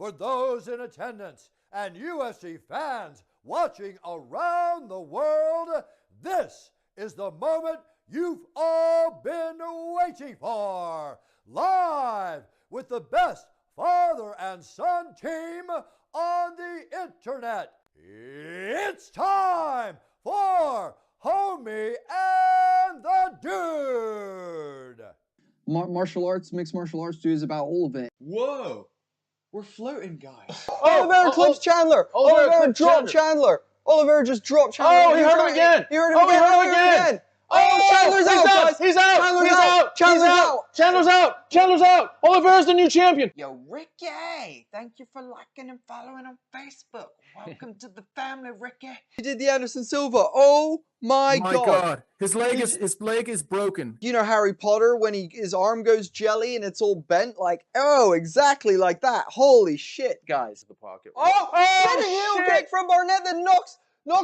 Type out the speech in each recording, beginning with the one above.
for those in attendance and UFC fans watching around the world, this is the moment you've all been waiting for. Live with the best father and son team on the internet. It's time for Homie and the Dude. Martial arts, mixed martial arts, dude, is about all of it. Whoa, we're floating, guys. Oliveira clips Chandler. Oliveira dropped Chandler. Oliveira just dropped Chandler. Oh, he hurt him again. He hurt him again. He hurt him again. Oh, Chandler's out, guys. He's out. Chandler's He's out. Chandler's out. Chandler's out. Chandler's out. Oliveira's the new champion. Yo, Ricky, thank you for liking and following on Facebook. Welcome to the family, Ricky. He did the Anderson Silva. Oh my God. His leg is broken. You know Harry Potter when his arm goes jelly and it's all bent? Like, oh, exactly like that. Holy shit, guys. The pocket. Spinning heel kick from Barnett that knocks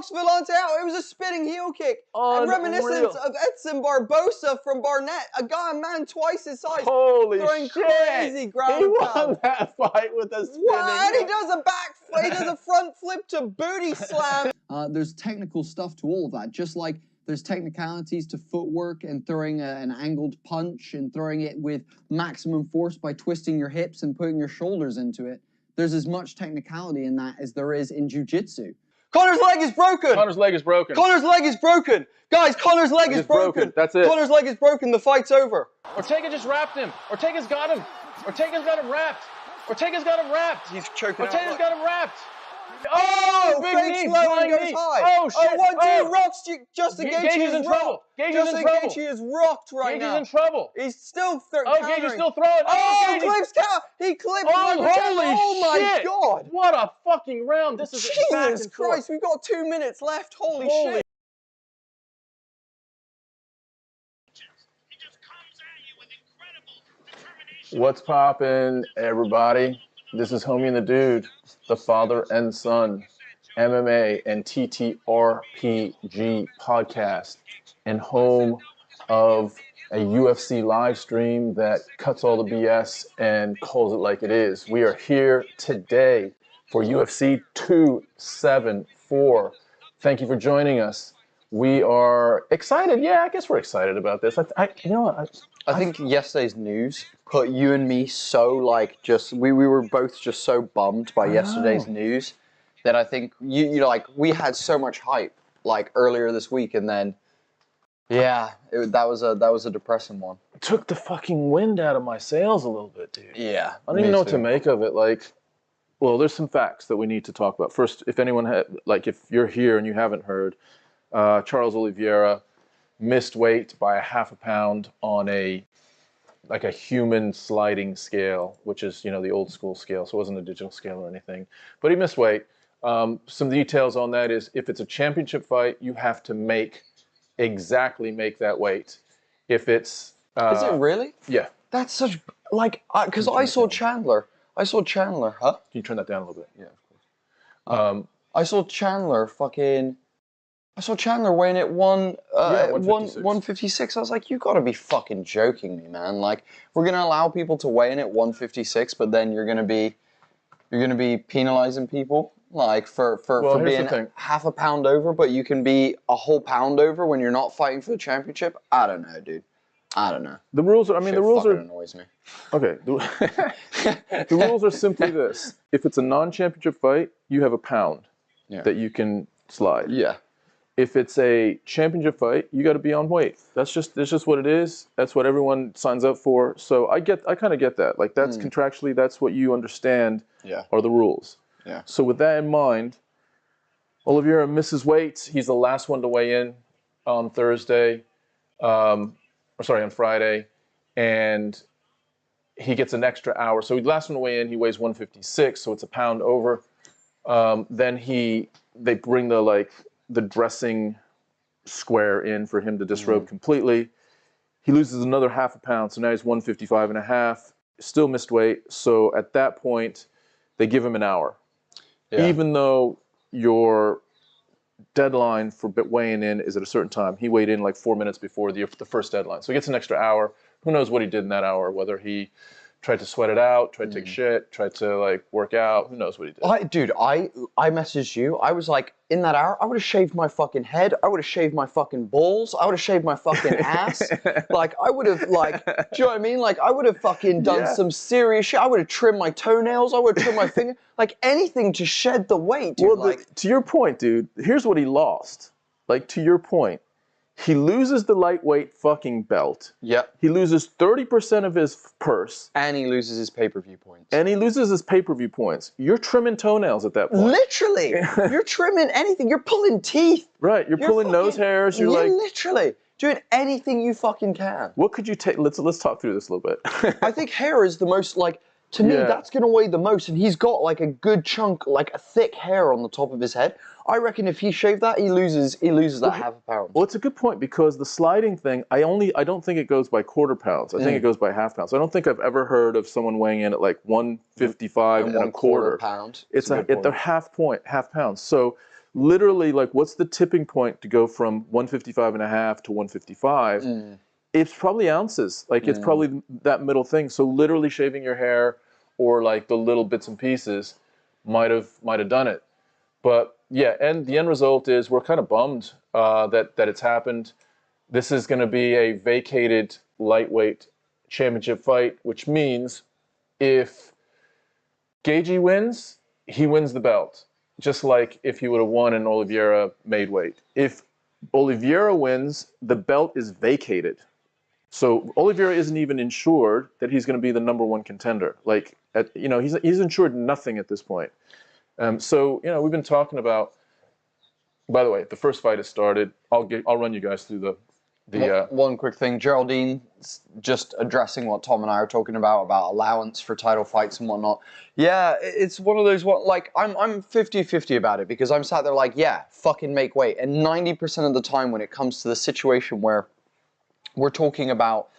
Villante out. It was a spinning heel kick. And reminiscent of Edson Barbosa from Barnett. A man twice his size. Holy throwing shit. crazy ground He and won pound. that fight with a spinning What? And he heel. does a back flip. He does a front flip to booty slam. There's technical stuff to all of that. Just like there's technicalities to footwork and throwing an angled punch and throwing it with maximum force by twisting your hips and putting your shoulders into it. There's as much technicality in that as there is in jiu-jitsu. Connor's leg is broken! Connor's leg is broken. Connor's leg is broken! Guys, Connor's leg is broken! That's it. Connor's leg is broken, the fight's over. Ortega just wrapped him. Ortega's got him. Ortega's got him wrapped. Ortega's got him wrapped. He's choking out. Ortega's got him wrapped. Oh, big fakes knee, low and flying goes knee. high. Oh, shit. 1, 2, rocks. Justin Gaethje Gaethje's is in trouble. rocked. Gaethje's Justin in trouble. Gaethje is rocked right now. Gaethje's in trouble. He's still Gaethje's still throwing. Oh, Gaethje. clips count. He clipped. Oh, holy oh my shit. God. What a fucking round. This is back Jesus and forth. Christ, we've got 2 minutes left. Holy shit. What's poppin', everybody? This is Homie and the Dude, the father and son MMA and TTRPG podcast, and home of a UFC live stream that cuts all the BS and calls it like it is. We are here today for UFC 274. Thank you for joining us. We are excited. Yeah, I guess we're excited about this. You know what? I think yesterday's news put you and me so we were both just so bummed by yesterday's news that I think we had so much hype earlier this week, and then that was a depressing one. It took the fucking wind out of my sails a little bit, dude. Yeah, I don't even know what to make of it. Well, there's some facts that we need to talk about. First, if anyone if you're here and you haven't heard, Charles Oliveira missed weight by ½ pound on a human sliding scale, which is, the old school scale. So it wasn't a digital scale or anything, but he missed weight. Some details on that is if it's a championship fight, you have to exactly make that weight. If it's... is it really? Yeah. That's such, because I saw Chandler, huh? Can you turn that down a little bit? Yeah, of course. I saw Chandler weighing at 156. I was like, you gotta be fucking joking me, man. We're gonna allow people to weigh in at 156, but then you're gonna be penalizing people for being ½ pound over, but you can be a whole pound over when you're not fighting for the championship. I don't know, dude. I don't know. The rules are, the rules are... annoys me. Okay. The rules are simply this. If it's a non-championship fight, you have a pound that you can slide. Yeah. If it's a championship fight, you got to be on weight. That's just what it is. That's what everyone signs up for. So I kind of get that. That's contractually, that's what you understand are the rules. Yeah. So with that in mind, Oliveira misses weight. He's the last one to weigh in on on Friday, and he gets an extra hour. So the last one to weigh in, he weighs 156, so it's a pound over. Then they bring the dressing square in for him to disrobe completely. He loses another ½ pound, so now he's 155.5. Still missed weight. So at that point, they give him an hour. Yeah. Even though your deadline for weighing in is at a certain time. He weighed in 4 minutes before the first deadline. So he gets an extra hour. Who knows what he did in that hour, whether he tried to sweat it out, tried to take shit, tried to like work out. Who knows what he did? Dude, I messaged you. I was like, in that hour, I would have shaved my fucking head. I would have shaved my fucking balls. I would have shaved my fucking ass. Like, I would have, like, do you know what I mean? Like, I would have fucking done some serious shit. I would have trimmed my toenails. I would have trimmed my finger. Like, anything to shed the weight, dude. Well, to your point, dude, here's what he lost. Like, to your point. He loses the lightweight fucking belt. Yep. He loses 30% of his purse. And he loses his pay-per-view points. And he loses his pay-per-view points. You're trimming toenails at that point. Literally. You're trimming anything. You're pulling teeth. Right. You're pulling nose hairs. You're like... Literally. Doing anything you fucking can. What could you take? Let's talk through this a little bit. I think hair is the most, like... To me, that's going to weigh the most, and he's got like a good chunk, like a thick hair on the top of his head. I reckon if he shaved that, he loses that half a pound. Well, it's a good point because the sliding thing, I don't think it goes by quarter pounds. I think it goes by half pounds. I don't think I've ever heard of someone weighing in at like 155 and a quarter pound. They're half pounds. So literally, like, what's the tipping point to go from 155 and a half to 155? It's probably ounces. Like, it's probably that middle thing. So literally shaving your hair or like the little bits and pieces might have done it. But yeah, and the end result is we're kind of bummed that it's happened. This is going to be a vacated lightweight championship fight, which means if Gaethje wins, he wins the belt, just like if he would have won and Oliveira made weight. If Oliveira wins, the belt is vacated. So Oliveira isn't even insured that he's going to be the #1 contender. Like, he's insured nothing at this point. So, we've been talking about, by the way, the first fight has started. I'll run you guys through the one quick thing. Geraldine, just addressing what Tom and I are talking about allowance for title fights and whatnot. Yeah, it's one of those, like, I'm 50-50 about it because I'm sat there like, yeah, fucking make weight. And 90% of the time when it comes to the situation where we're talking about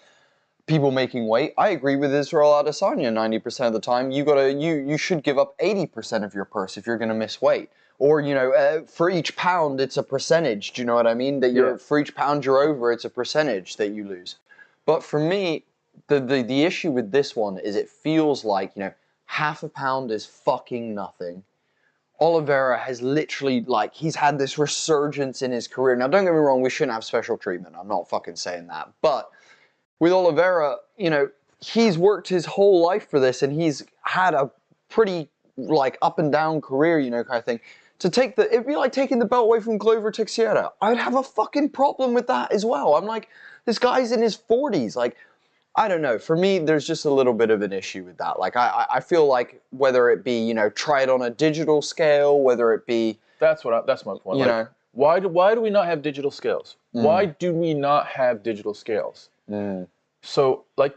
people making weight, I agree with Israel Adesanya 90% of the time. You should give up 80% of your purse if you're going to miss weight. Or, for each pound, it's a percentage. Do you know what I mean? That for each pound you're over, it's a percentage that you lose. But for me, the issue with this one is it feels like, half a pound is fucking nothing. Oliveira has literally, like, he's had this resurgence in his career. Now, don't get me wrong, we shouldn't have special treatment. I'm not fucking saying that. But with Oliveira, he's worked his whole life for this, and he's had a pretty, like, up and down career, kind of thing. It'd be like taking the belt away from Glover Teixeira. I'd have a fucking problem with that as well. I'm like, this guy's in his 40s. Like, I don't know. For me, there's just a little bit of an issue with that. Like, I feel like whether it be, try it on a digital scale, whether it be... That's my point. Why do we not have digital scales? Why do we not have digital scales? So, like,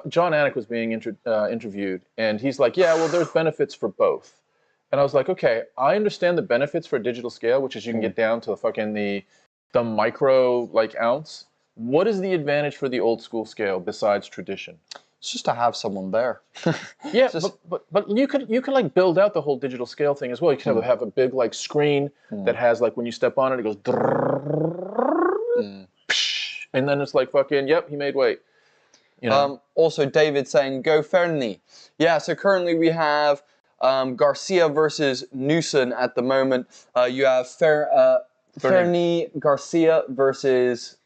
John Anik was being interviewed, and he's like, yeah, well, there's benefits for both. And I was like, okay, I understand the benefits for a digital scale, which is you can get down to the micro, like, ounce. What is the advantage for the old school scale besides tradition? It's just to have someone there. Yeah, but you could like build out the whole digital scale thing as well. You could have a big like screen that has like when you step on it, it goes and then it's like fucking yep, he made weight. Also, David saying go Fernie. Yeah, so currently we have Garcia versus Newson at the moment. You have Fernie Garcia versus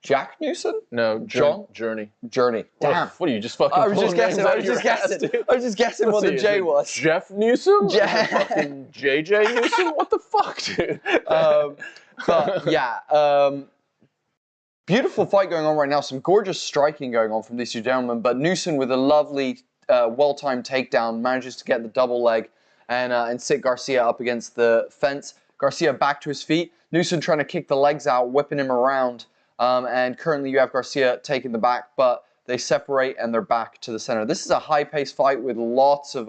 Jack Newson? No, Journey. Damn. What are you just fucking? I was just guessing. I was just guessing what the J was. Jeff Newsom? Fucking JJ Newsom? What the fuck, dude? But yeah, beautiful fight going on right now. Some gorgeous striking going on from these two gentlemen. But Newson with a lovely, well-timed takedown manages to get the double leg and sit Garcia up against the fence. Garcia back to his feet. Newson trying to kick the legs out, whipping him around. And currently you have Garcia taking the back, but they separate and they're back to the center. This is a high-paced fight with lots of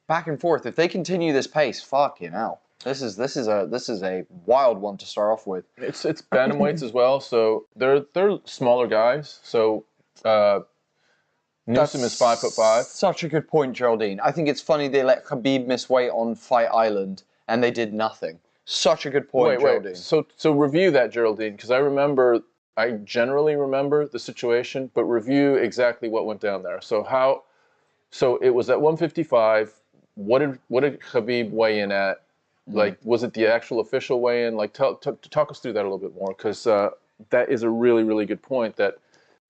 back and forth. If they continue this pace, fucking hell. This is a wild one to start off with. It's bantamweights as well, so they're smaller guys. So Newsom is 5'5". Such a good point, Geraldine. I think it's funny they let Khabib miss weight on Fight Island and they did nothing. Such a good point, Geraldine. So review that, Geraldine, because I remember I generally remember the situation, but review exactly what went down there. So it was at 155. What did Khabib weigh in at? Like, was it the actual official weigh-in? Like, talk us through that a little bit more, because that is a really, really good point that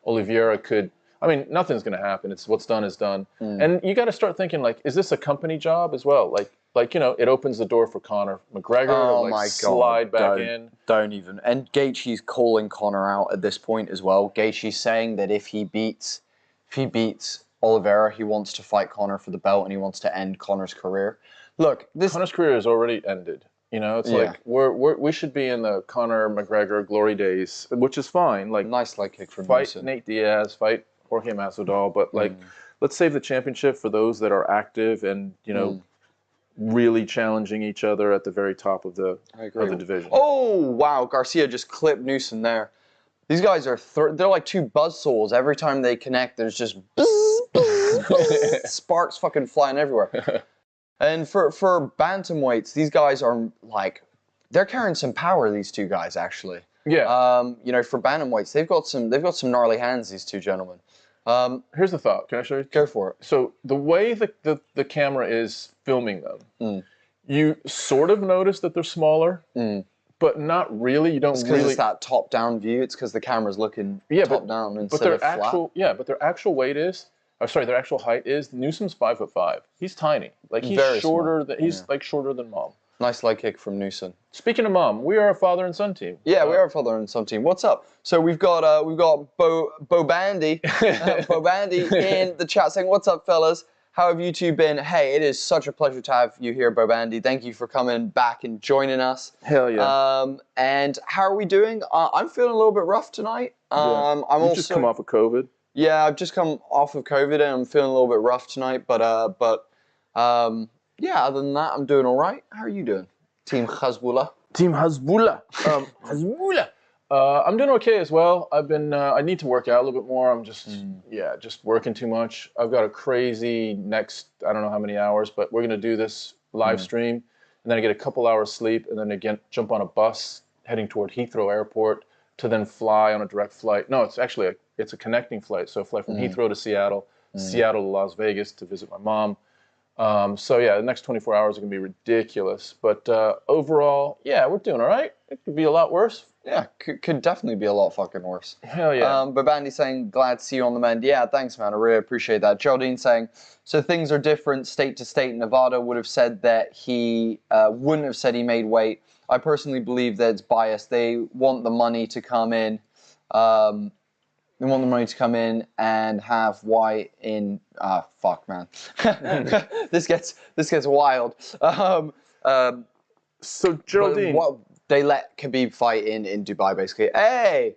Oliveira could. I mean, nothing's going to happen. It's what's done is done, and you got to start thinking, like, is this a company job as well? Like it opens the door for Conor McGregor to like slide back in. Don't even. And Gaethje's calling Conor out at this point as well. Gaethje's saying that if he beats Oliveira, he wants to fight Conor for the belt and he wants to end Conor's career. Look, Conor's career is already ended. You know, it's like we should be in the Conor McGregor glory days, which is fine. Like, nice leg kick from fight Newson. Nate Diaz, fight Jorge Masvidal, but like, let's save the championship for those that are active and really challenging each other at the very top of the division. Oh wow, Garcia just clipped Newson there. These guys are they're like two buzzsaws. Every time they connect, there's just sparks fucking flying everywhere. And for bantamweights, these guys are like, they're carrying some power. These two guys actually. Yeah. For bantamweights, they've got some gnarly hands. These two gentlemen. Here's the thought. Can I show you? Go for it. So the way the camera is filming them, you sort of notice that they're smaller, but not really. You don't it's really. It's that top-down view. It's because the camera's looking top-down instead of flat. But their actual weight is. Their actual height is. Newsom's 5'5". He's tiny. Like, he's very shorter. Small. He's like shorter than Mom. Nice leg kick from Newson. Speaking of Mom, we are a father and son team. Yeah, we are a father and son team. What's up? So we've got Bo Bandy, Bo Bandy in the chat saying, "What's up, fellas? How have you two been? Hey, it is such a pleasure to have you here, Bo Bandy. Thank you for coming back and joining us. Hell yeah. And how are we doing? I'm feeling a little bit rough tonight. I'm also just come off of COVID. Yeah, I've just come off of COVID and I'm feeling a little bit rough tonight. But yeah, other than that, I'm doing all right. How are you doing, Team Hezbollah? Team Hezbollah. Hezbollah. I'm doing okay as well. I've been. I need to work out a little bit more. I'm just, just working too much. I've got a crazy next. I don't know how many hours, but we're gonna do this live stream, and then I get a couple hours sleep, and then again jump on a bus heading toward Heathrow Airport to then fly on a direct flight. No, it's actually it's a connecting flight. So I fly from Heathrow to Seattle, Seattle to Las Vegas to visit my mom. So yeah, the next 24 hours are gonna be ridiculous. But overall, yeah, we're doing all right. It could be a lot worse. Yeah, could definitely be a lot fucking worse. Hell yeah. But Bandy saying, glad to see you on the mend. Yeah, thanks, man. I really appreciate that. Geraldine saying, so things are different state to state. Nevada would have said that he wouldn't have said he made weight. I personally believe that it's biased. They want the money to come in. They want the money to come in and have White in. Fuck, man. This gets wild. So Geraldine. They let Khabib fight in Dubai, basically. Hey,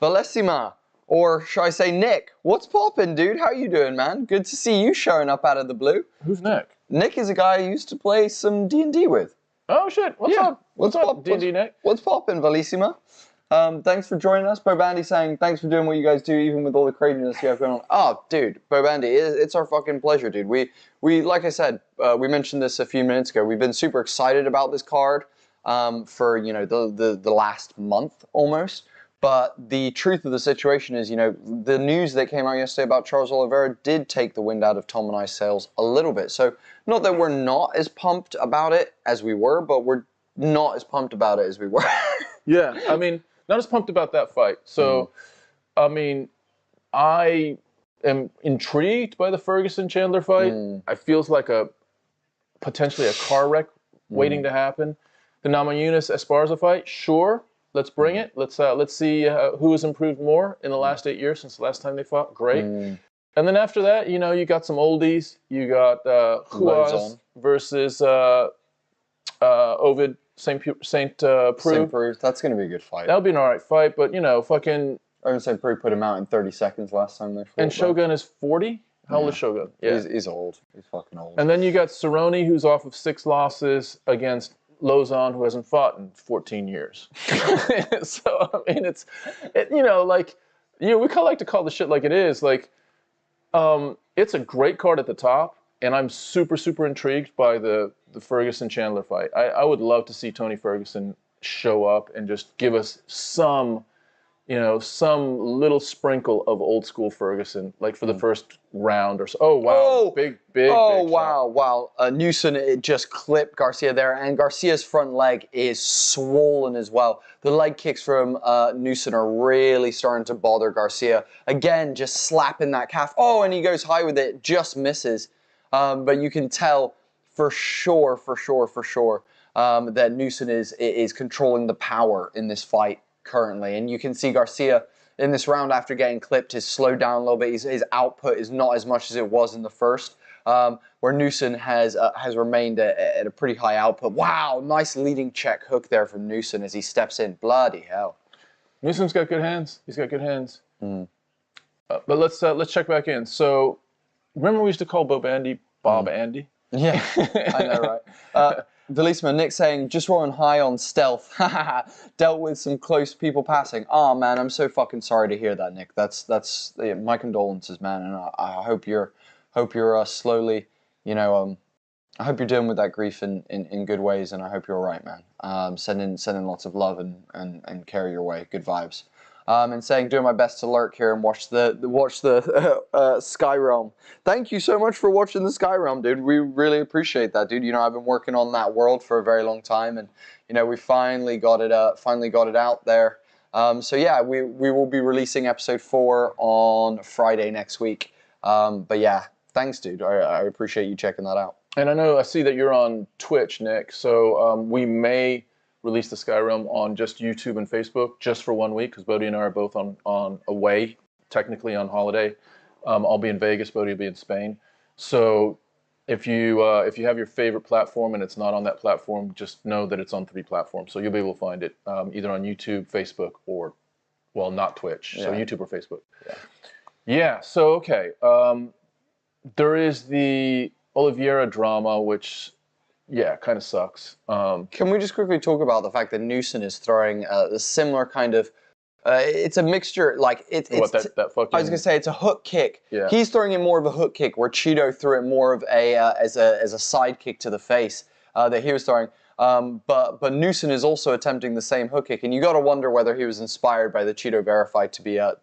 Valessima, or should I say Nick? What's poppin', dude? How you doing, man? Good to see you showing up out of the blue. Who's Nick? Nick is a guy I used to play some D&D with. Oh, shit. What's up? What's up, D&D Nick? What's poppin', Valissima? Thanks for joining us. Bo Bandy saying, thanks for doing what you guys do, even with all the craziness you have going on. Oh, dude, Bo Bandy, it's our fucking pleasure, dude. We like I said, we mentioned this a few minutes ago. We've been super excited about this card. For the last month almost, but the truth of the situation is, the news that came out yesterday about Charles Oliveira did take the wind out of Tom and I's sails a little bit. So not that we're not as pumped about it as we were, but we're not as pumped about it as we were. Yeah, I mean, not as pumped about that fight. So, I mean, I am intrigued by the Ferguson Chandler fight. It feels like potentially a car wreck waiting to happen. The Namajunas Esparza fight, sure, let's bring it. Let's see who has improved more in the last 8 years since the last time they fought. Great. And then after that, you got some oldies. You got Huaz versus Ovid St. Preux. St. Preux. That's going to be a good fight. That'll be an all right fight, but fucking. Ovid St. Preux put him out in 30 seconds last time they fought. And Shogun is 40. How old is Shogun? Yeah, he's old. He's fucking old. And then you got Cerrone, who's off of 6 losses against Lozon, who hasn't fought in 14 years. So, I mean, we like to call the shit like it is. Like, it's a great card at the top, and I'm super, super intrigued by the Ferguson-Chandler fight. I would love to see Tony Ferguson show up and just give us some, you know, some little sprinkle of old school Ferguson, like for the first round or so. Oh, wow. Oh, big oh, shot. wow. Newson, it just clipped Garcia there, and Garcia's front leg is swollen as well. The leg kicks from Newson are really starting to bother Garcia. Again, just slapping that calf. Oh, and he goes high with it, just misses. But you can tell for sure that Newson is controlling the power in this fight currently. And you can see Garcia in this round after getting clipped has slowed down a little bit. His output is not as much as it was in the first, where Newson has remained at a pretty high output. Wow, nice leading check hook there from Newson as he steps in. Bloody hell. Newson's got good hands. He's got good hands. But let's check back in. So remember we used to call Bob Andy Andy? Yeah, I know, right? Velisma, Nick saying, just rolling high on stealth. Dealt with some close people passing. Oh, man, I'm so fucking sorry to hear that, Nick. That's my condolences, man. And I hope you're slowly, you know, I hope you're dealing with that grief in good ways, and I hope you're all right, man. Sending lots of love and care your way. Good vibes. And saying, doing my best to lurk here and watch the Sky Realm. Thank you so much for watching the Sky Realm, dude. We really appreciate that, dude. You know, I've been working on that world for a very long time, and you know, we finally got it out there. So yeah, we will be releasing episode 4 on Friday next week. But yeah, thanks, dude. I appreciate you checking that out. And I see that you're on Twitch, Nick. So we may release the Skyrim on just YouTube and Facebook just for 1 week, because Bodhi and I are both on away, technically on holiday. I'll be in Vegas, Bodhi will be in Spain. So if you have your favorite platform and it's not on that platform, just know that it's on 3 platforms. So you'll be able to find it either on YouTube, Facebook, or, well, not Twitch. So YouTube or Facebook. Yeah. So okay. There is the Oliveira drama, which, yeah, kind of sucks. Can we just quickly talk about the fact that Newson is throwing a similar kind of, it's a mixture, like, it's that fucking... I was going to say, it's a hook kick. Yeah. He's throwing it more of a hook kick, where Cheeto threw it more of as a side kick to the face that he was throwing. But Newson is also attempting the same hook kick, and you got to wonder whether he was inspired by the Cheeto Verified to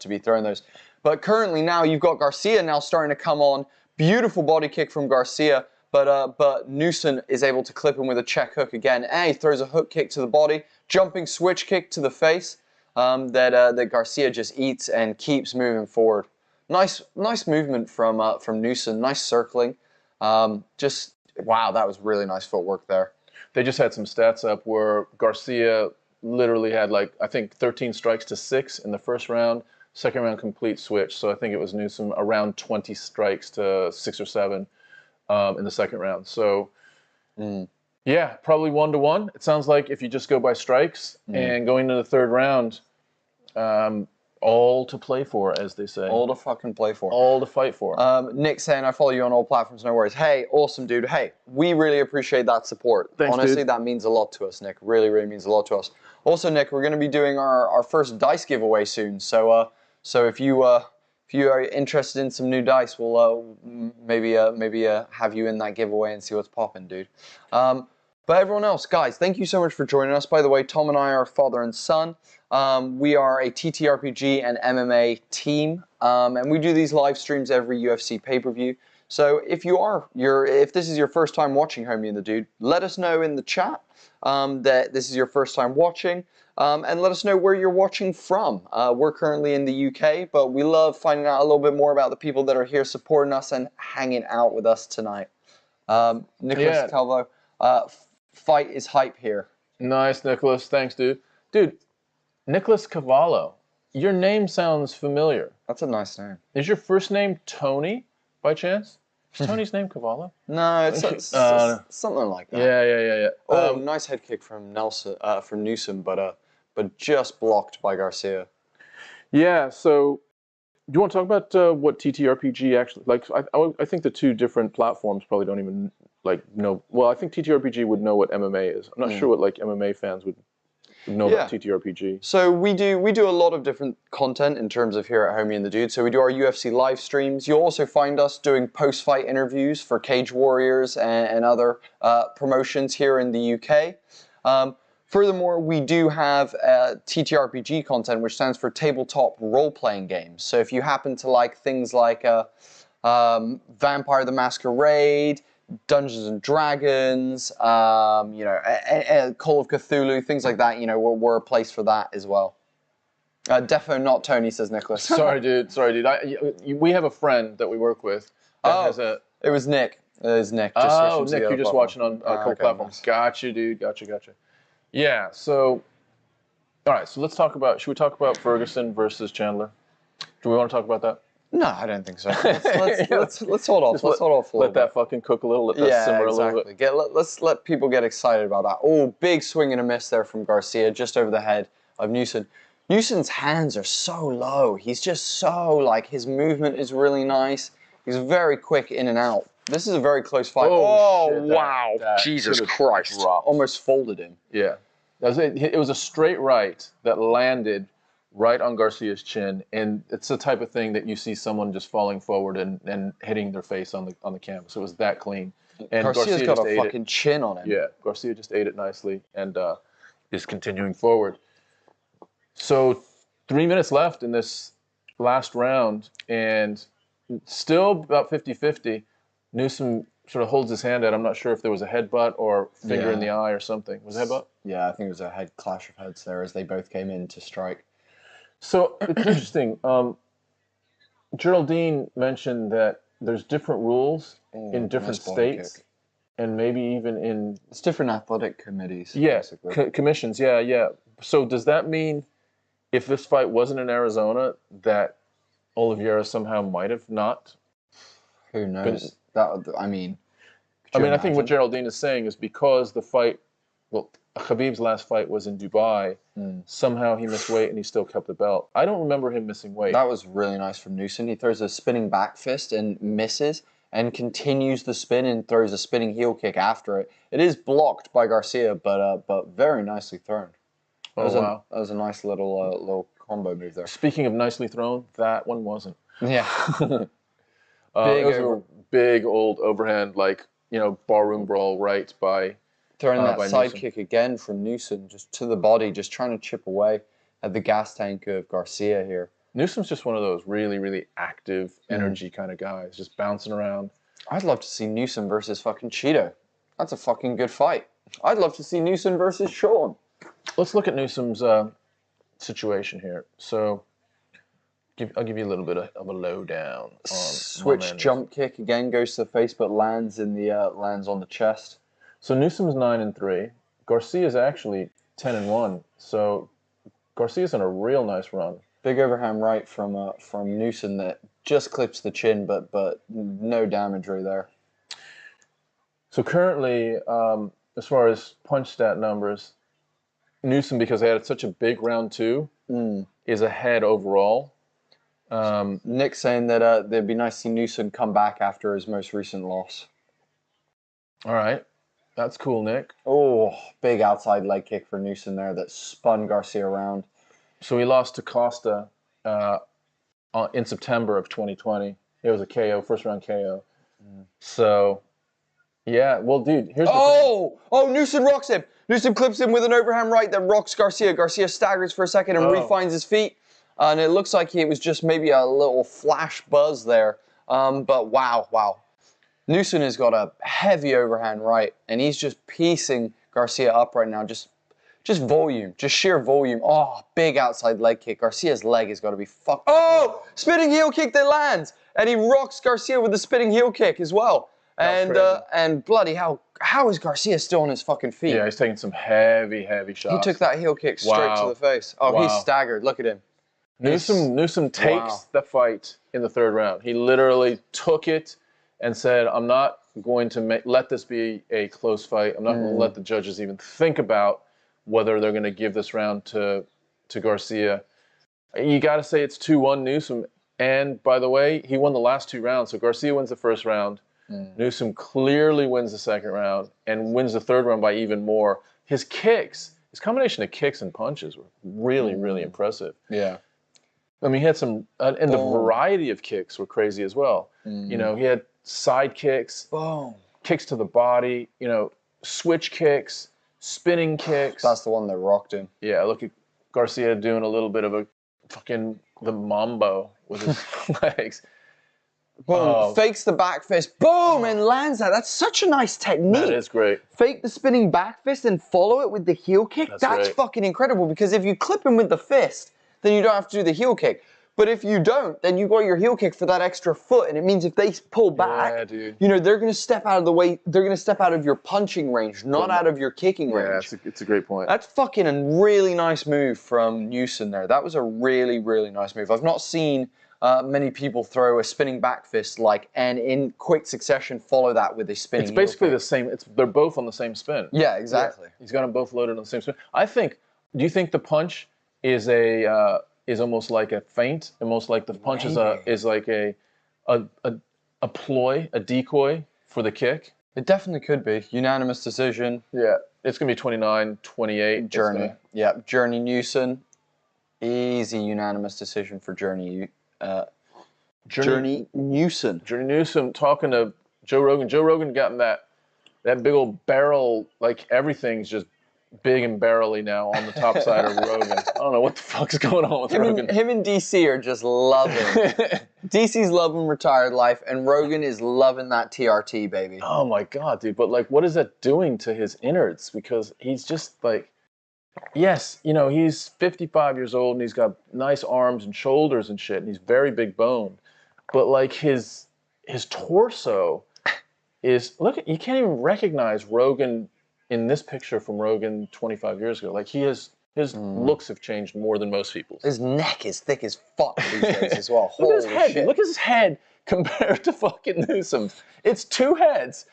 be throwing those. But currently now, you've got Garcia now starting to come on. Beautiful body kick from Garcia. But Newson is able to clip him with a check hook again. And he throws a hook kick to the body, jumping switch kick to the face that Garcia just eats and keeps moving forward. Nice movement from Newson. Nice circling. Just wow, that was really nice footwork there. They just had some stats up where Garcia literally had, like, I think 13 strikes to 6 in the first round. Second round complete switch. So I think it was Newson around 20 strikes to 6 or 7. In the second round. So, yeah, probably 1-1. It sounds like if you just go by strikes and going into the third round, all to play for, as they say. All to fucking play for. All to fight for. Nick saying, I follow you on all platforms, no worries. Hey, awesome, dude. Hey, we really appreciate that support. Thanks, honestly, dude. That means a lot to us, Nick. Really, really means a lot to us. Also, Nick, we're going to be doing our first dice giveaway soon. So if you are interested in some new dice, we'll maybe have you in that giveaway and see what's popping, dude. But everyone else, guys, thank you so much for joining us. By the way, Tom and I are father and son. We are a TTRPG and MMA team, and we do these live streams every UFC pay-per-view. So if this is your first time watching Homie and the Dude, let us know in the chat that this is your first time watching. And let us know where you're watching from. We're currently in the UK, but we love finding out a little bit more about the people that are here supporting us and hanging out with us tonight. Nicholas Calvo, fight is hype here. Nice, Nicholas. Thanks, dude. Dude, Nicholas Cavallo, your name sounds familiar. That's a nice name. Is your first name Tony, by chance? Is Tony's name Cavallo? No, it's something like that. Yeah. Oh, nice head kick from Newson, but just blocked by Garcia. Yeah, so do you want to talk about what TTRPG actually, like, I think the 2 different platforms probably don't even, like, know, well, I think TTRPG would know what MMA is. I'm not sure what, like, MMA fans would know about TTRPG. So we do a lot of different content in terms of here at Homie and the Dude. So we do our UFC live streams. You'll also find us doing post-fight interviews for Cage Warriors and other promotions here in the UK. Furthermore, we do have TTRPG content, which stands for Tabletop Role-Playing Games. So if you happen to like things like Vampire the Masquerade, Dungeons and Dragons, you know, Call of Cthulhu, things like that, you know, we're a place for that as well. Defo not Tony, says Nicholas. Sorry, dude. We have a friend that we work with that has a... It was Nick. It was Nick. Just Nick, you're just watching on a couple platforms. Nice. Gotcha, dude. Gotcha. Yeah, so... All right, so let's talk about... Should we talk about Ferguson versus Chandler? Do we want to talk about that? No, I don't think so. Let's hold off. Let's hold off a little Let that fucking cook a little. Let that simmer a little bit. Let's let people get excited about that. Oh, big swing and a miss there from Garcia, just over the head of Newson. Newson's hands are so low. He's just so, like, his movement is really nice. He's very quick in and out. This is a very close fight. Oh, shit, wow. Jesus Christ. Almost folded him. Yeah. It was a straight right that landed right on Garcia's chin, and it's the type of thing that you see someone just falling forward and hitting their face on the canvas. It was that clean. And Garcia's got a fucking chin on him. Yeah, Garcia just ate it nicely and is continuing forward. So 3 minutes left in this last round, and still about 50-50. Newson sort of holds his hand out. I'm not sure if there was a headbutt or finger in the eye or something. Was it a headbutt? Yeah, I think it was a clash of heads there as they both came in to strike. So it's interesting. Geraldine mentioned that there's different rules in different states, and maybe even in... It's different athletic committees. Yes, commissions, yeah. So does that mean if this fight wasn't in Arizona, that Oliveira somehow might have not? Who knows? I mean, I think what Geraldine is saying is because the fight, well, Khabib's last fight was in Dubai, somehow he missed weight and he still kept the belt. I don't remember him missing weight. That was really nice from Newson. He throws a spinning back fist and misses and continues the spin and throws a spinning heel kick after it. It is blocked by Garcia, but very nicely thrown. That was a nice little combo move there. Speaking of nicely thrown, that one wasn't. Yeah. It was a big old overhand, like, you know, barroom brawl right by... Throwing that side kick again from Newson, just to the body, just trying to chip away at the gas tank of Garcia here. Newsom's just one of those really, really active energy kind of guys, just bouncing around. I'd love to see Newson versus fucking Cheeto. That's a fucking good fight. I'd love to see Newson versus Sean. Let's look at Newsom's situation here. So, I'll give you a little bit of a lowdown on switch jump kick again, goes to the face, but lands on the chest. So Newsom's 9-3. Garcia's actually 10-1. So Garcia's on a real nice run. Big overhand right from Newson that just clips the chin, but no damagery there. So currently, as far as punch stat numbers, Newson, because they had such a big round 2, is ahead overall. Nick's saying that it'd be nice to see Newson come back after his most recent loss. All right. That's cool, Nick. Oh, big outside leg kick for Newson there that spun Garcia around. So he lost to Costa in September of 2020. It was a KO, first round KO. So, yeah. Well, dude, here's the thing. Oh, Newson rocks him. Newson clips him with an overhand right that rocks Garcia. Garcia staggers for a second and refines his feet. And it looks like it was just maybe a little flash buzz there. But wow. Newson has got a heavy overhand right, and he's just piecing Garcia up right now. Just volume, just sheer volume. Oh, big outside leg kick. Garcia's leg has got to be fucked. Oh, spinning heel kick that lands, and he rocks Garcia with the spinning heel kick as well. And bloody hell, how is Garcia still on his fucking feet? Yeah, he's taking some heavy shots. He took that heel kick straight to the face. Oh, he's staggered. Look at him. Newsom takes the fight in the third round. He literally took it and said, I'm not going to let this be a close fight. I'm not going to let the judges even think about whether they're going to give this round to Garcia. You got to say it's 2-1 Newsom. And by the way, he won the last 2 rounds. So Garcia wins the first round. Newsom clearly wins the second round and wins the third round by even more. His combination of kicks and punches were really, really impressive. Yeah. I mean, he had some, and the variety of kicks were crazy as well. You know, he had side kicks, kicks to the body, you know, switch kicks, spinning kicks. That's the one that rocked him. Yeah, look at Garcia doing a little bit of a fucking the mambo with his legs. Boom, fakes the back fist, boom, and lands that. That's such a nice technique. That is great. Fake the spinning back fist and follow it with the heel kick. That's right. fucking incredible, because if you clip him with the fist, then you don't have to do the heel kick. But if you don't, then you got your heel kick for that extra foot, and it means if they pull back, dude. you know, they're going to step out of the way. They're going to step out of your punching range, not out of your kicking range. Yeah, it's a great point. That's fucking a really nice move from Newson there. That was a really, really nice move. I've not seen many people throw a spinning back fist and in quick succession follow that with a spinning It's basically heel the same. They're both on the same spin. Yeah, exactly. Yeah. He's got them both loaded on the same spin. Do you think the punch is almost like a feint? Almost like the punch is like a ploy, a decoy for the kick? It definitely could be. Unanimous decision. Yeah. It's going to be 29-28. Journey. Yeah, Journey Newson. Easy unanimous decision for Journey. Journey Newson. Journey Newson talking to Joe Rogan. Joe Rogan got in that big old barrel, like everything's just big and barrely now on the top side of Rogan. I don't know what the fuck's going on with Rogan. Him and DC are just loving. DC's loving retired life, and Rogan is loving that TRT, baby. Oh my God, dude. But like, what is that doing to his innards? Because he's just like, yes, you know, he's 55 years old and he's got nice arms and shoulders and shit, and he's very big boned. But like his torso is, look, you can't even recognize Rogan in this picture from Rogan 25 years ago. Like his looks have changed more than most people's. His neck is thick as fuck these days as well. Look at his head. Shit. Look at his head compared to fucking Newsom's. It's two heads.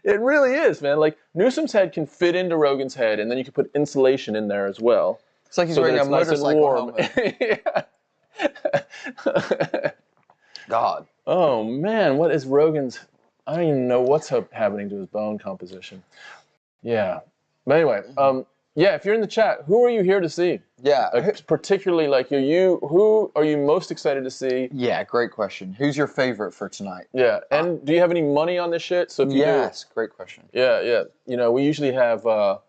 It really is, man. Like Newsom's head can fit into Rogan's head, and then you can put insulation in there as well. It's like he's wearing a motorcycle helmet. Yeah. God. Oh man, what is Rogan's? I don't even know what's happening to his bone composition. Yeah. But anyway, yeah, if you're in the chat, who are you here to see? Yeah. Particularly, like, who are you most excited to see? Yeah, great question. Who's your favorite for tonight? Yeah, and do you have any money on this shit? So if you great question. Yeah, yeah. You know, we usually have a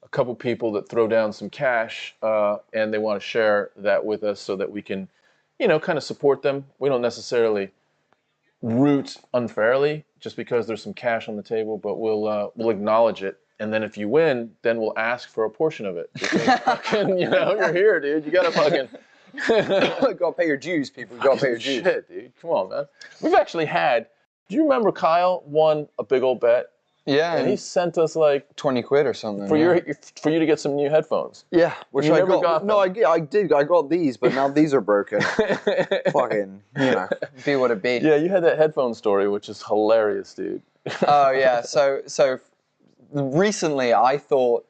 couple people that throw down some cash, and they want to share that with us so that we can, you know, kind of support them. We don't necessarily root unfairly just because there's some cash on the table, but we'll acknowledge it. And then if you win, then we'll ask for a portion of it. Because fucking, you know, you're here, dude. You gotta fucking gotta pay your dues, people. You gotta pay your dues. Shit, dude. Come on, man. We've actually had. Do you remember Kyle won a big old bet? Yeah, and he sent us like 20 quid or something for you to get some new headphones. Yeah, which you I never got. No, I did. I got these, but now these are broken. Fucking, you know, be what it be. Yeah, you had that headphone story, which is hilarious, dude. Oh yeah, so recently I thought.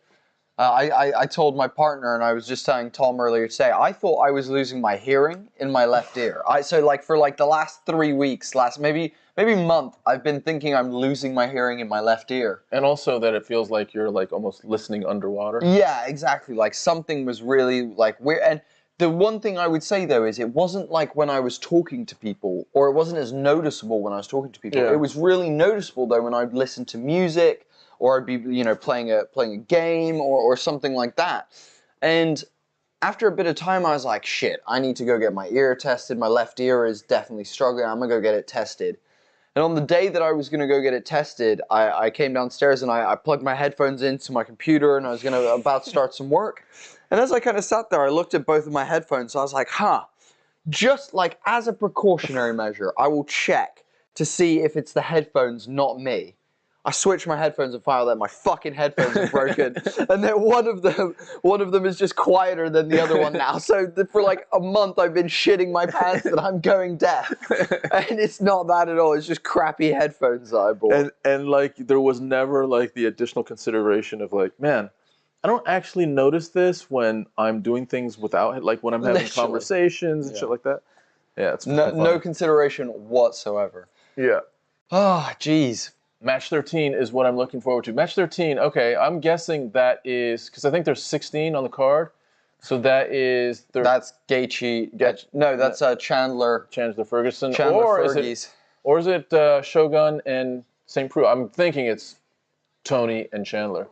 I told my partner, and I was just telling Tom earlier today, I thought I was losing my hearing in my left ear. So for the last 3 weeks, maybe month, I've been thinking I'm losing my hearing in my left ear. And also that it feels like you're like almost listening underwater. Yeah, exactly. Like something was really like weird. And the one thing I would say though is it wasn't like when I was talking to people, or it wasn't as noticeable when I was talking to people. Yeah. It was really noticeable though when I'd listen to music, or I'd be, you know, playing a game or something like that. And after a bit of time, I was like, shit, I need to go get my ear tested. My left ear is definitely struggling. I'm going to go get it tested. And on the day that I was going to go get it tested, I came downstairs and I plugged my headphones into my computer, and I was about to start some work. And as I kind of sat there, I looked at both of my headphones. So I was like, just like as a precautionary measure, I will check to see if it's the headphones, not me. I switched my headphones and found that my fucking headphones are broken, and then one of them is just quieter than the other one now. So for like a month, I've been shitting my pants that I'm going deaf, and it's not that at all. It's just crappy headphones that I bought. And like there was never like the additional consideration of like, man, I don't actually notice this when I'm doing things without it, like when I'm having conversations and shit like that. Yeah, it's no consideration whatsoever. Yeah. Oh, jeez. Match 13 is what I'm looking forward to. Match 13, okay, I'm guessing that is, because I think there's 16 on the card, so that is... That's Gaethje. No, that's Chandler. Chandler Ferguson. Chandler Or is it Shogun and St. Preux? I'm thinking it's Tony and Chandler.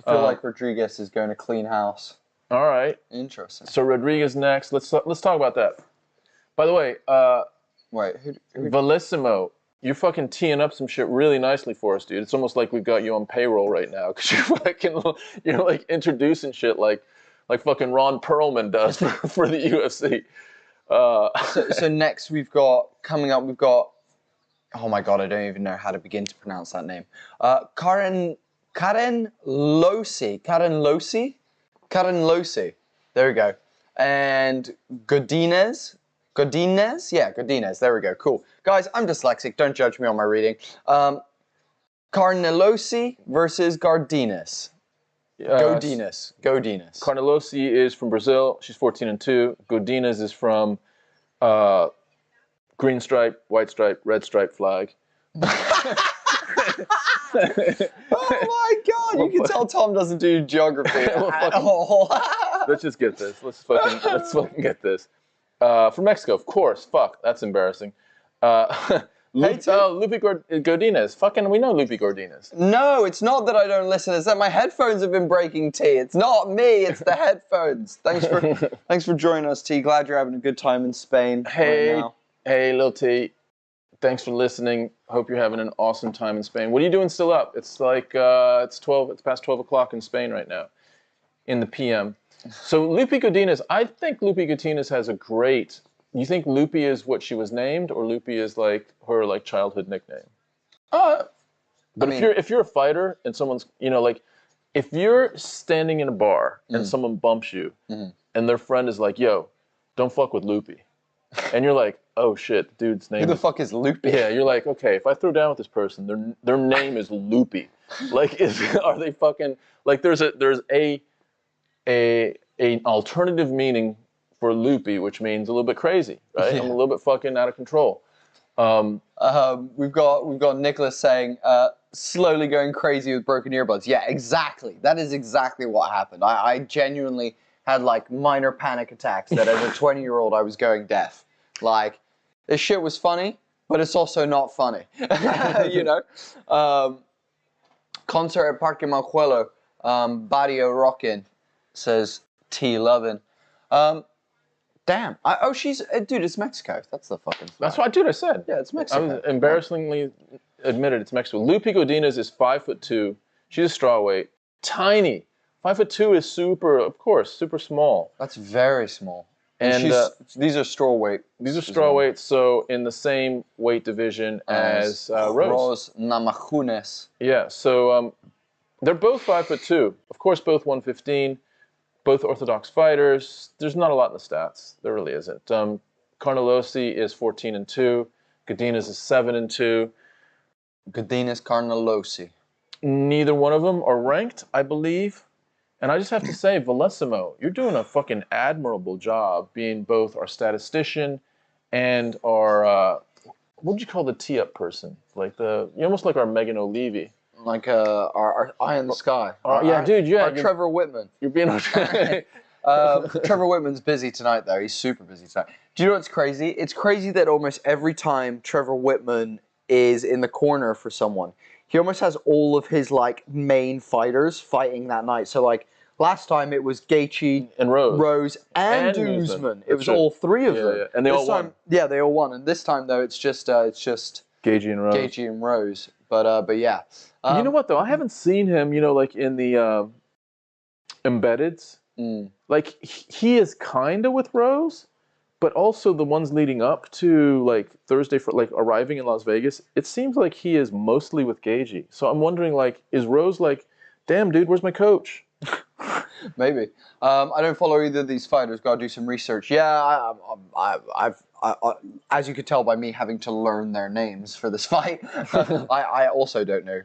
I feel like Rodriguez is going to clean house. All right. Interesting. So Rodriguez next. Let's talk about that. By the way, wait, Velissimo, you're fucking teeing up some shit really nicely for us, dude. It's almost like we've got you on payroll right now because you're like introducing shit like fucking Ron Perlman does for the UFC. So next we've got oh my god, I don't even know how to begin to pronounce that name. Karen Losi. There we go. And Godinez. Yeah, Godinez. There we go. Cool. Guys, I'm dyslexic. Don't judge me on my reading. Carnelosi versus Godinez. Godinez. Carnelosi is from Brazil. She's 14-2. Godinez is from green stripe, white stripe, red stripe flag. Oh my god! You can tell Tom doesn't do geography at all. Let's just get this. Let's fucking get this. From Mexico, of course. Fuck, that's embarrassing. Lupe Godinez. Fucking, we know Lupe Godinez. No, it's not that I don't listen. It's that my headphones have been breaking, T. It's not me. It's the headphones. Thanks for joining us, T. Glad you're having a good time in Spain. Hey, right now. Hey, Lil T. Thanks for listening. Hope you're having an awesome time in Spain. What are you doing still up? It's like it's past 12 o'clock in Spain right now, in the PM. So Lupe Godinez, I think Lupe Godinez has a great. You think Lupe is what she was named, or Lupe is like her like childhood nickname? But if you're a fighter and someone's like if you're standing in a bar and someone bumps you and their friend is like, "Yo, don't fuck with Lupe," and you're like, "Oh shit, the dude's name." Who the fuck is Lupe? Yeah, you're like, okay, if I throw down with this person, their name is Lupe. Like, are they fucking like? There's an alternative meaning for loopy, which means a little bit crazy, right? Yeah. I'm a little bit fucking out of control. We've got Nicholas saying, slowly going crazy with broken earbuds. Yeah, exactly. That is exactly what happened. I genuinely had like minor panic attacks that as a 20-year-old I was going deaf. Like, this shit was funny, but it's also not funny. You know? Concert at Parque Maljuelo, Barrio Rockin', says T. Lovin'. Damn. Dude, it's Mexico. That's the fucking flag. That's what, dude, I said. Yeah, it's Mexico. I was embarrassingly admitted it's Mexico. Lupe Godinez is 5'2". She's a strawweight. Tiny. 5'2" is super small. That's very small. And these are strawweight. These are strawweights, so in the same weight division as Rose. Namajunas. Yeah, so they're both 5'2". Of course, both 115. Both orthodox fighters. There's not a lot in the stats. There really isn't. Carnelosi is 14-2. Godinez is 7-2. Godinez, Carnelosi. Neither one of them are ranked, I believe. And I just have to say, Velissimo, you're doing a fucking admirable job being both our statistician and our, what would you call the tee-up person? Like you're almost like our Megan O'Leary. Like our eye in the sky. Our Trevor Whitman. You're being Trevor Whitman's busy tonight, though. He's super busy tonight. Do you know what's crazy? It's crazy that almost every time Trevor Whitman is in the corner for someone, he almost has all of his like main fighters fighting that night. So like last time it was Gaethje and Rose and Newson. It was all three of them. Yeah. And they all won. Yeah, they all won. And this time though, it's just Gaethje and Rose. But yeah. You know what though? I haven't seen him, like in the embeddeds. Like he is kind of with Rose, but also the ones leading up to like Thursday for like arriving in Las Vegas. It seems like he is mostly with Gaethje. So I'm wondering, like, is Rose like, damn dude, where's my coach? Maybe. I don't follow either of these fighters. Got to do some research. Yeah, I've as you could tell by me having to learn their names for this fight, I also don't know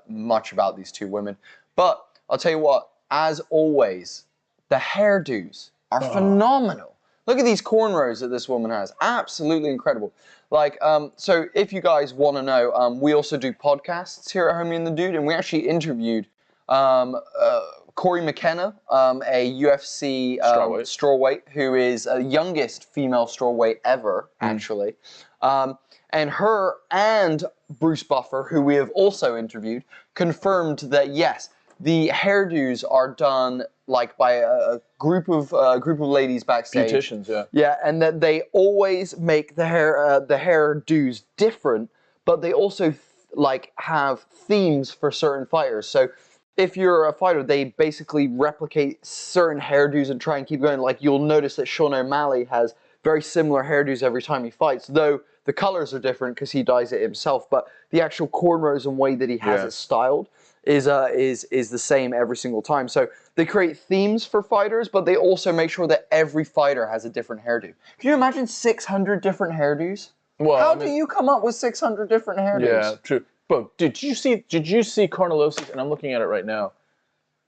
much about these two women. But I'll tell you what, as always, the hairdos are phenomenal. Look at these cornrows that this woman has. Absolutely incredible. Like, so if you guys want to know, we also do podcasts here at Homie and the Dude, and we actually interviewed Corey McKenna, a UFC strawweight, who is the youngest female strawweight ever, actually. And her and Bruce Buffer, who we have also interviewed, confirmed that, yes, the hairdos are done like by a group of ladies backstage. Beauticians, yeah. Yeah, and that they always make the hairdos different, but they also like have themes for certain fighters. So if you're a fighter, they basically replicate certain hairdos and try and keep going. Like you'll notice that Sean O'Malley has very similar hairdos every time he fights, though the colors are different because he dyes it himself. But the actual cornrows and way that he has it styled is the same every single time. So they create themes for fighters, but they also make sure that every fighter has a different hairdo. Can you imagine 600 different hairdos? Well, how do you come up with 600 different hairdos? Yeah, true. But did you see Carnelosi's? And I'm looking at it right now.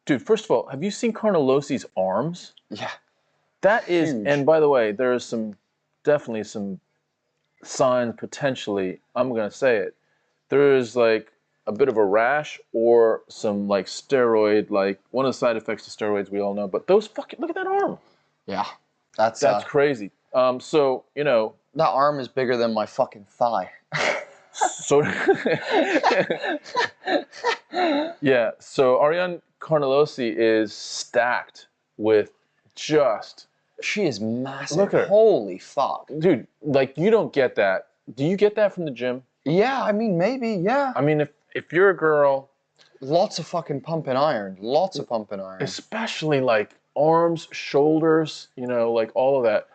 Dude, first of all, have you seen Carnelosi's arms? Yeah. That is, huge. And by the way, there is definitely some signs potentially, I'm going to say it. There is like a bit of a rash or some like steroid, like one of the side effects of steroids we all know, but those fucking, look at that arm. Yeah. That's crazy. So, you know. That arm is bigger than my fucking thigh. So, yeah, so Ariane Carnelosi is stacked with just... She is massive. Look at her. Holy fuck. Dude, like, you don't get that. Do you get that from the gym? Yeah, I mean, maybe, yeah. I mean, if you're a girl... Lots of fucking pumping iron. Lots of pumping iron. Especially, like, arms, shoulders, you know, like, all of that.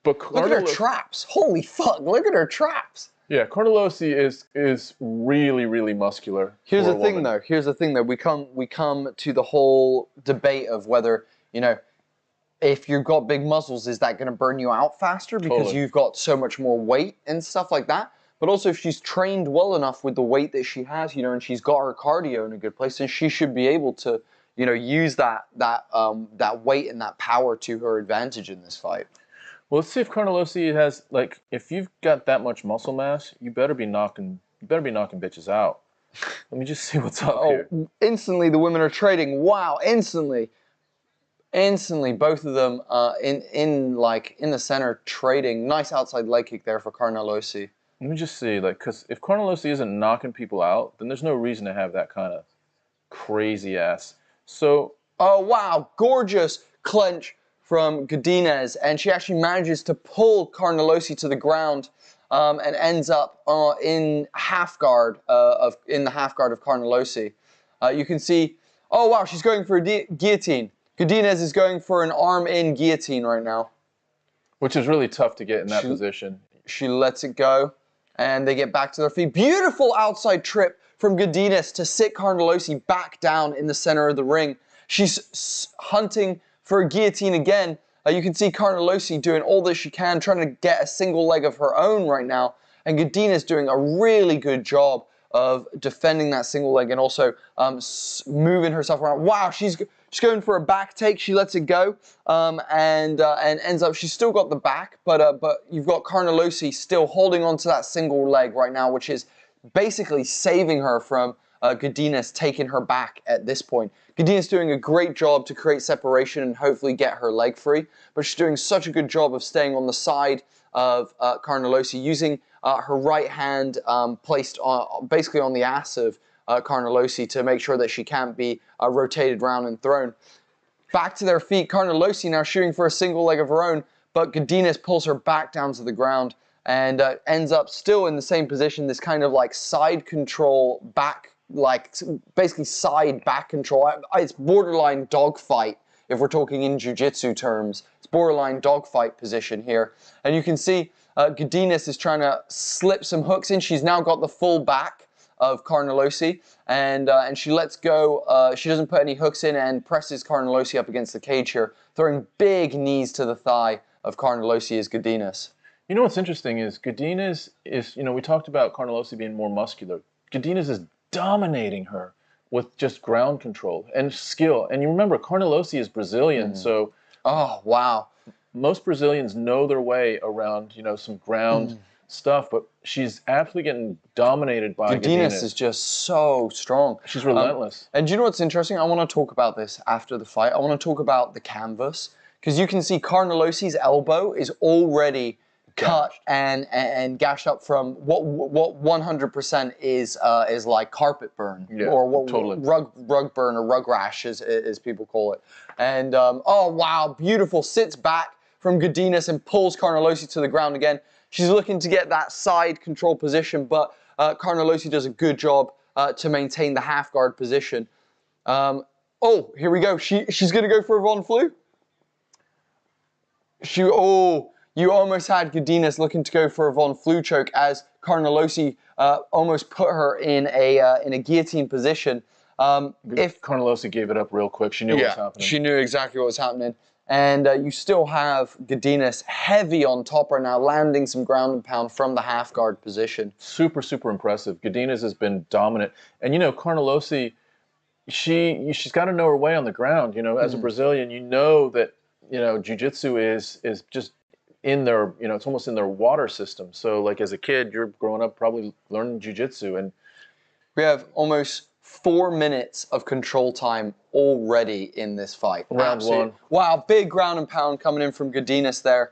But look at her traps. Holy fuck, look at her traps. Yeah, Carnelosi is really, really muscular. Here's the thing, though. Here's the thing, though. We come to the whole debate of whether, you know, if you've got big muscles, is that going to burn you out faster because you've got so much more weight and stuff like that? But also, if she's trained well enough with the weight that she has, you know, and she's got her cardio in a good place, then she should be able to, you know, use that weight and that power to her advantage in this fight. Well, let's see if Carnelosi has, like, if you've got that much muscle mass, you better be knocking bitches out. Let me just see what's up here. Instantly the women are trading. Wow, instantly, both of them in the center trading. Nice outside leg kick there for Carnelosi. Let me just see, like, because if Carnelosi isn't knocking people out, then there's no reason to have that kind of crazy ass. So, oh wow, gorgeous clench from Godinez, and she actually manages to pull Carnelosi to the ground and ends up in the half guard of Carnelosi. You can see, oh wow, she's going for a guillotine. Godinez is going for an arm-in guillotine right now. Which is really tough to get in that position. She lets it go, and they get back to their feet. Beautiful outside trip from Godinez to sit Carnelosi back down in the center of the ring. She's hunting for a guillotine again. You can see Carnelosi doing all that she can, trying to get a single leg of her own right now. And Godinez doing a really good job of defending that single leg and also moving herself around. Wow, she's going for a back take. She lets it go and ends up, she's still got the back, but you've got Carnelosi still holding on to that single leg right now, which is basically saving her from Godinez taking her back at this point. Godinez doing a great job to create separation and hopefully get her leg free, but she's doing such a good job of staying on the side of Carnelosi, using her right hand placed basically on the ass of Carnelosi to make sure that she can't be rotated around and thrown. Back to their feet, Carnelosi now shooting for a single leg of her own, but Godinez pulls her back down to the ground and ends up still in the same position, this kind of like side control back, like basically side back control. It's borderline dogfight if we're talking in jiu-jitsu terms. It's borderline dogfight position here. And you can see Godinez is trying to slip some hooks in. She's now got the full back of Carnelosi, and she lets go. She doesn't put any hooks in and presses Carnelosi up against the cage here, throwing big knees to the thigh of Carnelosi as Godinez. You know what's interesting is Godinez is, you know, we talked about Carnelosi being more muscular. Godinez is dominating her with just ground control and skill. And you remember, Carnelosi is Brazilian, so... Oh, wow. Most Brazilians know their way around, you know, some ground stuff, but she's absolutely getting dominated by Godinez. Is just so strong. She's relentless. And do you know what's interesting? I want to talk about this after the fight. I want to talk about the canvas, because you can see Carnelosi's elbow is already cut and gashed up from what 100% is like carpet burn, or what rug burn, or rug rash as people call it. And oh wow, beautiful, sits back from Godinez and pulls Carnelossi to the ground again. She's looking to get that side control position, but Carnelossi does a good job to maintain the half guard position. Oh, here we go. She's gonna go for a Von Flue. You almost had Godinez looking to go for a Von Flue choke as Carnelossi almost put her in a guillotine position. If Carnelossi gave it up real quick, she knew what was happening. She knew exactly what was happening. And you still have Godinez heavy on top right now, landing some ground and pound from the half guard position. Super, super impressive. Godinez has been dominant. And, you know, Carnelossi, she's got to know her way on the ground. You know, as a Brazilian, you know that, you know, jiu-jitsu is just in their, you know, it's almost in their water system. So, like, as a kid, you're growing up probably learning jiu-jitsu. And we have almost 4 minutes of control time already in this fight. Round one. Wow, big ground and pound coming in from Godinez there.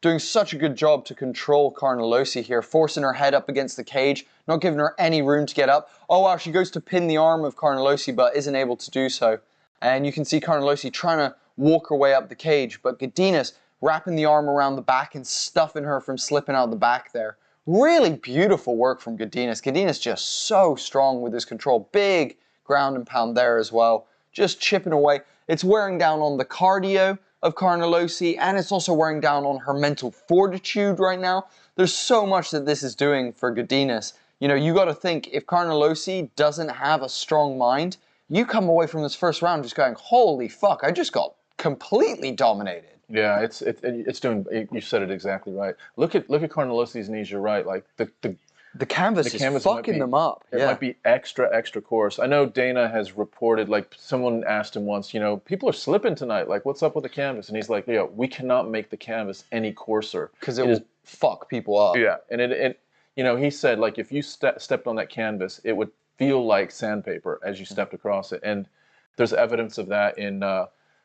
Doing such a good job to control Carnelossi here, forcing her head up against the cage, not giving her any room to get up. Oh wow, she goes to pin the arm of Carnelossi, but isn't able to do so. And you can see Carnelossi trying to walk her way up the cage, but Godinez wrapping the arm around the back and stuffing her from slipping out the back there. Really beautiful work from Godinez. Godinez just so strong with his control. Big ground and pound there as well. Just chipping away. It's wearing down on the cardio of Carnelossi, and it's also wearing down on her mental fortitude right now. There's so much that this is doing for Godinez. You know, you got to think, if Carnelossi doesn't have a strong mind, you come away from this first round just going, holy fuck, I just got completely dominated. Yeah, it's doing. You said it exactly right. Look at Carnelossi's knees. You're right. Like the canvas is fucking them up. It might be extra coarse. I know Dana has reported, like, someone asked him once, you know, people are slipping tonight. Like, what's up with the canvas? And he's like, yeah, we cannot make the canvas any coarser because it will fuck people up. Yeah, and it you know, he said, like, if you stepped on that canvas, it would feel like sandpaper as you stepped across it. And there's evidence of that in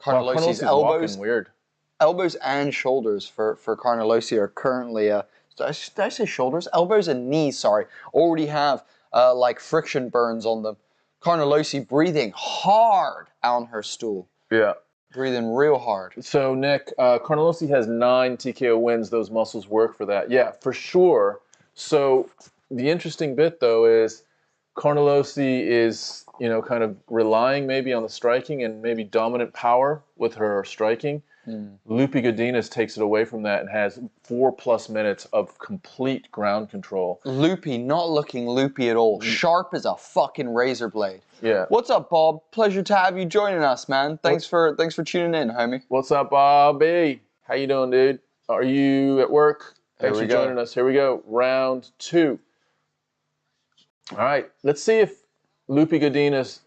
Carnelossi's elbows. Walking weird. Elbows and shoulders for Carnelossi are currently, did I say shoulders? Elbows and knees, sorry, already have like friction burns on them. Carnelossi breathing hard on her stool. Yeah. Breathing real hard. So, Nick, Carnelossi has 9 TKO wins. Those muscles work for that. Yeah, for sure. So the interesting bit, though, is Carnelossi is, you know, kind of relying maybe on the striking and maybe dominant power with her striking. Loopy Godinez takes it away from that and has 4+ minutes of complete ground control. Loopy, not looking loopy at all. Sharp as a fucking razor blade. Yeah. What's up, Bob? Pleasure to have you joining us, man. Thanks for tuning in, homie. What's up, Bobby? How you doing, dude? Are you at work? Thanks for joining us. Here we go. Round 2. All right. Let's see if Loopy Godinez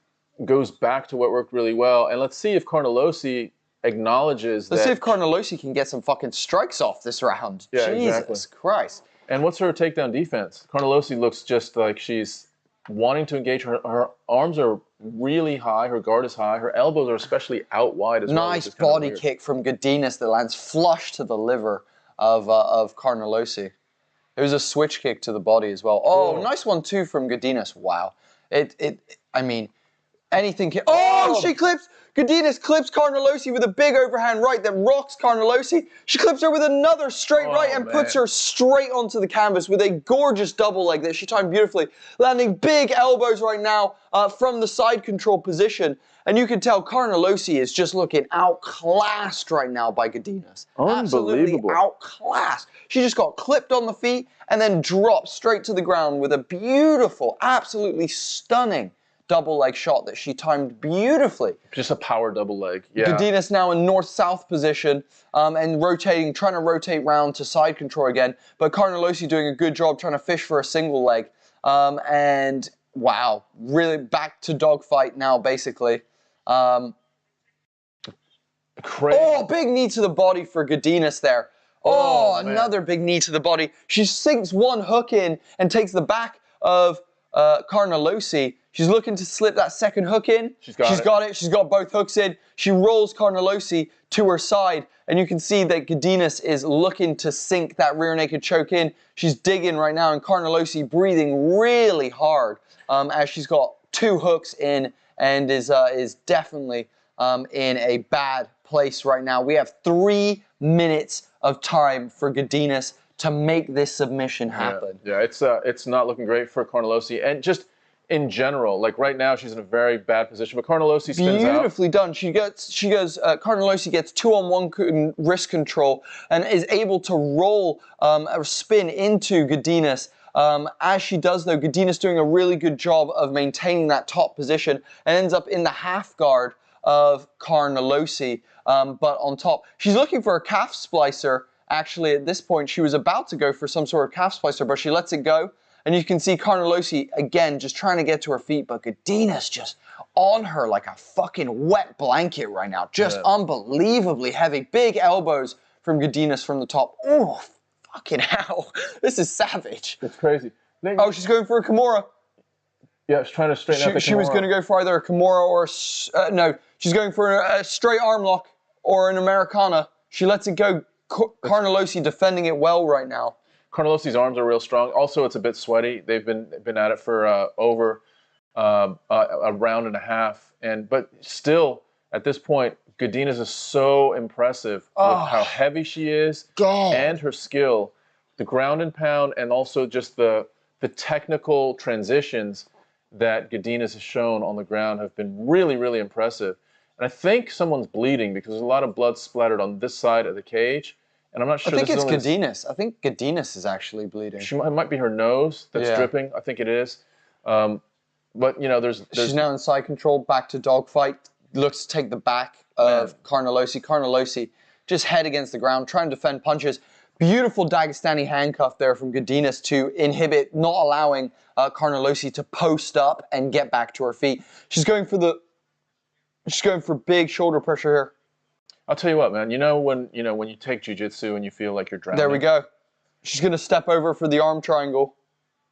goes back to what worked really well, and let's see if Carnelossi acknowledges Let's see if Carnelossi can get some fucking strikes off this round. Yeah, Jesus Christ. And what's her takedown defense? Carnelossi looks just like she's wanting to engage. Her arms are really high. Her guard is high. Her elbows are especially out wide as well. Nice body kick from Godinez that lands flush to the liver of Carnelossi. It was a switch kick to the body as well. Oh, nice one too from Godinez. Wow. I mean, anything can... Oh, she clips... Godinez clips Carnelossi with a big overhand right that rocks Carnelossi. She clips her with another straight right and puts her straight onto the canvas with a gorgeous double leg that she timed beautifully, landing big elbows right now from the side control position. And you can tell Carnelossi is just looking outclassed right now by Godinez. Absolutely outclassed. She just got clipped on the feet and then dropped straight to the ground with a beautiful, absolutely stunning double leg shot that she timed beautifully. Just a power double leg. Yeah. Godinez now in north-south position and rotating, trying to rotate round to side control again. But Carnelossi doing a good job trying to fish for a single leg. And wow, really back to dogfight now, basically. Oh, big knee to the body for Godinez there. Oh, another big knee to the body. She sinks one hook in and takes the back of Carnelossi. She's looking to slip that second hook in. She's got it. She's got both hooks in. She rolls Carnelossi to her side. And you can see that Godinez is looking to sink that rear naked choke in. She's digging right now, and Carnelossi breathing really hard as she's got 2 hooks in and is definitely in a bad place right now. We have 3 minutes of time for Godinez to make this submission happen. Yeah, it's not looking great for Carnelossi, and just in general, like right now, she's in a very bad position. But Carnelossi spins out. Beautifully done. Carnelossi gets 2-on-1 wrist control and is able to roll a spin into Godinez. As she does, though, Godinez doing a really good job of maintaining that top position and ends up in the half guard of Carnelossi. But on top, she's looking for a calf splicer. Actually, at this point, she was about to go for some sort of calf splicer, but she lets it go. And you can see Carnelossi, again, just trying to get to her feet, but Godinez just on her like a fucking wet blanket right now. Just unbelievably heavy. Big elbows from Godinez from the top. Oh, fucking hell. This is savage. It's crazy. Oh, she's going for a Kimura. Yeah, she's trying to straighten out the Kimura. She was going to go for either a Kimura or no, she's going for a straight arm lock or an Americana. She lets it go. Carnelossi defending it well right now. Carnelossi's arms are real strong. Also, it's a bit sweaty. They've been at it for over a round and a half, but still, at this point, Godinez is so impressive with how heavy she is and her skill, the ground and pound, and also just the technical transitions that Godinez has shown on the ground have been really, really impressive. And I think someone's bleeding because there's a lot of blood splattered on this side of the cage. And I'm not sure. I think it's Godinez. I think Godinez is actually bleeding. It might be her nose that's dripping. I think it is. But, you know, there's... She's now in side control, back to dogfight. Looks to take the back of Carnelossi. Carnelossi just head against the ground, trying to defend punches. Beautiful Dagestani handcuff there from Godinez to inhibit, not allowing Carnelossi to post up and get back to her feet. She's going for big shoulder pressure here. I'll tell you what, man. You know when you take jiu-jitsu and you feel like you're drowning? There we go. She's going to step over for the arm triangle.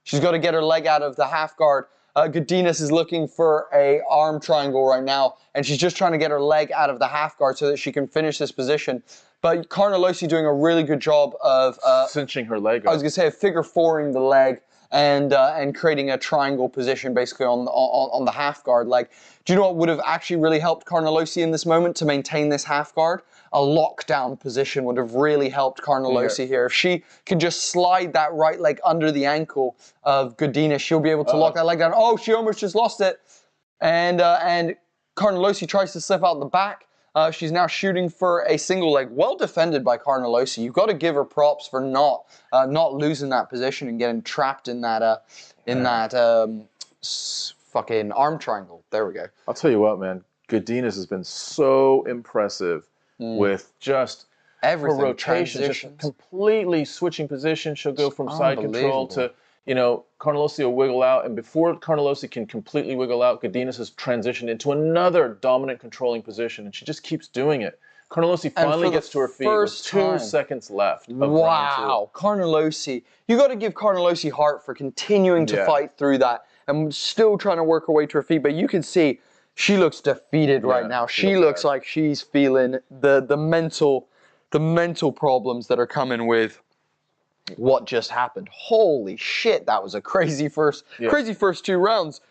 She's got to get her leg out of the half guard. Godinez is looking for a arm triangle right now, and she's just trying to get her leg out of the half guard so that she can finish this position. But Carnelossi doing a really good job of cinching her leg up. I was going to say figure 4ing the leg and creating a triangle position basically on the half guard leg. Do you know what would have actually really helped Carnelossi in this moment to maintain this half guard? A lockdown position would have really helped Carnelossi here. If she can just slide that right leg under the ankle of Godinez, she'll be able to lock that leg down. Oh, she almost just lost it. And Carnelossi tries to slip out the back. She's now shooting for a single leg. Well defended by Carnelossi. You've got to give her props for not losing that position and getting trapped in that fucking arm triangle. There we go. I'll tell you what, man. Godinez has been so impressive with just everything. Her rotation, just completely switching position. She'll go from side control to, Carnelossi will wiggle out, and before Carnelossi can completely wiggle out, Godinez has transitioned into another dominant controlling position, and she just keeps doing it. Carnelossi finally gets to her feet with 2 seconds left. Wow, Carnelossi. You got to give Carnelossi heart for continuing to fight through that and still trying to work her way to her feet, but you can see she looks defeated right now. She looks like she's feeling the mental problems that are coming with what just happened. Holy shit, that was a crazy first 2 rounds.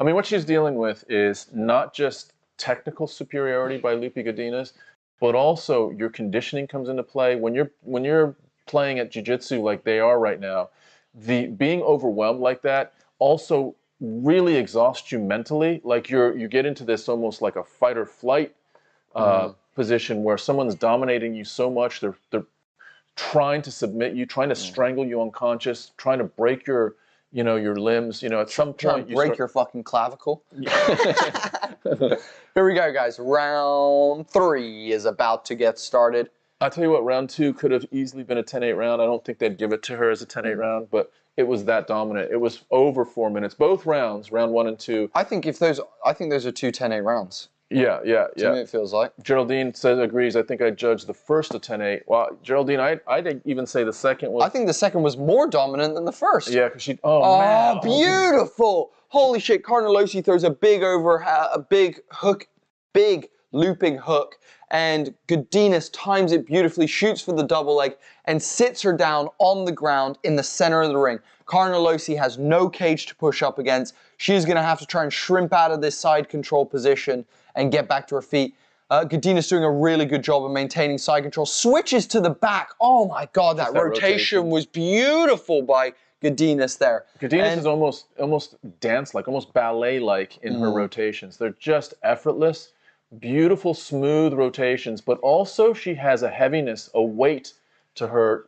I mean, what she's dealing with is not just technical superiority by Lupe Godinez, but also your conditioning comes into play. When you're playing at jiu-jitsu like they are right now, the being overwhelmed like that also really exhausts you mentally. Like you get into this almost like a fight or flight position where someone's dominating you so much, they're trying to submit you, trying to strangle you unconscious, trying to break your limbs. At some point you break your fucking clavicle. Here we go, guys. Round 3 is about to get started. I'll tell you what, round 2 could have easily been a 10-8 round. I don't think they'd give it to her as a 10-8 round, but it was that dominant. It was over 4 minutes. Both rounds, round 1 and 2. I think those are 2 10-8 rounds. Yeah. To me, it feels like. Geraldine agrees. I think I judged the first a 10-8. Well, Geraldine, I'd even say the second was... I think the second was more dominant than the first. Yeah, because she... Oh, man. Beautiful. Holy shit, Carnelossi throws a big hook, big looping hook, and Godinez times it beautifully, shoots for the double leg, and sits her down on the ground in the center of the ring. Carnelossi has no cage to push up against. She's going to have to try and shrimp out of this side control position and get back to her feet. Godinez doing a really good job of maintaining side control. Switches to the back. Oh my God, that rotation was beautiful by Godinez there. Godinez is almost dance-like, almost ballet-like in her rotations. They're just effortless, beautiful, smooth rotations, but also she has a heaviness, a weight to her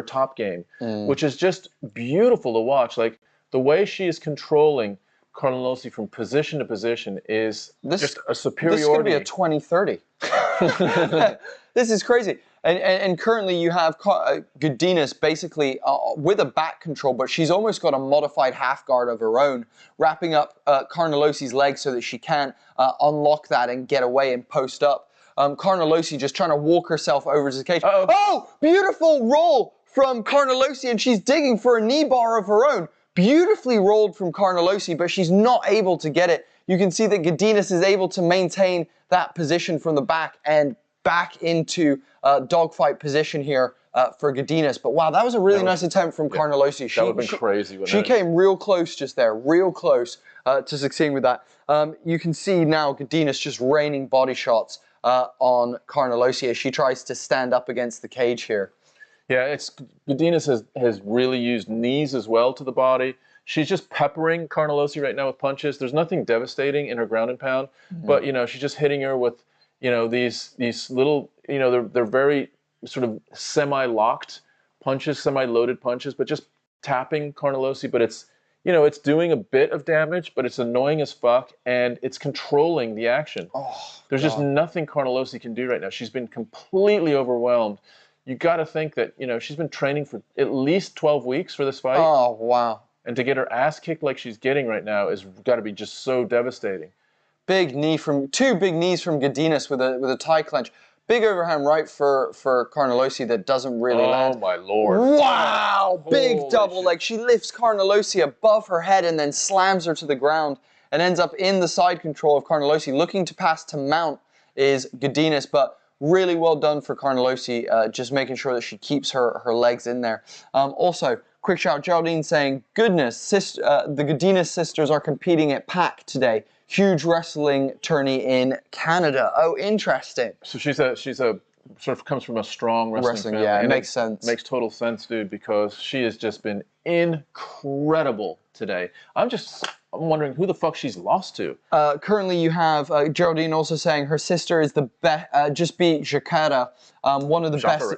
top game, which is just beautiful to watch. Like the way she is controlling Carnelossi from position to position is just a superiority. This could be a 20-30. This is crazy. And currently you have Godinez basically with a back control, but she's almost got a modified half guard of her own, wrapping up Carnelossi's legs so that she can't unlock that and get away and post up. Carnelossi just trying to walk herself over to the cage. Oh, beautiful roll from Carnelossi, and she's digging for a knee bar of her own. Beautifully rolled from Carnelossi, but she's not able to get it. You can see that Godinez is able to maintain that position from the back and back into dogfight position here for Godinez. But wow, that was a really nice attempt from Carnelossi. That would have been crazy. She came real close just there, real close to succeeding with that. You can see now Godinez just raining body shots on Carnelossi as she tries to stand up against the cage here. Yeah, Godinez has really used knees as well to the body. She's just peppering Carnelossi right now with punches. There's nothing devastating in her ground and pound, but she's just hitting her with these little they're very sort of semi-locked punches, semi-loaded punches, but just tapping Carnelossi. But it's it's doing a bit of damage, but it's annoying as fuck, and it's controlling the action. There's just nothing Carnelossi can do right now. She's been completely overwhelmed. You got to think that she's been training for at least 12 weeks for this fight. Oh wow! And to get her ass kicked like she's getting right now is got to be just so devastating. Two big knees from Godinez with a tie clench. Big overhand right for Carnelossi that doesn't really land. Oh my Lord! Wow! Big double leg. She lifts Carnelossi above her head and then slams her to the ground and ends up in the side control of Carnelossi. Looking to pass to mount is Godinez, but really well done for Carnelossi, just making sure that she keeps her legs in there. Also, quick shout, Geraldine saying, goodness, the Godinez sisters are competing at PAC today. Huge wrestling tourney in Canada. Oh, interesting. So she's a sort of comes from a strong wrestling family. Yeah, and it makes sense. Makes total sense, dude, because she has just been incredible today. I'm wondering who the fuck she's lost to. Currently, you have Geraldine also saying her sister is the best. Just beat Jakarta, one of the best.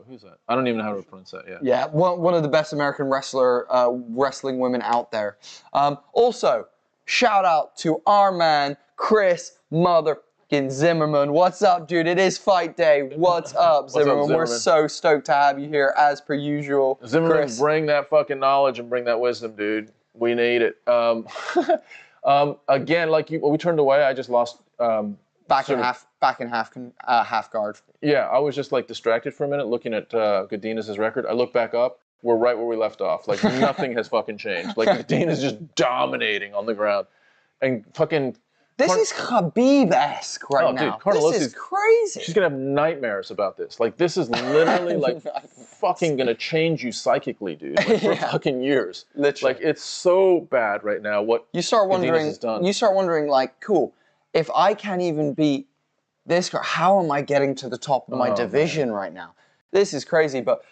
Who's that? I don't even know how to pronounce that. Yeah. Yeah, one of the best American wrestling women out there. Also, shout out to our man Chris motherfucking Zimmerman. What's up, dude? It is fight day. What's up, Zimmerman? We're so stoked to have you here as per usual. Zimmerman, Chris. Bring that fucking knowledge and bring that wisdom, dude. We need it. Again, like we turned away. I just lost. Back in half guard. Yeah, I was just like distracted for a minute looking at Godinez's record. I look back up. We're right where we left off. Like nothing has fucking changed. Like Godinez is just dominating on the ground, and fucking. This is Khabib-esque right now. Dude, this is crazy. She's gonna have nightmares about this. Like this is literally like fucking gonna change you psychically, dude. Like, for fucking years. Literally. Like it's so bad right now. What you start wondering? has done. You start wondering, like, cool. If I can't even beat this girl, how am I getting to the top of my division right now? This is crazy. But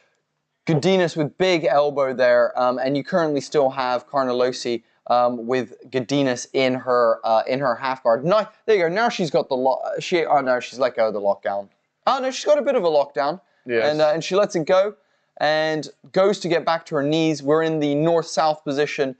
Godinez with big elbow there, and you currently still have Carnelossi with Godinez in her half guard. No, there you go. Now she's got the she's let go of the lockdown. Oh no, she's got a bit of a lockdown. Yes. And she lets it go and goes to get back to her knees. We're in the north-south position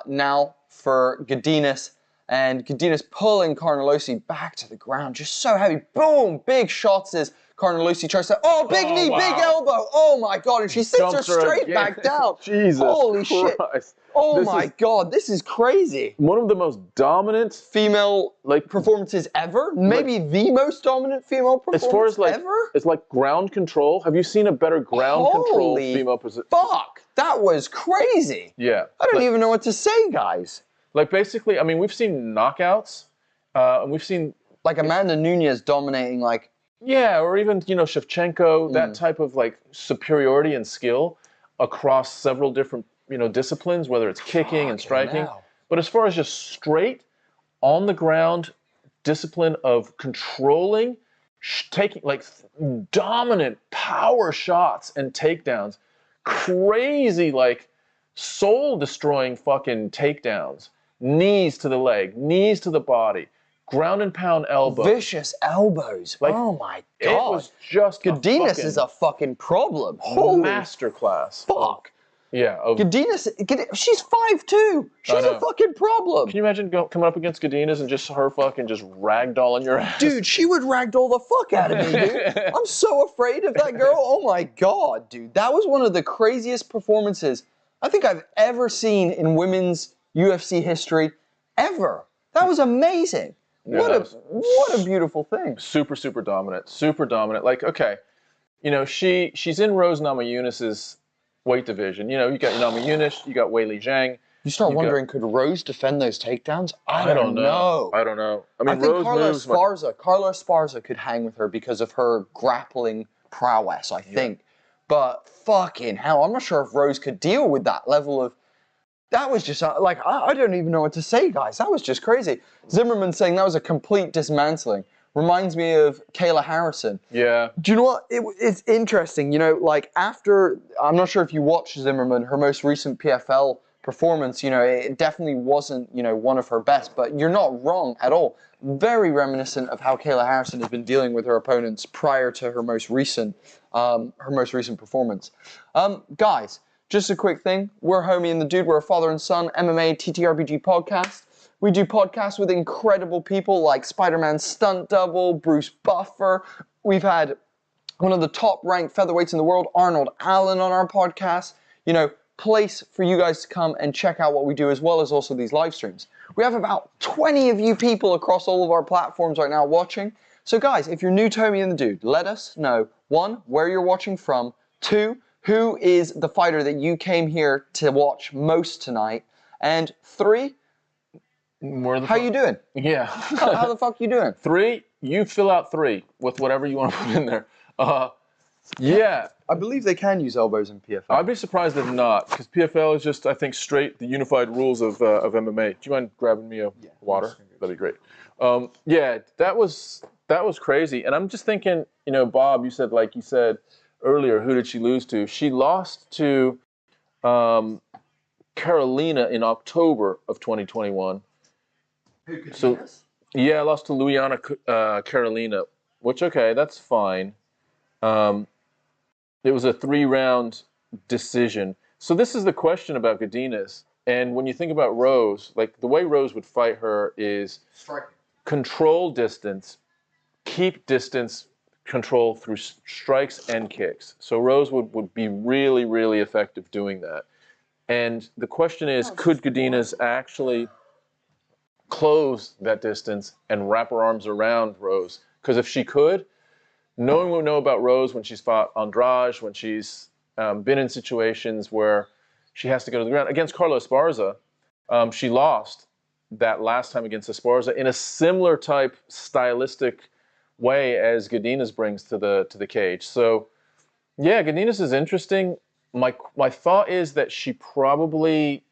now for Godinez. And Godinez pulling Carnelossi back to the ground. Just so heavy. Boom! Big shots as Carnelossi tries to... Oh, big knee, big elbow! Oh, my God. And she sits her straight back down. Jesus Holy shit. Christ. Oh, my God. This is crazy. One of the most dominant... female performances ever? Maybe the most dominant female performance as far as ever? It's like ground control. Have you seen a better ground control female position? Fuck! That was crazy. Yeah. I don't even know what to say, guys. Like basically, I mean, we've seen knockouts, and we've seen like Amanda Nunes dominating like Yeah, or even, Shevchenko, that type of like superiority and skill across several different, disciplines, whether it's kicking and striking. But as far as just straight on the ground discipline of controlling, taking like dominant power shots and takedowns, crazy like soul destroying fucking takedowns, knees to the leg, knees to the body, ground and pound elbows. Vicious elbows. Like, oh my It God. was just Godinez is a fucking problem. Holy masterclass. fuck. Yeah. Godinez, she's 5'2". She's a fucking problem. Can you imagine coming up against Godinez and just her fucking just ragdolling your ass? Dude, she would ragdoll the fuck out of me, dude. I'm so afraid of that girl. Oh my God, dude. That was one of the craziest performances I think I've ever seen in women's UFC history, ever. That was amazing. Yeah, what a beautiful thing. Super, super dominant. Super dominant. Like, okay, she's in Rose Namajunas' weight division. You got Namajunas, you got Weili Zhang. You start wondering, could Rose defend those takedowns? I don't know. I don't know. I mean, I think Rose Carla Esparza could hang with her because of her grappling prowess, I think. But fucking hell, I'm not sure if Rose could deal with that level of... That was just, like, I don't even know what to say, guys. That was just crazy. Zimmerman saying that was a complete dismantling. Reminds me of Kayla Harrison. Yeah. Do you know what? It's interesting, like after, I'm not sure if you watched Zimmerman, her most recent PFL performance, it definitely wasn't, one of her best, but you're not wrong at all. Very reminiscent of how Kayla Harrison has been dealing with her opponents prior to her most recent performance. Guys, just a quick thing. We're Homie and the Dude. We're a father and son MMA TTRPG podcast. We do podcasts with incredible people like Spider-Man Stunt Double, Bruce Buffer. We've had one of the top-ranked featherweights in the world, Arnold Allen, on our podcast. Place for you guys to come and check out what we do, as well as also these live streams. We have about 20 of you people across all of our platforms right now watching. So guys, if you're new to Homie and the Dude, let us know, 1, where you're watching from, 2, who is the fighter that you came here to watch most tonight, and 3, how you doing? Yeah. How the fuck you doing? 3, you fill out 3 with whatever you want to put in there. Yeah. I believe they can use elbows in PFL. I'd be surprised if not, because PFL is just, I think, straight the unified rules of MMA. Do you mind grabbing me a water? That'd be great. Yeah, that was crazy. And I'm just thinking, Bob, you said earlier, who did she lose to? She lost to Carolina in October of 2021. So, yeah, I lost to Luiana Carolina, which, okay, that's fine. It was a 3-round decision. So this is the question about Godinez. And when you think about Rose, like the way Rose would fight her is control distance, keep distance control through strikes and kicks. So Rose would be really, really effective doing that. And the question is, could Godinez actually close that distance and wrap her arms around Rose? Because if she could, knowing what we know about Rose when she's fought Andrade, when she's been in situations where she has to go to the ground. Against Carla Esparza, she lost that last time against Esparza in a similar type stylistic way as Godinez brings to the cage. So, yeah, Godinez is interesting. My thought is that she probably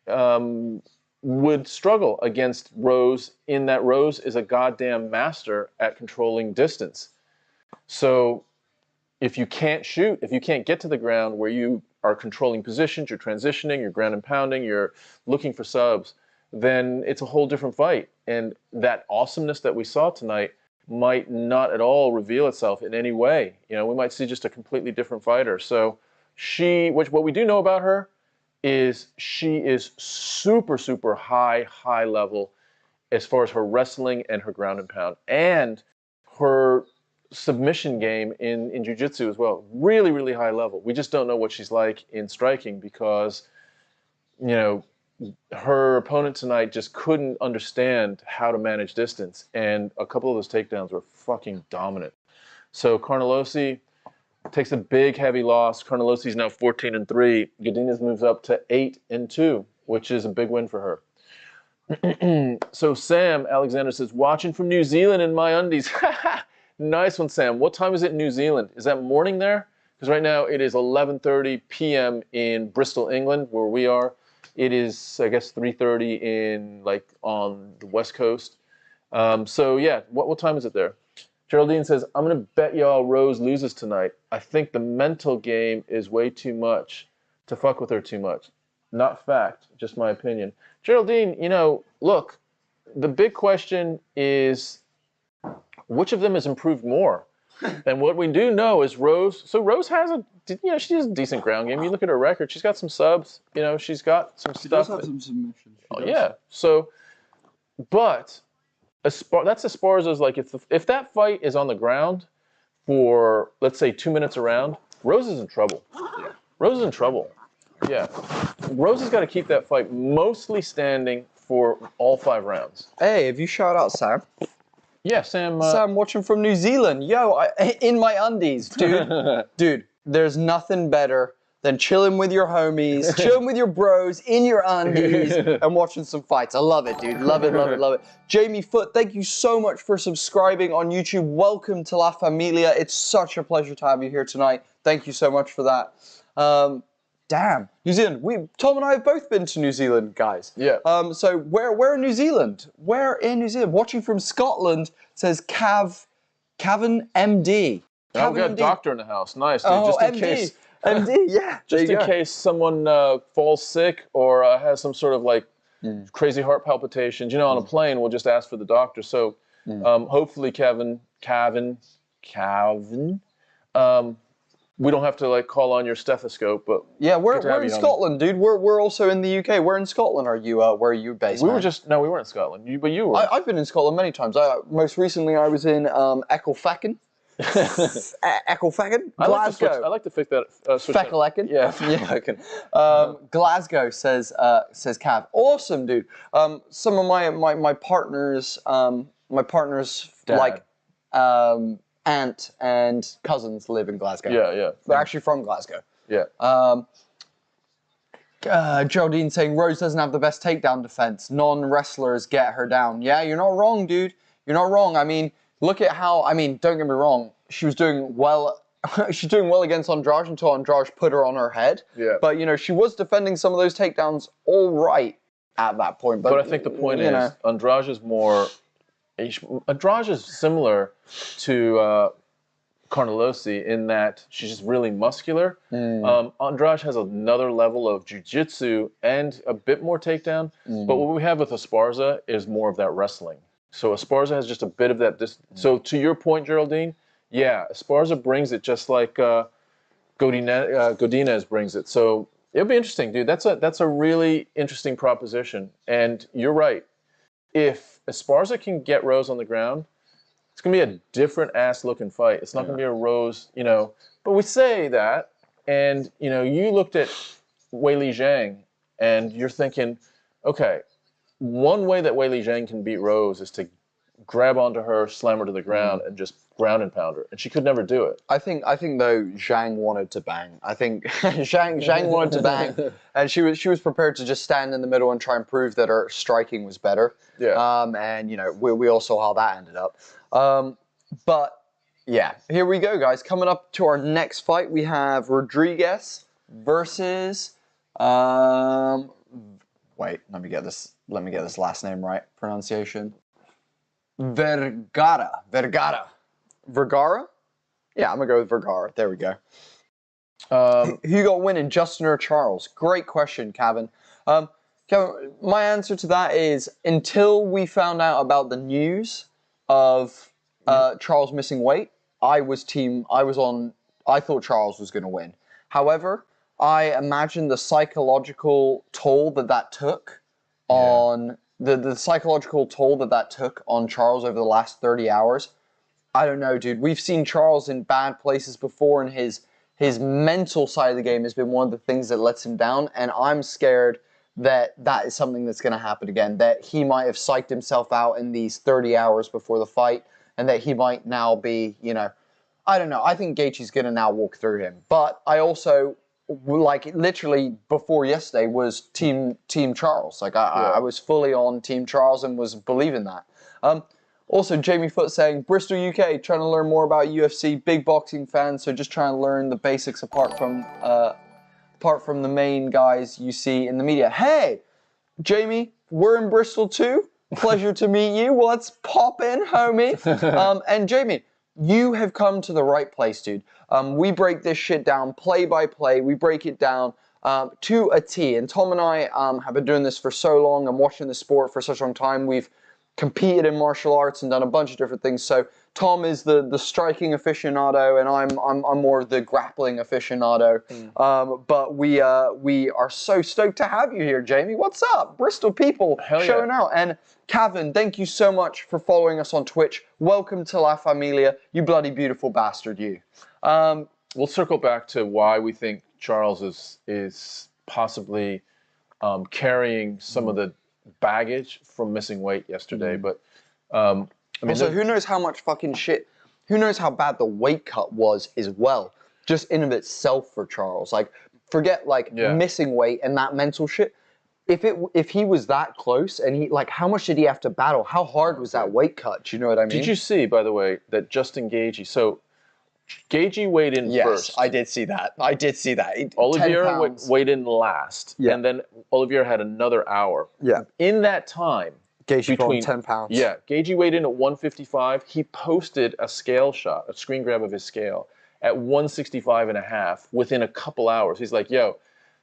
would struggle against Rose, in that Rose is a goddamn master at controlling distance. So if you can't shoot, if you can't get to the ground where you are controlling positions, you're transitioning, you're ground and pounding, you're looking for subs, then it's a whole different fight. And that awesomeness that we saw tonight might not at all reveal itself in any way. We might see just a completely different fighter. So what we do know about her is she is super, super high level as far as her wrestling and her ground and pound. And her submission game in jiu-jitsu as well. Really, really high level. We just don't know what she's like in striking because, her opponent tonight just couldn't understand how to manage distance. And a couple of those takedowns were fucking dominant. So Carnelossi takes a big, heavy loss. Carnellossi's now 14-3. Godinez moves up to 8-2, which is a big win for her. So Sam Alexander says, watching from New Zealand in my undies. Nice one, Sam. What time is it in New Zealand? Is that morning there? Because right now it is 11:30 p.m. in Bristol, England, where we are. It is, I guess, 3:30 in on the West Coast. So yeah, what time is it there? Geraldine says, I'm going to bet y'all Rose loses tonight. I think the mental game is way too much to fuck with her too much. Not fact, just my opinion. Geraldine, look, the big question is which of them has improved more? And what we do know is Rose. So Rose has she has a decent ground game. You look at her record; she's got some subs. She's got some stuff. She does have some submissions. Yeah. So, but that's Esparza's. If that fight is on the ground for, let's say, 2 minutes around, Rose is in trouble. Yeah. Rose is in trouble. Yeah. Rose has got to keep that fight mostly standing for all 5 rounds. Hey, have you shout out Sam? Yeah, Sam. Sam watching from New Zealand. Yo, in my undies, dude. Dude, there's nothing better than chilling with your homies, chilling with your bros in your undies and watching some fights. I love it, dude. Love it, love it, love it. Jamie Foote, thank you so much for subscribing on YouTube. Welcome to La Familia. It's such a pleasure to have you here tonight. Thank you so much for that. Damn, New Zealand. Tom and I have both been to New Zealand, guys. Yeah. So where in New Zealand? Where in New Zealand? Watching from Scotland says Cavan MD. I've got a doctor in the house. Nice, dude. Oh, just in MD. case. MD, yeah. Just in case someone falls sick or has some sort of crazy heart palpitations. On a plane, we'll just ask for the doctor. So hopefully, Cavan. We don't have to call on your stethoscope, but yeah, we're in Scotland, dude. We're also in the UK. Where in Scotland are you? Where are you based? We weren't in Scotland. But you were. I've been in Scotland many times. Most recently, I was in Ecclefechan. Ecclefechan, Glasgow. I like to fix that. Fecklecken. Yeah. Glasgow says Cav. Awesome, dude. Some of my partners, Dad. aunt and cousins live in Glasgow. Yeah. They're actually from Glasgow. Yeah. Geraldine saying Rose doesn't have the best takedown defense. Non-wrestlers get her down. Yeah, you're not wrong, dude. You're not wrong. I mean, look at how. I mean, don't get me wrong. She was doing well. She's doing well against Andrade until Andrade put her on her head. Yeah. But she was defending some of those takedowns all right at that point. But I think the point is Andrade is more. Andrade is similar to Carnelossi in that she's just really muscular. Andrade has another level of jiu-jitsu and a bit more takedown. But what we have with Esparza is more of that wrestling. So Esparza has just a bit of that. So to your point, Geraldine, yeah, Esparza brings it just like Godinez brings it. So it'll be interesting, dude. That's a really interesting proposition. And you're right. If Esparza can get Rose on the ground, it's going to be a different ass-looking fight. It's not going to be a Rose, But we say that, and, you looked at Weili Zhang, and you're thinking, okay, one way that Weili Zhang can beat Rose is to grab onto her, slam her to the ground, and just ground and pound her. And she could never do it. I think though Zhang wanted to bang. I think Zhang wanted to bang, and she was prepared to just stand in the middle and try and prove that her striking was better. Yeah. And we all saw how that ended up. But yeah, here we go, guys. Coming up to our next fight, we have Rodriguez versus wait, let me get this last name right. Pronunciation. Vergara. Yeah, I'm gonna go with Vergara. There we go. Who got winning, Justin or Charles? Great question, Kevin. Kevin, my answer to that is until we found out about the news of Charles missing weight, I thought Charles was gonna win. However, I imagine the psychological toll that took on the psychological toll that took on Charles over the last 30 hours. I don't know, dude. We've seen Charles in bad places before, and his mental side of the game has been one of the things that lets him down, and I'm scared that is something that's going to happen again, that he might have psyched himself out in these 30 hours before the fight, and that he might now be, I don't know. I think Gaethje's going to now walk through him. But I also, literally before yesterday, was team Charles. I was fully on Team Charles and was believing that. Also, Jamie Foot saying, Bristol, UK, trying to learn more about UFC, big boxing fan, so just trying to learn the basics apart from the main guys you see in the media. Hey, Jamie, we're in Bristol too. Pleasure to meet you. What's poppin', homie? And Jamie, you have come to the right place, dude. We break this shit down play by play. We break it down to a T. And Tom and I have been doing this for so long and watching the sport for such a long time. We've competed in martial arts and done a bunch of different things. So Tom is the striking aficionado, and I'm more the grappling aficionado. But we are so stoked to have you here, Jamie. What's up, Bristol people? Hell yeah. Showing out. And Kevin, thank you so much for following us on Twitch. Welcome to La Familia, you bloody beautiful bastard, you. We'll circle back to why we think Charles is possibly carrying some of the baggage from missing weight yesterday. But I mean, also, who knows how much fucking shit, who knows how bad the weight cut was as well, just in of itself for Charles. Like, forget like missing weight and that mental shit. If he was that close and he, like, how much did he have to battle? How hard was that weight cut? Do you know what I mean? Did you see, by the way, that Justin Gaethje, so Gaethje weighed in first. Yes, I did see that. Oliveira weighed in last. Yeah. And then Oliveira had another hour. Yeah. In that time, Gaethje between 10 pounds. Yeah, Gaethje weighed in at 155. He posted a scale shot, a screen grab of his scale, at 165.5 within a couple hours. He's like, yo,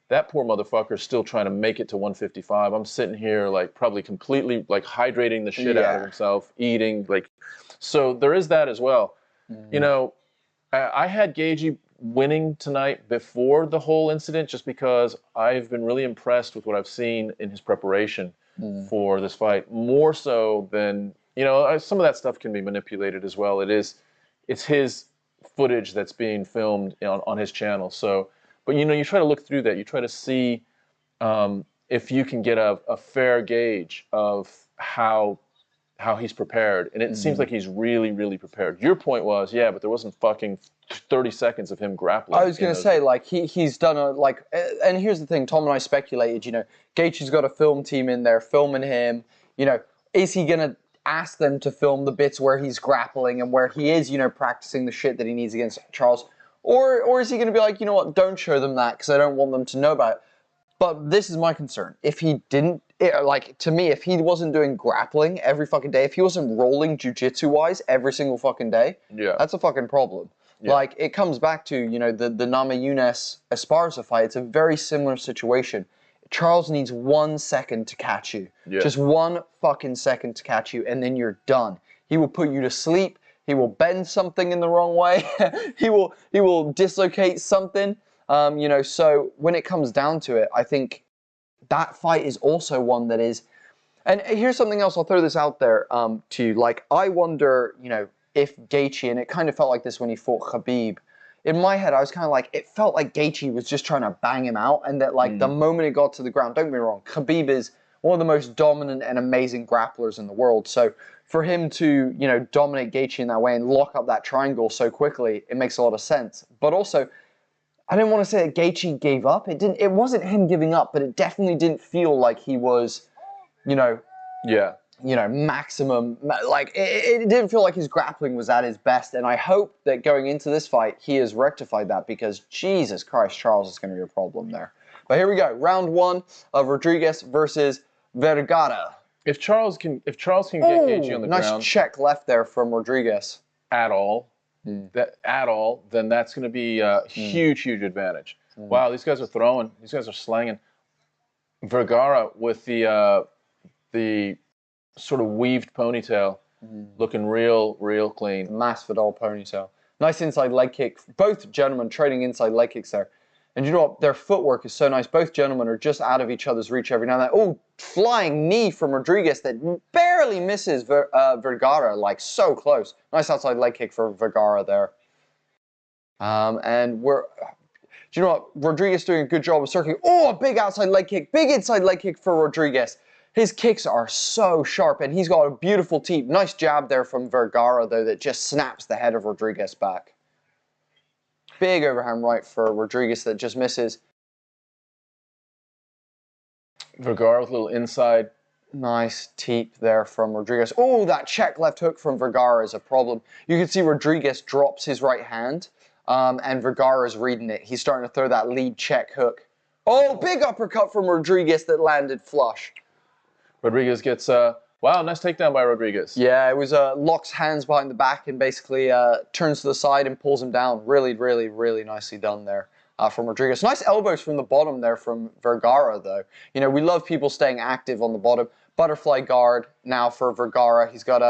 that poor motherfucker's still trying to make it to 155. I'm sitting here, like, probably completely, like, hydrating the shit out of himself, eating, like. So there is that as well. You know, I had Gaethje winning tonight before the whole incident just because I've been really impressed with what I've seen in his preparation for this fight. More so than, you know, some of that stuff can be manipulated as well. It's his footage that's being filmed on his channel. So, but, you know, you try to look through that. You try to see if you can get a fair gauge of how he's prepared. And it seems like he's really, really prepared. Your point was, yeah, but there wasn't fucking 30 seconds of him grappling. I was going to say, like, he's done and here's the thing, Tom and I speculated, you know, Gaethje's got a film team in there filming him. You know, is he going to ask them to film the bits where he's grappling and where he is, you know, practicing the shit that he needs against Charles? Or is he going to be like, you know what, don't show them that because I don't want them to know about it. But this is my concern. If he didn't, like, to me, if he wasn't doing grappling every fucking day, if he wasn't rolling jiu-jitsu-wise every single fucking day, that's a fucking problem. Yeah. Like, it comes back to, you know, the Namajunas Esparza fight. It's a very similar situation. Charles needs 1 second to catch you. Yeah. Just 1 fucking second to catch you, and then you're done. He will put you to sleep. He will bend something in the wrong way. he will dislocate something. You know, so when it comes down to it, I think that fight is also one that is, and here's something else, I'll throw this out there to you. Like, I wonder, you know, if Gaethje, and it kind of felt like this when he fought Khabib, in my head, I was kind of like, it felt like Gaethje was just trying to bang him out, and that, like, the moment it got to the ground, don't get me wrong, Khabib is one of the most dominant and amazing grapplers in the world, so for him to, you know, dominate Gaethje in that way and lock up that triangle so quickly, it makes a lot of sense. But also, I didn't want to say that Gaethje gave up. It wasn't him giving up, but it definitely didn't feel like he was, you know, maximum. Like, it didn't feel like his grappling was at his best. And I hope that going into this fight, he has rectified that because Jesus Christ, Charles is going to be a problem there. But here we go, round 1 of Rodriguez versus Vergara. If Charles can get Gaethje on the ground, nice check left there from Rodriguez. At all, then that's going to be a huge advantage. Wow, these guys are throwing. These guys are slanging. Vergara with the sort of weaved ponytail, looking real clean. Masvidal ponytail. Nice inside leg kick. Both gentlemen trading inside leg kicks there. And you know what? Their footwork is so nice. Both gentlemen are just out of each other's reach every now and then. Oh, flying knee from Rodriguez that barely misses Vergara, like so close. Nice outside leg kick for Vergara there. And do you know what? Rodriguez doing a good job of circling. Oh, a big outside leg kick. Big inside leg kick for Rodriguez. His kicks are so sharp, and he's got a beautiful teep. Nice jab there from Vergara, though, that just snaps the head of Rodriguez back. Big overhand right for Rodriguez that just misses. Vergara with a little inside Nice teep there from Rodriguez. Oh, that check left hook from Vergara is a problem. You can see Rodriguez drops his right hand, and Vergara's reading it. He's starting to throw that lead check hook. Oh, big uppercut from Rodriguez that landed flush. Rodriguez gets, wow, nice takedown by Rodriguez. Yeah, it was locks hands behind the back and basically turns to the side and pulls him down. Really, really, really nicely done there from Rodriguez. Nice elbows from the bottom there from Vergara, though. You know, we love people staying active on the bottom. Butterfly guard now for Vergara. He's got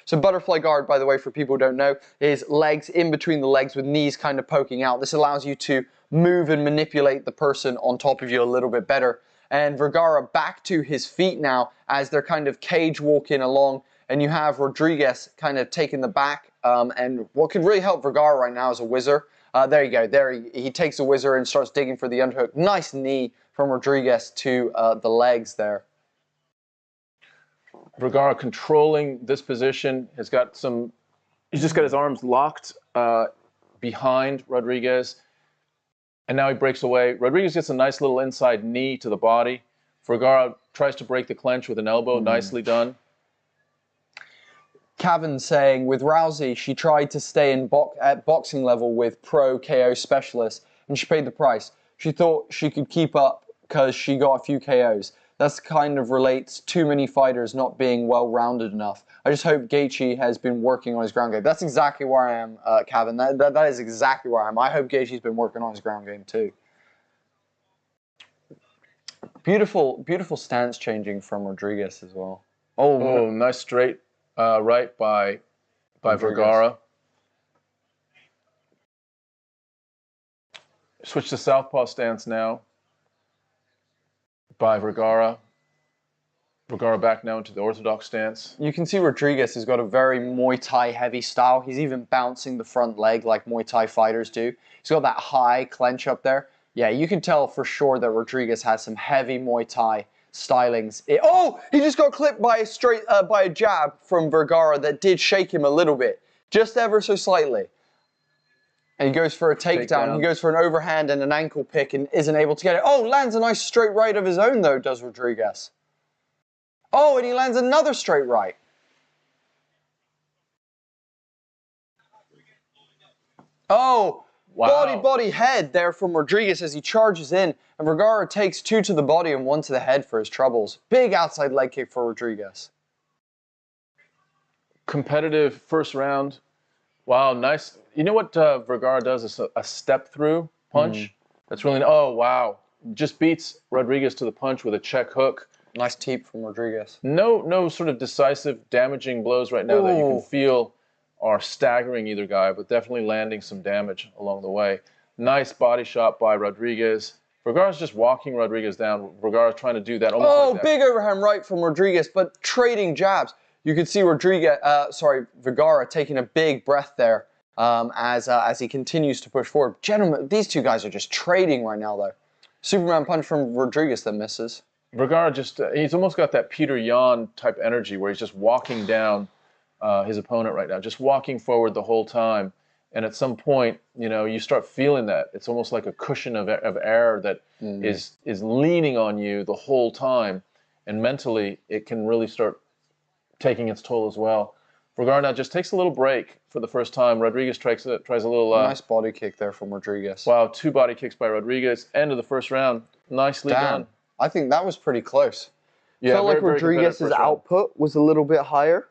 so butterfly guard, by the way, for people who don't know, is legs in between the legs with knees kind of poking out. This allows you to move and manipulate the person on top of you a little bit better. And Vergara back to his feet now as they're kind of cage walking along, and you have Rodriguez kind of taking the back. And what could really help Vergara right now is a whizzer. There you go. There he takes a whizzer and starts digging for the underhook. Nice knee from Rodriguez to the legs there. Vergara controlling this position, he's just got his arms locked behind Rodriguez, and now he breaks away. Rodriguez gets a nice little inside knee to the body. Vergara tries to break the clinch with an elbow, nicely done. Cavan saying, with Rousey, she tried to stay at boxing level with pro KO specialists, and she paid the price. She thought she could keep up because she got a few KOs. That's kind of relates too many fighters not being well-rounded enough. I just hope Gaethje has been working on his ground game. That's exactly where I am, Cavan. That is exactly where I am. I hope Gaethje's been working on his ground game too. Beautiful, beautiful stance changing from Rodriguez as well. Oh, nice straight right by Vergara. Switch to southpaw stance now by Vergara. Vergara back now into the orthodox stance. You can see Rodriguez has got a very Muay Thai heavy style. He's even bouncing the front leg like Muay Thai fighters do. He's got that high clench up there. Yeah, you can tell for sure that Rodriguez has some heavy Muay Thai stylings. He just got clipped by a jab from Vergara that did shake him a little bit, just ever so slightly. And he goes for a takedown. He goes for an overhand and an ankle pick and isn't able to get it. Oh, lands a nice straight right of his own, though, does Rodriguez. Oh, and he lands another straight right. Oh, wow. Body, head there from Rodriguez as he charges in. And Vergara takes 2 to the body and 1 to the head for his troubles. Big outside leg kick for Rodriguez. Competitive first round. Wow, nice. You know what Vergara does is a step-through punch. That's really, oh, wow. Just beats Rodriguez to the punch with a check hook. Nice teep from Rodriguez. No sort of decisive, damaging blows right now that you can feel are staggering either guy, but definitely landing some damage along the way. Nice body shot by Rodriguez. Vergara's just walking Rodriguez down. Vergara's trying to do that almost like that. Big overhand right from Rodriguez, but trading jabs. You can see Vergara taking a big breath there as he continues to push forward. Gentlemen, these two guys are just trading right now, though. Superman punch from Rodriguez that misses. Vergara he's almost got that Peter Yan type energy where he's just walking down his opponent right now, just walking forward the whole time. And at some point, you know, you start feeling that. It's almost like a cushion of air that is leaning on you the whole time. And mentally, it can really start taking its toll as well. Vergara now just takes a little break for the first time. Rodriguez tries a little... nice body kick there from Rodriguez. Wow, 2 body kicks by Rodriguez. End of the first round. Nicely done. I think that was pretty close. Yeah, felt like Rodriguez's output was a little bit higher.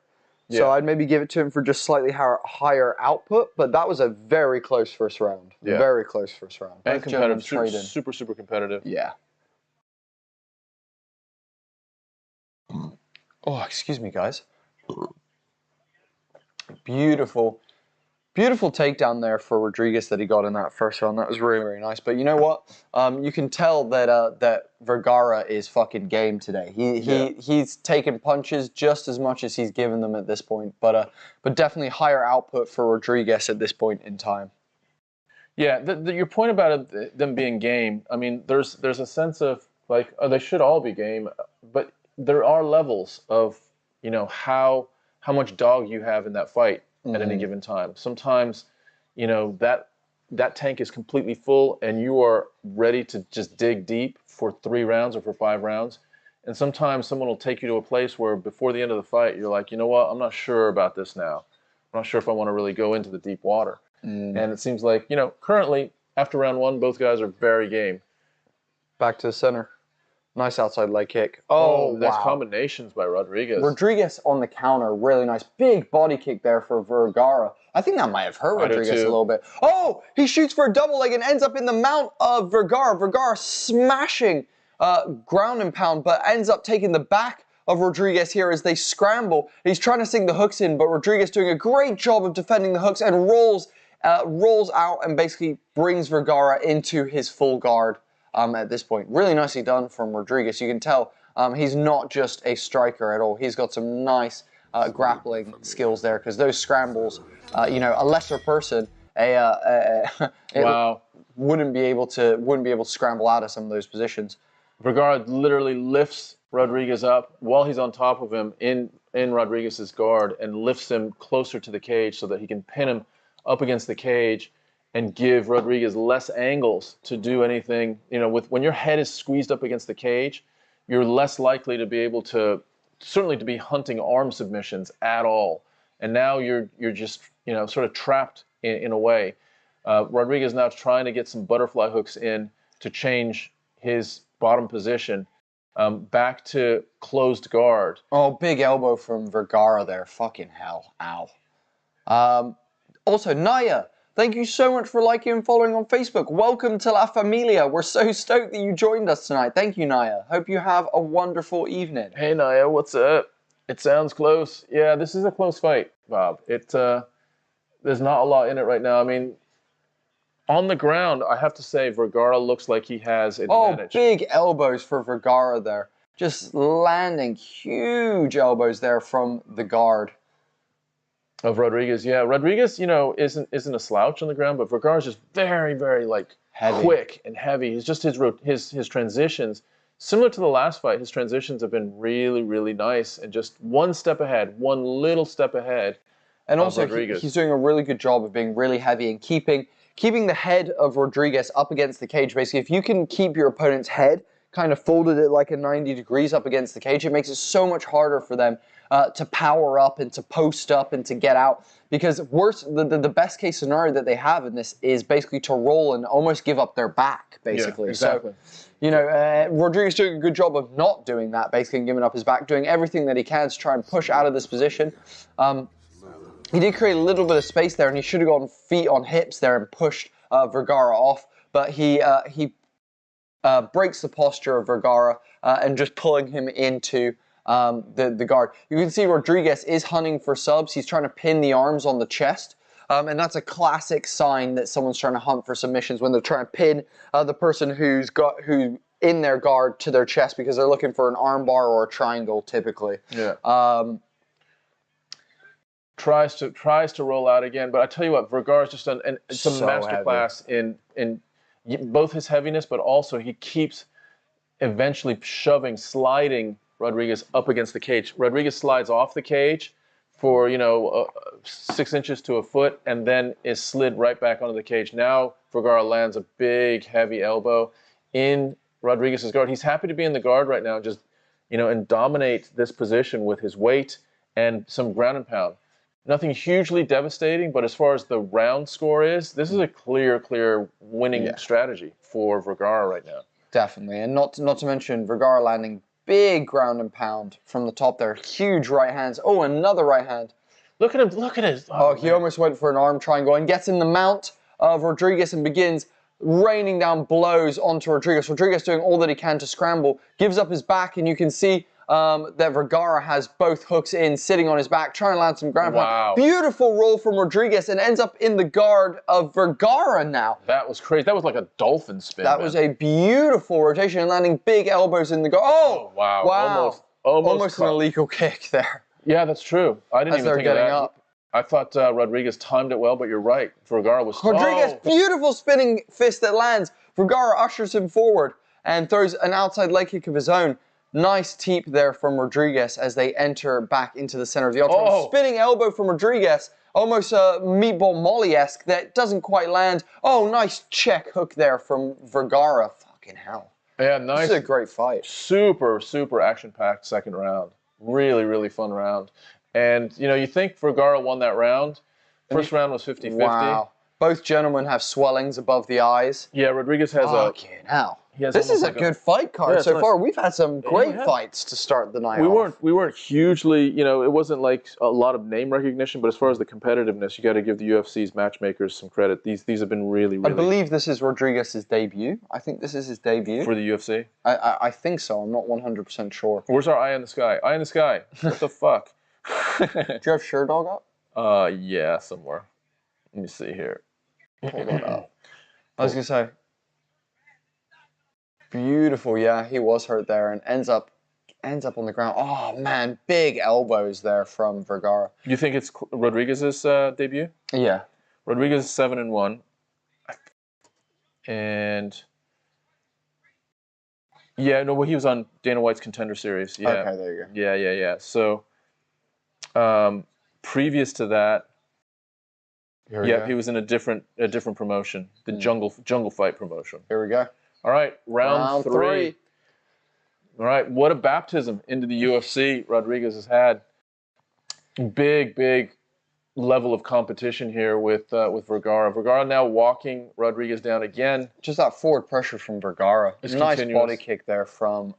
Yeah. So I'd maybe give it to him for just slightly higher output, but that was a very close first round. Yeah. Very close first round. And competitive, super competitive. Yeah. Oh, excuse me, guys. Beautiful takedown there for Rodriguez that he got in that first round. That was really, really nice. But you know what? You can tell that Vergara is fucking game today. He's taken punches just as much as he's given them at this point. But definitely higher output for Rodriguez at this point in time. Yeah, your point about them being game. I mean, there's a sense of like, they should all be game, but there are levels of, you know, how much dog you have in that fight at any given time. Sometimes, you know, that tank is completely full and you are ready to just dig deep for 3 rounds or for 5 rounds. And sometimes someone will take you to a place where before the end of the fight, you're like, you know what, I'm not sure about this now. I'm not sure if I want to really go into the deep water. And it seems like, you know, currently, after round 1, both guys are very game. Back to the center. Nice outside leg kick. Oh, nice wow. combinations by Rodriguez. Rodriguez on the counter, really nice. Big body kick there for Vergara. I think that might have hurt Rodriguez a little bit. Oh, he shoots for a double leg and ends up in the mount of Vergara. Vergara smashing ground and pound, but ends up taking the back of Rodriguez here as they scramble. He's trying to sink the hooks in, but Rodriguez doing a great job of defending the hooks and rolls out and basically brings Vergara into his full guard. At this point. Really nicely done from Rodriguez. You can tell he's not just a striker at all. He's got some nice grappling skills there, because those scrambles, you know, a lesser person wouldn't be able to scramble out of some of those positions. Vergara literally lifts Rodriguez up while he's on top of him in Rodriguez's guard and lifts him closer to the cage so that he can pin him up against the cage and give Rodriguez less angles to do anything. You know, when your head is squeezed up against the cage, you're less likely to be able to, certainly to be hunting arm submissions at all. And now you're just, you know, sort of trapped in a way. Rodriguez now trying to get some butterfly hooks in to change his bottom position back to closed guard. Oh, big elbow from Vergara there. Fucking hell. Ow. Also, Naya, thank you so much for liking and following on Facebook. Welcome to La Familia. We're so stoked that you joined us tonight. Thank you, Naya. Hope you have a wonderful evening. Hey, Naya, what's up? It sounds close. Yeah, this is a close fight, Bob. There's not a lot in it right now. I mean, on the ground, I have to say Vergara looks like he has advantage. Oh, big elbows for Vergara there. Just landing huge elbows there from the guard of Rodriguez. Yeah, Rodriguez, you know, isn't a slouch on the ground, but Vergara's just very, very like heavy. Quick and heavy. He's just his transitions, similar to the last fight, his transitions have been really, really nice and just one step ahead, one little step ahead. And also, he's doing a really good job of being really heavy and keeping the head of Rodriguez up against the cage. Basically, if you can keep your opponent's head kind of folded at like a 90 degrees up against the cage, it makes it so much harder for them to power up and to post up and to get out. Because the best case scenario that they have in this is basically to roll and almost give up their back, basically. Yeah, exactly. So, you know, Rodriguez doing a good job of not doing that, basically, and giving up his back, doing everything that he can to try and push out of this position. He did create a little bit of space there, and he should have gone feet on hips there and pushed Vergara off, but he breaks the posture of Vergara and just pulling him into the guard. You can see Rodriguez is hunting for subs. He's trying to pin the arms on the chest, and that's a classic sign that someone's trying to hunt for submissions, when they're trying to pin the person who's in their guard to their chest, because they're looking for an arm bar or a triangle typically. Yeah. Tries to roll out again, but I tell you what, Vergara's just done some masterclass in both his heaviness, but also he keeps eventually sliding Rodriguez up against the cage. Rodriguez slides off the cage for 6 inches to a foot, and then is slid right back onto the cage. Now Vergara lands a big, heavy elbow in Rodriguez's guard. He's happy to be in the guard right now, just and dominate this position with his weight and some ground and pound. Nothing hugely devastating, but as far as the round score is, this is a clear winning strategy for Vergara right now. Definitely, and not to mention Vergara landing big ground and pound from the top there. Huge right hands. Oh, another right hand. Look at him. Look at his. Oh, he almost went for an arm triangle and gets in the mount of Rodriguez and begins raining down blows onto Rodriguez. Rodriguez doing all that he can to scramble, gives up his back, and you can see that Vergara has both hooks in, sitting on his back, trying to land some ground pound. Wow. Beautiful roll from Rodriguez, and ends up in the guard of Vergara now. That was crazy. That was like a dolphin spin. That was a beautiful rotation and landing big elbows in the guard. Oh, wow. Wow. Almost an illegal kick there. Yeah, that's true. I didn't even think of that. Up. I thought Rodriguez timed it well, but you're right. Vergara was... Rodriguez, beautiful spinning fist that lands. Vergara ushers him forward and throws an outside leg kick of his own. Nice teep there from Rodriguez as they enter back into the center of the octagon. Oh. Spinning elbow from Rodriguez, almost a meatball Molly-esque that doesn't quite land. Oh, nice check hook there from Vergara. Fucking hell. Yeah, nice. This is a great fight. Super, super action-packed second round. Really, really fun round. And, you know, you think Vergara won that round. First round was 50-50. Wow. Both gentlemen have swellings above the eyes. Yeah, Rodriguez has Fucking hell. has This is almost a good fight card Yeah, so nice. far. We've had some great have. fights to start the night We off. weren't hugely, you know, it wasn't like a lot of name recognition, but as far as the competitiveness, you got to give the UFC's matchmakers some credit. These have been really, I really believe this is Rodriguez's debut. I think this is his debut. for the UFC. I think so. I'm not 100% sure. Where's our eye in the sky? Eye in the sky. What the fuck? Do you have Sherdog up? Yeah, somewhere. Let me see here. Hold on up. I was gonna say, beautiful. Yeah, he was hurt there and ends up on the ground. Oh man, big elbows there from Vergara. You think it's Rodriguez's debut? Yeah. Rodriguez is 7-1, and yeah, no, well, he was on Dana White's Contender Series. Yeah. Okay, there you go. Yeah. So, previous to that. Yeah, he was in a different promotion, the jungle fight promotion. Here we go. All right, round three. All right, what a baptism into the UFC Rodriguez has had. Big level of competition here with Vergara. Vergara now walking Rodriguez down again. Just that forward pressure from Vergara. It's Nice continuous. body kick there from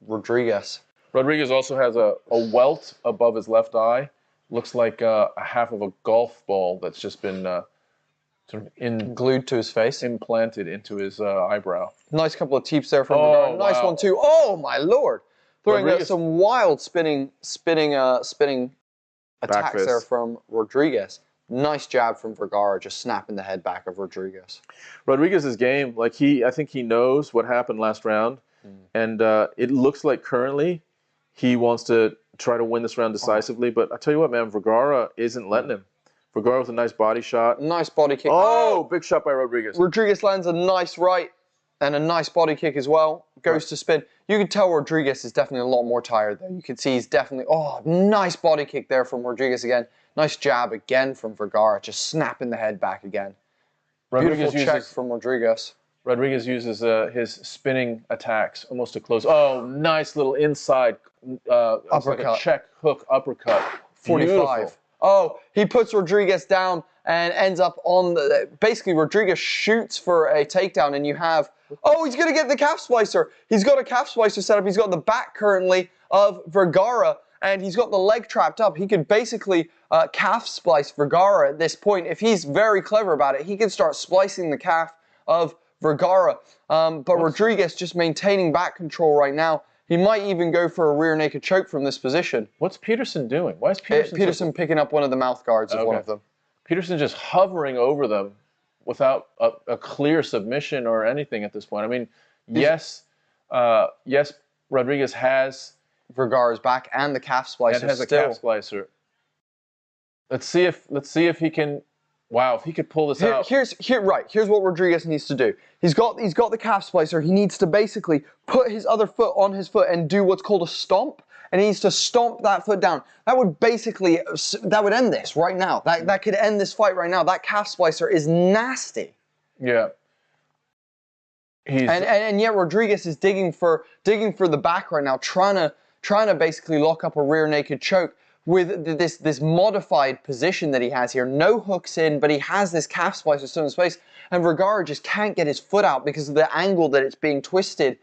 Rodriguez. Rodriguez also has a welt above his left eye. Looks like a half of a golf ball that's just been sort of Glued to his face. implanted into his eyebrow. Nice couple of teeps there from Vergara. Nice wow. one too. Oh my lord! Throwing out Rodriguez- some wild spinning attacks fist. there from Rodriguez. Nice jab from Vergara, just snapping the head back of Rodriguez. Rodriguez's game, like I think he knows what happened last round, and it looks like currently he wants to try to win this round decisively. But I tell you what, man, Vergara isn't letting him. Vergara with a nice body shot. Nice body kick. Oh, big shot by Rodriguez. Rodriguez lands a nice right and a nice body kick as well. Goes to spin. You can tell Rodriguez is definitely a lot more tired there. You can see he's definitely, nice body kick there from Rodriguez again. Nice jab again from Vergara, just snapping the head back again. Beautiful check from Rodriguez. Rodriguez uses his spinning attacks almost to close. Oh, nice little inside uppercut. Like a check hook uppercut. 45. Beautiful. Oh, he puts Rodriguez down and ends up on the... Basically, Rodriguez shoots for a takedown and you have... Oh, he's going to get the calf splicer. He's got a calf splicer set up. He's got the back currently of Vergara and he's got the leg trapped up. He could basically calf splice Vergara at this point. If he's very clever about it, he can start splicing the calf of Vergara. But Rodriguez just maintaining back control right now. He might even go for a rear naked choke from this position. What's Peterson doing? Why is Peterson... Peterson picking up one of the mouth guards of one of them. Peterson just hovering over them without a clear submission or anything at this point. I mean, yes, Rodriguez has... Vergara's back and the calf splicer and has still. a calf splicer. Let's see if he can... Wow, if he could pull this out. Here's what Rodriguez needs to do. He's got the calf splicer. He needs to basically put his other foot on his foot and do what's called a stomp. And he needs to stomp that foot down. That would end this right now. That could end this fight right now. That calf splicer is nasty. Yeah. And yet Rodriguez is digging for the back right now, trying to basically lock up a rear naked choke with this modified position that he has here. No hooks in, but he has this calf splicer still in space. And Vergara just can't get his foot out because of the angle that it's being twisted.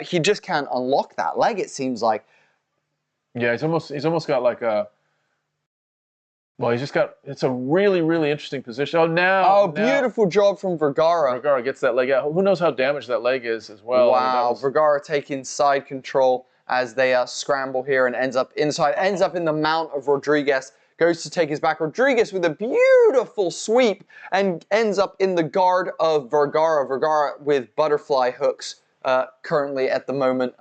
He just can't unlock that leg, it seems like. Yeah, he's almost got like a... Well, it's a really, really interesting position. Beautiful job from Vergara. Vergara gets that leg out. Who knows how damaged that leg is as well. Wow, I mean, Vergara taking side control as they scramble here and ends up inside, ends up in the mount of Rodriguez, goes to take his back. Rodriguez with a beautiful sweep and ends up in the guard of Vergara. Vergara with butterfly hooks currently at the moment,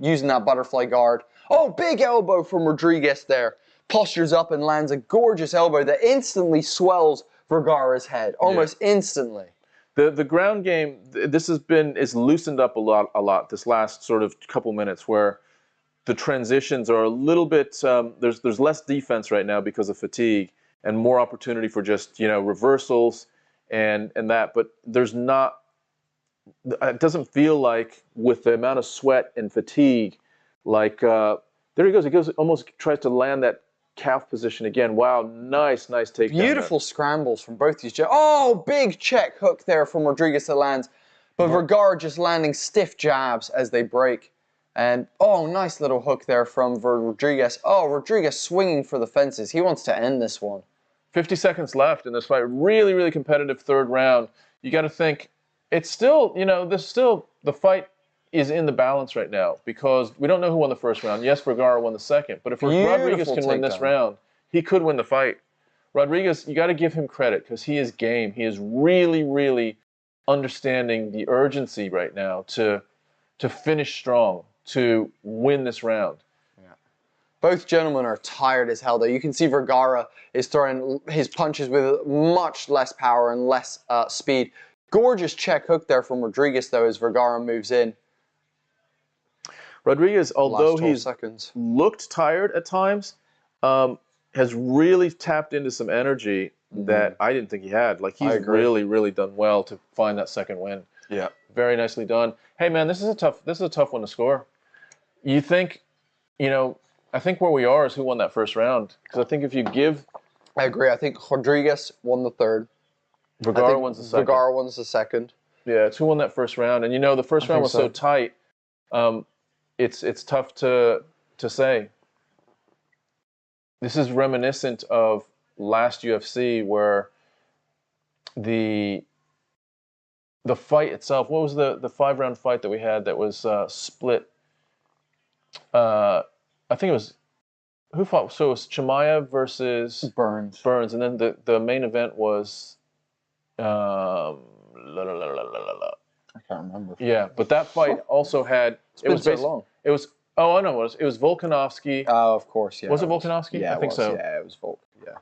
using that butterfly guard. Oh, big elbow from Rodriguez there. Postures up and lands a gorgeous elbow that instantly swells Vergara's head, almost instantly. The ground game, is loosened up a lot this last sort of couple minutes where the transitions are a little bit, there's less defense right now because of fatigue and more opportunity for just, reversals and that, but there's not it doesn't feel like, with the amount of sweat and fatigue, like there he goes. He goes, almost tries to land that calf position again. Wow, nice takedown. Beautiful scrambles from both these. Oh, big check hook there from Rodriguez that lands. But Vergara just landing stiff jabs as they break. And, oh, nice little hook there from Rodriguez. Oh, Rodriguez swinging for the fences. He wants to end this one. 50 seconds left in this fight. Really competitive third round. You got to think, it's still, the fight is in the balance right now because we don't know who won the first round. Yes, Vergara won the second. But if Rodriguez can win this round, he could win the fight. Rodriguez, you got to give him credit because he is game. He is really understanding the urgency right now to finish strong, to win this round. Yeah. Both gentlemen are tired as hell, though. You can see Vergara is throwing his punches with much less power and less speed. Gorgeous check hook there from Rodriguez, though, as Vergara moves in. Rodriguez, although he's looked tired at times, has really tapped into some energy that I didn't think he had. Like, he's really done well to find that second win. Yeah. Very nicely done. Hey man, this is a tough one to score. You think, I think where we are is who won that first round. Because I think if you give... I agree. I think Rodriguez won the third. Vergara wins the second. Vergara wins the second. Yeah, it's who won that first round. And the first round was so tight, it's tough to say. This is reminiscent of last UFC where the fight itself, what was the 5-round fight that we had that was split? I think it was, who fought? So it was Chimaev versus Burns. And then the main event was I can't remember. Yeah, but that fight also had it was long. It was it was Volkanovski. Oh, of course, yeah. Was it Volkanovski? Yeah, I think so. Yeah, it was Volk. Yeah.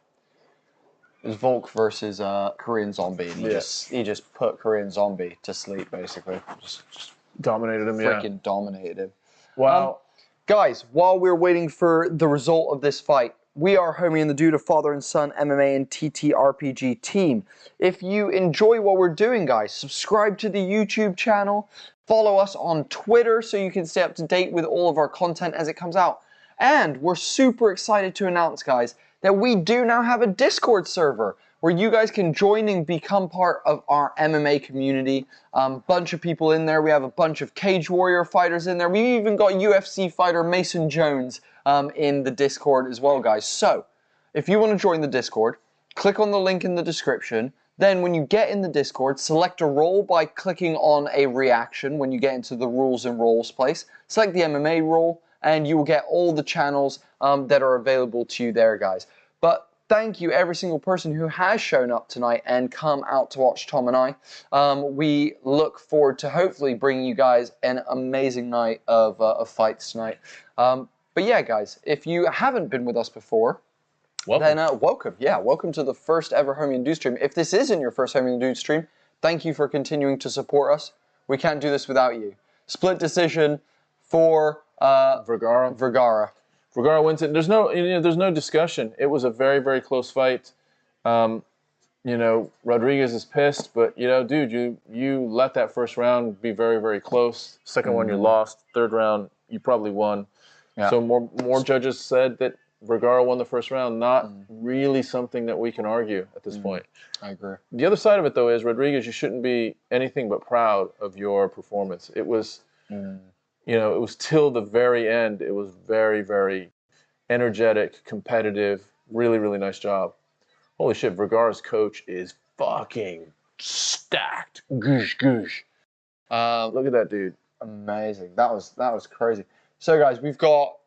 It was Volk versus Korean Zombie, and he just put Korean Zombie to sleep, basically. Just dominated him. Freaking dominated him. Wow. Guys, while we're waiting for the result of this fight, we are Homie and the Dude, a father and son MMA and TTRPG team. If you enjoy what we're doing, guys, subscribe to the YouTube channel. Follow us on Twitter so you can stay up to date with all of our content as it comes out. And we're super excited to announce, guys, that we do now have a Discord server where you guys can join and become part of our MMA community. Bunch of people in there. We have a bunch of Cage Warrior fighters in there. We've even got UFC fighter Mason Jones in the Discord as well, guys. So, if you want to join the Discord, click on the link in the description. Then when you get in the Discord, select a role by clicking on a reaction when you get into the rules and roles place. Select the MMA role, and you will get all the channels that are available to you there, guys. But thank you every single person who has shown up tonight and come out to watch Tom and I. We look forward to hopefully bringing you guys an amazing night of fights tonight. But yeah, guys, if you haven't been with us before, then welcome. Yeah, welcome to the first ever Homie and Dude stream. If this isn't your first Homie and Dude stream, thank you for continuing to support us. We can't do this without you. Split decision for Vergara. Vergara wins it. There's no discussion. It was a very close fight. Rodriguez is pissed, but dude, you let that first round be very close. Second one you lost. Third round you probably won. Yeah. So more judges said that Vergara won the first round. Not really something that we can argue at this point. I agree. The other side of it, though, is Rodriguez, you shouldn't be anything but proud of your performance. It was, it was till the very end. It was very energetic, competitive, really nice job. Holy shit, Vergara's coach is fucking stacked. Goosh. Look at that dude. Amazing. That was crazy. So guys, we've got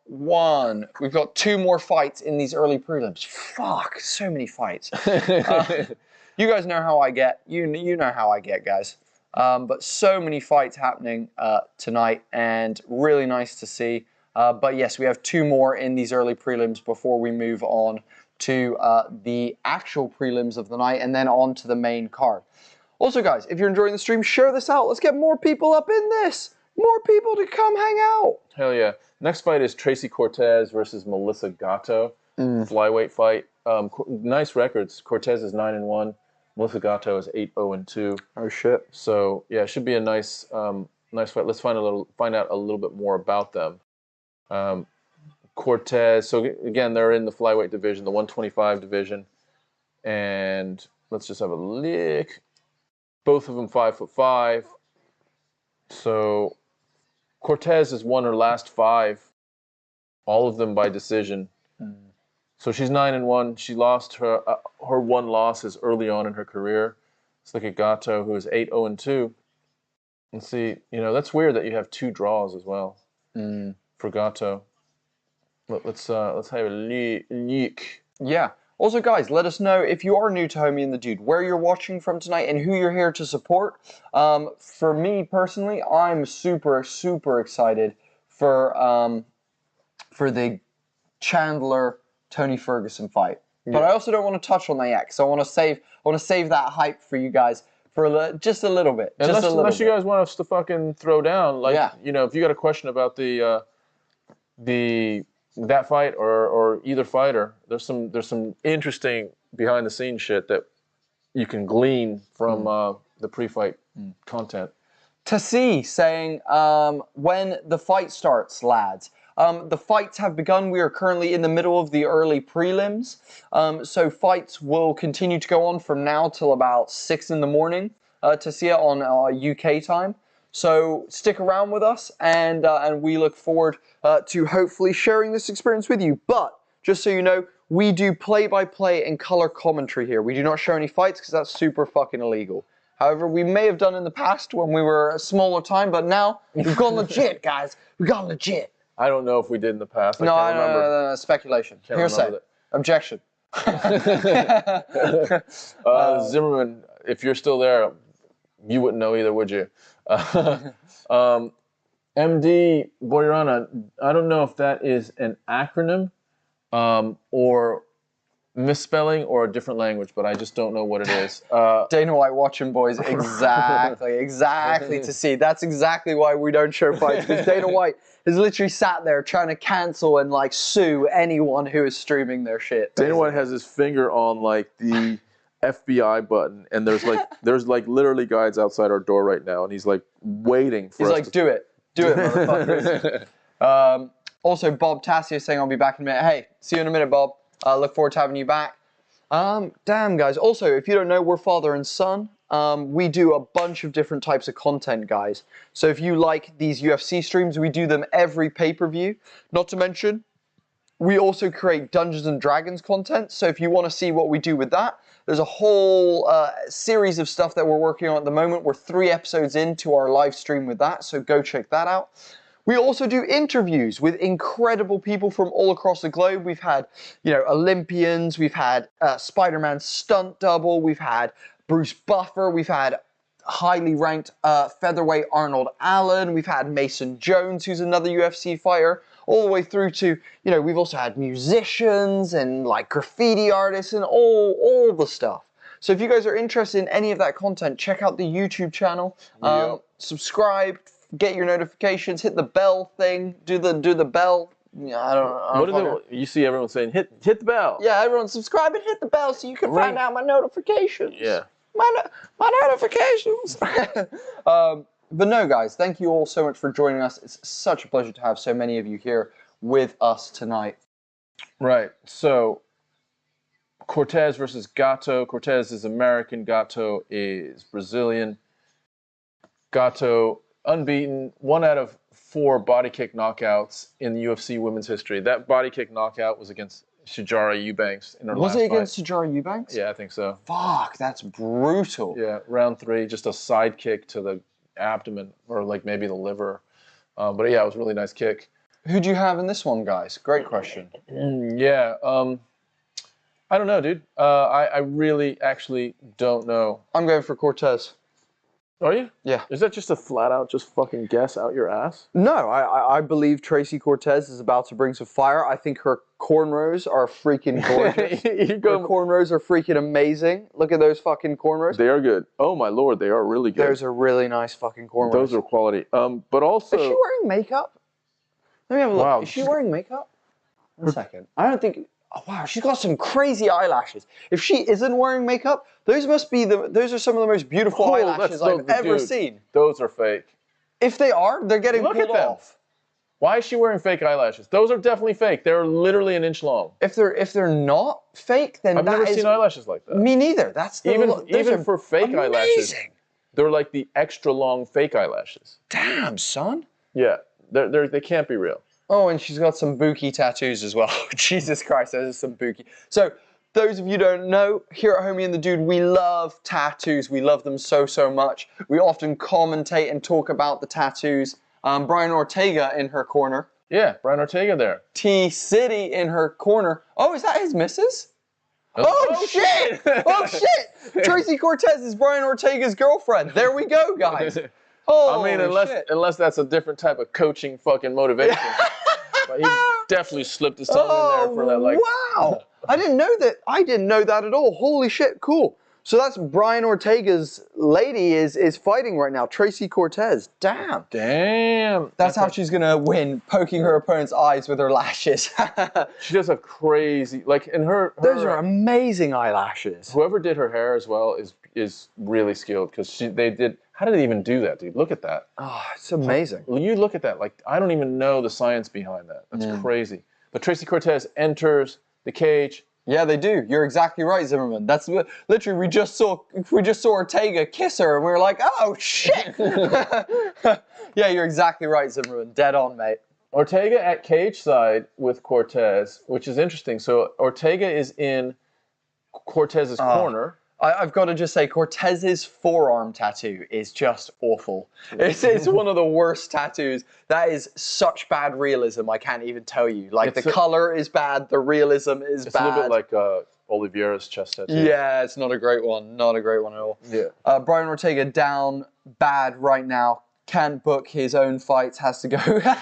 two more fights in these early prelims. Fuck, so many fights. You guys know how I get. You know how I get, guys. But so many fights happening tonight, and really nice to see. But yes, we have two more in these early prelims before we move on to the actual prelims of the night, and then on to the main card. Also, guys, if you're enjoying the stream, share this out. Let's get more people up in this. More people to come hang out. Hell yeah. Next fight is Tracy Cortez versus Melissa Gatto. Flyweight fight. Nice records. Cortez is 9-1. Melissa Gatto is 8-0-2. Oh shit. So yeah, it should be a nice nice fight. Let's find out a little bit more about them. Cortez. So again, they're in the flyweight division, the 125 division, and let's just have a look. Both of them 5'5". So Cortez has won her last 5, all of them by decision. So she's 9-1. She lost her one loss is early on in her career. Let's look at Gatto, who is 8-0-2. And see, that's weird that you have 2 draws as well for Gatto. Let's have a look. Yeah. Also, guys, let us know if you are new to Homie and the Dude, where you're watching from tonight and who you're here to support. For me personally, I'm super, super excited for the Chandler Tony Ferguson fight. Yeah. But I also don't want to touch on that yet, because I want to save that hype for you guys for just a little bit. Unless you guys want us to fucking throw down, if you got a question about that fight or either fighter, there's some interesting behind the scenes shit that you can glean from the pre-fight content. Tassi saying, when the fight starts, lads. The fights have begun. We are currently in the middle of the early prelims. So fights will continue to go on from now till about 6 in the morning to see it on UK time. So stick around with us, and we look forward to hopefully sharing this experience with you. But just so you know, we do play-by-play and color commentary here. We do not show any fights because that's super fucking illegal. However, we may have done in the past when we were a smaller time, but now we've gone legit, guys. We've gone legit. I don't know if we did in the past. No, speculation. Hearsay. Objection. Zimmerman, if you're still there, you wouldn't know either, would you? MD Boyrana, I don't know if that is an acronym or misspelling or a different language, but I just don't know what it is. Dana White watching, boys. Exactly to see. That's exactly why we don't show fights, because Dana White has literally sat there trying to cancel and sue anyone who is streaming their shit. Dana White has his finger on the FBI button, and there's literally guys outside our door right now, and he's waiting for us. He's do it, motherfuckers. Also, Bob Tassio saying I'll be back in a minute. Hey, see you in a minute, Bob. Look forward to having you back. Damn, guys. Also, if you don't know, we're father and son. We do a bunch of different types of content, guys. So if you like these UFC streams, we do them every pay-per-view. Not to mention, we also create Dungeons and Dragons content. So if you want to see what we do with that, there's a whole series of stuff that we're working on at the moment. We're 3 episodes into our live stream with that, so go check that out. We also do interviews with incredible people from all across the globe. We've had, Olympians. We've had Spider-Man stunt double. We've had Bruce Buffer. We've had highly ranked featherweight Arnold Allen. We've had Mason Jones, who's another UFC fighter, all the way through to, we've also had musicians and graffiti artists and all the stuff. So if you guys are interested in any of that content, check out the YouTube channel. Subscribe. Get your notifications, hit the bell thing, do the bell. Yeah, I don't know. You see everyone saying hit the bell. Yeah, everyone subscribe and hit the bell so you can find out my notifications. Yeah. My notifications. But no, guys, thank you all so much for joining us. It's such a pleasure to have so many of you here with us tonight. Right. So Cortez versus Gatto. Cortez is American. Gatto is Brazilian. Gatto unbeaten, 1 out of 4 body kick knockouts in UFC women's history. That body kick knockout was against Shajara Eubanks in her last fight. Was it against Shajara Eubanks? Yeah, I think so. Fuck, that's brutal. Yeah, round 3, just a side kick to the abdomen, or maybe the liver. But yeah, it was a really nice kick. Who do you have in this one, guys? Great question. Yeah, I don't know, dude. I really actually don't know. I'm going for Cortez. Are you? Yeah. Is that just a flat out just fucking guess out your ass? No, I believe Tracy Cortez is about to bring some fire. I think her cornrows are freaking gorgeous. Her cornrows are freaking amazing. Look at those fucking cornrows. They are good. Oh my lord, they are really good. Those are really nice fucking cornrows. Those are quality. But also... Is she wearing makeup? Let me have a look. Wow. Is she wearing makeup? One second. I don't think... Oh, wow, she's got some crazy eyelashes. If she isn't wearing makeup, those are some of the most beautiful eyelashes I've ever seen. Those are fake. If they are, they're getting Look pulled at them. off. Why is she wearing fake eyelashes? Those are definitely fake. They're literally an inch long. If they're not fake, then I've never seen eyelashes like that. Me neither. That's the even for fake eyelashes. Amazing. They're like the extra long fake eyelashes. Damn, son. Yeah, they can't be real. Oh, and she's got some Buki tattoos as well. Jesus Christ, those are some Buki. So, those of you who don't know, here at Homie and the Dude, we love tattoos. We love them so, so much. We often commentate and talk about the tattoos. Brian Ortega in her corner. Yeah, Brian Ortega there. T-City in her corner. Oh, is that his missus? Oh, shit! Oh, shit! Tracy Cortez is Brian Ortega's girlfriend. There we go, guys. Oh, I mean, unless that's a different type of coaching fucking motivation. But he definitely slipped his tongue in there for that, like. Wow! I didn't know that. I didn't know that at all. Holy shit! Cool. So that's Brian Ortega's lady is fighting right now. Tracy Cortez. Damn. Damn. That's how she's gonna win, poking her opponent's eyes with her lashes. She does a crazy, like, in her. Those are amazing eyelashes. Whoever did her hair as well is really skilled because they did. How did they even do that, dude? Look at that. Oh, it's amazing. You look at that. Like, I don't even know the science behind that. That's crazy. But Tracy Cortez enters the cage. Yeah, they do. You're exactly right, Zimmerman. That's literally we just saw Ortega kiss her, and we were like, oh shit. Yeah, you're exactly right, Zimmerman. Dead on, mate. Ortega at cage side with Cortez, which is interesting. So Ortega is in Cortez's corner. I've got to just say, Cortez's forearm tattoo is just awful. It's one of the worst tattoos. That is such bad realism, I can't even tell you. Like, the color is bad, the realism is bad. It's a little bit like Oliveira's chest tattoo. Yeah, it's not a great one. Not a great one at all. Yeah. Brian Ortega down bad right now. Can't book his own fights. Has to go to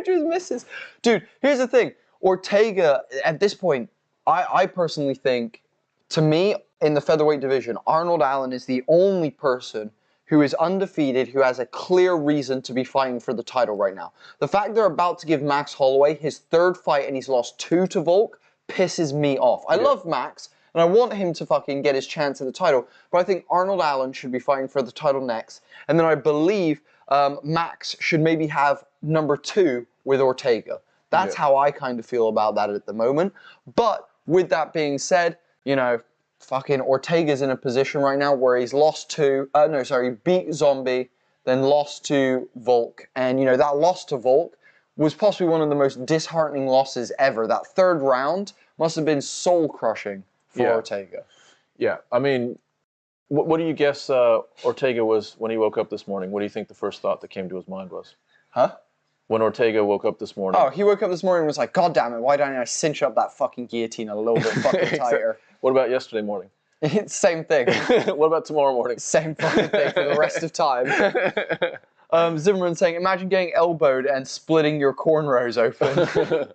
his missus. Dude, here's the thing. Ortega, at this point, I personally think, to me, in the featherweight division, Arnold Allen is the only person who is undefeated, who has a clear reason to be fighting for the title right now. The fact they're about to give Max Holloway his third fight and he's lost 2 to Volk pisses me off. I love Max, and I want him to fucking get his chance at the title, but I think Arnold Allen should be fighting for the title next, and then I believe Max should maybe have number 2 with Ortega. That's how I kind of feel about that at the moment. But with that being said, you know, fucking Ortega's in a position right now where he's beat Zombie, then lost to Volk. And, you know, that loss to Volk was possibly one of the most disheartening losses ever. That third round must have been soul-crushing for Ortega. Yeah, I mean, what do you guess Ortega was when he woke up this morning? What do you think the first thought that came to his mind was? Huh? When Ortega woke up this morning. Oh, he woke up this morning and was like, God damn it, why don't I cinch up that fucking guillotine a little bit fucking tighter? What about yesterday morning? Same thing. What about tomorrow morning? Same fucking thing for the rest of time. Zimmerman saying, imagine getting elbowed and splitting your cornrows open.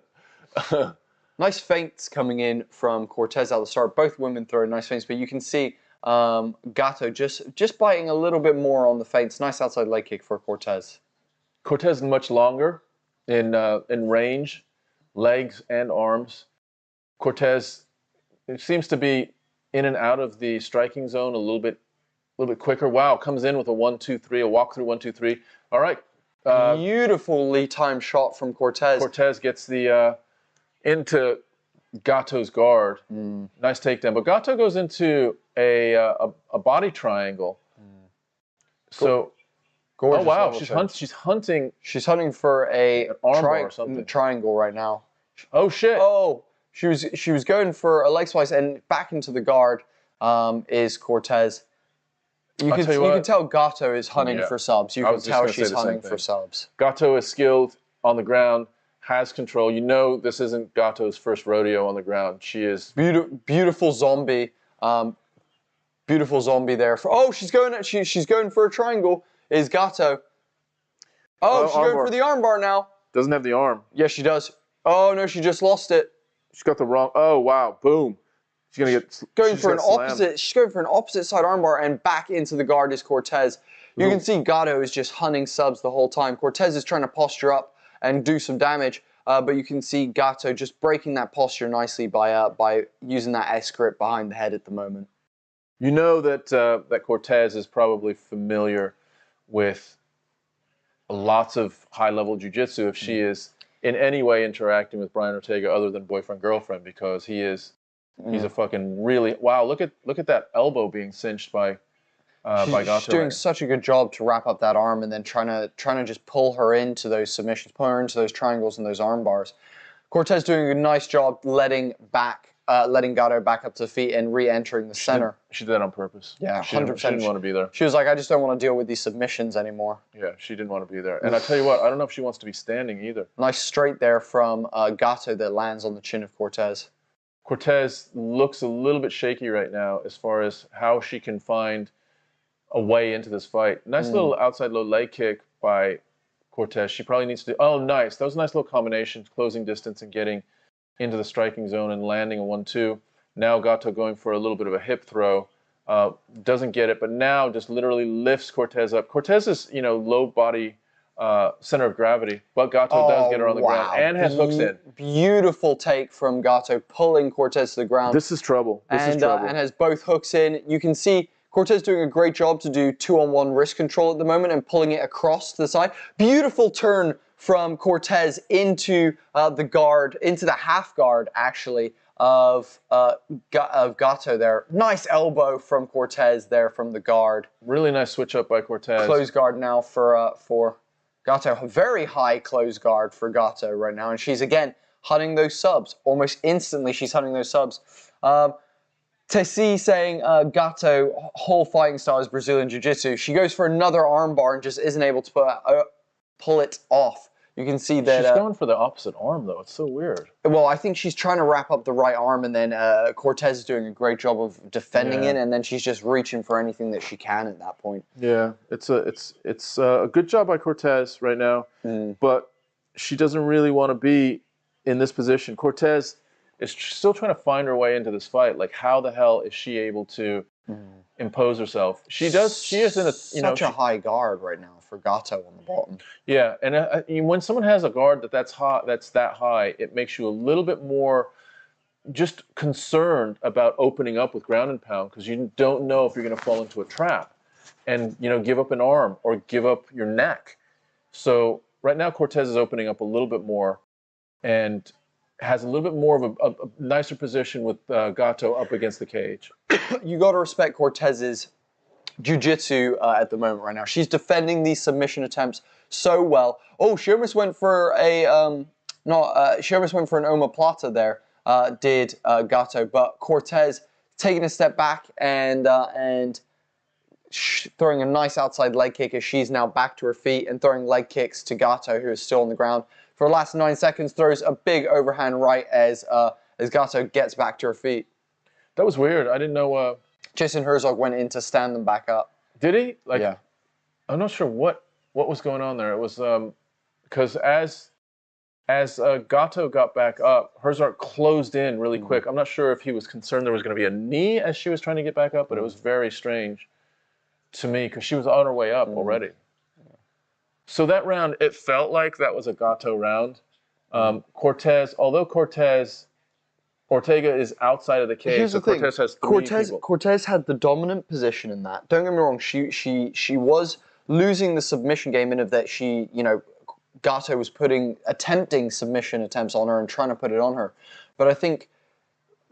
Nice feints coming in from Cortez at the start. Both women throwing nice feints, but you can see Gato just biting a little bit more on the feints. Nice outside leg kick for Cortez. Cortez is much longer in range, legs and arms. Cortez seems to be in and out of the striking zone a little bit quicker. Wow, comes in with a 1-2-3, a walk through 1-2-3. All right. Beautifully timed shot from Cortez. Cortez gets the into Gato's guard. Nice takedown. But Gato goes into a body triangle. So. Gorgeous. Oh wow, she's hunting. She's hunting for an armbar or something. Triangle right now. Oh shit. Oh, she was going for a leg slice, and back into the guard is Cortez. You can tell Gato is hunting for subs. You can tell she's hunting for subs. Gato is skilled on the ground, has control. You know this isn't Gato's first rodeo on the ground. She is beautiful zombie. Beautiful zombie there. She's going for a triangle. Is Gato. Oh, she's going for the armbar now. Doesn't have the arm. Yes, she does. Oh, no, she just lost it. She's got the wrong. Oh, wow. Boom. She's going for an opposite. She's going for an opposite side armbar, and back into the guard is Cortez. You can see Gato is just hunting subs the whole time. Cortez is trying to posture up and do some damage. but you can see Gato just breaking that posture nicely by using that S grip behind the head at the moment. You know that that Cortez is probably familiar with lots of high-level jiu-jitsu if she is in any way interacting with Brian Ortega other than boyfriend-girlfriend, because he's a fucking really, wow, look at that elbow being cinched by Gato. She's doing such a good job to wrap up that arm and then trying to just pull her into those submissions, pull her into those triangles and those arm bars. Cortez doing a nice job letting Gato back up to the feet and re-entering the center. She did that on purpose. Yeah, 100%. She didn't want to be there. She was like, I just don't want to deal with these submissions anymore. Yeah, she didn't want to be there. And I tell you what, I don't know if she wants to be standing either. Nice straight there from Gato that lands on the chin of Cortez. Cortez looks a little bit shaky right now as far as how she can find a way into this fight. Nice little outside low leg kick by Cortez. She probably needs to do, oh, nice. That was a nice little combination, closing distance and getting into the striking zone and landing a 1-2. Now Gato going for a little bit of a hip throw. Doesn't get it, but now just literally lifts Cortez up. Cortez is, low body center of gravity, but Gato does get her on the ground and has hooks in. Beautiful take from Gato, pulling Cortez to the ground. This is trouble. This is trouble. And has both hooks in. You can see Cortez doing a great job to do 2-on-1 wrist control at the moment and pulling it across to the side. Beautiful turn from Cortez into the guard, into the half guard, actually, of Gato there. Nice elbow from Cortez there from the guard. Really nice switch up by Cortez. Close guard now for Gato. Very high close guard for Gato right now. And she's, again, hunting those subs. Almost instantly, she's hunting those subs. Tessie saying Gato, whole fighting style is Brazilian Jiu-Jitsu. She goes for another armbar and just isn't able to pull it off. You can see that... She's going for the opposite arm, though. It's so weird. Well, I think she's trying to wrap up the right arm, and then Cortez is doing a great job of defending it, and then she's just reaching for anything that she can at that point. Yeah, it's a good job by Cortez right now, but she doesn't really want to be in this position. Cortez is still trying to find her way into this fight. Like, how the hell is she able to impose herself? She is in a such a high guard right now for Gato on the bottom. Yeah, and when someone has a guard that's that high, it makes you a little bit more just concerned about opening up with ground and pound, because you don't know if you're going to fall into a trap and give up an arm or give up your neck. So right now Cortez is opening up a little bit more and has a little bit more of a nicer position with Gato up against the cage. You got to respect Cortez's jiu-jitsu at the moment right now. She's defending these submission attempts so well. Oh, she almost went for a she almost went for an omoplata there. Did Gato, but Cortez taking a step back and throwing a nice outside leg kick as she's now back to her feet and throwing leg kicks to Gato, who is still on the ground. For the last 9 seconds, throws a big overhand right as Gato gets back to her feet. That was weird. I didn't know. Jason Herzog went in to stand them back up. Did he? Yeah. I'm not sure what was going on there. It was because as Gato got back up, Herzog closed in really quick. I'm not sure if he was concerned there was going to be a knee as she was trying to get back up, but it was very strange to me because she was on her way up already. So that round, it felt like that was a Gato round. Cortez, although Ortega is outside of the cage. Here's the thing. Cortez has three people. Cortez had the dominant position in that. Don't get me wrong. She was losing the submission game in of that Gato was attempting submission attempts on her and trying to put it on her. But I think,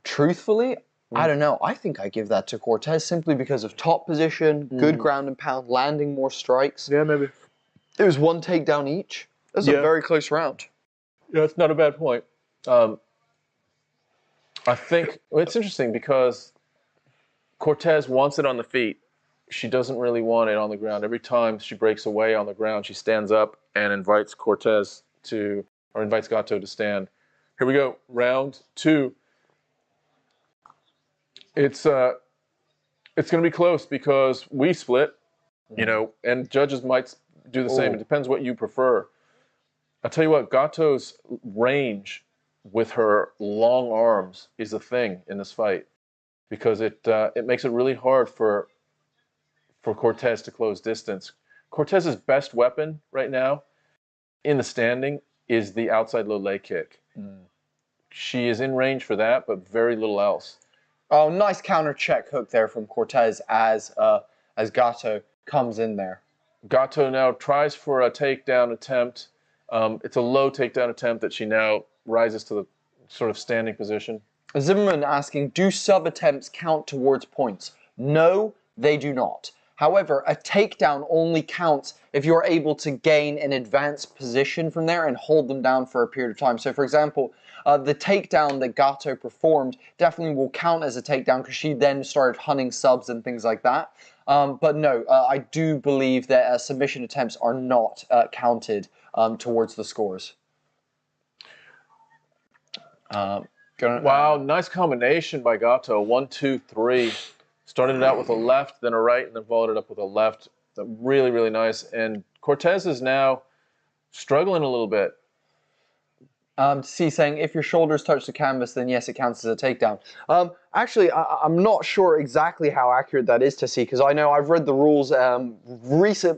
truthfully, I don't know. I think I give that to Cortez simply because of top position, good ground and pound, landing more strikes. Yeah, maybe. It was one takedown each. It was a very close round. Yeah, it's not a bad point. I think it's interesting because Cortez wants it on the feet. She doesn't really want it on the ground. Every time she breaks away on the ground, she stands up and invites Gato to stand. Here we go, round 2. It's going to be close because we split, and judges might do the same. It depends what you prefer. I'll tell you what, Gato's range with her long arms is a thing in this fight because it makes it really hard for Cortez to close distance. Cortez's best weapon right now in the standing is the outside low leg kick. She is in range for that, but very little else. Oh, nice counter check hook there from Cortez as Gato comes in there. Gato now tries for a takedown attempt. It's a low takedown attempt that she now rises to the sort of standing position. Zimmerman asking, do sub attempts count towards points? No, they do not. However, a takedown only counts if you're able to gain an advanced position from there and hold them down for a period of time. So, for example, the takedown that Gato performed definitely will count as a takedown because she then started hunting subs and things like that. But no, I do believe that submission attempts are not counted towards the scores. Wow, nice combination by Gato. 1, 2, 3. Started it out with a left, then a right, and then followed it up with a left. Really, really nice. And Cortez is now struggling a little bit. C saying, if your shoulders touch the canvas, then yes, it counts as a takedown. Actually, I'm not sure exactly how accurate that is to see, because I know I've read the rules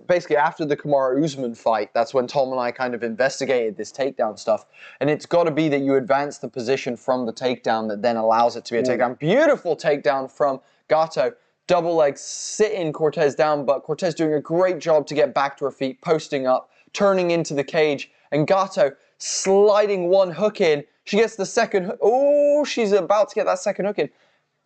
basically after the Kamaru-Usman fight. That's when Tom and I kind of investigated this takedown stuff. And it's got to be that you advance the position from the takedown that then allows it to be a takedown. Beautiful takedown from Gato. Double leg sitting Cortez down, but Cortez doing a great job to get back to her feet, posting up, turning into the cage, and Gato sliding one hook in. She gets the second hook. Oh, she's about to get that second hook in.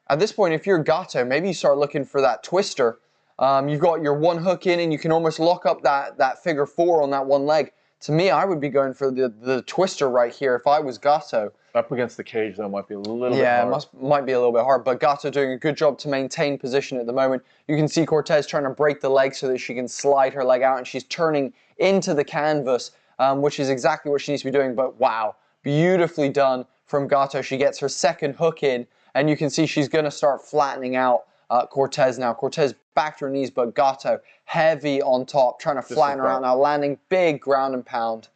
At this point, if you're Gato, maybe you start looking for that twister. You've got your one hook in, and you can almost lock up that figure four on that one leg. To me, I would be going for the twister right here if I was Gato. Up against the cage, though, might be a little bit hard. Yeah, might be a little bit hard, but Gato doing a good job to maintain position at the moment. You can see Cortez trying to break the leg so that she can slide her leg out, and she's turning into the canvas, which is exactly what she needs to be doing. But wow, beautifully done from Gato. She gets her second hook in, and you can see she's going to start flattening out Cortez now. Cortez back to her knees, but Gato heavy on top, trying to flatten her out now, landing big ground and pound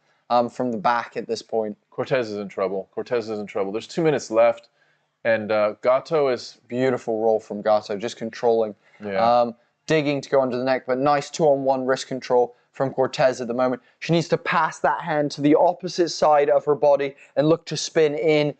from the back at this point. Cortez is in trouble. Cortez is in trouble. There's 2 minutes left, and Gato is... Beautiful roll from Gato, just controlling. Yeah. Digging to go under the neck, but nice 2-on-1 wrist control from Cortez at the moment. She needs to pass that hand to the opposite side of her body and look to spin in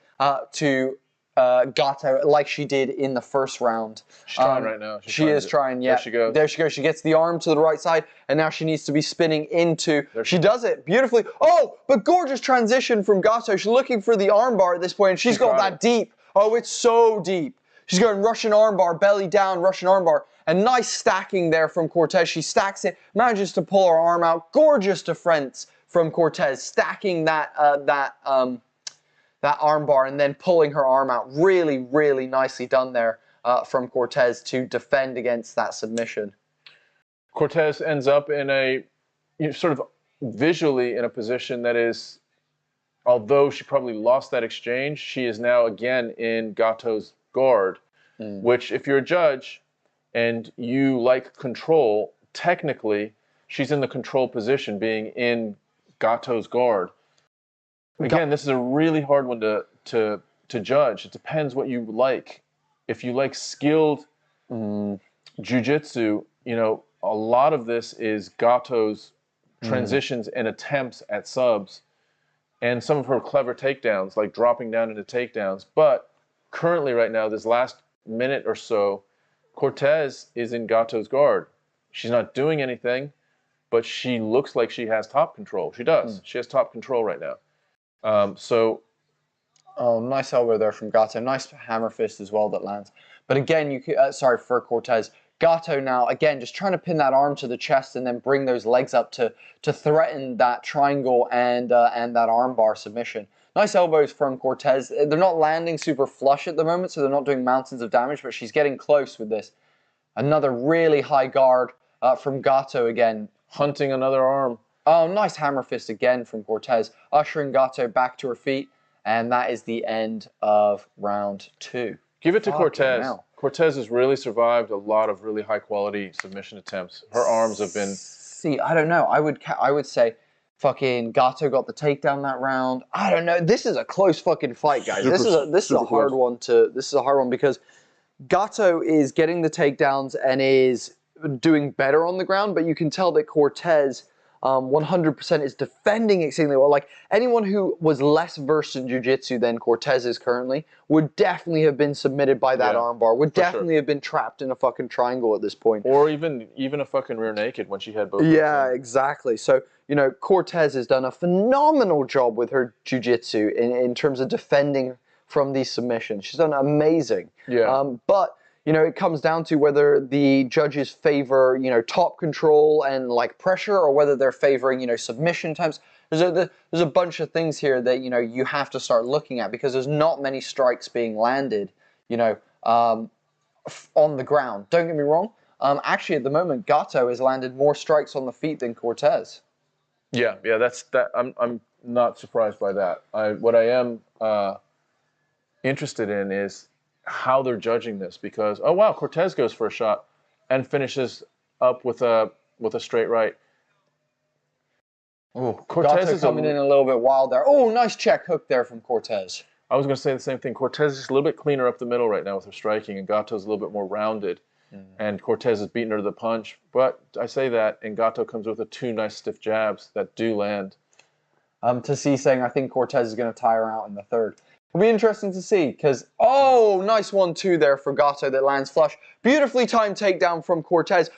to Gato like she did in the first round. She's trying right now. She is trying, yeah. There she goes. There she goes. She gets the arm to the right side, and now she needs to be spinning into... She does it beautifully. Oh, but gorgeous transition from Gato. She's looking for the arm bar at this point, and she's got that deep. Oh, it's so deep. She's going Russian arm bar, belly down, Russian arm bar. And nice stacking there from Cortez. She stacks it, manages to pull her arm out. Gorgeous defense from Cortez, stacking that arm bar and then pulling her arm out. Really, really nicely done there from Cortez to defend against that submission. Cortez ends up in a sort of visually in a position that is, although she probably lost that exchange, she is now again in Gato's guard, which if you're a judge and you like control, technically she's in the control position being in Gato's guard. Again, this is a really hard one to judge. It depends what you like. If you like skilled jiu-jitsu, a lot of this is Gato's transitions and attempts at subs and some of her clever takedowns, like dropping down into takedowns. But currently right now, this last minute or so, Cortez is in Gato's guard. She's not doing anything, but she looks like she has top control. She does. She has top control right now. Oh, nice elbow there from Gato. Nice hammer fist as well that lands. But again, sorry for Cortez. Gato now, again, just trying to pin that arm to the chest and then bring those legs up to threaten that triangle and that arm bar submission. Nice elbows from Cortez. They're not landing super flush at the moment, so they're not doing mountains of damage, but she's getting close with this. Another really high guard from Gato again. Hunting another arm. Oh, nice hammer fist again from Cortez, ushering Gato back to her feet, and that is the end of round 2. Give it to Cortez. Cortez has really survived a lot of really high-quality submission attempts. Her arms have been... See, I don't know. I would say fucking Gato got the takedown that round. I don't know. This is a close fucking fight, guys. This is a hard one because Gato is getting the takedowns and is doing better on the ground, but you can tell that Cortez 100% is defending exceedingly well. Like, anyone who was less versed in jiu-jitsu than Cortez is currently would definitely have been submitted by that armbar, would definitely have been trapped in a fucking triangle at this point. Or even a fucking rear naked when she had both. Yeah, exactly. So, you know, Cortez has done a phenomenal job with her jiu-jitsu in terms of defending from these submissions. She's done amazing. Yeah. But, you know, it comes down to whether the judges favor, you know, top control and like pressure, or whether they're favoring, you know, submission times. There's a bunch of things here that, you know, you have to start looking at, because there's not many strikes being landed, you know, on the ground. Don't get me wrong. Actually, at the moment, Gaethje has landed more strikes on the feet than Cortez. Yeah, that's that. I'm not surprised by that. What I am interested in is how they're judging this, because oh wow, Cortez goes for a shot and finishes up with a straight right. Oh, Cortez is coming in a little bit wild there. Oh, nice check hook there from Cortez. I was going to say the same thing. Cortez is just a little bit cleaner up the middle right now with her striking, and Gaeto's a little bit more rounded. And Cortez is beating her to the punch. But I say that, and Gaethje comes with two nice stiff jabs that do land. To see saying, I think Cortez is going to tire her out in the third. It'll be interesting to see, because, oh, nice 1-2 there for Gaethje that lands flush. Beautifully timed takedown from Cortez.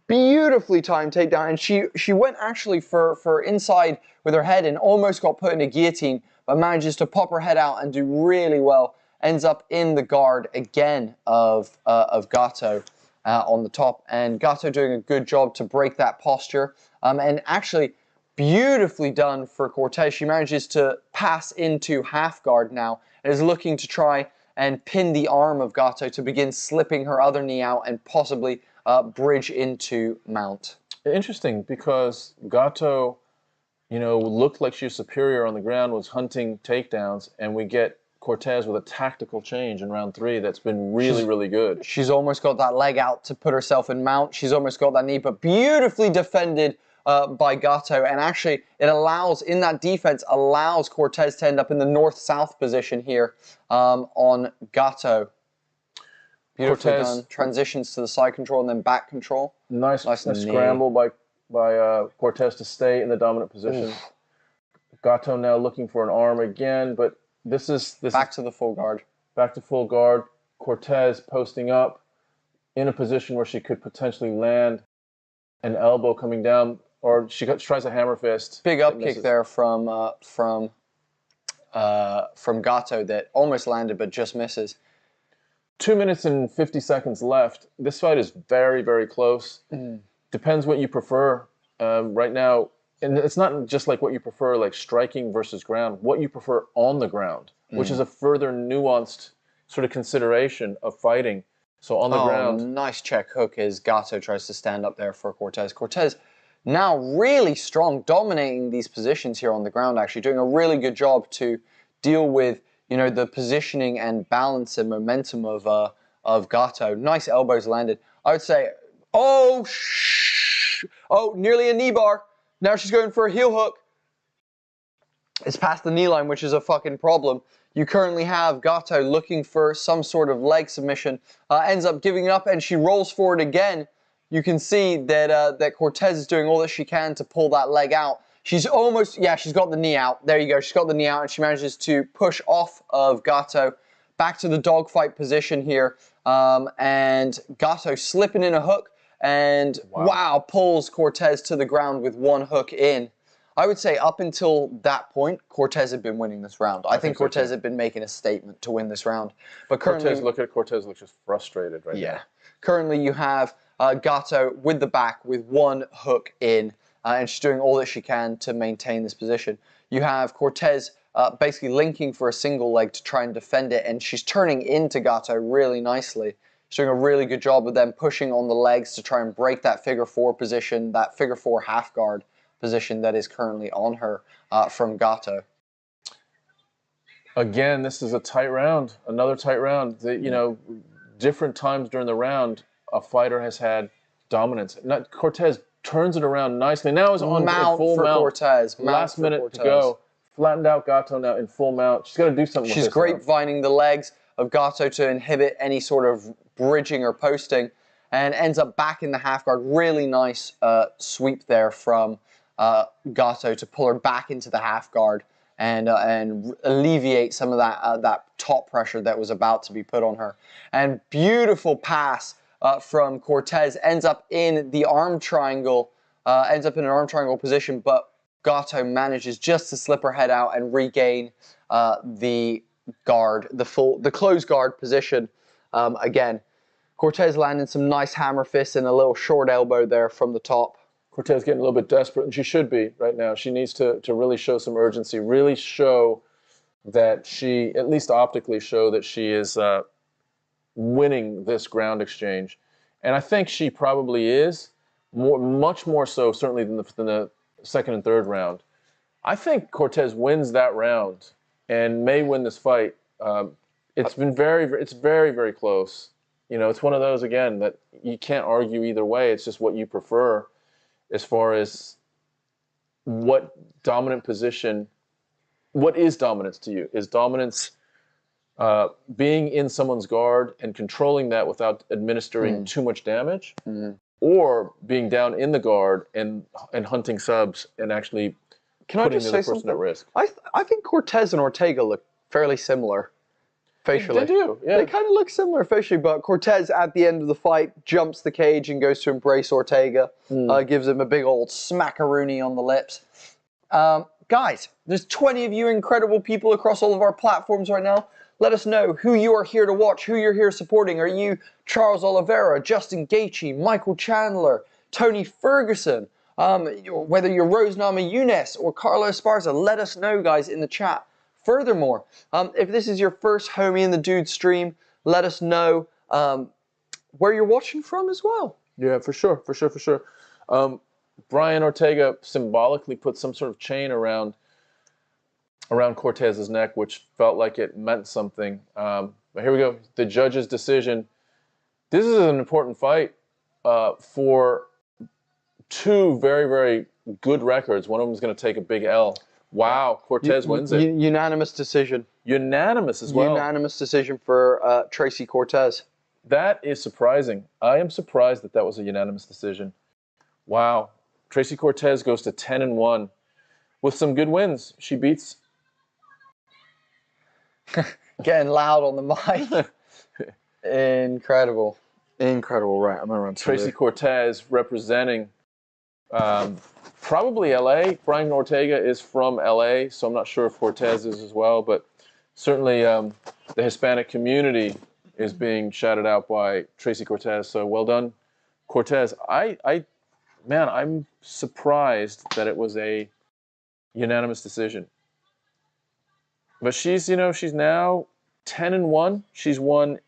Beautifully timed takedown. And she went actually for inside with her head and almost got put in a guillotine, but manages to pop her head out and do really well. Ends up in the guard again of Gaethje on the top. And Gaethje doing a good job to break that posture. And actually, beautifully done for Cortez. She manages to pass into half guard now and is looking to try and pin the arm of Gaethje to begin slipping her other knee out and possibly bridge into mount. Interesting, because Gaethje, you know, looked like she was superior on the ground, was hunting takedowns, and we get Cortez with a tactical change in round 3 that's been really good. She's almost got that leg out to put herself in mount. She's almost got that knee, but beautifully defended by Gaethje, and actually it allows, in that defense, allows Cortez to end up in the north-south position here on Gaethje. Beautifully done. Transitions to the side control and then back control. Nice scramble by Cortez to stay in the dominant position. Gaethje now looking for an arm again, but this is back to the full guard. Back to full guard. Cortez posting up in a position where she could potentially land an elbow coming down, or she tries a hammer fist. Big up kick there from Gaethje that almost landed but just misses. 2 minutes and 50 seconds left. This fight is very close. Depends what you prefer right now. And it's not just like what you prefer, like striking versus ground, what you prefer on the ground, which is a further nuanced sort of consideration of fighting. So on the ground. Nice check hook as Gaethje tries to stand up there for Cortez. Cortez now really strong, dominating these positions here on the ground, actually doing a really good job to deal with, you know, the positioning and balance and momentum of Gaethje. Nice elbows landed. I would say, oh, nearly a knee bar. Now she's going for a heel hook. It's past the knee line, which is a fucking problem. You currently have Gaethje looking for some sort of leg submission. Ends up giving it up, and she rolls forward again. You can see that that Cortez is doing all that she can to pull that leg out. She's almost, she's got the knee out. There you go. She's got the knee out, and she manages to push off of Gaethje back to the dogfight position here. And Gaethje slipping in a hook. And wow, pulls Cortez to the ground with one hook in. I would say up until that point, Cortez had been winning this round. I think Cortez had been making a statement to win this round. But currently, Cortez looks just frustrated right now. Currently, you have Gaethje with the back with one hook in, and she's doing all that she can to maintain this position. You have Cortez basically linking for a single leg to try and defend it, and she's turning into Gaethje really nicely. She's doing a really good job of them pushing on the legs to try and break that figure 4 position, that figure 4 half guard position that is currently on her from Gaethje. Again, this is a tight round, another tight round. You know, different times during the round, a fighter has had dominance. Cortez turns it around nicely. Now is on full mount. Cortez. Last minute to go. Flattened out Gaethje now in full mount. She's got to do something with this. She's grapevining the legs of Gaethje to inhibit any sort of bridging or posting, and ends up back in the half guard. Really nice sweep there from Gato to pull her back into the half guard and alleviate some of that top pressure that was about to be put on her. And beautiful pass from Cortez, ends up in the arm triangle, ends up in an arm triangle position, but Gato manages just to slip her head out and regain the guard, the closed guard position. Again, Cortez landing some nice hammer fists and a little short elbow there from the top. Cortez getting a little bit desperate, and she should be right now. She needs to really show some urgency, really show that she, at least optically show that she is winning this ground exchange. And I think she probably is, much more so certainly than the second and third round. I think Cortez wins that round and may win this fight. It's very, very close. You know, it's one of those, again, that you can't argue either way. It's just what you prefer as far as what dominant position, what is dominance to you? Is dominance being in someone's guard and controlling that without administering too much damage? Or being down in the guard and hunting subs and actually putting the other person at risk? I think Cortez and Ortega look fairly similar facially. They do, yeah. They kind of look similar facially, but Cortez at the end of the fight jumps the cage and goes to embrace Ortega, gives him a big old smackaroonie on the lips. Guys, there's 20 of you incredible people across all of our platforms right now. Let us know who you are here to watch, who you're here supporting. Are you Charles Oliveira, Justin Gaethje, Michael Chandler, Tony Ferguson? Whether you're Rose Namajunas or Carla Esparza, let us know, guys, in the chat. Furthermore, if this is your first Homie and the Dude stream, let us know where you're watching from as well. Yeah, for sure. Brian Ortega symbolically put some sort of chain around Cortez's neck, which felt like it meant something. But here we go. The judge's decision. This is an important fight for two very, very good records. One of them is going to take a big L. Wow, Cortez wins it. Unanimous decision. Unanimous as well. Unanimous decision for Tracy Cortez. That is surprising. I am surprised that was a unanimous decision. Wow. Tracy Cortez goes to 10-1 with some good wins. She beats... Getting loud on the mic. Incredible. Incredible. Right, I'm going to run Tracy Cortez representing probably LA. Brian Ortega is from LA, so I'm not sure if Cortez is as well, but certainly the Hispanic community is being shouted out by Tracy Cortez. So well done, Cortez. Man, I'm surprised that it was a unanimous decision. But she's now 10-1. She's won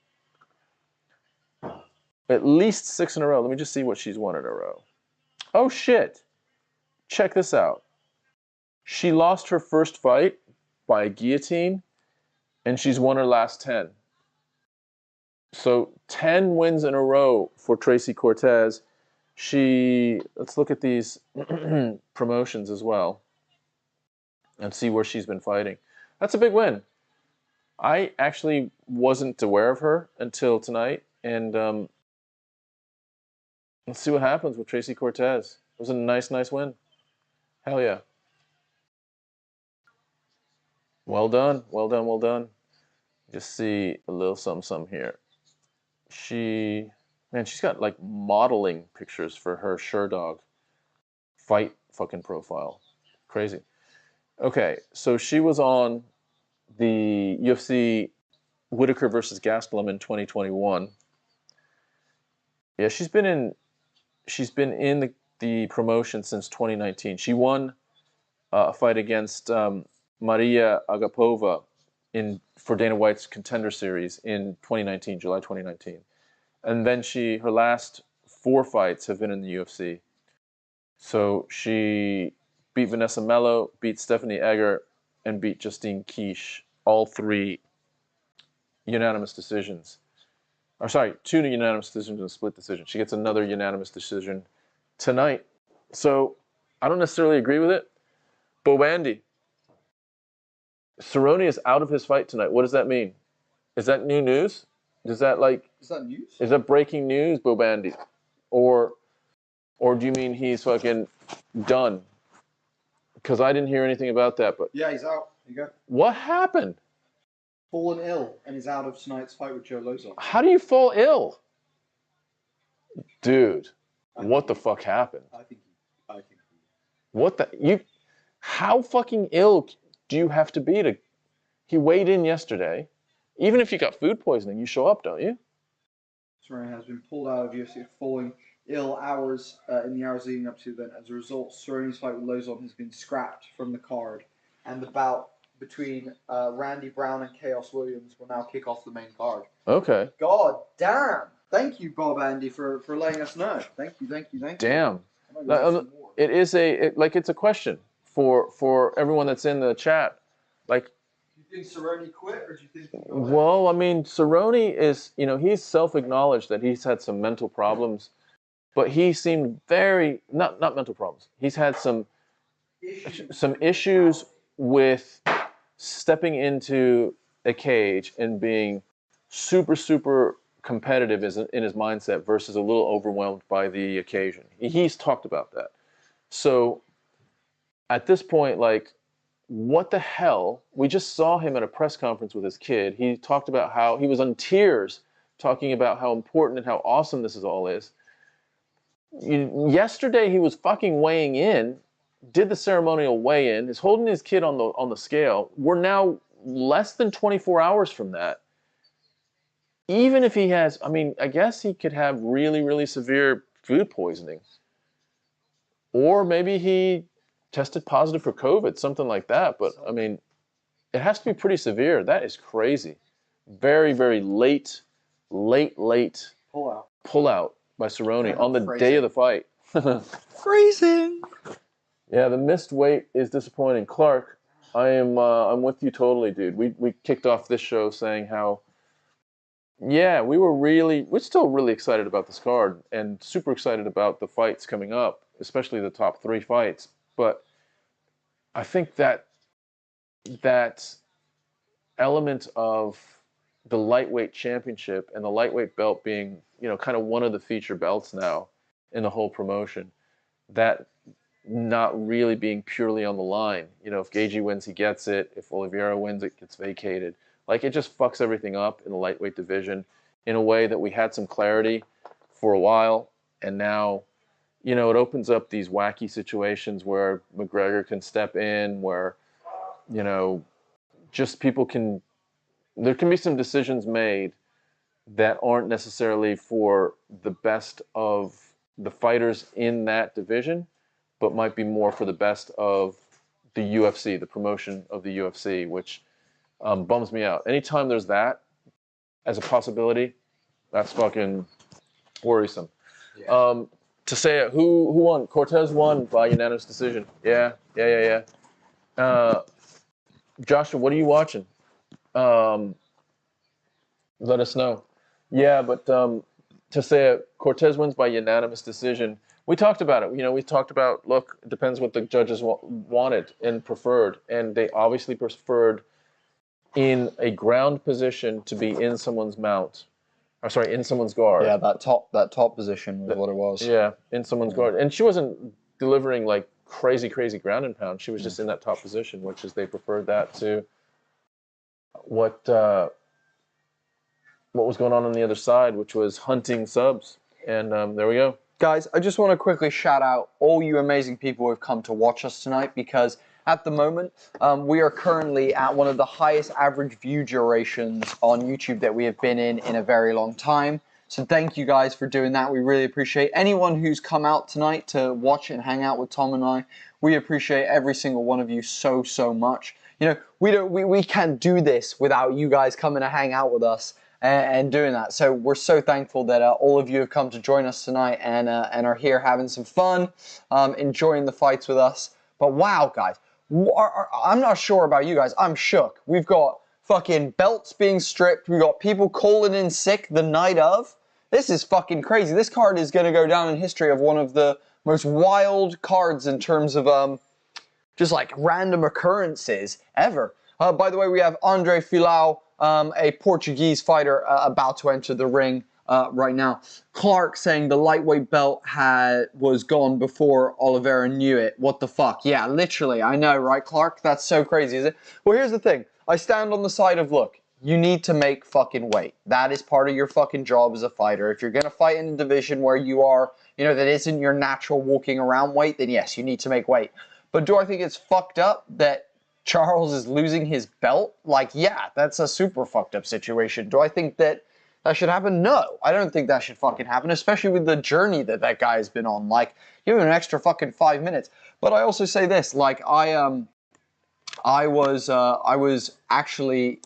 at least 6 in a row. Let me just see what she's won in a row. Oh, shit. Check this out. She lost her first fight by a guillotine, and she's won her last 10. So 10 wins in a row for Tracy Cortez. Let's look at these promotions as well and see where she's been fighting. That's a big win. I actually wasn't aware of her until tonight, and let's see what happens with Tracy Cortez. It was a nice win. Hell yeah. Well done. Just see a little something here. She's got like modeling pictures for her Sherdog fight fucking profile. Crazy. Okay, so she was on the UFC Whitaker versus Gastelum in 2021. Yeah, she's been in the promotion since 2019. She won a fight against Maria Agapova for Dana White's Contender Series in 2019, July 2019. And then her last 4 fights have been in the UFC. So she beat Vanessa Mello, beat Stephanie Egger, and beat Justine Kish. All 3 unanimous decisions. 2 unanimous decisions and a split decision. She gets another unanimous decision tonight. So I don't necessarily agree with it. Bo Bandy. Cerrone is out of his fight tonight. What does that mean? Is that new news? Is that news? Is that breaking news, Bo Bandy? Or do you mean he's fucking done? because I didn't hear anything about that. But Yeah, he's out. There you go. What happened? Fallen ill and is out of tonight's fight with Joe Lozon. How do you fall ill? Dude, what the fuck happened? I think What the how fucking ill do you have to be to he weighed in yesterday. Even if you got food poisoning, you show up, don't you? Cerrone has been pulled out of UFC following ill hours in the hours leading up to the event. As a result, Cerrone's fight with Lozon has been scrapped from the card, and the bout between Randy Brown and Chaos Williams will now kick off the main card. Okay. God damn! Thank you, Bob Andy, for letting us know. Thank you. Damn. It is it's a question for everyone that's in the chat. Like, do you think Cerrone quit, or do you think? Well, I mean, Cerrone is, he's self-acknowledged that he's had some mental problems, but he seemed very not mental problems. He's had some issues with stepping into a cage and being super competitive in his mindset versus a little overwhelmed by the occasion. He's talked about that. So at this point, like, what the hell? We just saw him at a press conference with his kid. He talked about how he was in tears talking about how important and how awesome this all is. Yesterday he was fucking weighing in, did the ceremonial weigh-in, is holding his kid on the scale. We're now less than 24 hours from that. Even if he has, I mean, I guess he could have really severe food poisoning. Or maybe he tested positive for COVID, something like that. But, I mean, it has to be pretty severe. That is crazy. Very late pull out by Cerrone on the day of the fight. Freezing. Yeah, the missed weight is disappointing. Clark, I'm with you totally, dude. We kicked off this show saying how, yeah, we're still really excited about this card and super excited about the fights coming up, especially the top 3 fights. But I think that element of the lightweight championship and the lightweight belt being, kind of one of the feature belts now in the whole promotion, that not really being purely on the line. If Gaethje wins, he gets it. If Oliveira wins, it gets vacated. Like, it just fucks everything up in the lightweight division in a way that we had some clarity for a while, and now, it opens up these wacky situations where McGregor can step in, where, just there can be some decisions made that aren't necessarily for the best of the fighters in that division, but might be more for the best of the UFC, the promotion of the UFC, which bums me out. Anytime there's that as a possibility, that's fucking worrisome. Yeah. To say it, who won? Cortez won by unanimous decision. Yeah. Joshua, what are you watching? Let us know. Yeah, but to say it, Cortez wins by unanimous decision. We talked about it. We talked about, look, it depends what the judges wanted and preferred, and they obviously preferred in a ground position to be in someone's mount. In someone's guard. Yeah, that top position was what it was. Yeah, in someone's guard. And she wasn't delivering like crazy ground and pound. She was just in that top position, which is they preferred that to what was going on the other side, which was hunting subs. And there we go. Guys, I just want to quickly shout out all you amazing people who have come to watch us tonight, because at the moment, we are currently at one of the highest average view durations on YouTube that we have been in a very long time. So thank you guys for doing that. We really appreciate anyone who's come out tonight to watch and hang out with Tom and I. We appreciate every single one of you so much. We can't do this without you guys coming to hang out with us and doing that. So we're so thankful that all of you have come to join us tonight and are here having some fun, enjoying the fights with us. But wow, guys. I'm not sure about you guys. I'm shook. We've got fucking belts being stripped. We've got people calling in sick the night of. This is fucking crazy. This card is going to go down in history of one of the most wild cards in terms of just like random occurrences ever. By the way, we have Andre Filau, a Portuguese fighter, about to enter the ring. right now. Clark saying the lightweight belt was gone before Oliveira knew it. What the fuck? Yeah, literally. I know, right, Clark? That's so crazy, is it? Well, here's the thing. I stand on the side of, look, you need to make fucking weight. That is part of your fucking job as a fighter. If you're going to fight in a division where you are, you know, that isn't your natural walking around weight, then yes, you need to make weight. But do I think it's fucked up that Charles is losing his belt? Like, yeah, that's a super fucked up situation. Do I think that should happen? No, I don't think that should fucking happen, especially with the journey that that guy has been on. Like, give him an extra fucking 5 minutes. But I also say this, like, I was actually,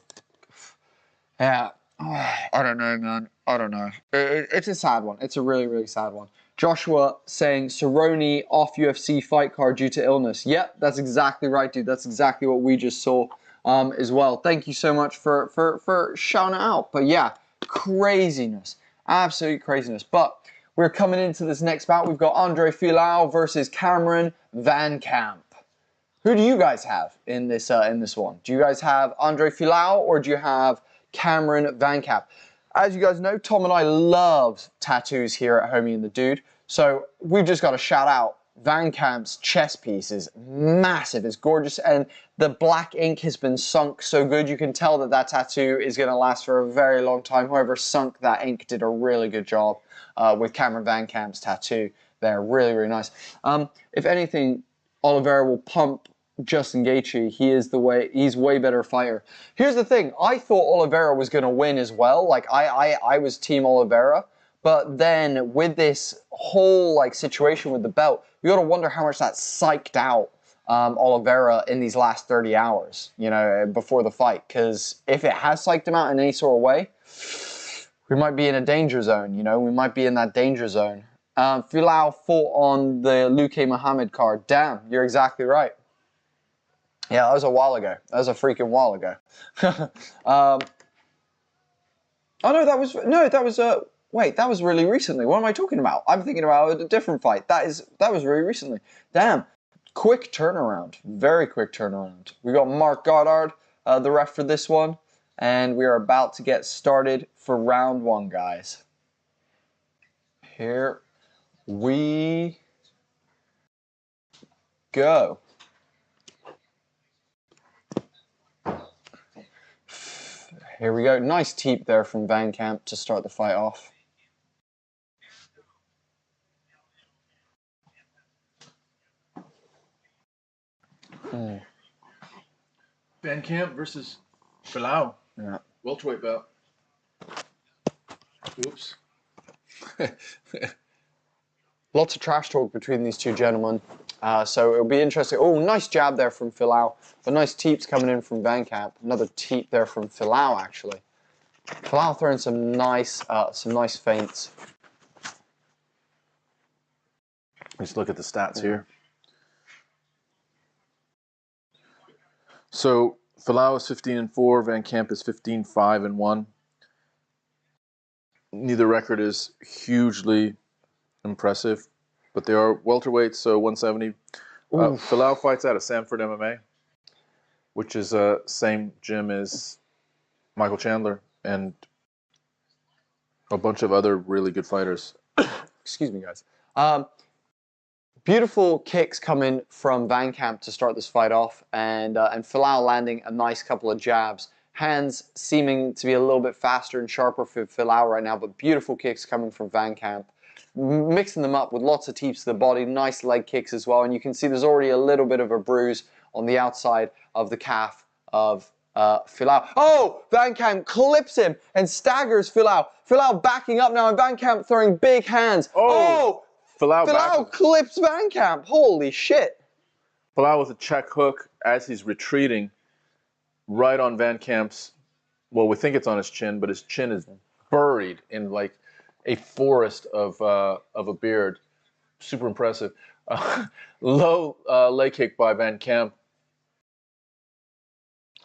yeah, I don't know, man. I don't know. It's a sad one. It's a really, really sad one. Joshua saying Cerrone off UFC fight card due to illness. Yep, that's exactly right, dude. That's exactly what we just saw as well. Thank you so much for shouting it out. But yeah, craziness. Absolute craziness. But we're coming into this next bout. We've got Andre Fialho versus Cameron Van Camp. Who do you guys have in this one? Do you guys have Andre Fialho or do you have Cameron Van Camp? As you guys know, Tom and I love tattoos here at Homie and the Dude. So we've just got to shout out Van Camp's chest piece is massive. It's gorgeous. And the black ink has been sunk so good. You can tell that that tattoo is going to last for a very long time. Whoever sunk that ink did a really good job with Cameron Van Camp's tattoo there. Really, really nice. If anything, Oliveira will pump Justin Gaethje. He's way better fighter. Here's the thing. I thought Oliveira was going to win as well. Like I was team Oliveira, but then with this whole like situation with the belt, you got to wonder how much that psyched out Oliveira in these last 30 hours, you know, before the fight. Because if it has psyched him out in any sort of way, we might be in a danger zone. You know, we might be in that danger zone. Fialho fought on the Luke Muhammad card. Damn, you're exactly right. Yeah, that was a while ago. That was a freaking while ago. Oh no, that was wait, that was really recently. What am I talking about? I'm thinking about a different fight. That was really recently. Damn, quick turnaround, very quick turnaround. We got Mark Goddard, the ref for this one, and we are about to get started for round one, guys. Here we go. Here we go. Nice teep there from Van Camp to start the fight off. Van Camp versus Fialho. Yeah. Welterweight bout. Oops. Lots of trash talk between these two gentlemen. So it'll be interesting. Oh, nice jab there from Fialho. But nice teeps coming in from Van Camp. Another teep there from Fialho, actually. Fialho throwing some nice feints. Let's look at the stats here. So Fialho is 15-4. Van Camp is 15-5-1. Neither record is hugely impressive, but they are welterweights, so 170. Fialho fights out of Sanford MMA, which is same gym as Michael Chandler and a bunch of other really good fighters. Excuse me, guys. Beautiful kicks coming from Van Camp to start this fight off, and Fialho landing a nice couple of jabs. Hands seeming to be a little bit faster and sharper for Fialho right now, but beautiful kicks coming from Van Camp. Mixing them up with lots of teeps to the body, nice leg kicks as well, and you can see there's already a little bit of a bruise on the outside of the calf of Fialho. Oh! Van Camp clips him and staggers Fialho. Fialho backing up now, and Van Camp throwing big hands. Oh! Fialho clips Van Camp. Holy shit. Fialho with a check hook as he's retreating right on Van Camp's, well, we think it's on his chin, but his chin is buried in like a forest of a beard. Super impressive. Low leg kick by Van Camp.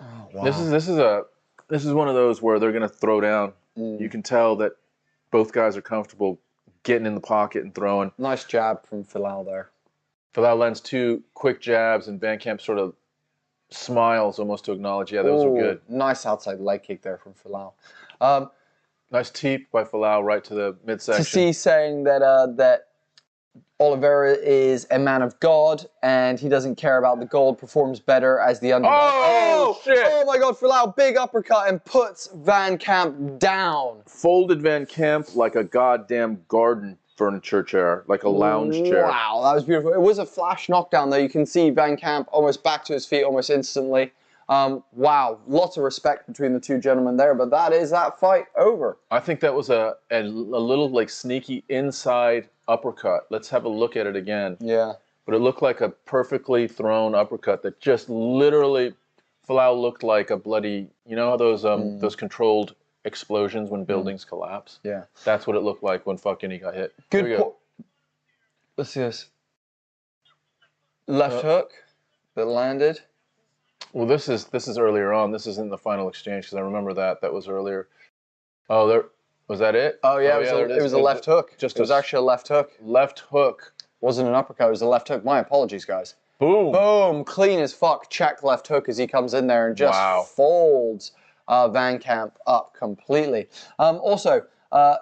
Oh, wow. This is one of those where they're gonna throw down. You can tell that both guys are comfortable getting in the pocket and throwing. Nice jab from Fialho there. Fialho lands two quick jabs, and Van Camp sort of smiles almost to acknowledge, yeah, those were good. Nice outside leg kick there from Fialho. Nice teep by Folau right to the midsection. To see saying that that Oliveira is a man of God and he doesn't care about the gold, performs better as the underdog. Oh, shit! Oh my God, Folau, big uppercut and puts Van Camp down. Folded Van Camp like a goddamn garden furniture chair, like a lounge chair. Wow, that was beautiful. It was a flash knockdown though. You can see Van Camp almost back to his feet almost instantly. Wow, lots of respect between the two gentlemen there, but that is that fight over. I think that was a little like sneaky inside uppercut. Let's have a look at it again. Yeah. But it looked like a perfectly thrown uppercut that just literally, Folau looked like a bloody, you know those controlled explosions when buildings collapse? Yeah. That's what it looked like when fucking he got hit. Good Here we go. Let's see this. Left hook that landed. Well, this is earlier on. This isn't the final exchange because I remember that was earlier. Oh, there was that it? Oh yeah, it was a left hook. It was actually a left hook. Left hook. Wasn't an uppercut. It was a left hook. My apologies, guys. Boom. Boom. Clean as fuck. Check left hook as he comes in there and just folds Van Camp up completely. Also,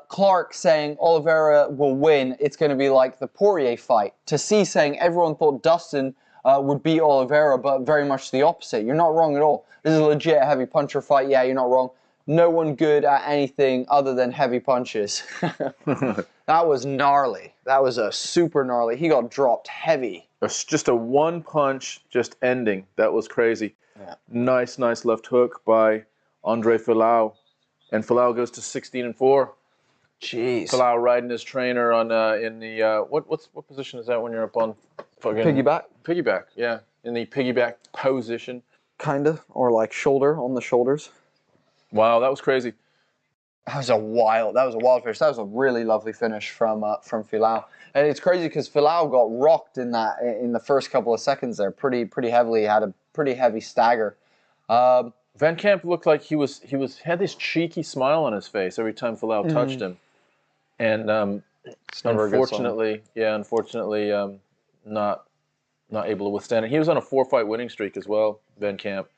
Clark saying Oliveira will win. It's going to be like the Poirier fight. To see saying everyone thought Dustin would beat Oliveira, but very much the opposite. You're not wrong at all. This is a legit heavy puncher fight. Yeah, you're not wrong. No one good at anything other than heavy punches. That was gnarly. That was a super gnarly. He got dropped heavy. It's just a one punch, just ending. That was crazy. Yeah. Nice left hook by Andre Folau, and Folau goes to 16-4. Jeez. Folau riding his trainer on in the what position is that when you're up on fucking Piggyback? Piggyback, yeah, in the piggyback position. Kinda, or like shoulder on the shoulders. Wow, that was crazy. That was a wild finish. That was a really lovely finish from Folau. And it's crazy because Folau got rocked in the first couple of seconds there, pretty heavily. He had a pretty heavy stagger. Van Camp looked like he had this cheeky smile on his face every time Folau touched him, and it's never unfortunately, not able to withstand it. He was on a 4-fight winning streak as well, Van Camp.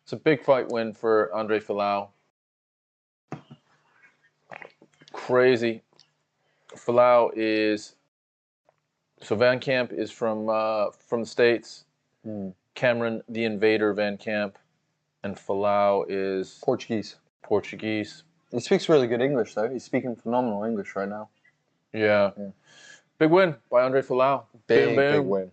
It's a big fight win for Andre Folau. Crazy. Folau is Van Camp is from the States. Cameron the Invader Van Camp, and Folau is Portuguese. He speaks really good English though. He's speaking phenomenal English right now. Yeah. Big win by Andre Folau. Big win.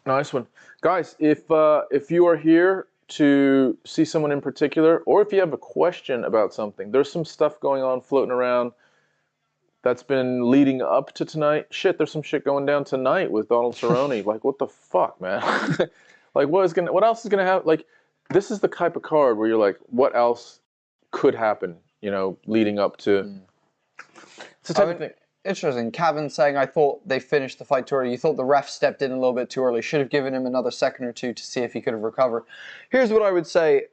Nice one. Guys, if you are here to see someone in particular, or if you have a question about something, there's some stuff going on floating around that's been leading up to tonight. Shit, there's some shit going down tonight with Donald Cerrone. Like, what the fuck, man? Like, what else is gonna happen? Like, this is the type of card where you're like, what else could happen, leading up to... It's the type of thing. Interesting. Kevin saying, I thought they finished the fight too early. You thought the ref stepped in a little bit too early. Should have given him another second or two to see if he could have recovered. Here's what I would say,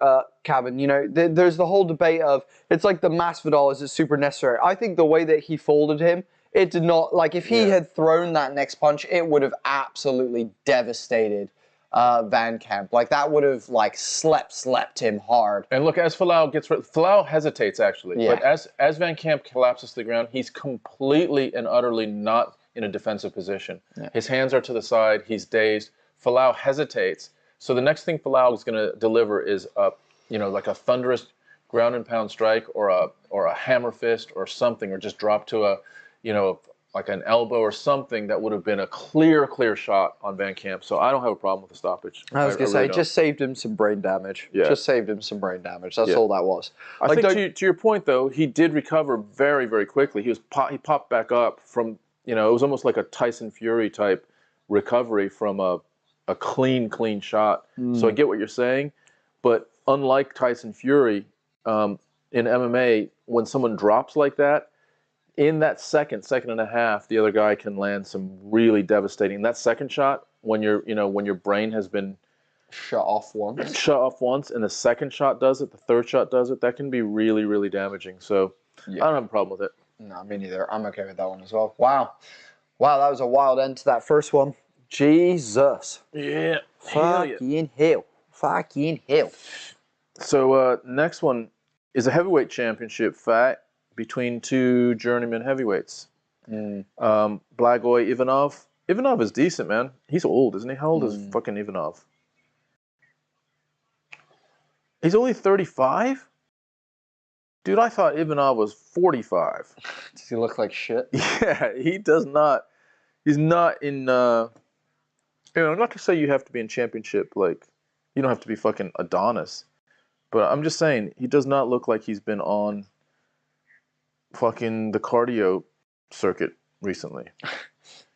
Kevin. There's the whole debate of, it's like the Masvidal, is it super necessary? I think the way that he folded him, it did not, like if he had thrown that next punch, it would have absolutely devastated Van Camp. Like that would have slept him hard. And look, as Folau hesitates actually, but as Van Camp collapses to the ground, he's completely and utterly not in a defensive position. Yeah. His hands are to the side, he's dazed. Folau hesitates. So the next thing Folau is going to deliver is like a thunderous ground and pound strike or a hammer fist or something, or just drop to like an elbow or something that would have been a clear shot on Van Camp. So I don't have a problem with the stoppage. I was going to say, it just saved him some brain damage. Yeah. Just saved him some brain damage. That's all that was. I think to your point, though, he did recover very, very quickly. He popped back up from, it was almost like a Tyson Fury type recovery from a clean shot. So I get what you're saying. But unlike Tyson Fury, in MMA, when someone drops like that, in that second and a half, the other guy can land some really devastating. That second shot, when your brain has been shut off once, and the second shot does it, the third shot does it, that can be really, really damaging. So I don't have a problem with it. No, me neither. I'm okay with that one as well. Wow, that was a wild end to that first one. Jesus. Yeah. Fucking hell. So next one is a heavyweight championship fight between two journeyman heavyweights. Mm. Blagoy Ivanov. Ivanov is decent, man. He's old, isn't he? How old is fucking Ivanov? He's only 35? Dude, I thought Ivanov was 45. Does he look like shit? Yeah, he does not. He's not in, not to say you have to be in championship, like, you don't have to be fucking Adonis. But I'm just saying, he does not look like he's been on fucking the cardio circuit recently.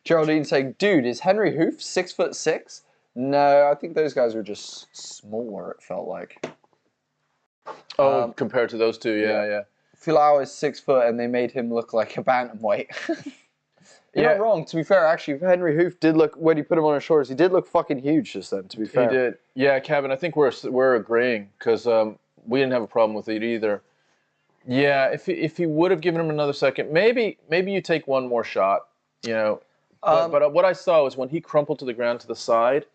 Geraldine saying, dude, is Henry Hoof 6'6"? No, I think those guys were just smaller, it felt like. Oh, compared to those two, yeah. Filao is 6 foot and they made him look like a bantamweight. You're not wrong, to be fair, actually, Henry Hoof did look, when you put him on his shoulders, he did look fucking huge just then, to be fair. He did. Yeah, Kevin, I think we're agreeing, because we didn't have a problem with it either. Yeah, if he would have given him another second, maybe you take one more shot, you know. But what I saw was when he crumpled to the ground to the side,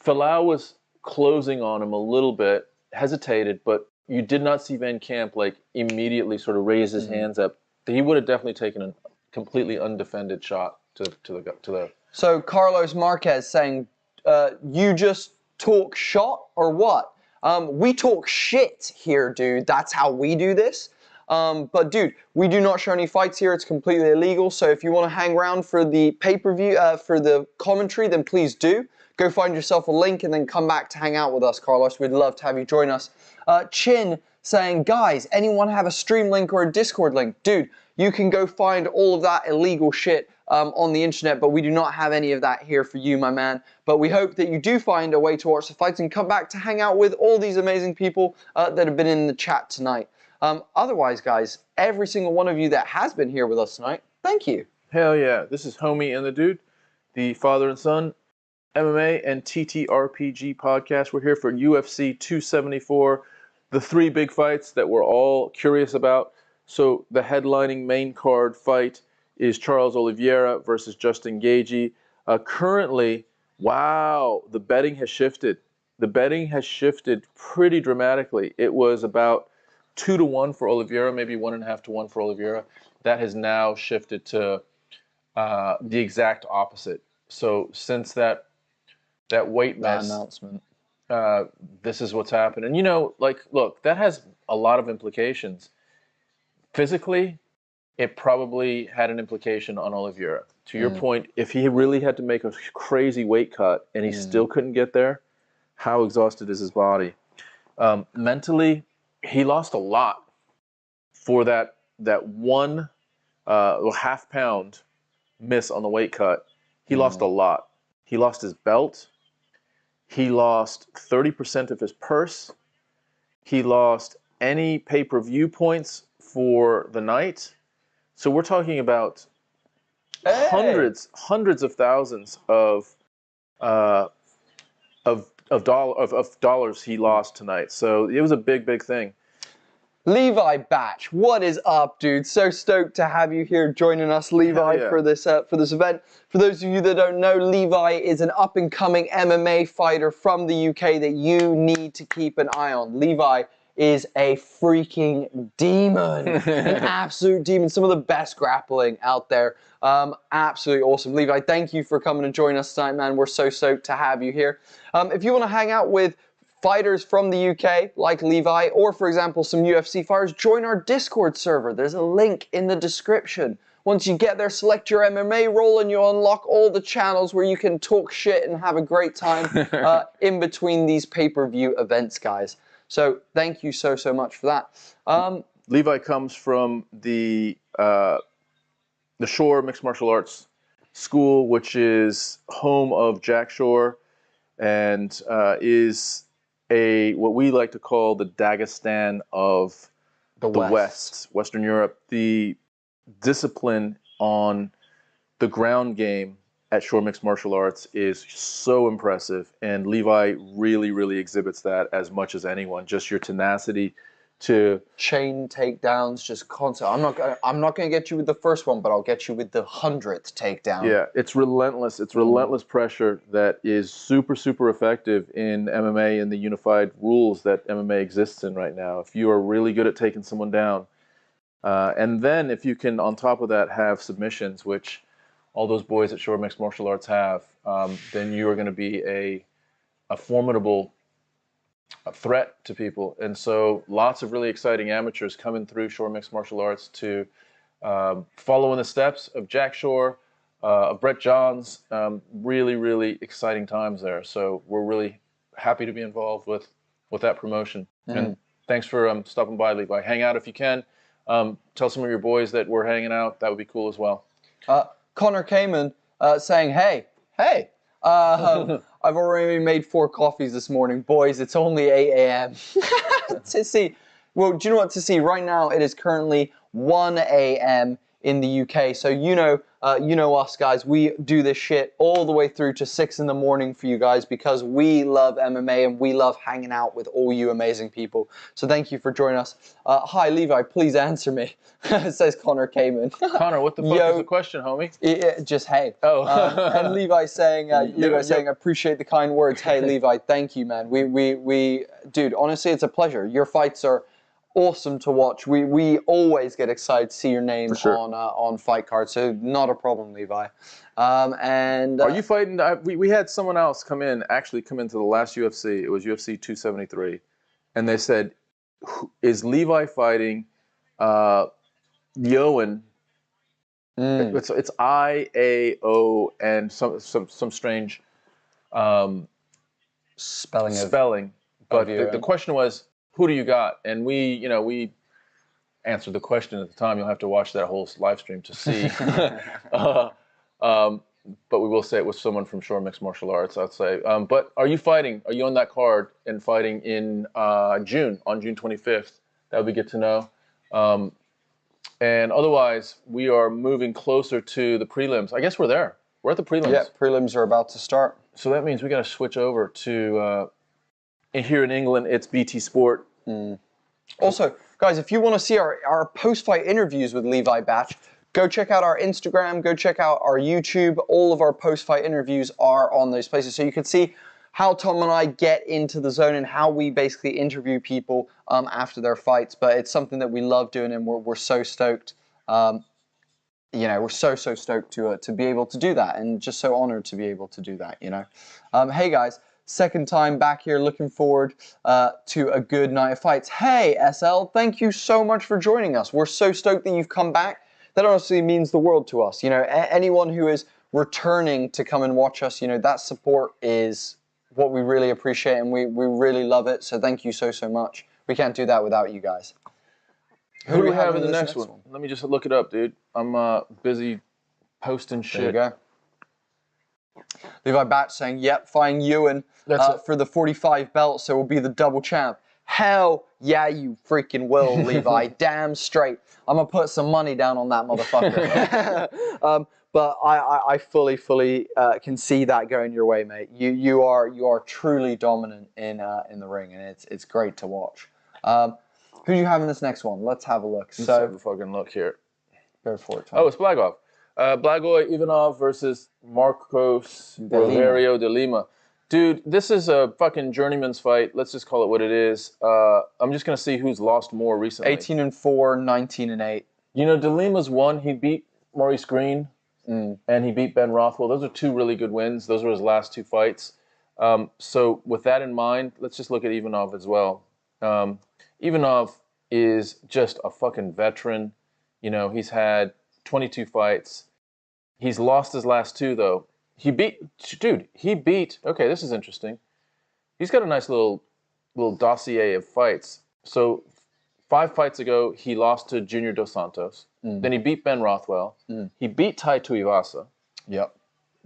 Filao was closing on him a little bit, hesitated, but you did not see Van Camp like immediately sort of raise his hands up. He would have definitely taken a completely undefended shot to the. So Carlos Marquez saying, you just talk shot or what? We talk shit here, dude. That's how we do this. But dude, we do not show any fights here. It's completely illegal. So if you want to hang around for the pay-per-view, for the commentary, then please do. Go find yourself a link and then come back to hang out with us, Carlos. We'd love to have you join us. Chin saying, guys, anyone have a stream link or a Discord link? Dude, you can go find all of that illegal shit on the internet, but we do not have any of that here for you, my man. But we hope that you do find a way to watch the fights and come back to hang out with all these amazing people that have been in the chat tonight. Otherwise, guys, every single one of you that has been here with us tonight, thank you. Hell yeah. This is Homie and the Dude, the father and son MMA and TTRPG podcast. We're here for UFC 274, the 3 big fights that we're all curious about. So the headlining main card fight is Charles Oliveira versus Justin Gaethje. Currently, wow, the betting has shifted. The betting has shifted pretty dramatically. It was about 2-1 for Oliveira, maybe 1.5 to 1 for Oliveira. That has now shifted to the exact opposite. So since that weight mess announcement, this is what's happened. And look, that has a lot of implications. Physically, it probably had an implication on Oliveira. To your point, if he really had to make a crazy weight cut and he still couldn't get there, how exhausted is his body? Mentally, he lost a lot for that one half-pound miss on the weight cut. He lost a lot. He lost his belt. He lost 30% of his purse. He lost any pay-per-view points for the night. So we're talking about hundreds of thousands of dollars he lost tonight. So it was a big thing. Levi Batch, what is up, dude? So stoked to have you here joining us, Levi, for this event. For those of you that don't know, Levi is an up-and-coming MMA fighter from the UK that you need to keep an eye on. Levi is a freaking demon, an absolute demon. Some of the best grappling out there. Absolutely awesome. Levi, thank you for coming and joining us tonight, man. We're so stoked to have you here. If you want to hang out with fighters from the UK, like Levi, or for example, some UFC fighters, join our Discord server. There's a link in the description. Once you get there, select your MMA role and you'll unlock all the channels where you can talk shit and have a great time in between these pay-per-view events, guys. So thank you so much for that. Levi comes from the Shore Mixed Martial Arts School, which is home of Jack Shore, and is what we like to call the Dagestan of the West, Western Europe. The discipline on the ground game at Shore Mixed Martial Arts is so impressive, and Levi really exhibits that as much as anyone. Just your tenacity to chain takedowns, just constant. I'm not gonna get you with the first one, but I'll get you with the 100th takedown. Yeah, it's relentless. It's relentless pressure that is super effective in MMA and the unified rules that MMA exists in right now. If you are really good at taking someone down, And then if you can, on top of that, have submissions, which all those boys at Shore Mixed Martial Arts have, then you are going to be a formidable threat to people. And so lots of really exciting amateurs coming through Shore Mixed Martial Arts to follow in the steps of Jack Shore, of Brett Johns. Really, really exciting times there. So we're really happy to be involved with that promotion. And thanks for stopping by, Levi. Hang out if you can. Tell some of your boys that we're hanging out. That would be cool as well. Connor Kamen saying, hey, I've already made 4 coffees this morning. Boys, it's only 8 a.m. To see, well, do you know what to see? Right now, it is currently 1 a.m. in the UK. So you know us guys, we do this shit all the way through to 6 in the morning for you guys because we love MMA and we love hanging out with all you amazing people. So thank you for joining us. Hi, Levi, please answer me, says Connor Kamen. Connor, what the fuck is the question, homie? Just hey. Oh. And Levi saying, saying, I appreciate the kind words. Hey, Levi, thank you, man. We, dude, honestly, it's a pleasure. Your fights are awesome to watch. We always get excited to see your name on fight cards, so not a problem, Levi. And are you fighting? We had someone else come into the last UFC. It was UFC 273, and they said, "Is Levi fighting Yoan?" It's IAO and some strange spelling. But the question was, who do you got? And we answered the question at the time. You'll have to watch that whole live stream to see. But we will say it was someone from Shore Mixed Martial Arts, I'd say. But are you fighting? Are you on that card and fighting in June, on June 25th? That would be good to know. And otherwise, we are moving closer to the prelims. I guess we're there. We're at the prelims. Yeah, prelims are about to start. So that means we got to switch over to... here in England, it's BT Sport. Also, guys, if you want to see our post-fight interviews with Levi Batch, go check out our Instagram, go check out our YouTube. All of our post-fight interviews are on those places. So you can see how Tom and I get into the zone and how we basically interview people after their fights. But it's something that we love doing, and we're so stoked. We're so stoked to be able to do that, and just so honored to be able to do that, Hey, guys. Second time back here, looking forward to a good night of fights. Hey, SL, thank you so much for joining us. We're so stoked that you've come back. That honestly means the world to us. Anyone who is returning to come and watch us, that support is what we really appreciate, and we really love it. So thank you so much. We can't do that without you guys. Who do we have in the next one? Let me just look it up, dude. I'm busy posting shit. There you go. Levi Batch saying, yep, fighting Ewan for the 45 belt, so we'll be the double champ. Hell yeah, you freaking will, Levi. Damn straight. I'm going to put some money down on that motherfucker. But I fully can see that going your way, mate. You are truly dominant in the ring, and it's great to watch. Who do you have in this next one? Let's have a look. Let's have a fucking look here. Go for it, Tom. Oh, it's Blagov. Blagoy Ivanov versus Marcos Rogerio de Lima. Dude, this is a fucking journeyman's fight. Let's just call it what it is. I'm just going to see who's lost more recently. 18-4, 19-8. De Lima's won. He beat Maurice Green, and he beat Ben Rothwell. Those are 2 really good wins. Those were his last 2 fights. So with that in mind, let's just look at Ivanov as well. Ivanov is just a fucking veteran. He's had 22 fights. He's lost his last 2, though. Okay, this is interesting. He's got a nice little dossier of fights. So 5 fights ago, he lost to Junior Dos Santos. Then he beat Ben Rothwell. He beat Tai Tuivasa. Yep.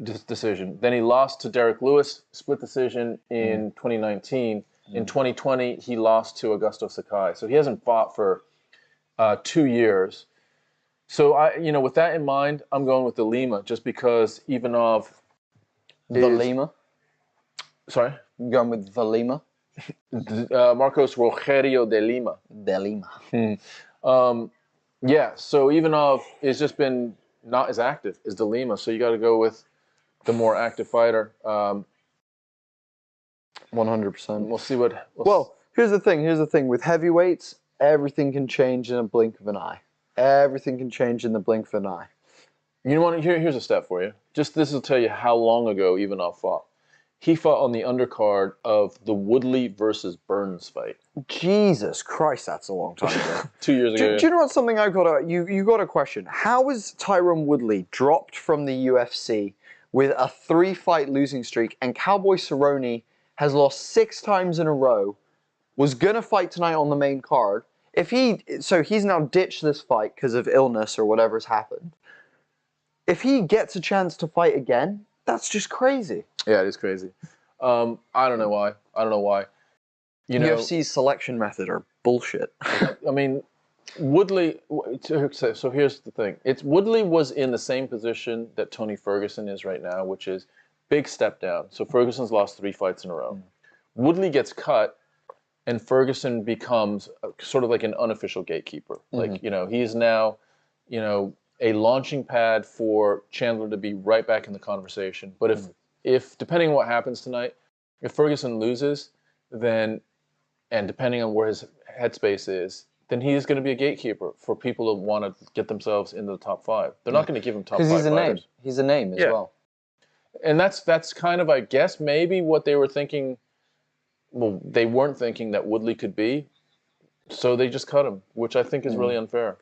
Decision. Then he lost to Derek Lewis, split decision in 2019. In 2020, he lost to Augusto Sakai. So he hasn't fought for 2 years. So with that in mind, I'm going with De Lima just because Ivanov. Lima. Sorry. I'm going with De Lima. Marcos Rogerio de Lima. De Lima. Yeah. So Ivanov has just been not as active as De Lima. So you got to go with the more active fighter. 100%. We'll see what. Well, here's the thing. With heavyweights, everything can change in a blink of an eye. Everything can change in the blink of an eye. You know what? Here's a step for you. Just this will tell you how long ago Ivanov fought. He fought on the undercard of the Woodley versus Burns fight. Jesus Christ, that's a long time ago. 2 years ago. Do you know what? Something I've got you got a question. How is Tyron Woodley dropped from the UFC with a 3-fight losing streak, and Cowboy Cerrone has lost 6 times in a row, was gonna fight tonight on the main card? So he's now ditched this fight because of illness or whatever's happened. If he gets a chance to fight again, that's just crazy. Yeah, it is crazy. I don't know why. You know, UFC's selection method are bullshit. I mean, Woodley. So here's the thing. Woodley was in the same position that Tony Ferguson is right now, which is big step down. So Ferguson's lost 3 fights in a row. Woodley gets cut, and Ferguson becomes sort of like an unofficial gatekeeper. Like, you know, he's now, you know, a launching pad for Chandler to be right back in the conversation. But if depending on what happens tonight, if Ferguson loses, then, and depending on where his headspace is, then he is going to be a gatekeeper for people who want to get themselves into the top 5. They're not going to give him top 5 because he's a fighters. name. He's a name as well. And that's kind of, I guess, maybe what they were thinking. Well, they weren't thinking that Woodley could be, so they just cut him, which I think is really unfair.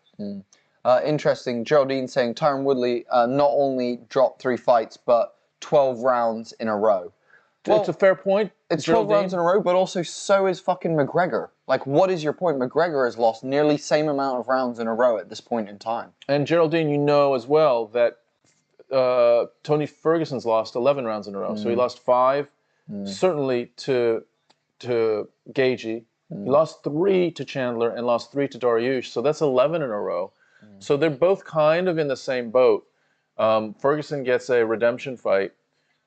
Interesting. Geraldine saying Tyron Woodley not only dropped 3 fights, but 12 rounds in a row. Well, it's a fair point. It's 12 rounds in a row, but also so is fucking McGregor. Like, what is your point? McGregor has lost nearly same amount of rounds in a row at this point in time. And Geraldine, you know as well that Tony Ferguson's lost 11 rounds in a row. So he lost 5, certainly to Gaethje. He lost 3 to Chandler and lost 3 to Dariush. So that's 11 in a row. So they're both kind of in the same boat. Ferguson gets a redemption fight.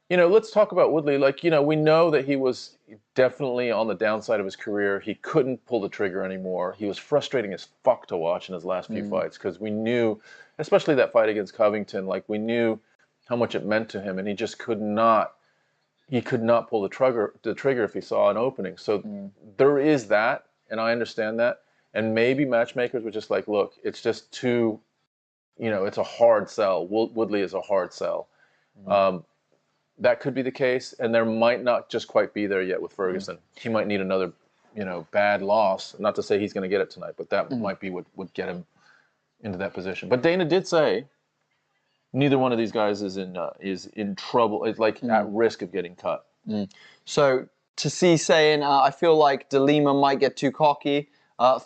You know, let's talk about Woodley. Like, you know, we know that he was definitely on the downside of his career. He couldn't pull the trigger anymore. He was frustrating as fuck to watch in his last few fights because we knew, especially that fight against Covington, like we knew how much it meant to him, and he just could not. He could not pull the trigger if he saw an opening. So there is that, and I understand that. And maybe matchmakers were just like, look, it's just too, you know, it's a hard sell. Woodley is a hard sell. That could be the case, and there might not just quite be there yet with Ferguson. He might need another, you know, bad loss. Not to say he's going to get it tonight, but that might be what would get him into that position. But Dana did say neither one of these guys is in trouble. It's like at risk of getting cut. So to see saying, I feel like De Lima might get too cocky,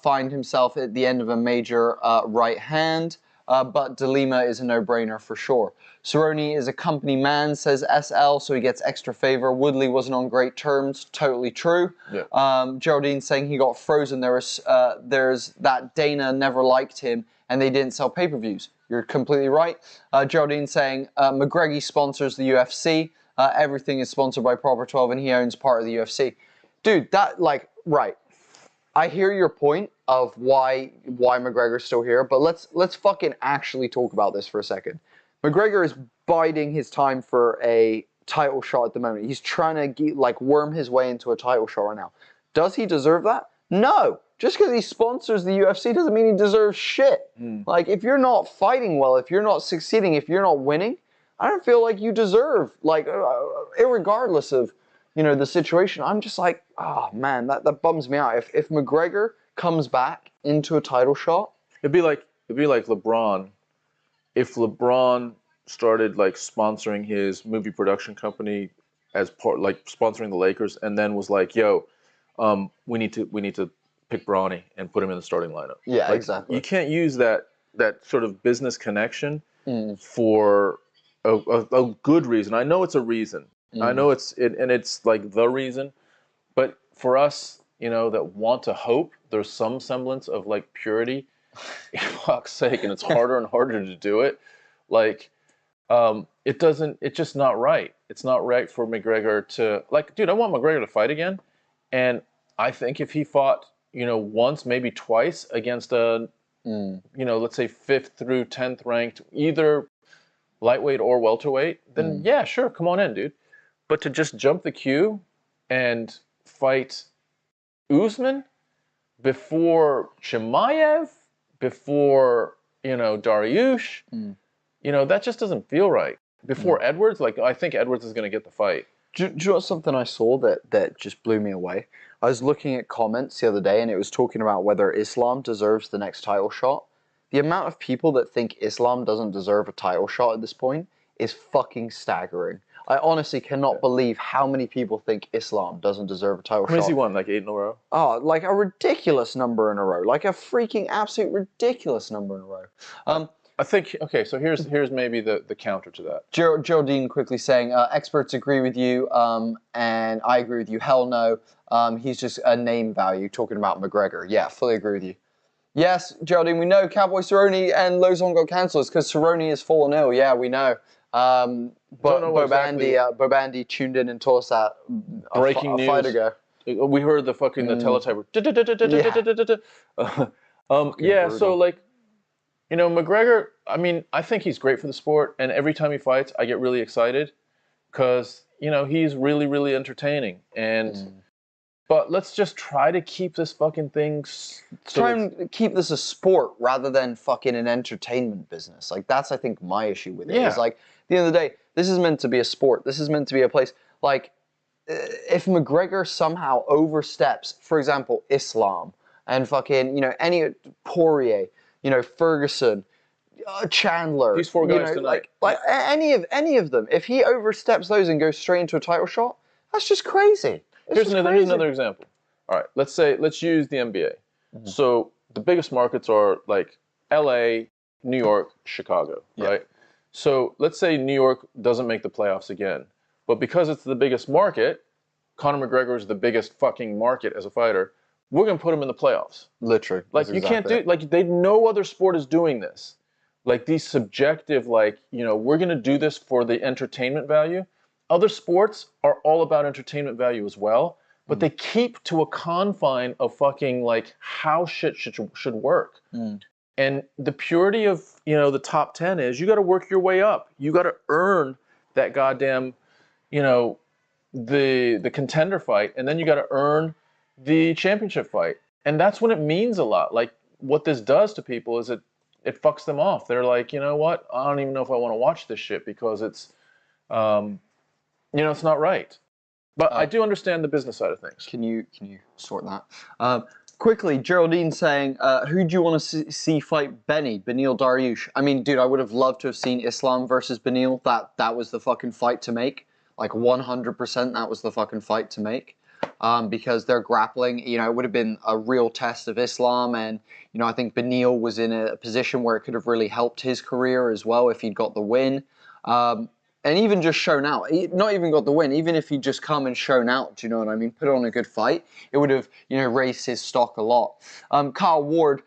find himself at the end of a major right hand. But De Lima is a no-brainer for sure. Cerrone is a company man, says SL, so he gets extra favor. Woodley wasn't on great terms, totally true. Yeah. Geraldine saying he got frozen. There's that Dana never liked him, and they didn't sell pay-per-views. You're completely right. Geraldine saying McGregor sponsors the UFC. Everything is sponsored by Proper 12, and he owns part of the UFC. Dude, that, like, right. I hear your point of why McGregor's still here, but let's fucking actually talk about this for a second. McGregor is biding his time for a title shot at the moment. He's trying to worm his way into a title shot right now. Does he deserve that? No. Just because he sponsors the UFC doesn't mean he deserves shit. Like, if you're not fighting well, if you're not succeeding, if you're not winning, I don't feel like you deserve, like, irregardless of, you know, the situation. I'm just like, oh man, that bums me out. If McGregor comes back into a title shot, it'd be like LeBron. If LeBron started like sponsoring his movie production company as part, like sponsoring the Lakers, and then was like, yo, we need to pick Bronny and put him in the starting lineup. Yeah, like, exactly. You can't use that sort of business connection for a good reason. I know it's a reason. I know it's like the reason, but for us, you know, that want to hope there's some semblance of like purity, for fuck's sake, and it's harder and harder to do it. Like, it's just not right. It's not right for McGregor to, like, dude, I want McGregor to fight again, and I think if he fought, you know, once, maybe twice against a, you know, let's say 5th through 10th ranked, either lightweight or welterweight, then yeah, sure, come on in, dude. But to just jump the queue and fight Usman before Chimaev, before you know, Dariush, you know, that just doesn't feel right. Before Edwards, like, I think Edwards is going to get the fight. Do you know something I saw that just blew me away? I was looking at comments the other day, and it was talking about whether Islam deserves the next title shot. The amount of people that think Islam doesn't deserve a title shot at this point is fucking staggering. I honestly cannot believe how many people think Islam doesn't deserve a title shot. How many has he won? Like 8 in a row? Oh, like a ridiculous number in a row. Like a freaking absolute ridiculous number in a row. I think, okay, so here's maybe the counter to that. Geraldine quickly saying, experts agree with you, and I agree with you. Hell no. He's just a name value, talking about McGregor. Yeah, fully agree with you. Yes, Geraldine, we know Cowboy Cerrone and Lozon got cancelled because Cerrone is fallen ill. Yeah, we know. But Bobandy tuned in and told us that breaking news. A fight ago. We heard the fucking the teletype. Yeah, so like, you know, McGregor, I mean, I think he's great for the sport, and every time he fights, I get really excited because, you know, he's really, really entertaining. And but let's just try to keep this fucking thing. Try and keep this a sport rather than fucking an entertainment business. Like, that's, I think, my issue with it. It's like, at the end of the day, this is meant to be a sport. This is meant to be a place. Like, if McGregor somehow oversteps, for example, Islam, and fucking, you know, any Poirier, you know, Ferguson, Chandler, these 4 guys tonight, like any of them, if he oversteps those and goes straight into a title shot, that's just crazy. Here's another example. All right, let's use the NBA. So the biggest markets are like LA, New York, Chicago, right? So let's say New York doesn't make the playoffs again, but because it's the biggest market, Conor McGregor is the biggest fucking market as a fighter. We're gonna put him in the playoffs. Literally, like you can't do like no other sport is doing this. Like these subjective, like, you know, we're gonna do this for the entertainment value. Other sports are all about entertainment value as well, but they keep to a confine of fucking like how shit should work. And the purity of, you know, the top 10 is you got to work your way up. You got to earn that goddamn, you know, the contender fight, and then you got to earn the championship fight. And that's when it means a lot. Like what this does to people is it fucks them off. They're like, you know what? I don't even know if I want to watch this shit because it's, you know, it's not right. But I do understand the business side of things. Can you sort that? Quickly, Geraldine saying, who do you want to see fight Beneil Dariush? I mean, dude, I would have loved to have seen Islam versus Beneil. That was the fucking fight to make. Like 100%, that was the fucking fight to make. Because they're grappling, you know, it would have been a real test of Islam, and, you know, I think Beneil was in a position where it could have really helped his career as well if he'd got the win. And even just shown out, not even got the win, even if he'd just come and shown out, do you know what I mean? Put on a good fight, it would have, you know, raised his stock a lot. Kyle Ward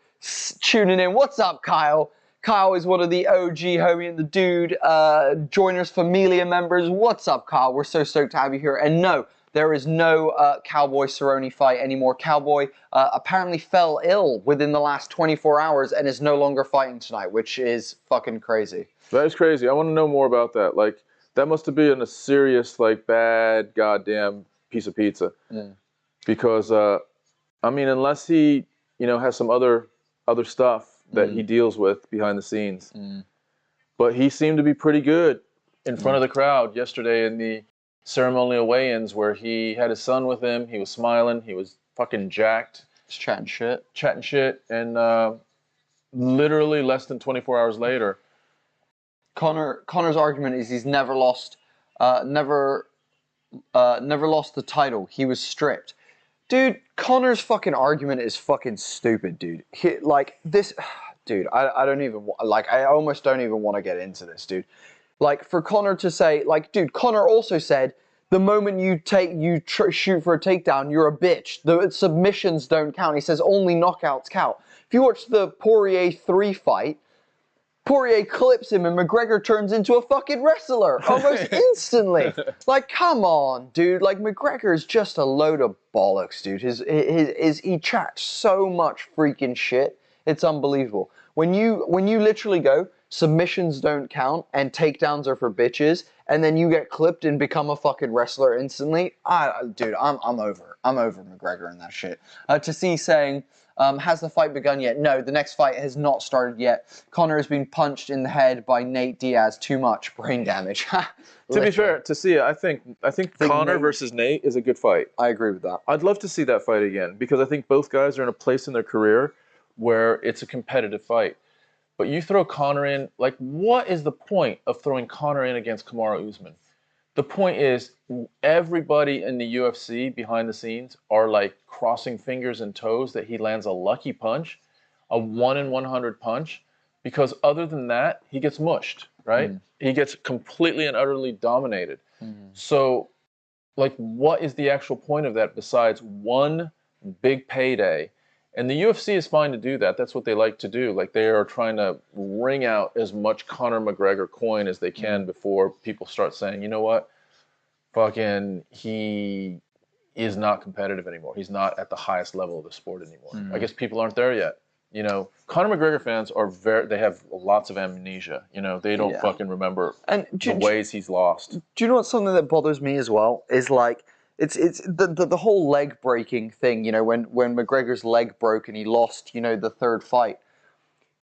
tuning in. What's up, Kyle? Kyle is one of the OG homie and the dude joiners, Familia members. What's up, Kyle? We're so stoked to have you here. And no, there is no Cowboy Cerrone fight anymore. Cowboy apparently fell ill within the last 24 hours and is no longer fighting tonight, which is fucking crazy. That is crazy. I want to know more about that. Like, that must have been a serious, like, bad goddamn piece of pizza. Because, I mean, unless he, you know, has some other stuff that he deals with behind the scenes. But he seemed to be pretty good in front of the crowd yesterday in the ceremonial weigh-ins where he had his son with him. He was smiling. He was fucking jacked. Just chatting shit. And literally less than 24 hours later, Conor's argument is he's never lost the title. He was stripped. Dude, Conor's fucking argument is fucking stupid, dude. Dude, I don't even, like, I almost don't even want to get into this, dude. Like, for Conor to say, like, dude, Conor also said, the moment you shoot for a takedown, you're a bitch. The submissions don't count. He says only knockouts count. If you watch the Poirier 3 fight, Poirier clips him and McGregor turns into a fucking wrestler almost instantly. Like, come on, dude. Like, McGregor is just a load of bollocks, dude. He chats so much freaking shit. It's unbelievable. When you literally go, submissions don't count and takedowns are for bitches, and then you get clipped and become a fucking wrestler instantly, dude, I'm over. I'm over McGregor and that shit. To see saying, Has the fight begun yet? No, the next fight has not started yet. Conor has been punched in the head by Nate Diaz. Too much brain damage. To be fair, to see it, I think Conor versus Nate is a good fight. I agree with that. I'd love to see that fight again because I think both guys are in a place in their career where it's a competitive fight. But you throw Conor in, like, what is the point of throwing Conor in against Kamaru Usman? The point is, everybody in the UFC behind the scenes are like crossing fingers and toes that he lands a lucky punch, a 1 in 100 punch, because other than that, he gets mushed, right? He gets completely and utterly dominated. So, like, what is the actual point of that besides one big payday? And the UFC is fine to do that. That's what they like to do. Like, they are trying to wring out as much Conor McGregor coin as they can before people start saying, you know what? Fucking, he is not competitive anymore. He's not at the highest level of the sport anymore. I guess people aren't there yet. You know, Conor McGregor fans are they have lots of amnesia. You know, they don't fucking remember the ways he's lost. Do you know what something that bothers me as well is like, it's the whole leg breaking thing, you know, when McGregor's leg broke and he lost, you know, the third fight.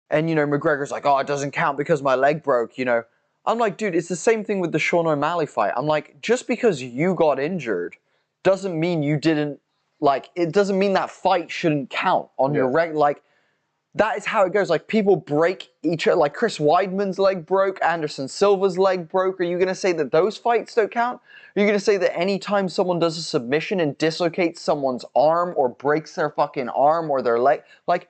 And, you know, McGregor's like, oh, it doesn't count because my leg broke, you know. I'm like, dude, it's the same thing with the Sean O'Malley fight. I'm like, just because you got injured doesn't mean you didn't, like, it doesn't mean that fight shouldn't count on your like, that is how it goes. Like, people break each other. Like, Chris Weidman's leg broke. Anderson Silva's leg broke. Are you going to say that those fights don't count? Are you going to say that anytime someone does a submission and dislocates someone's arm or breaks their fucking arm or their leg, like,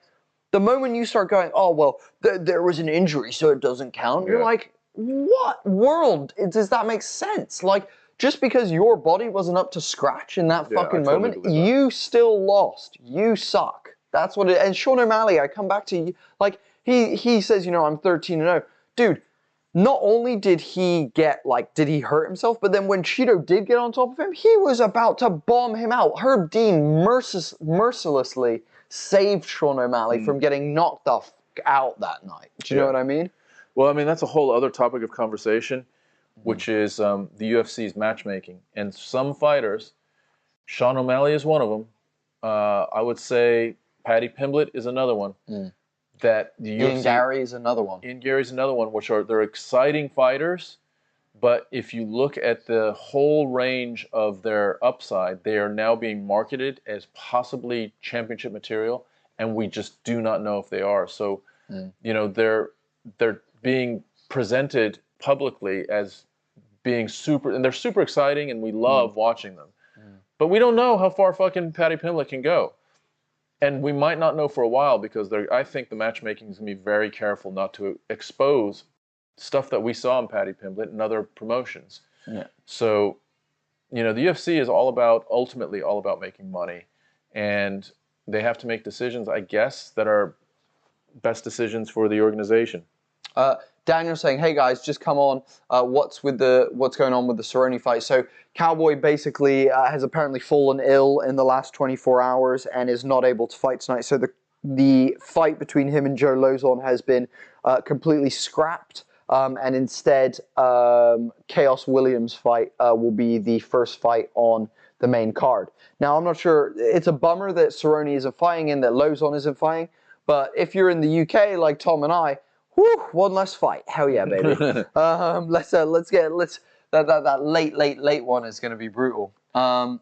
the moment you start going, oh, well, there was an injury, so it doesn't count. You're like, what world does that make sense? Like, just because your body wasn't up to scratch in that fucking moment, you still lost. You suck. That's what it, and Sean O'Malley, I come back to you, like, he says, you know, I'm 13-0. Dude, not only did he get, like, did he hurt himself, but then when Cheeto did get on top of him, he was about to bomb him out. Herb Dean mercilessly saved Sean O'Malley from getting knocked the fuck out that night. Do you know what I mean? Well, I mean, that's a whole other topic of conversation, which is the UFC's matchmaking. And some fighters, Sean O'Malley is one of them. I would say Paddy Pimblett is another one. That the UFC, Ian Gary's another one. Ian Gary's another one, which are, they're exciting fighters, but if you look at the whole range of their upside, they are now being marketed as possibly championship material, and we just do not know if they are. So, you know, they're being presented publicly as being super, and they're super exciting, and we love watching them. But we don't know how far fucking Paddy Pimblett can go. And we might not know for a while because I think the matchmaking is going to be very careful not to expose stuff that we saw in Paddy Pimblett and other promotions. So, you know, the UFC is ultimately all about making money. And they have to make decisions, I guess, that are best decisions for the organization. Daniel saying, hey guys, just come on. What's going on with the Cerrone fight? So Cowboy basically has apparently fallen ill in the last 24 hours and is not able to fight tonight. So the fight between him and Joe Lozon has been completely scrapped. And instead, Chaos Williams' fight will be the first fight on the main card. Now, I'm not sure. It's a bummer that Cerrone isn't fighting and that Lozon isn't fighting. But if you're in the UK, like Tom and I, whew, one less fight. Hell yeah, baby. That late one is going to be brutal.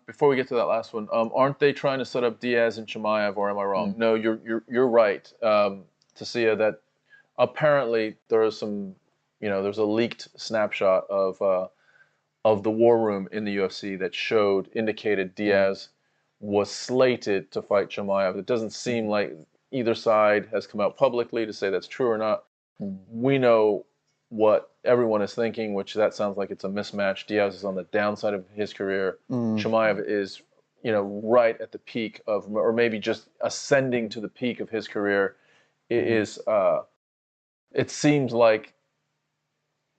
Before we get to that last one, aren't they trying to set up Diaz and Chimaev, or am I wrong? No, you're right, Tasia, that apparently there is some, you know, there's a leaked snapshot of the war room in the UFC that indicated Diaz was slated to fight Chimaev. It doesn't seem like either side has come out publicly to say that's true or not. We know what everyone is thinking, which that sounds like it's a mismatch. Diaz is on the downside of his career. Chimaev is, you know, right at the peak of, or maybe just ascending to the peak of his career. It seems like,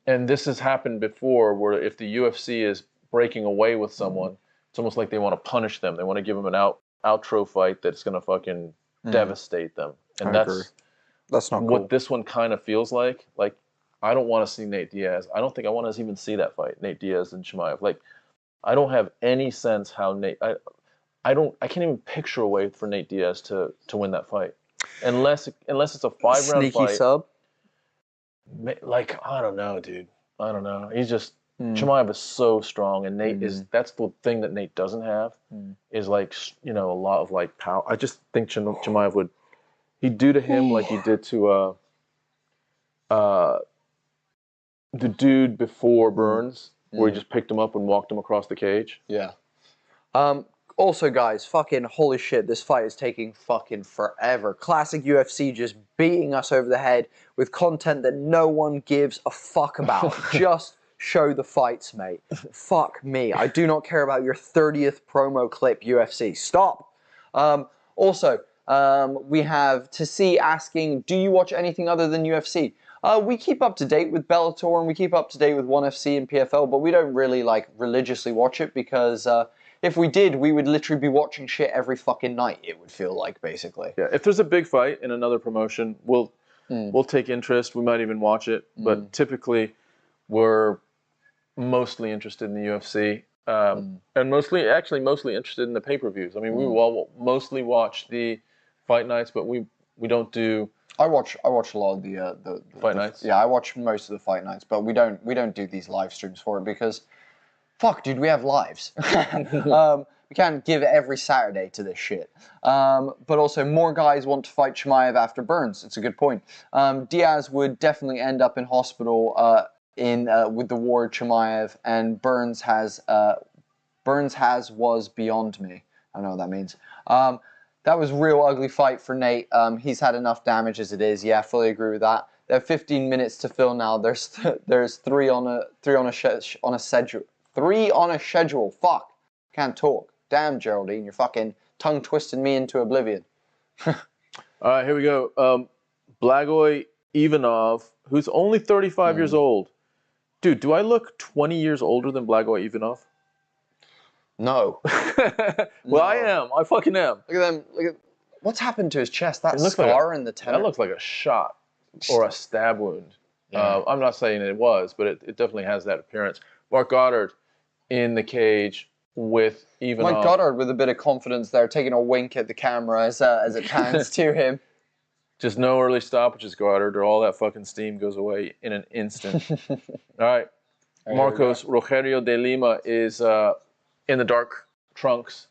and this has happened before, where if the UFC is breaking away with someone, it's almost like they want to punish them. They want to give them an outro fight that's going to fucking devastate them. And that's not what cool. This one kind of feels like. Like, I don't want to see Nate Diaz. I don't think I want to even see that fight, Nate Diaz and Chimaev. Like, I don't have any sense how I can't even picture a way for Nate Diaz to win that fight, unless it's a 5-round fight. Sneaky sub. Like, I don't know, dude. I don't know. He's just Chimaev is so strong, and Nate is. That's the thing that Nate doesn't have is like a lot of like power. I just think Chimaev would. He'd do to him like he did to the dude before Burns, where he just picked him up and walked him across the cage. Yeah. Also, guys, fucking holy shit, this fight is taking fucking forever. Classic UFC just beating us over the head with content that no one gives a fuck about. Just show the fights, mate. Fuck me. I do not care about your 30th promo clip, UFC. Stop. We have Tassi asking, do you watch anything other than UFC? We keep up to date with Bellator and we keep up to date with ONE FC and PFL, but we don't really like religiously watch it because if we did, we would literally be watching shit every fucking night, it would feel like, basically. Yeah, if there's a big fight in another promotion, we'll take interest. We might even watch it. But typically, we're mostly interested in the UFC. And mostly interested in the pay-per-views. I mean, we will mostly watch the fight nights, but we don't do... I watch a lot of the fight nights. Yeah, I watch most of the fight nights, but we don't do these live streams for it because... Fuck, dude, we have lives. We can't give every Saturday to this shit. But also, more guys want to fight Chimaev after Burns. It's a good point. Diaz would definitely end up in hospital with the war of Chimaev, and Burns was beyond me. I don't know what that means. That was a real ugly fight for Nate. He's had enough damage as it is. Yeah, I fully agree with that. There are 15 minutes to fill now. There's three on a schedule. 3 on a schedule. Fuck. Can't talk. Damn, Geraldine, you're fucking tongue twisting me into oblivion. All right, here we go. Blagoy Ivanov, who's only 35 years old. Dude, do I look 20 years older than Blagoy Ivanov? No. Well, I am. I fucking am. Look at them. Look at what's happened to his chest. That scar in the temple. That looks like a shot or a stab wound. Yeah. I'm not saying it was, but it definitely has that appearance. Mark Goddard in the cage with Ivanov. Mike Goddard with a bit of confidence there, taking a wink at the camera as it pans to him. Just no early stoppages, Goddard, or all that fucking steam goes away in an instant. All right. Marcos Rogerio de Lima is in the dark trunks.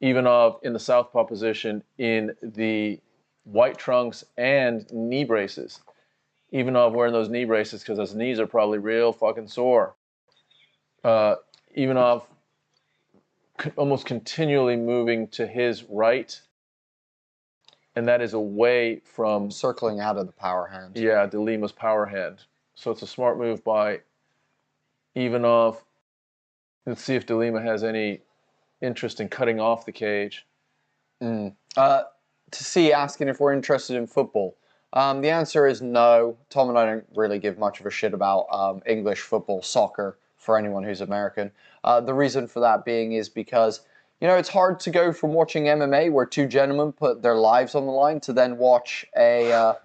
Ivanov in the southpaw position in the white trunks and knee braces. Ivanov wearing those knee braces because his knees are probably real fucking sore. Ivanov almost continually moving to his right, and that is away from... circling out of the power hand. Yeah, De Lima's power hand. So it's a smart move by Ivanov. Let's see if De Lima has any interest in cutting off the cage. Tassi asking if we're interested in football. The answer is no. Tom and I don't really give much of a shit about English football, soccer, for anyone who's American. The reason for that being is because, you know, it's hard to go from watching MMA where 2 gentlemen put their lives on the line to then watch a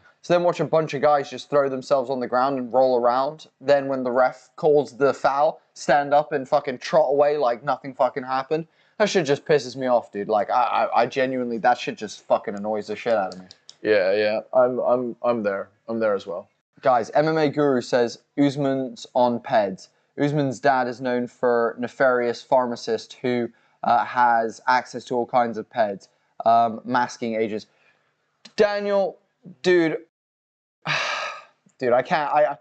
bunch of guys just throw themselves on the ground and roll around. Then when the ref calls the foul, stand up and fucking trot away like nothing fucking happened. That shit just pisses me off, dude. Like I genuinely, that shit just fucking annoys the shit out of me. Yeah. I'm there. I'm there as well. Guys, MMA Guru says Usman's on PEDs. Usman's dad is known for nefarious pharmacist who has access to all kinds of PEDs, masking agents. Daniel, dude, I can't.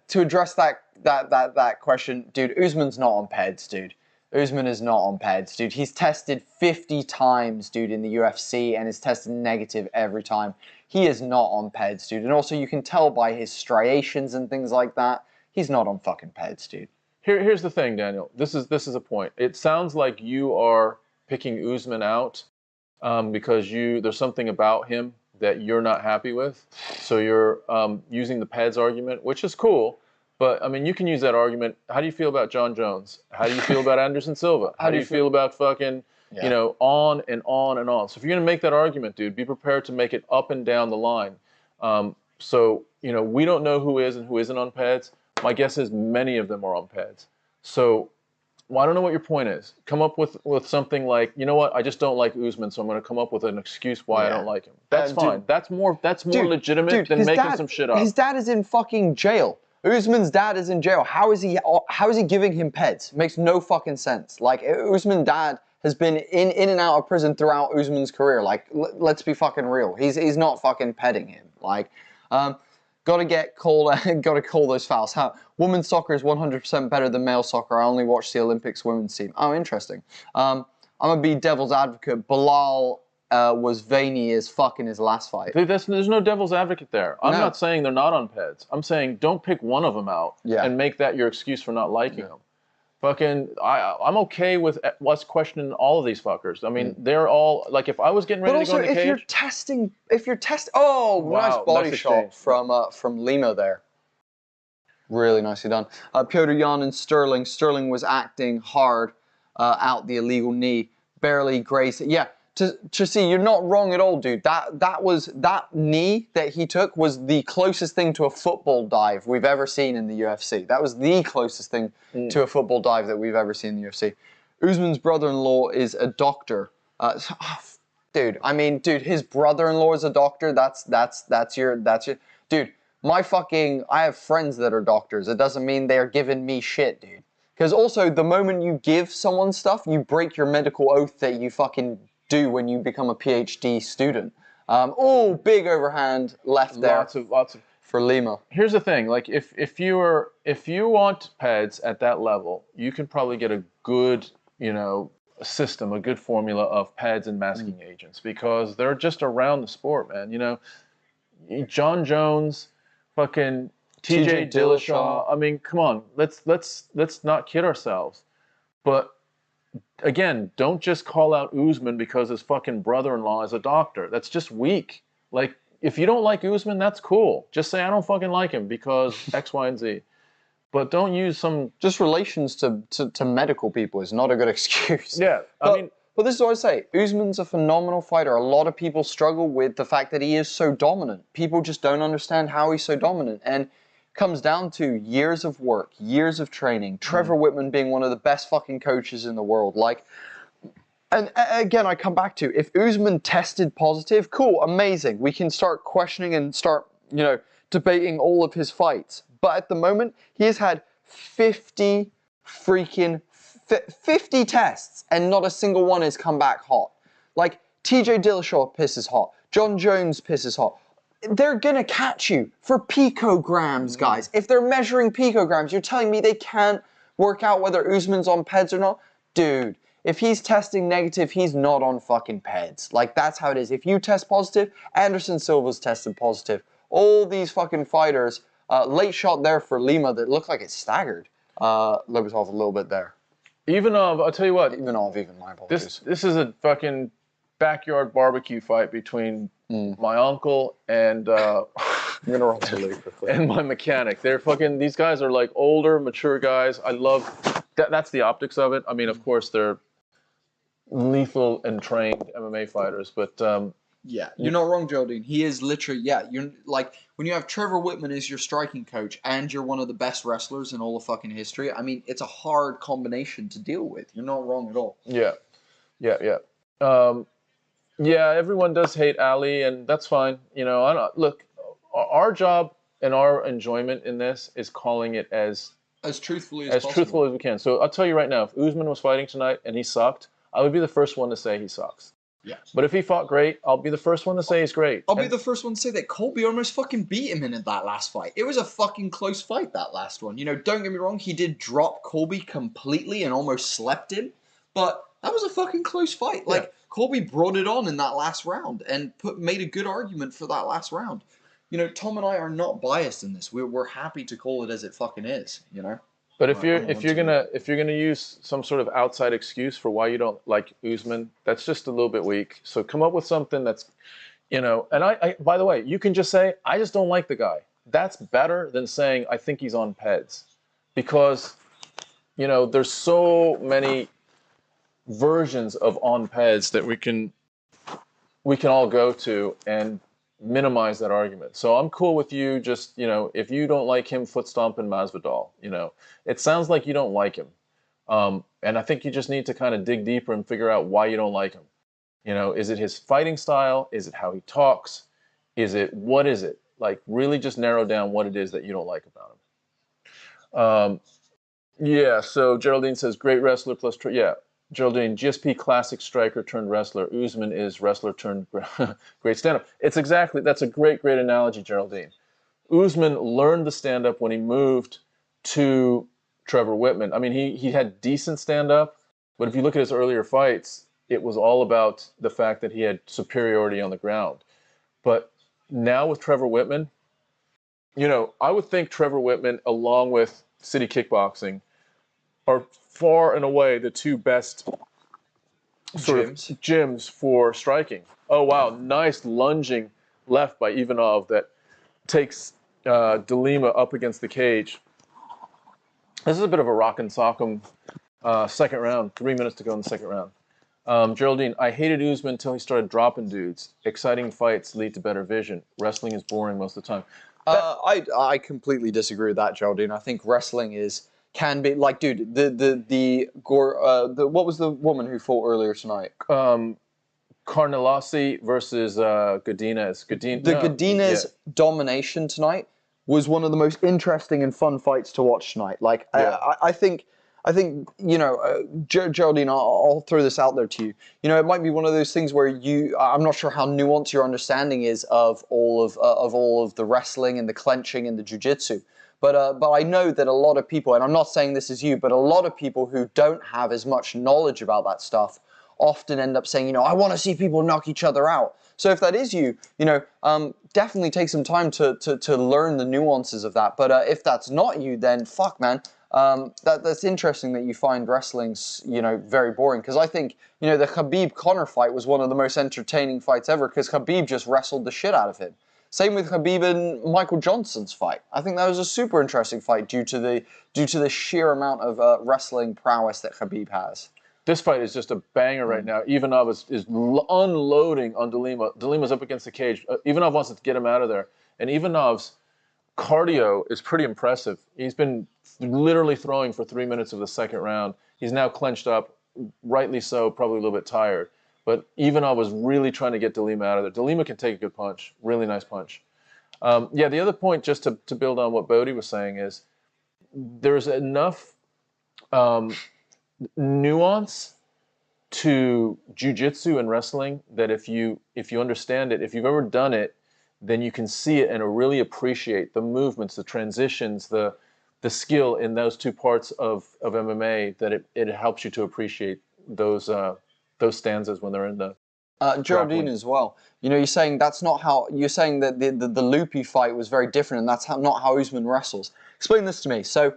To address that question, dude, Usman's not on PEDs, dude. Usman is not on PEDs, dude. He's tested 50 times, dude, in the UFC and is tested negative every time. He is not on PEDs, dude. And also, you can tell by his striations and things like that. He's not on fucking PEDs, dude. Here's the thing, Daniel. This is a point. It sounds like you are picking Usman out because there's something about him that you're not happy with. So you're using the PEDs argument, which is cool. But, I mean, you can use that argument. How do you feel about John Jones? How do you feel about Anderson Silva? How do you feel about fucking, you know, on and on and on? So if you're going to make that argument, dude, be prepared to make it up and down the line. So, you know, we don't know who is and who isn't on PEDs. My guess is many of them are on PEDs. So Well, I don't know what your point is. Come up with something like, you know what? I just don't like Usman, so I'm going to come up with an excuse why I don't like him. That's fine. Dude, that's more legitimate than making some shit up. His dad is in fucking jail. Usman's dad is in jail. How is he giving him peds? Makes no fucking sense. Like, Usman's dad has been in and out of prison throughout Usman's career. Like, let's be fucking real. He's not fucking petting him. Like, gotta call those fouls. Women's soccer is 100% better than male soccer. I only watch the Olympics women's team. Oh, interesting. I'm gonna be devil's advocate. Bilal was veiny as fuck in his last fight. Dude, there's no devil's advocate there. I'm not saying they're not on peds. I'm saying don't pick one of them out and make that your excuse for not liking them. Fucking, I'm okay with us questioning all of these fuckers. I mean, they're all, like, if I was getting ready to go in the cage. But also, if you're testing, oh, wow, nice body shot from Lima there. Really nicely done. Petr Yan and Sterling. Sterling was acting hard out the illegal knee, barely grazed it. Yeah, to see, you're not wrong at all, dude. That knee that he took was the closest thing to a football dive we've ever seen in the UFC. That was the closest thing to a football dive that we've ever seen in the UFC. Usman's brother-in-law is a doctor. Dude, I mean, dude, his brother-in-law is a doctor. That's your, dude. I have friends that are doctors. It doesn't mean they're giving me shit, dude. Because also, the moment you give someone stuff, you break your medical oath that you fucking do when you become a PhD student. Oh, big overhand left there. Lots of for Lima. Here's the thing, like if you want pads at that level, you can probably get a good, system, a good formula of pads and masking agents, because they're just around the sport, man. John Jones, fucking TJ Dillashaw. I mean, come on, let's not kid ourselves. But again, don't just call out Usman because his fucking brother-in-law is a doctor. That's just weak. Like, if you don't like Usman, that's cool. Just say, I don't fucking like him because X, Y, and Z. But don't use some... Just relations to medical people is not a good excuse. Yeah, But this is what I say. Usman's a phenomenal fighter. A lot of people struggle with the fact that he is so dominant. People just don't understand how he's so dominant. And comes down to years of work, years of training. Trevor Whitman being one of the best fucking coaches in the world. Like, and again, I come back to, if Usman tested positive, cool, amazing. We can start questioning and start, debating all of his fights. But at the moment, he has had 50 tests, and not a single one has come back hot. Like, TJ Dillashaw pisses hot. John Jones pisses hot. They're gonna catch you for picograms, guys. If they're measuring picograms, you're telling me they can't work out whether Usman's on peds or not? Dude, if he's testing negative, he's not on fucking peds. Like, that's how it is. If you test positive, Anderson Silva's tested positive. All these fucking fighters, late shot there for Lima that looked like it staggered Lobotov a little bit there. I'll tell you what. My apologies. This is a fucking backyard barbecue fight between my uncle and I'm gonna roll too late for and my mechanic. These guys are like older, mature guys. I love that's the optics of it. I mean, of course, they're lethal and trained MMA fighters, but yeah, you're not wrong, Geraldine. He is literally, you're like, when you have Trevor Whitman as your striking coach and you're one of the best wrestlers in all of fucking history, I mean, it's a hard combination to deal with. You're not wrong at all. Yeah. Everyone does hate Ali, and that's fine. Look, our job and our enjoyment in this is calling it as truthfully as possible. Truthful as we can. So I'll tell you right now, if Usman was fighting tonight and he sucked, I would be the first one to say he sucks. Yeah. But if he fought great, I'll be the first one to say he's great. I'll be the first one to say that Colby almost fucking beat him in that last fight. It was a fucking close fight, that last one. Don't get me wrong, he did drop Colby completely and almost slept him, but that was a fucking close fight. Like, Colby brought it on in that last round and made a good argument for that last round. Tom and I are not biased in this. We're happy to call it as it fucking is, But if you're gonna use some sort of outside excuse for why you don't like Usman, that's just a little bit weak. So come up with something that's, and I by the way, you can just say, I just don't like the guy. That's better than saying I think he's on peds, because there's so many versions of on peds that we can all go to and minimize that argument. So I'm cool with you just, if you don't like him foot stomping Masvidal, it sounds like you don't like him. And I think you just need to kind of dig deeper and figure out why you don't like him. You know, is it his fighting style? Is it how he talks? What is it? Like, really just narrow down what it is that you don't like about him. Yeah, so Geraldine says, great wrestler plus, Geraldine, GSP classic striker turned wrestler. Usman is wrestler turned great stand-up. That's a great analogy, Geraldine. Usman learned the stand-up when he moved to Trevor Whitman. I mean, he had decent stand-up, but if you look at his earlier fights, it was all about the fact that he had superiority on the ground. But now with Trevor Whitman, you know, I would think Trevor Whitman, along with City Kickboxing, are far and away the two best sort of gyms for striking. Oh, wow. Nice lunging left by Ivanov that takes DeLima up against the cage. This is a bit of a rock and sock'em second round. 3 minutes to go in the second round. Geraldine, I hated Usman until he started dropping dudes. Exciting fights lead to better vision. Wrestling is boring most of the time. I completely disagree with that, Geraldine. I think wrestling can be like, dude, what was the woman who fought earlier tonight? Carnelossi versus Godinez. Godinez domination tonight was one of the most interesting and fun fights to watch tonight. Like, yeah. I think you know, Geraldine, I'll throw this out there to you. You know, it might be one of those things where I'm not sure how nuanced your understanding is of all of the wrestling and the clenching and the jiu-jitsu. But I know that a lot of people, and I'm not saying this is you, but a lot of people who don't have as much knowledge about that stuff often end up saying, you know, I want to see people knock each other out. So if that is you, you know, definitely take some time to learn the nuances of that. But if that's not you, then fuck, man. That's interesting that you find wrestling's, you know, very boring, because I think, you know, the Khabib-Conor fight was one of the most entertaining fights ever because Khabib just wrestled the shit out of him. Same with Khabib and Michael Johnson's fight. I think that was a super interesting fight due to the sheer amount of wrestling prowess that Khabib has. This fight is just a banger right now. Ivanov is unloading on DeLima. DeLima's up against the cage. Ivanov wants to get him out of there, and Ivanov's cardio is pretty impressive. He's been literally throwing for 3 minutes of the second round. He's now clenched up, rightly so, probably a little bit tired. But Ivanov was really trying to get DeLima out of there. DeLima can take a good punch, really nice punch. Yeah, the other point, just to build on what Bodie was saying, is there's enough nuance to jiu-jitsu and wrestling that if you understand it, if you've ever done it, then you can see it and really appreciate the movements, the transitions, the skill in those two parts of MMA, that it helps you to appreciate those stanzas when they're in the Geraldine as well. You know, you're saying that's not how, you're saying that the Lupi fight was very different, and that's not how Usman wrestles. Explain this to me. So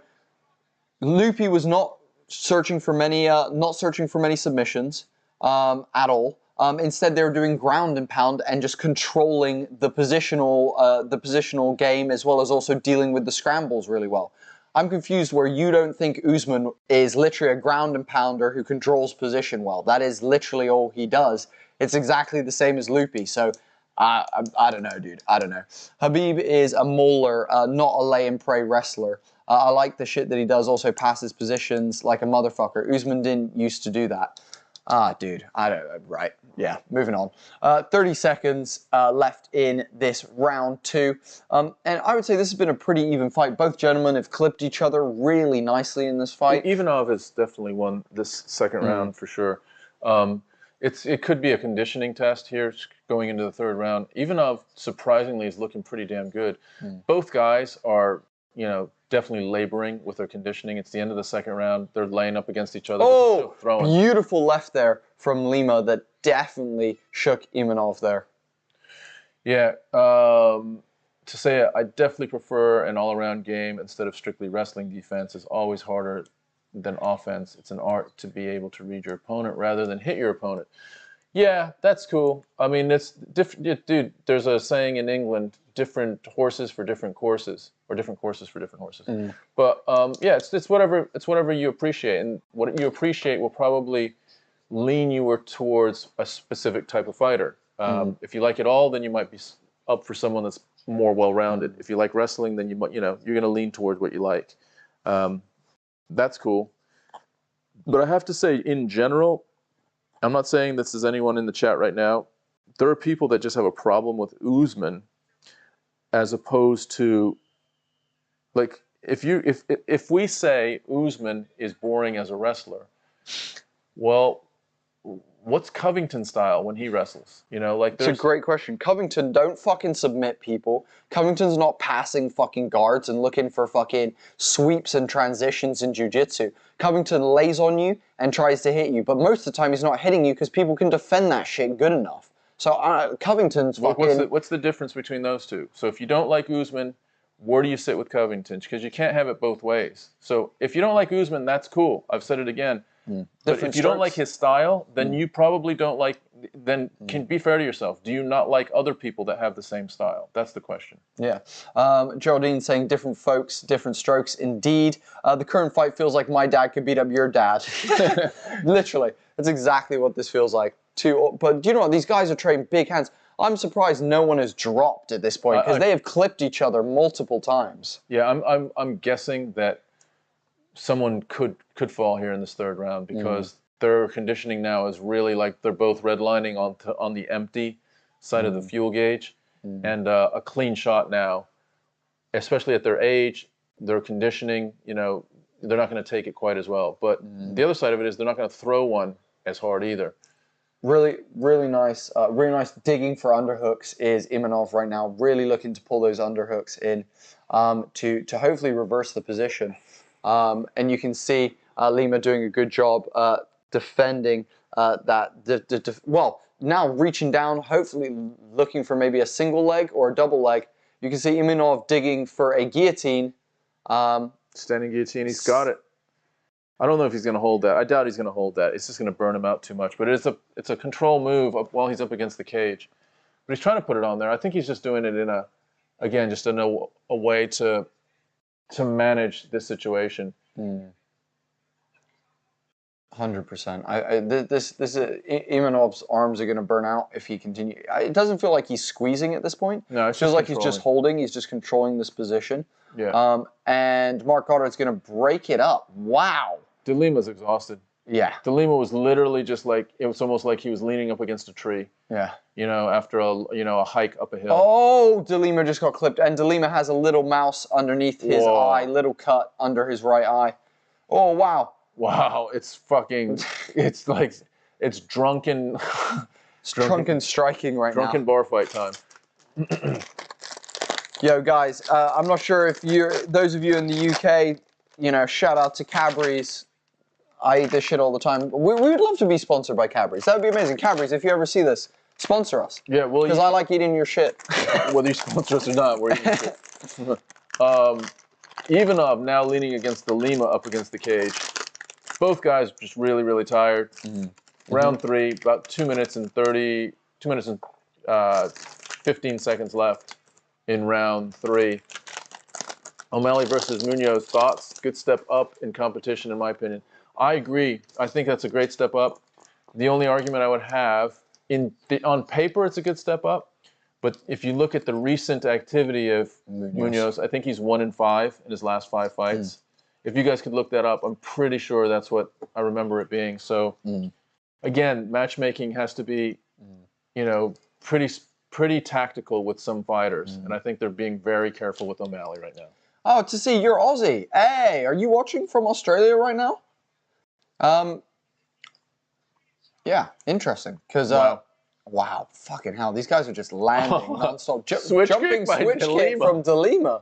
Lupi was not searching for many submissions at all. Instead, they were doing ground and pound and just controlling the positional game, as well as also dealing with the scrambles really well. I'm confused where you don't think Usman is literally a ground and pounder who controls position well. That is literally all he does. It's exactly the same as Lupi. So I don't know, dude. I don't know. Khabib is a mauler, not a lay and pray wrestler. I like the shit that he does, also passes positions like a motherfucker. Usman didn't used to do that. Dude, I don't know, right. Yeah, moving on. 30 seconds left in this round 2. And I would say this has been a pretty even fight. Both gentlemen have clipped each other really nicely in this fight. Ivanov has definitely won this second round for sure. It could be a conditioning test here going into the third round. Ivanov, surprisingly, is looking pretty damn good. Both guys are, you know, definitely laboring with their conditioning. It's the end of the second round. They're laying up against each other. Oh, beautiful left there from Lima that definitely shook Ivanov there. Yeah, to say it, I definitely prefer an all-around game instead of strictly wrestling. Defense is always harder than offense. It's an art to be able to read your opponent rather than hit your opponent. Yeah, that's cool. I mean, it's different, dude. There's a saying in England: different horses for different courses, or different courses for different horses. But yeah, it's whatever you appreciate, and what you appreciate will probably lean you towards a specific type of fighter. If you like it all, then you might be up for someone that's more well-rounded. If you like wrestling, then you're going to lean towards what you like. That's cool. But I have to say, in general, I'm not saying this is anyone in the chat right now. There are people that just have a problem with Usman, as opposed to, like, if we say Usman is boring as a wrestler, well, what's Covington's style when he wrestles? You know, like, it's a great question. Covington don't fucking submit people. Covington's not passing fucking guards and looking for fucking sweeps and transitions in jiu-jitsu. Covington lays on you and tries to hit you, but most of the time he's not hitting you because people can defend that shit good enough. So Covington's fucking... What's the difference between those two? So if you don't like Usman, where do you sit with Covington? Because you can't have it both ways. So if you don't like Usman, that's cool. I've said it again. But if you don't like his style, then you probably don't like, then can be fair to yourself. Do you not like other people that have the same style? That's the question. Yeah. Geraldine saying different folks, different strokes. Indeed. The current fight feels like my dad could beat up your dad. Literally. That's exactly what this feels like. But do you know what? These guys are trading big hands. I'm surprised no one has dropped at this point because they have clipped each other multiple times. Yeah, I'm guessing that someone could fall here in this third round because their conditioning now is really like they're both redlining on the empty side of the fuel gauge, and a clean shot now, especially at their age, their conditioning, you know, they're not going to take it quite as well. But the other side of it is they're not going to throw one as hard either. Really nice digging for underhooks is Imanov right now. Really looking to pull those underhooks in to hopefully reverse the position. And you can see Lima doing a good job defending that. Well, now reaching down, hopefully looking for maybe a single leg or a double leg. You can see Imanov digging for a guillotine. Standing guillotine, he's got it. I don't know if he's going to hold that. I doubt he's going to hold that. It's just going to burn him out too much. But it's a control move while he's up against the cage. But he's trying to put it on there. I think he's just doing it in a way to manage this situation. 100%. This Imanov's arms are going to burn out if he continues. It doesn't feel like he's squeezing at this point. No, it feels like he's just holding. He's just controlling this position. Yeah. And Mark Goddard's going to break it up. Wow. De Lima's exhausted. Yeah. De Lima was literally just like, it was almost like he was leaning up against a tree. Yeah. You know, after a hike up a hill. Oh, De Lima just got clipped. And De Lima has a little mouse underneath his eye, little cut under his right eye. Oh, wow. Wow, it's fucking, it's like, it's drunken. Drunken striking right now. Drunken bar fight time. Yo, guys, I'm not sure if those of you in the UK, you know, shout out to Cadbury's. I eat this shit all the time. We would love to be sponsored by Cadbury's. That would be amazing. Cadbury's, if you ever see this, sponsor us. Yeah, well, because I like eating your shit. Whether you sponsor us or not, we're eating shit. Ivanov now leaning against De Lima up against the cage. Both guys just really, really tired. Round 3, about 2 minutes and 15 seconds left in round 3. O'Malley versus Munoz, thoughts? Good step up in competition, in my opinion. I agree. I think that's a great step up. The only argument I would have, on paper, it's a good step up. But if you look at the recent activity of Munoz, I think he's 1-5 in his last 5 fights. If you guys could look that up, I'm pretty sure that's what I remember it being. So, again, matchmaking has to be, you know, pretty tactical with some fighters. And I think they're being very careful with O'Malley right now. Oh, to see, you're Aussie. Hey, are you watching from Australia right now? Yeah, interesting. Because, wow, fucking hell, these guys are just landing nonstop. Jumping switch kick from De Lima.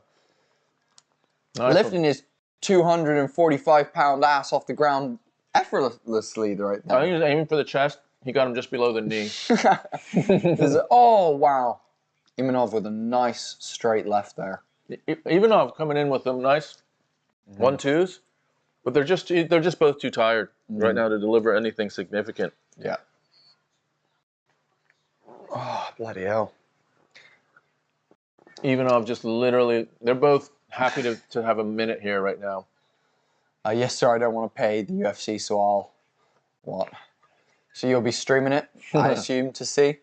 Nice. Lifting his 245-pound ass off the ground effortlessly right there. I think he was aiming for the chest. He got him just below the knee. Oh, wow. Imanov with a nice straight left there. Ivanov coming in with them nice 1-2s, but they're just both too tired right now to deliver anything significant. Yeah. Oh, bloody hell. Ivanov just literally, they're both happy to have a minute here right now. Yes, sir, I don't want to pay the UFC, so I'll... What? So you'll be streaming it, I assume, to see.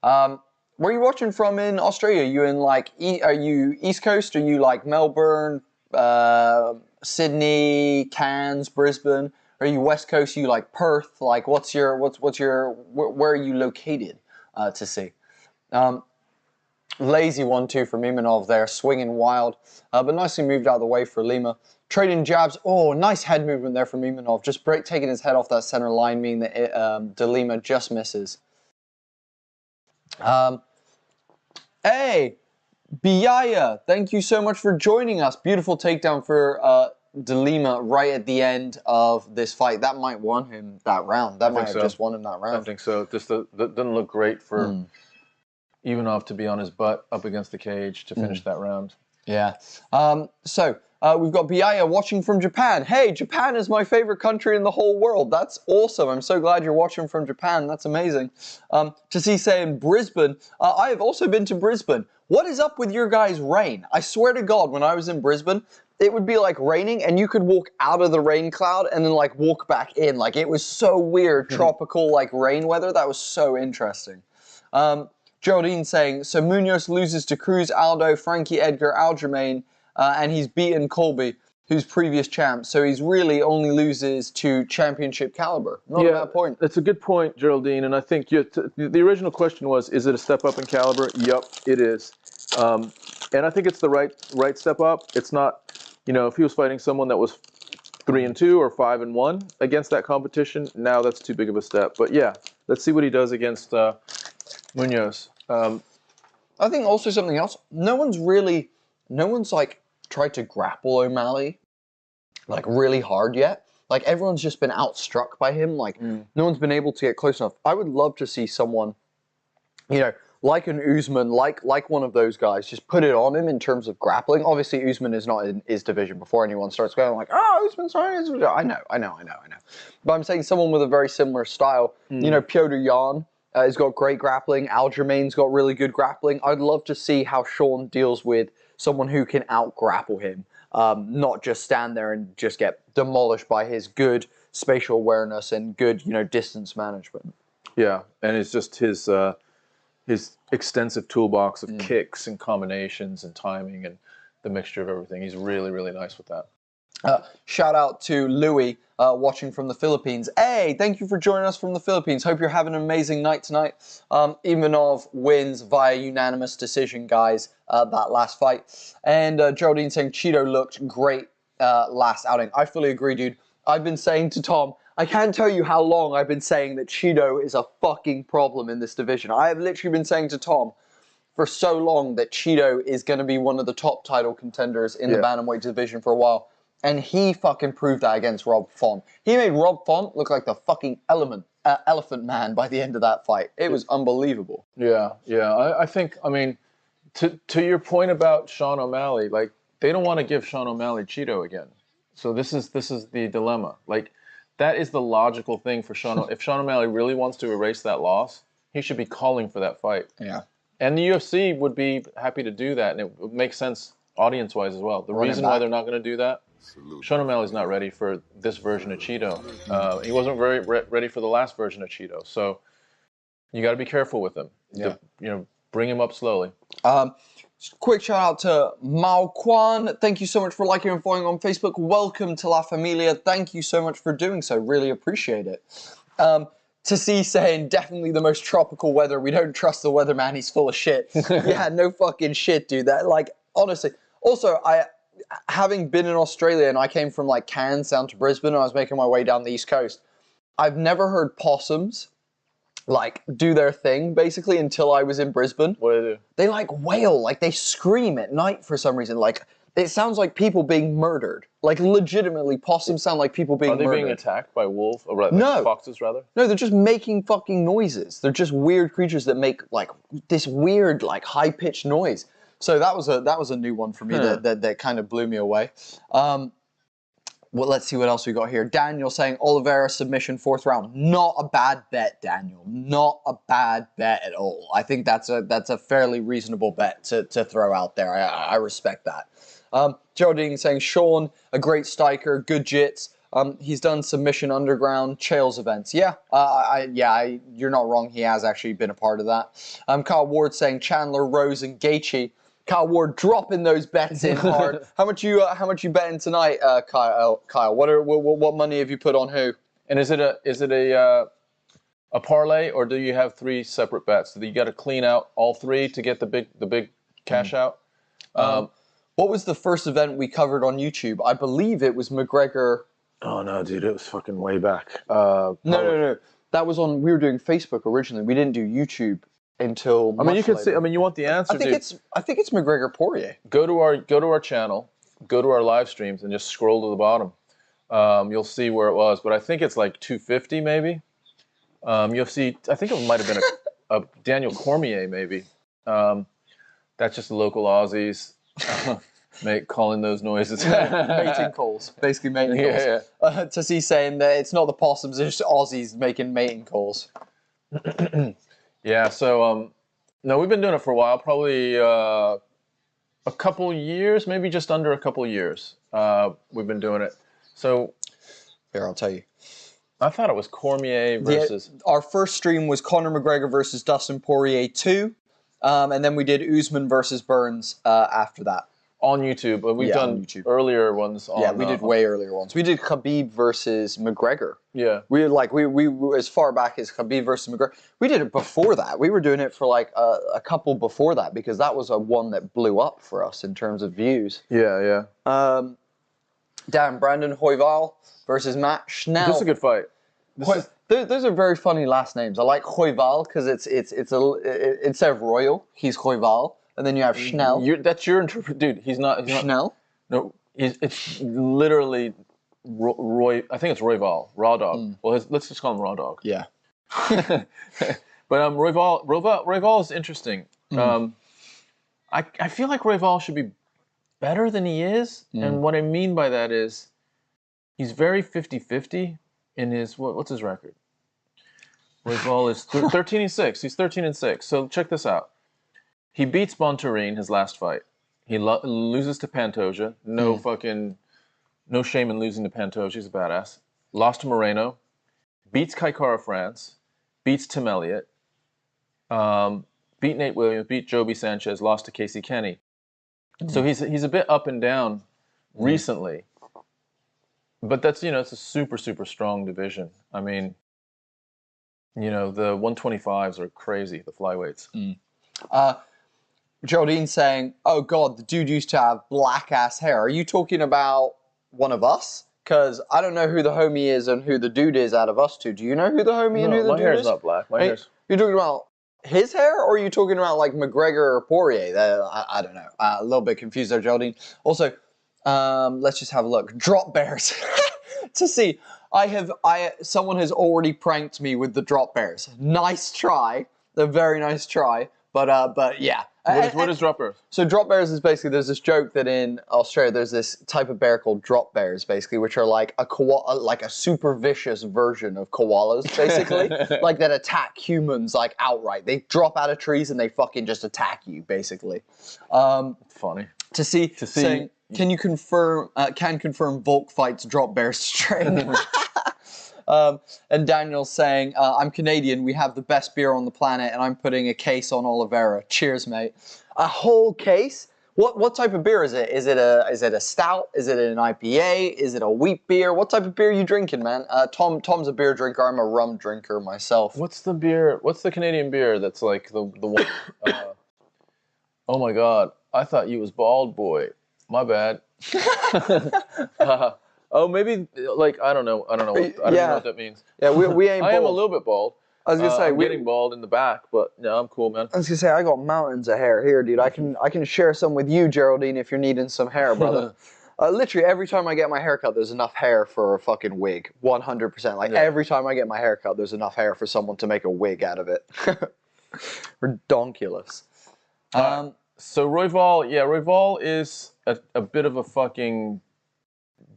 Where are you watching from in Australia? Are you in, like, are you East Coast? Are you, like, Melbourne, Sydney, Cairns, Brisbane? Are you West Coast? You like Perth? Like, what's your where are you located to see? Lazy 1-2 from Imanov there, swinging wild, but nicely moved out of the way for Lima. Trading jabs. Oh, nice head movement there from Imanov. Just taking his head off that center line, meaning that De Lima just misses. Hey, Biaya, thank you so much for joining us. Beautiful takedown for De Lima right at the end of this fight. That might won him that round. That might have just won him that round. I think so. Just that doesn't look great for Ivanov to be on his butt up against the cage to finish that round. Yeah. We've got Biaya watching from Japan. Hey, Japan is my favorite country in the whole world. That's awesome. I'm so glad you're watching from Japan. That's amazing. To see saying Brisbane. I have also been to Brisbane. What is up with your guys' rain? I swear to God, when I was in Brisbane, it would be like raining and you could walk out of the rain cloud and then like walk back in. Like it was so weird, tropical like rain weather. That was so interesting. Geraldine saying, so Munoz loses to Cruz, Aldo, Frankie Edgar, Aljamain, and he's beaten Colby, who's previous champ. So he's really only loses to championship caliber. Not a bad point. That's a good point, Geraldine. And I think the original question was, is it a step up in caliber? Yup, it is. And I think it's the right step up. It's not, if he was fighting someone that was 3-2 or 5-1 against that competition, now that's too big of a step. But yeah, let's see what he does against Munoz. I think also something else. No one's like tried to grapple O'Malley like really hard yet. Like everyone's just been outstruck by him. Like no one's been able to get close enough. I would love to see someone, like an Usman, like one of those guys, just put it on him in terms of grappling. Obviously, Usman is not in his division before anyone starts going like, oh, Usman's not in his division. I know. But I'm saying someone with a very similar style. Piotr Jan has got great grappling. Aljamain's got really good grappling. I'd love to see how Sean deals with someone who can out-grapple him, not just stand there and just get demolished by his good spatial awareness and good, distance management. Yeah, and it's just his extensive toolbox of kicks and combinations and timing and the mixture of everything. He's really, really nice with that. Shout out to Louis watching from the Philippines. Hey, thank you for joining us from the Philippines. Hope you're having an amazing night tonight. Ivanov wins via unanimous decision, guys, that last fight. And Geraldine saying Cheeto looked great last outing. I fully agree, dude. I've been saying to Tom, I can't tell you how long I've been saying that Cheeto is a fucking problem in this division. I have literally been saying to Tom for so long that Cheeto is going to be one of the top title contenders in the bantamweight division for a while. And he fucking proved that against Rob Font. He made Rob Font look like the fucking elephant man by the end of that fight. It was unbelievable. Yeah. I think, to your point about Sean O'Malley, like, they don't want to give Sean O'Malley Cheeto again. So this is the dilemma. Like, that is the logical thing for Sean. If Sean O'Malley really wants to erase that loss, he should be calling for that fight. Yeah. And the UFC would be happy to do that, and it would make sense audience-wise as well. The reason why they're not going to do that, Sean O'Malley's not ready for this version of Cheeto. He wasn't very ready for the last version of Cheeto. So you got to be careful with him. Yeah. Bring him up slowly. Quick shout out to Mao Kwan. Thank you so much for liking and following on Facebook. Welcome to La Familia. Thank you so much for doing so. Really appreciate it. To see saying definitely the most tropical weather. We don't trust the weatherman. He's full of shit. Yeah, no fucking shit, dude. That, like, honestly. Also, having been in Australia and I came from like Cairns down to Brisbane and I was making my way down the East Coast, I've never heard possums like do their thing basically until I was in Brisbane. What do they do? They like wail, like they scream at night for some reason. Like it sounds like people being murdered. Like legitimately, possums sound like people being murdered. Are they being attacked by wolves? Or like no. Foxes rather? No, they're just making fucking noises. They're just weird creatures that make like this weird like high-pitched noise. So that was a new one for me that kind of blew me away. Well, let's see what else we got here. Daniel saying Oliveira submission 4th round. Not a bad bet, Daniel. Not a bad bet at all. I think that's a fairly reasonable bet to throw out there. I respect that. Geraldine saying Sean, a great striker, good jits. He's done submission underground Chaels events. Yeah, you're not wrong. He has actually been a part of that. Kyle Ward saying Chandler, Rose, and Gaethje. Kyle Ward dropping those bets in hard. How much you betting tonight, Kyle? What money have you put on who? And is it a parlay, or do you have 3 separate bets? So you got to clean out all 3 to get the big cash out? What was the first event we covered on YouTube? I believe it was McGregor. Oh no, dude, it was fucking way back. No. That was on. We were doing Facebook originally. We didn't do YouTube until. I mean, you can later. see. I mean, you want the answer? I think it's McGregor Poirier. Go to our channel, go to our live streams, and just scroll to the bottom. You'll see where it was, but I think it's like 250 maybe. UFC. I think it might have been a Daniel Cormier maybe. That's just the local Aussies. Calling those noises. Mating calls. Basically mating calls. Yeah. To see saying that it's not the possums, it's just Aussies making mating calls. Yeah, so, no, we've been doing it for a while, probably a couple years, maybe just under a couple years. We've been doing it. So, here, I'll tell you. I thought it was Cormier versus... Our first stream was Conor McGregor versus Dustin Poirier 2. And then we did Usman versus Burns after that. On YouTube, but we've done earlier ones. Yeah, we did way earlier ones. We did Khabib versus McGregor. Yeah, we as far back as Khabib versus McGregor. We did it before that. We were doing it for like a couple before that because that was one that blew up for us in terms of views. Yeah. Damn, Brandon Royval versus Matt Schnell. This is a good fight. Those are very funny last names. I like Royval because it's instead of Royal, he's Royval. And then you have Schnell. That's your interpretation. Dude, he's not... Schnell? No, it's literally Roy... I think it's Royval. Raw Dog. Well, let's just call him Raw Dog. Yeah. But Royval is interesting. I feel like Royval should be better than he is. And what I mean by that is he's very 50-50 in his... What's his record? Royval is 13-6. He's 13-6. So check this out. He beats Bontarine his last fight. He loses to Pantoja. No shame in losing to Pantoja. He's a badass. Lost to Moreno. Beats Kai Kara France. Beats Tim Elliott. Beat Nate Williams. Beat Joby Sanchez. Lost to Casey Kenny. So he's a bit up and down recently. But that's, it's a super, super strong division. I mean, the 125s are crazy, the flyweights. Geraldine saying, oh God, the dude used to have black ass hair. Are you talking about one of us? Because I don't know who the homie is and who the dude is out of us two. Do you know who the homie and who the dude is? My hair's not black. My hair's... You're talking about his hair, or are you talking about like McGregor or Poirier? I don't know. A little bit confused there, Geraldine. Also, let's just have a look. Drop bears. To see, someone has already pranked me with the drop bears. Nice try. A very nice try. But yeah. What is drop bears? So drop bears is basically, there's this joke that in Australia there's this type of bear called drop bears, basically, which are like a super vicious version of koalas, basically, like that attack humans like outright. They drop out of trees and they fucking just attack you, basically. Funny. To see. Saying, can confirm Volk fights drop bear string? And Daniel's saying, I'm Canadian, we have the best beer on the planet, and I'm putting a case on Oliveira. Cheers, mate. A whole case? What type of beer is it? Is it a stout? Is it an IPA? Is it a wheat beer? What type of beer are you drinking, man? Tom's a beer drinker. I'm a rum drinker myself. What's the beer? What's the Canadian beer that's like the one? Oh my God, I thought you was bald, boy. My bad. Oh, maybe, like, I don't know. I don't know what that means. Yeah, we ain't bald. I am a little bit bald. I was gonna say I'm getting bald in the back, but no, I'm cool, man. I was gonna say I got mountains of hair here, dude. I can share some with you, Geraldine, if you're needing some hair, brother. Literally every time I get my haircut, there's enough hair for a fucking wig. 100%. Like every time I get my haircut, there's enough hair for someone to make a wig out of it. Redonkulous. So Royval is a bit of a fucking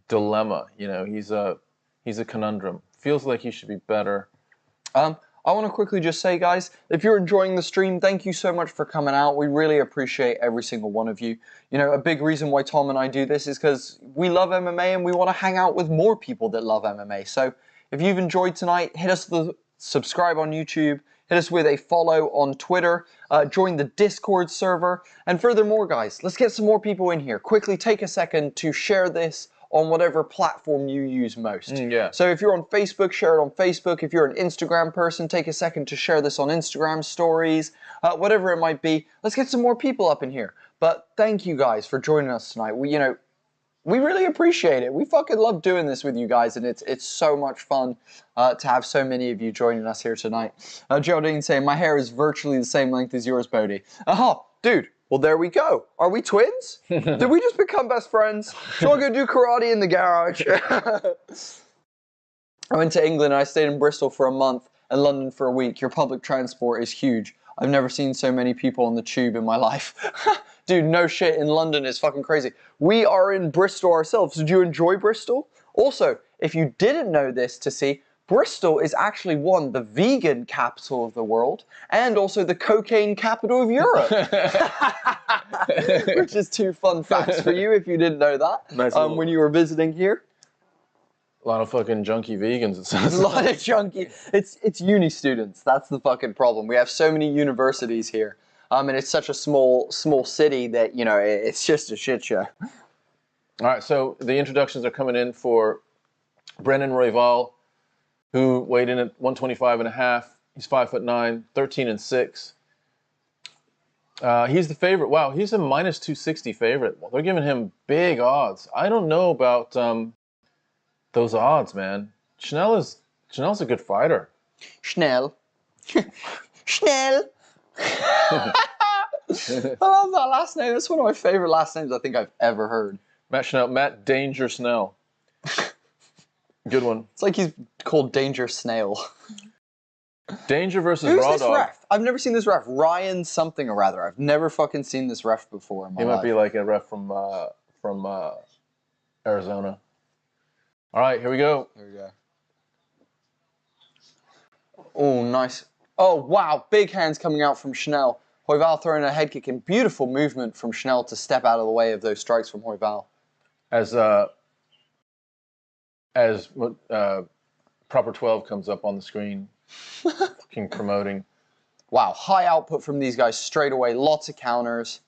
dilemma. He's a conundrum. Feels like he should be better. I want to quickly just say, guys, if you're enjoying the stream, thank you so much for coming out. We really appreciate every single one of you. A big reason why Tom and I do this is because we love MMA and we want to hang out with more people that love MMA. So if you've enjoyed tonight, hit us the subscribe on YouTube, hit us with a follow on Twitter, join the Discord server, and furthermore, guys, let's get some more people in here. Quickly take a second to share this on whatever platform you use most. So if you're on Facebook, share it on Facebook. If you're an Instagram person, take a second to share this on Instagram stories, whatever it might be. Let's get some more people up in here. But thank you guys for joining us tonight. We really appreciate it. We fucking love doing this with you guys, and it's so much fun to have so many of you joining us here tonight. Geraldine saying, my hair is virtually the same length as yours, Bodhi. Oh, dude. Well, there we go. Are we twins? Did we just become best friends? Do you want to go do karate in the garage? I went to England and I stayed in Bristol for a month and London for a week. Your public transport is huge. I've never seen so many people on the tube in my life. Dude, no shit. In London is fucking crazy. We are in Bristol ourselves. Did you enjoy Bristol? Also, if you didn't know this, to see, Bristol is actually the vegan capital of the world and also the cocaine capital of Europe. Which is 2 fun facts for you if you didn't know that. Nice when you were visiting here. A lot of fucking junkie vegans, it sounds A lot of junkie. It's uni students. That's the fucking problem. We have so many universities here. And it's such a small city that, it's just a shit show. All right, so the introductions are coming in for Brendan Royval, who weighed in at 125.5. He's 5'9", 13-6. He's the favorite. Wow, he's a minus 260 favorite. Well, they're giving him big odds. I don't know about those odds, man. Schnell's a good fighter. Schnell. Schnell. I love that last name. That's one of my favorite last names I think I've ever heard. Matt Schnell. Matt Danger Snell. Good one. It's like he's called Danger Snail. Danger versus Who's Raw this Dog. ref? I've never seen this ref. Ryan something or rather. I've never fucking seen this ref before in my life. He might be like a ref from Arizona. All right, here we go. Here we go. Oh, nice. Oh, wow. Big hands coming out from Schnell. Royval throwing a head kick and beautiful movement from Schnell to step out of the way of those strikes from Royval. As Proper 12 comes up on the screen, fucking promoting. Wow, high output from these guys straight away. Lots of counters.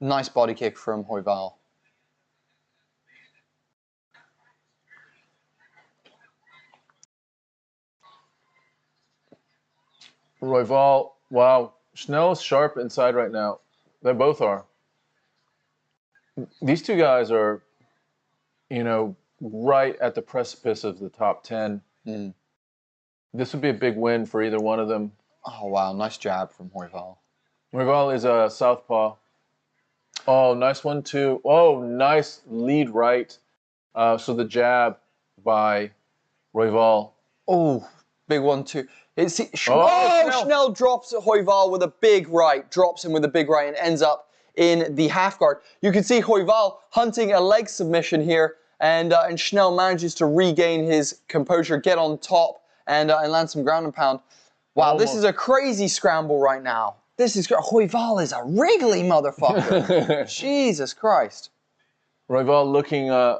Nice body kick from Royval. Royval, wow. Schnell's sharp inside right now. They both are. These two guys are, right at the precipice of the top 10. This would be a big win for either one of them. Oh, wow. Nice jab from Royval. Royval is a southpaw. Oh, nice one, too. Oh, nice lead right. So the jab by Royval. Oh, big one, too. Schnell drops Royval with a big right. Drops him with a big right and ends up in the half guard. You can see Royval hunting a leg submission here. And Schnell manages to regain his composure, get on top, and land some ground and pound. Wow, This is a crazy scramble right now. Royval is a wriggly motherfucker. Jesus Christ. Royval looking, I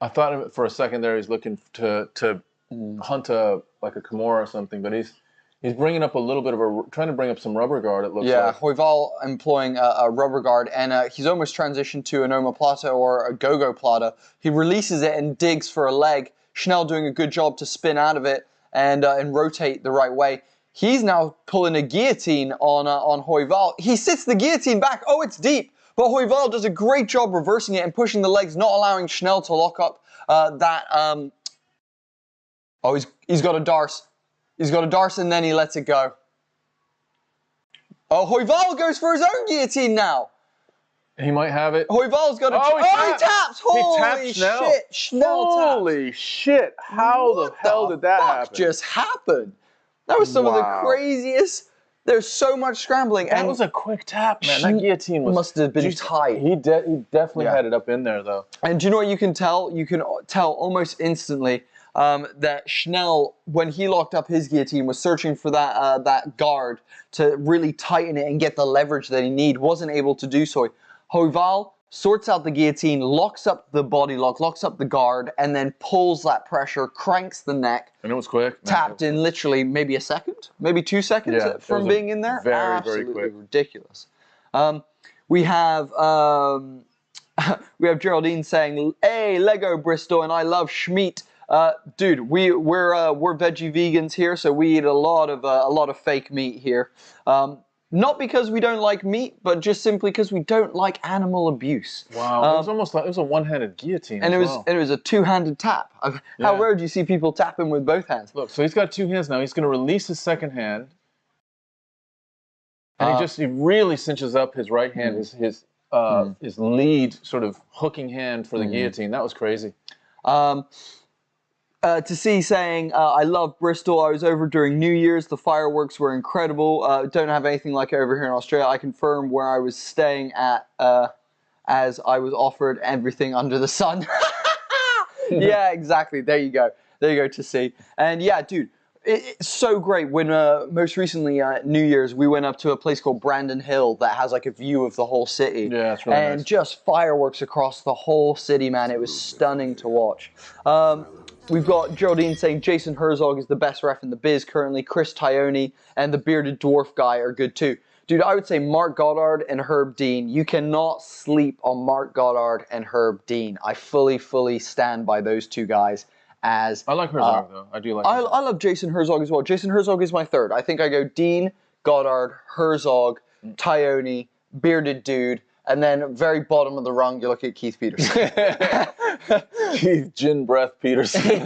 thought for a second there he's looking to hunt like a Kimura or something, but he's bringing up a little bit of trying to bring up some rubber guard, it looks like. Yeah, Royval employing a rubber guard, and he's almost transitioned to an omoplata or a go-go plata. He releases it and digs for a leg. Schnell doing a good job to spin out of it and rotate the right way. He's now pulling a guillotine on Royval. He sits the guillotine back. Oh, it's deep. But Royval does a great job reversing it and pushing the legs, not allowing Schnell to lock up that... Oh, he's got a darce. He's got a darce and then he lets it go. Oh, Royval goes for his own guillotine now. He might have it. Royval's got a... he taps! Holy shit! Schnell taps. Holy shit! How the hell did that happen? What just happened? That was some of the craziest... There's so much scrambling. That was a quick tap, man. That guillotine must have been tight. He definitely had it up in there, though. And do you know what you can tell? You can tell almost instantly that Schnell, when he locked up his guillotine, was searching for that guard to really tighten it and get the leverage that he needed. Wasn't able to do so. Royval sorts out the guillotine, locks up the body lock, locks up the guard, and then pulls that pressure, cranks the neck. And it was quick. Tapped in literally maybe a second, maybe 2 seconds from being in there. Very quick. Ridiculous. We have Geraldine saying, "Hey, Lego Bristol, and I love Schmeat." Dude, we're veggie vegans here, so we eat a lot of fake meat here. Not because we don't like meat, but just simply because we don't like animal abuse. Wow, it was almost like it was a one-handed guillotine. And it was a two-handed tap. How rare do you see people tapping with both hands? Look, so he's got 2 hands now. He's going to release his second hand, and he really cinches up his right hand, his lead sort of hooking hand for the guillotine. That was crazy. To see saying, I love Bristol. I was over during New Year's. The fireworks were incredible. Don't have anything like it over here in Australia. I confirm where I was staying at as I was offered everything under the sun. Yeah, exactly. There you go. There you go to see. And yeah, dude, it's so great. When most recently, New Year's, we went up to a place called Brandon Hill that has like a view of the whole city. Yeah, it's really nice. And just fireworks across the whole city, man. It was stunning to watch. We've got Geraldine saying Jason Herzog is the best ref in the biz currently. Chris Tione and the bearded dwarf guy are good too. Dude, I would say Mark Goddard and Herb Dean. You cannot sleep on Mark Goddard and Herb Dean. I fully stand by those two guys. As I like Herzog though. I do like. I love Jason Herzog as well. Jason Herzog is my third. I think I go Dean, Goddard, Herzog, Tione, bearded dude, and then very bottom of the rung you look at Keith Peterson. Keith Gin Breath Peterson.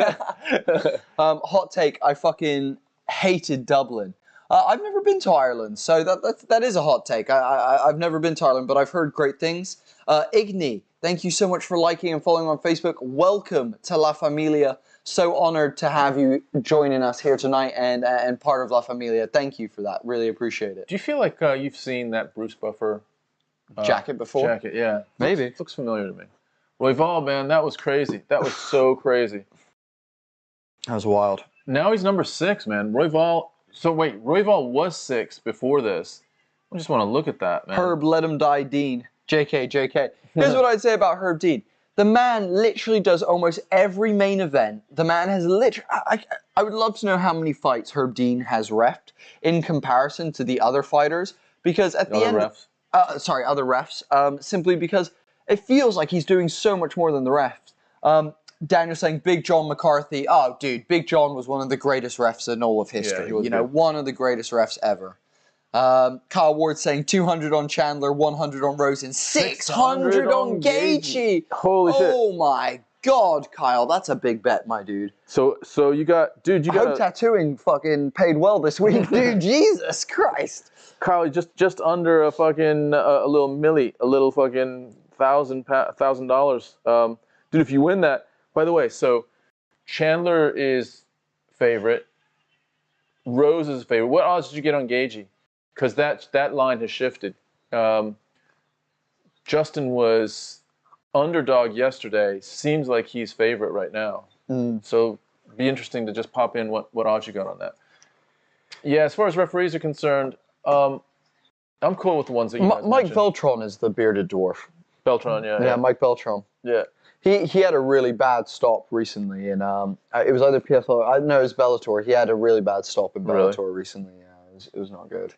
Hot take, I fucking hated Dublin. I've never been to Ireland, so that is a hot take. I've never been to Ireland, but I've heard great things. Igny, thank you so much for liking and following on Facebook. Welcome to La Familia. So honored to have you joining us here tonight and part of La Familia. Thank you for that. Really appreciate it. Do you feel like you've seen that Bruce Buffer jacket before? Jacket, yeah. Maybe. It looks familiar to me. Royval, man, that was crazy. That was so crazy. That was wild. Now he's number 6, man. Royval. So wait, Royval was 6 before this. I just want to look at that, man. Herb, let him die, Dean. JK. Here's what I'd say about Herb Dean. The man literally does almost every main event. The man has literally... I would love to know how many fights Herb Dean has reffed in comparison to the other fighters. Because at the end... other refs. Simply because it feels like he's doing so much more than the refs. Daniel saying, Big John McCarthy. Oh, dude, Big John was one of the greatest refs in all of history. Yeah, you know, one of the greatest refs ever. Kyle Ward saying 200 on Chandler, 100 on Rosen, 600 on Gaethje. Holy shit. Oh my God, Kyle, that's a big bet, my dude. So you got, dude, you got. I hope tattooing fucking paid well this week, dude. Jesus Christ. Kyle, just under a fucking a little milli, a little fucking $1,000. Dude, if you win that, by the way, so Chandler is favorite. Rose is favorite. What odds did you get on Gaethje? Because that line has shifted. Justin was underdog yesterday. Seems like he's favorite right now. So be interesting to just pop in what odds you got on that. Yeah, as far as referees are concerned, I'm cool with the ones that you guys Mike mentioned. Beltran is the bearded dwarf. Beltran, yeah. Yeah, Mike Beltran. Yeah. He had a really bad stop recently, and it was either PFL. I know it was Bellator. He had a really bad stop in Bellator recently. Yeah, it was not good.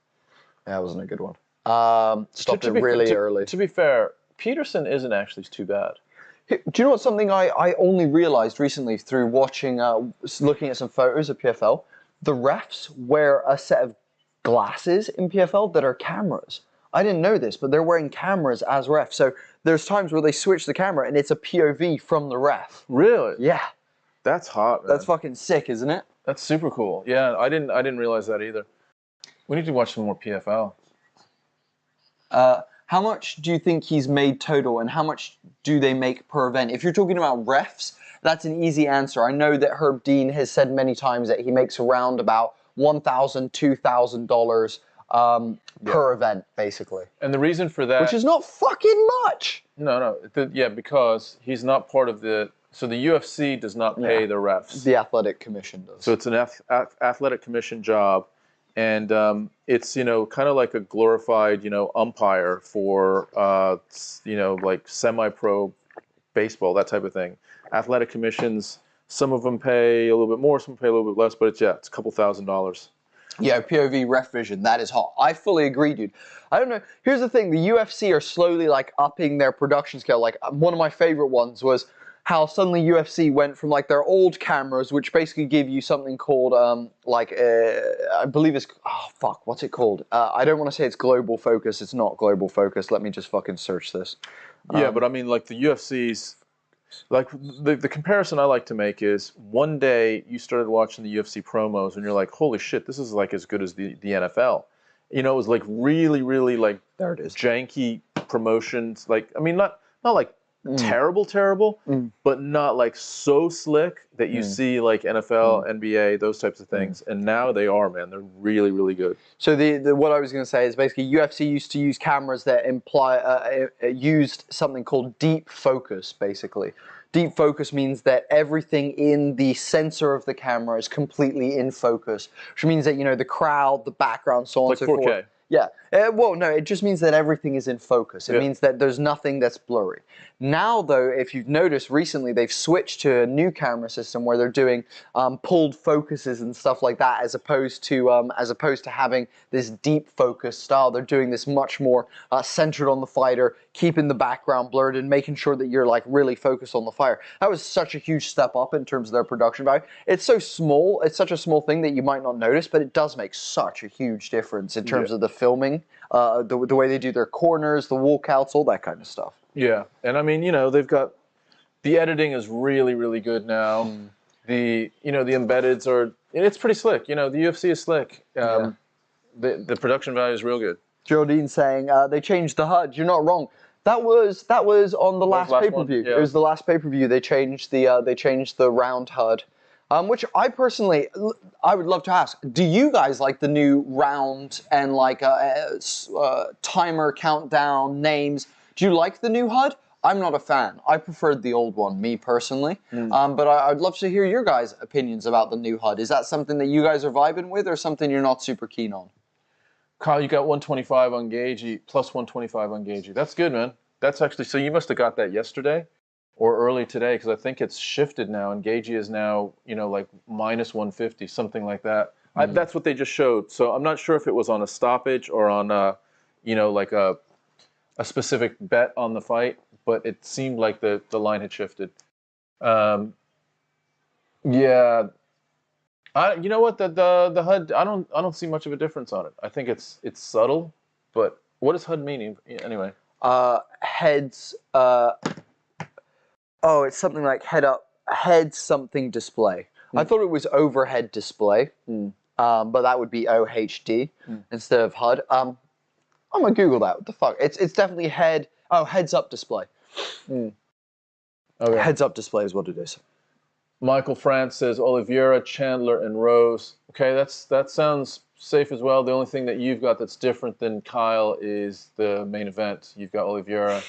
Yeah, it wasn't a good one. Stopped it really early. To be fair, Peterson isn't actually too bad. Do you know what? Something I only realized recently through watching, looking at some photos of PFL. The refs wear a set of glasses in PFL that are cameras. I didn't know this, but they're wearing cameras as refs. So there's times where they switch the camera and it's a POV from the ref. Really? Yeah. That's hot, man. That's fucking sick, isn't it? That's super cool. Yeah, I didn't realize that either. We need to watch some more PFL. How much do you think he's made total, and how much do they make per event? If you're talking about refs, that's an easy answer. I know that Herb Dean has said many times that he makes around about $1,000, $2,000 per event, basically. And the reason for that... Which is not fucking much. No. Because he's not part of the... So the UFC does not pay the refs. The athletic commission does. So it's an athletic commission job. and it's kind of like a glorified umpire for like semi-pro baseball, that type of thing. Athletic commissions, some of them pay a little bit more, some pay a little bit less, but it's a couple $1,000s. Yeah, POV ref vision, that is hot. I fully agree, dude. I don't know. Here's the thing. The UFC are slowly, like, upping their production scale. Like, one of my favorite ones was how suddenly UFC went from, like, their old cameras, which basically give you something called, I believe it's, oh, fuck, what's it called? I don't want to say it's global focus. It's not global focus. Let me just fucking search this. Yeah, but I mean, like, the UFC's, like, the comparison I like to make is one day you started watching the UFC promos and you're like, holy shit, this is like as good as the NFL. It was like really, really like there it is. Janky promotions. Like, I mean, not like terrible, but not like so slick that you see like NFL, NBA, those types of things. And now they are, man. They're really, really good. So what I was going to say is basically UFC used to use cameras that used something called deep focus, basically. Deep focus means that everything in the sensor of the camera is completely in focus, which means that, the crowd, the background, so on and so 4K. forth. Yeah. Well, no, it just means that everything is in focus. It means that there's nothing that's blurry. Now, though, if you've noticed recently, they've switched to a new camera system where they're doing pulled focuses and stuff like that, as opposed to having this deep focus style. They're doing this much more centered on the fighter, keeping the background blurred and making sure that you're like really focused on the fighter. That was such a huge step up in terms of their production value. It's so small. It's such a small thing that you might not notice, but it does make such a huge difference in terms of the filming. The way they do their corners, the walkouts, all that kind of stuff. Yeah, and I mean, they've got the editing is really, really good now. The the embeddeds are, it's pretty slick. The UFC is slick. The production value is real good. Geraldine saying they changed the HUD. You're not wrong. That was on the last pay-per-view. Yeah. It was the last pay-per-view. They changed the round HUD. Which I personally, I would love to ask, do you guys like the new round and like timer countdown names? Do you like the new HUD? I'm not a fan. I preferred the old one, me personally. But I'd love to hear your guys' opinions about the new HUD. Is that something that you guys are vibing with or something you're not super keen on? Kyle, you got 125 on Gaethje, plus 125 on Gaethje. That's good, man. That's actually, so you must have got that yesterday or early today, because I think it's shifted now, and Gaethje is now, like minus 150, something like that. That's what they just showed. So I'm not sure if it was on a stoppage or on like a specific bet on the fight, but it seemed like the line had shifted. Yeah. You know what, the HUD, I don't see much of a difference on it. I think it's subtle, but what does HUD mean anyway? Heads. It's something like head something display. I thought it was overhead display, but that would be OHD instead of HUD. I'm gonna Google that. What the fuck? It's definitely heads up display. Okay. Heads up display is what it is. Michael France says Oliveira, Chandler, and Rose. Okay, that sounds safe as well. The only thing that you've got that's different than Kyle is the main event. You've got Oliveira.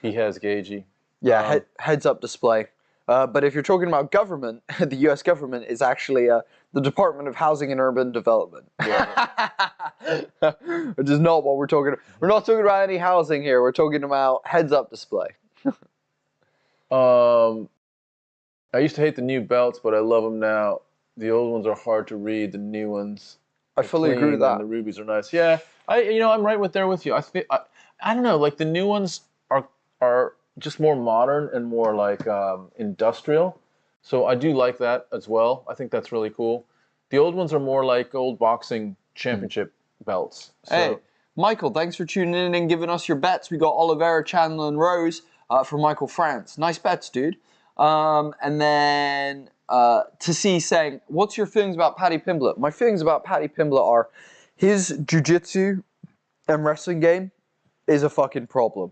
He has Gaethje. Yeah, heads up display. But if you're talking about government, the U.S. government is actually the Department of Housing and Urban Development. Yeah. Which is not what we're talking about. We're not talking about any housing here. We're talking about heads up display. I used to hate the new belts, but I love them now. The old ones are hard to read. The new ones, I fully agree with that. And the rubies are nice. Yeah, I'm right there with you. I don't know. Like the new ones are just more modern and more like industrial. So I do like that as well. I think that's really cool. The old ones are more like old boxing championship belts. So. Hey, Michael, thanks for tuning in and giving us your bets. We got Oliveira, Chandler, and Rose for Michael France. Nice bets, dude. And then to see saying, what's your feelings about Paddy Pimblett? My feelings about Paddy Pimblett are his jiu-jitsu and wrestling game is a fucking problem.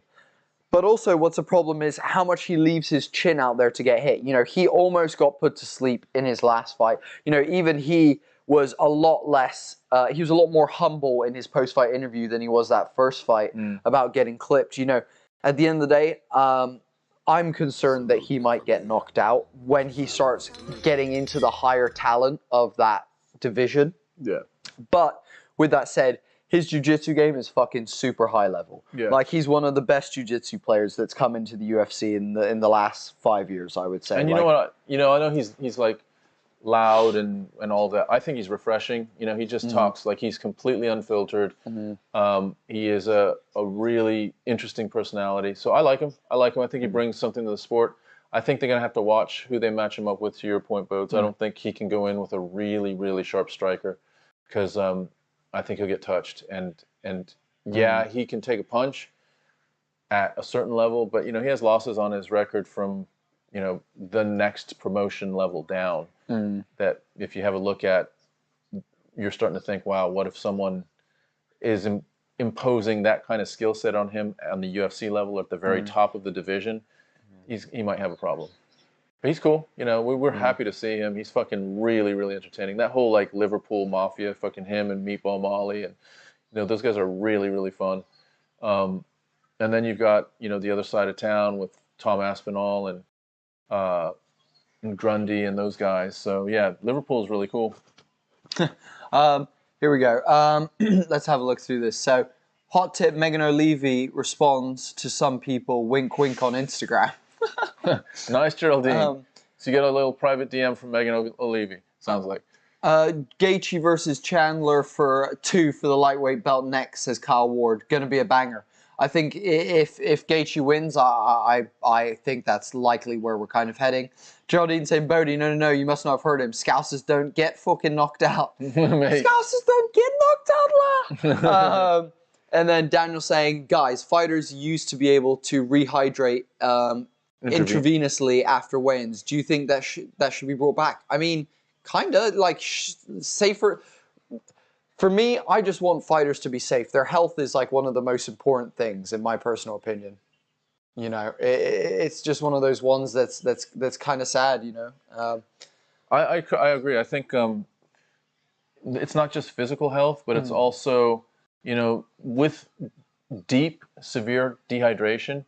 But also what's a problem is how much he leaves his chin out there to get hit. He almost got put to sleep in his last fight. Even he was a lot less, he was a lot more humble in his post-fight interview than he was that first fight about getting clipped. At the end of the day, I'm concerned that he might get knocked out when he starts getting into the higher talent of that division. Yeah. But with that said, his jiu-jitsu game is fucking super high level. Yeah. Like, he's one of the best jiu-jitsu players that's come into the UFC in the last 5 years, I would say. And you know what? I know he's like loud and all that. I think he's refreshing. You know, he just talks like he's completely unfiltered. He is a really interesting personality. So I like him. I think he brings something to the sport. I think they're going to have to watch who they match him up with, to your point, Boats. I don't think he can go in with a really, really sharp striker because I think he'll get touched. And yeah, he can take a punch at a certain level, but, you know, he has losses on his record from, you know, the next promotion level down that if you have a look at, you're starting to think, wow, what if someone is imposing that kind of skill set on him on the UFC level at the very top of the division? He might have a problem. But he's cool. You know, we're happy to see him. He's fucking really, really entertaining. That whole, like, Liverpool Mafia, fucking him and Meatball Molly, and, you know, those guys are really, really fun. And then you've got, you know, the other side of town with Tom Aspinall and Grundy and those guys. So, yeah, Liverpool is really cool. Here we go. Let's have a look through this. So, hot tip, Megan O'Leary responds to some people, wink, wink on Instagram. Nice, Geraldine. So you got a little private DM from Megan O'Leary, sounds like. Gaethje versus Chandler for 2 for the lightweight belt next, says Kyle Ward. Going to be a banger. I think if Gaethje wins, I think that's likely where we're kind of heading. Geraldine saying, Bodie, no, you must not have heard him. Scousers don't get fucking knocked out. Scousers don't get knocked out, la! And then Daniel saying, guys, fighters used to be able to rehydrate intravenously after weigh-ins. Do you think that should be brought back? I mean, kind of, like, safer. For me, I just want fighters to be safe. Their health is, like, one of the most important things, in my personal opinion. You know, it's just one of those ones that's kind of sad, you know. I agree. I think it's not just physical health, but it's also, you know, with deep, severe dehydration,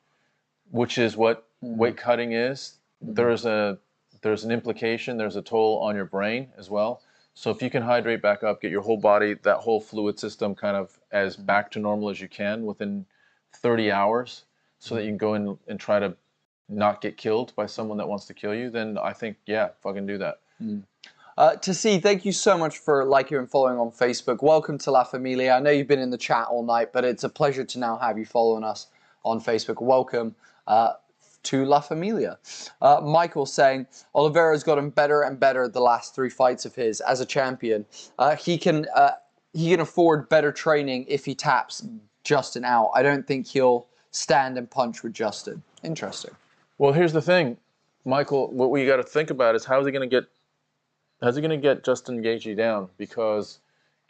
which is what weight cutting is, there's an implication, there's a toll on your brain as well. So if you can hydrate back up, get your whole body, that whole fluid system kind of as back to normal as you can within 30 hours so that you can go in and try to not get killed by someone that wants to kill you, then I think, yeah, fucking do that. To see, thank you so much for liking and following on Facebook. Welcome to La Familia. I know you've been in the chat all night, but it's a pleasure to now have you following us on Facebook. Welcome to La Familia. Michael saying, Oliveira's gotten better and better the last 3 fights of his as a champion. He can afford better training if he taps Justin out. I don't think he'll stand and punch with Justin. Interesting. Well, here's the thing, Michael. What we got to think about is how's he going to get Justin Gaethje down? Because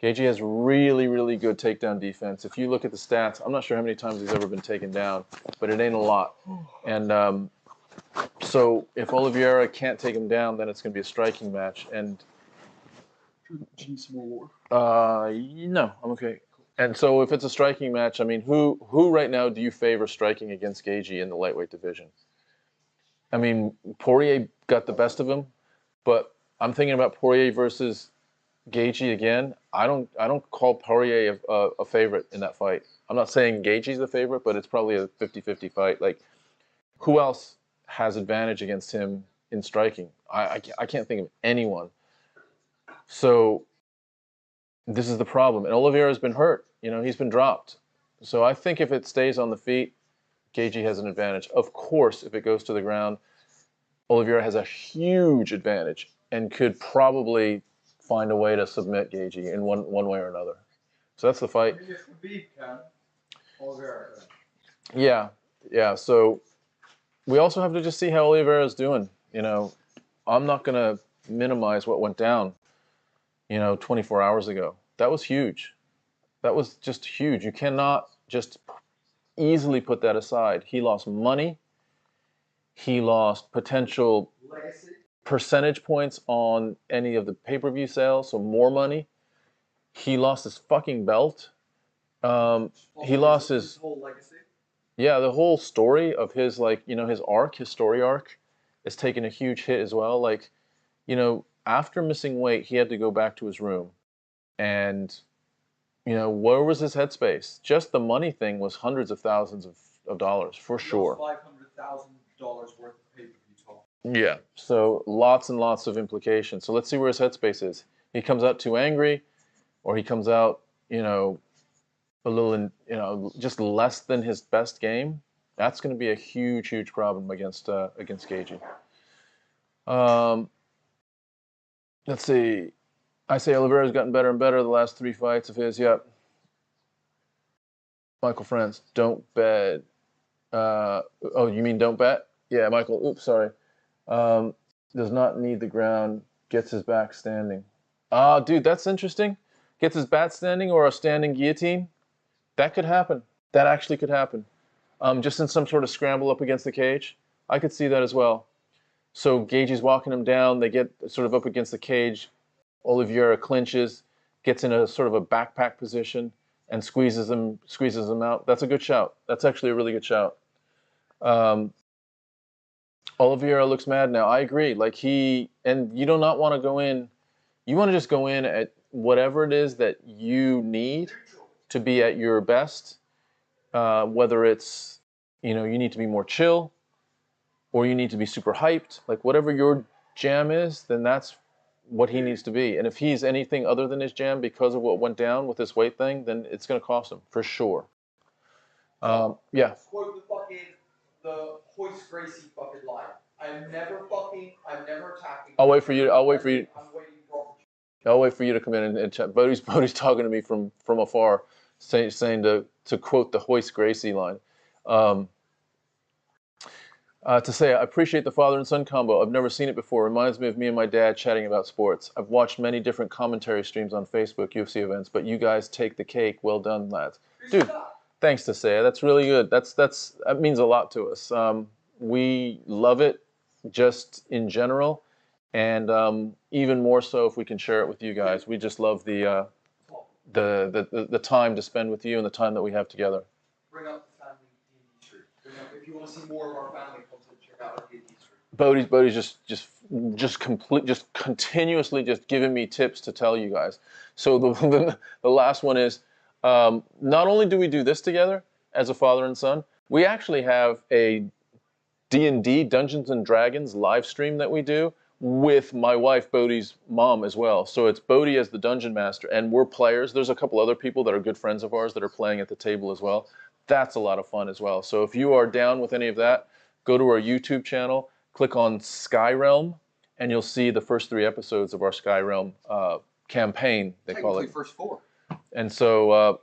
Gaethje has really, really good takedown defense. If you look at the stats, I'm not sure how many times he's ever been taken down, but it ain't a lot. And so if Oliveira can't take him down, then it's going to be a striking match. And no, I'm okay. And so if it's a striking match, I mean, who right now do you favor striking against Gaethje in the lightweight division? I mean, Poirier got the best of him, but I'm thinking about Poirier versus Gaethje again. I don't call Poirier a favorite in that fight. I'm not saying Gaethje's the favorite, but it's probably a 50-50 fight. Like, who else has advantage against him in striking? I can't think of anyone. So this is the problem. And Oliveira's been hurt. You know, he's been dropped. So I think if it stays on the feet, Gaethje has an advantage. Of course, if it goes to the ground, Oliveira has a huge advantage and could probably find a way to submit Gaethje in one way or another. So that's the fight. Yeah. So we also have to just see how Oliveira's doing. You know, I'm not going to minimize what went down, 24 hours ago. That was huge. That was just huge. You cannot just easily put that aside. He lost money. He lost potential percentage points on any of the pay-per-view sales, so more money. He lost his fucking belt. He lost his whole legacy. Yeah, the whole story of his, his story arc is taking a huge hit as well. After missing weight, he had to go back to his room And, you know, where was his headspace? Just the money thing was hundreds of thousands of dollars, for sure. $500,000 worth of pay-per-view talk. Yeah, so lots and lots of implications. So let's see where his headspace is. He comes out too angry, or he comes out, you know, a little, just less than his best game. That's going to be a huge, huge problem against Gaethje. Let's see. I say Oliveira's gotten better and better the last 3 fights of his. Yep. Michael Friends, don't bet. Oh, you mean don't bet? Yeah, Michael. Oops, sorry. Does not need the ground. Gets his back standing. Ah, dude, that's interesting. Gets his back standing or a standing guillotine. That could happen. That actually could happen. Just in some sort of scramble up against the cage. I could see that as well. So Gaethje's walking him down. They get sort of up against the cage. Oliveira clinches, gets in a sort of a backpack position, and squeezes him out. That's a good shout. That's actually a really good shout. Oliveira looks mad now. I agree. Like and you do not want to go in. You want to just go in at whatever it is that you need to be at your best. Whether it's, you need to be more chill, or you need to be super hyped. Like whatever your jam is, then that's what he needs to be. And if he's anything other than his jam because of what went down with this weight thing, then it's going to cost him for sure. Yeah. Quote the Hoist Gracie fucking line. I'm never attacking. I'll wait for you. I'm waiting for I'll wait for you to come in and chat. Bodie's talking to me from afar, saying to quote the Hoist Gracie line. To say, I appreciate the father and son combo. I've never seen it before. Reminds me of me and my dad chatting about sports. I've watched many different commentary streams on Facebook, UFC events, but you guys take the cake. Well done, lads. Dude, thanks to say. That's really good. That means a lot to us. We love it just in general, and even more so if we can share it with you guys. We just love the time to spend with you and the time that we have together. Bring up the family D&D stream. If you want to see more of our family content, check out our D&D stream. Bodie's just continuously just giving me tips to tell you guys. So the last one is, not only do we do this together as a father and son, we actually have a D&D, Dungeons and Dragons live stream that we do with my wife, Bodie's mom, as well. So it's Bodie as the dungeon master, and we're players. There's a couple other people that are good friends of ours that are playing at the table as well. That's a lot of fun as well. So if you are down with any of that, go to our YouTube channel, click on Skyrealm, and you'll see the first 3 episodes of our Skyrealm campaign, they call it. First 4. And so,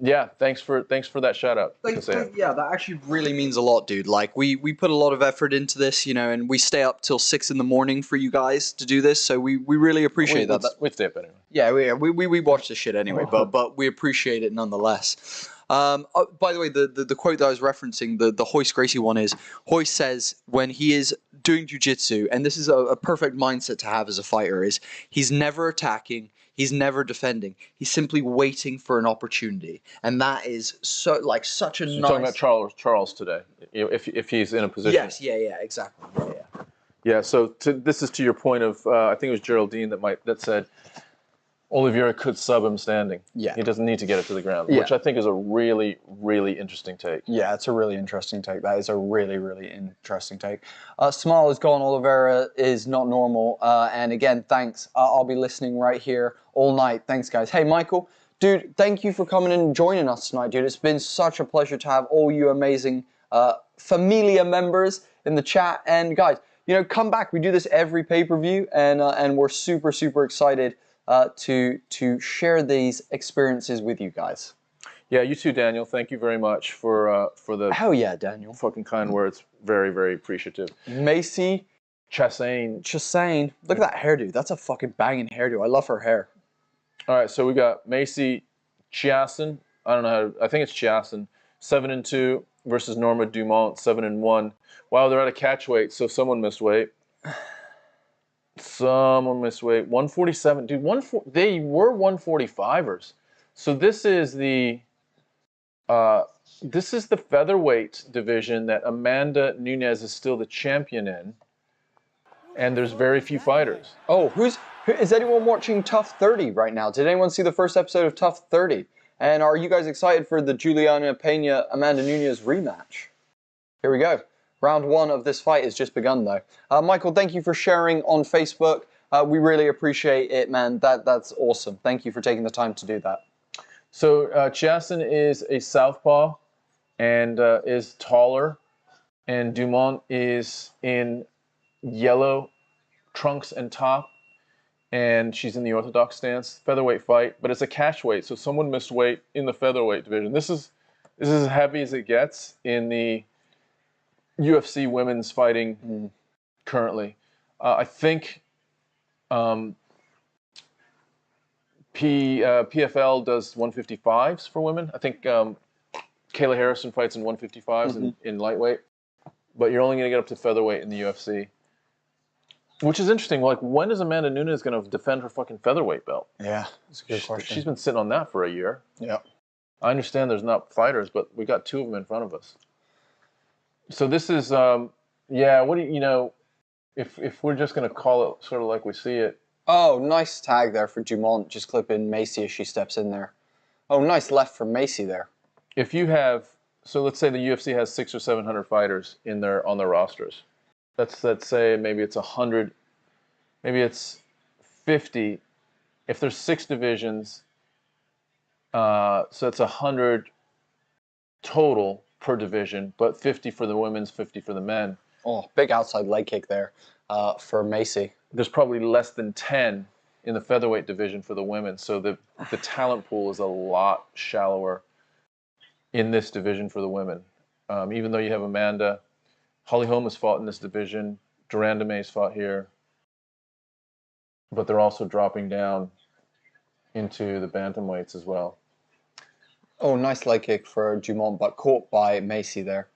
yeah, thanks for that shout out. Yeah, that actually really means a lot, dude. Like we put a lot of effort into this, and we stay up till 6 in the morning for you guys to do this. So we really appreciate that. We'd stay up anyway. Yeah, we watch this shit anyway, but we appreciate it nonetheless. By the way, the quote that I was referencing, the Hoist Gracie one is, Hoist says when he is doing jiu-jitsu, and this is a perfect mindset to have as a fighter, is he's never attacking, he's never defending, he's simply waiting for an opportunity. And that is such a nice... You're talking about Charles today, if he's in a position. Yes, yeah, exactly. Yeah. Yeah, so this is to your point of, I think it was Geraldine that said, Oliveira could sub him standing. Yeah. He doesn't need to get it to the ground, which I think is a really, really interesting take. Yeah, it's a really interesting take. That is a really, really interesting take. Smile is gone. Oliveira is not normal. And again, thanks. I'll be listening right here all night. Thanks, guys. Hey, Michael. Dude, thank you for coming and joining us tonight, dude. It's been such a pleasure to have all you amazing Familia members in the chat. And guys, come back. We do this every pay-per-view, and we're super, super excited to share these experiences with you guys. Yeah, you too, Daniel. Thank you very much for the hell yeah, Daniel. Fucking kind words. Very, very appreciative. Macy Chassain. Look at that hairdo. That's a fucking banging hairdo. I love her hair. All right, so we got Macy Chiasson. I don't know I think it's Chiasson. 7-2 versus Norma Dumont. 7-1. Wow, they're at a catch weight, so someone missed weight. Someone missed weight. 147. Dude, they were 145ers. So this is the featherweight division that Amanda Nunes is still the champion in. and there's very few fighters. Oh, is anyone watching Tough 30 right now? Did anyone see the first episode of Tough 30? And are you guys excited for the Juliana Pena Amanda Nunes rematch? Here we go. Round 1 of this fight has just begun, though. Michael, thank you for sharing on Facebook. We really appreciate it, man. That's awesome. Thank you for taking the time to do that. So Justin is a southpaw and is taller, and Dumont is in yellow trunks and top, and she's in the orthodox stance. Featherweight fight, but it's a catch weight, so someone missed weight in the featherweight division. This is as heavy as it gets in the UFC women's fighting currently. I think PFL does 155s for women. I think Kayla Harrison fights in 155s in lightweight, but you're only going to get up to featherweight in the UFC, which is interesting. Like, when is Amanda Nunes going to defend her fucking featherweight belt? Yeah, that's a good question. She's been sitting on that for a year. Yeah. I understand there's not fighters, but we got 2 of them in front of us. So this is, yeah, what do you know, if we're just going to call it sort of like we see it. Oh, nice tag there for Dumont, just clipping Macy as she steps in there. Oh, nice left from Macy there. If you have, so let's say the UFC has 600 or 700 fighters on their rosters. Let's say maybe it's 100, maybe it's 50. If there's 6 divisions, so it's 100 total per division, but 50 for the women's, 50 for the men. Oh, big outside leg kick there for Macy. There's probably less than 10 in the featherweight division for the women, so the talent pool is a lot shallower in this division for the women. Even though you have Amanda, Holly Holm has fought in this division, Duranda May's fought here, but they're also dropping down into the bantamweights as well. Oh, nice leg kick for Dumont, but caught by Macy there.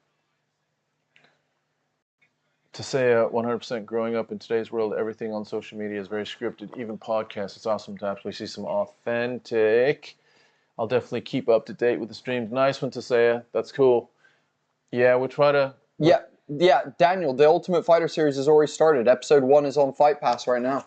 To say 100% growing up in today's world, everything on social media is very scripted, even podcasts. It's awesome to actually see some authentic. I'll definitely keep up to date with the streams. Nice one, Tasea. That's cool. Yeah, we'll try to... Yeah, Daniel, the Ultimate Fighter series has already started. Episode 1 is on Fight Pass right now.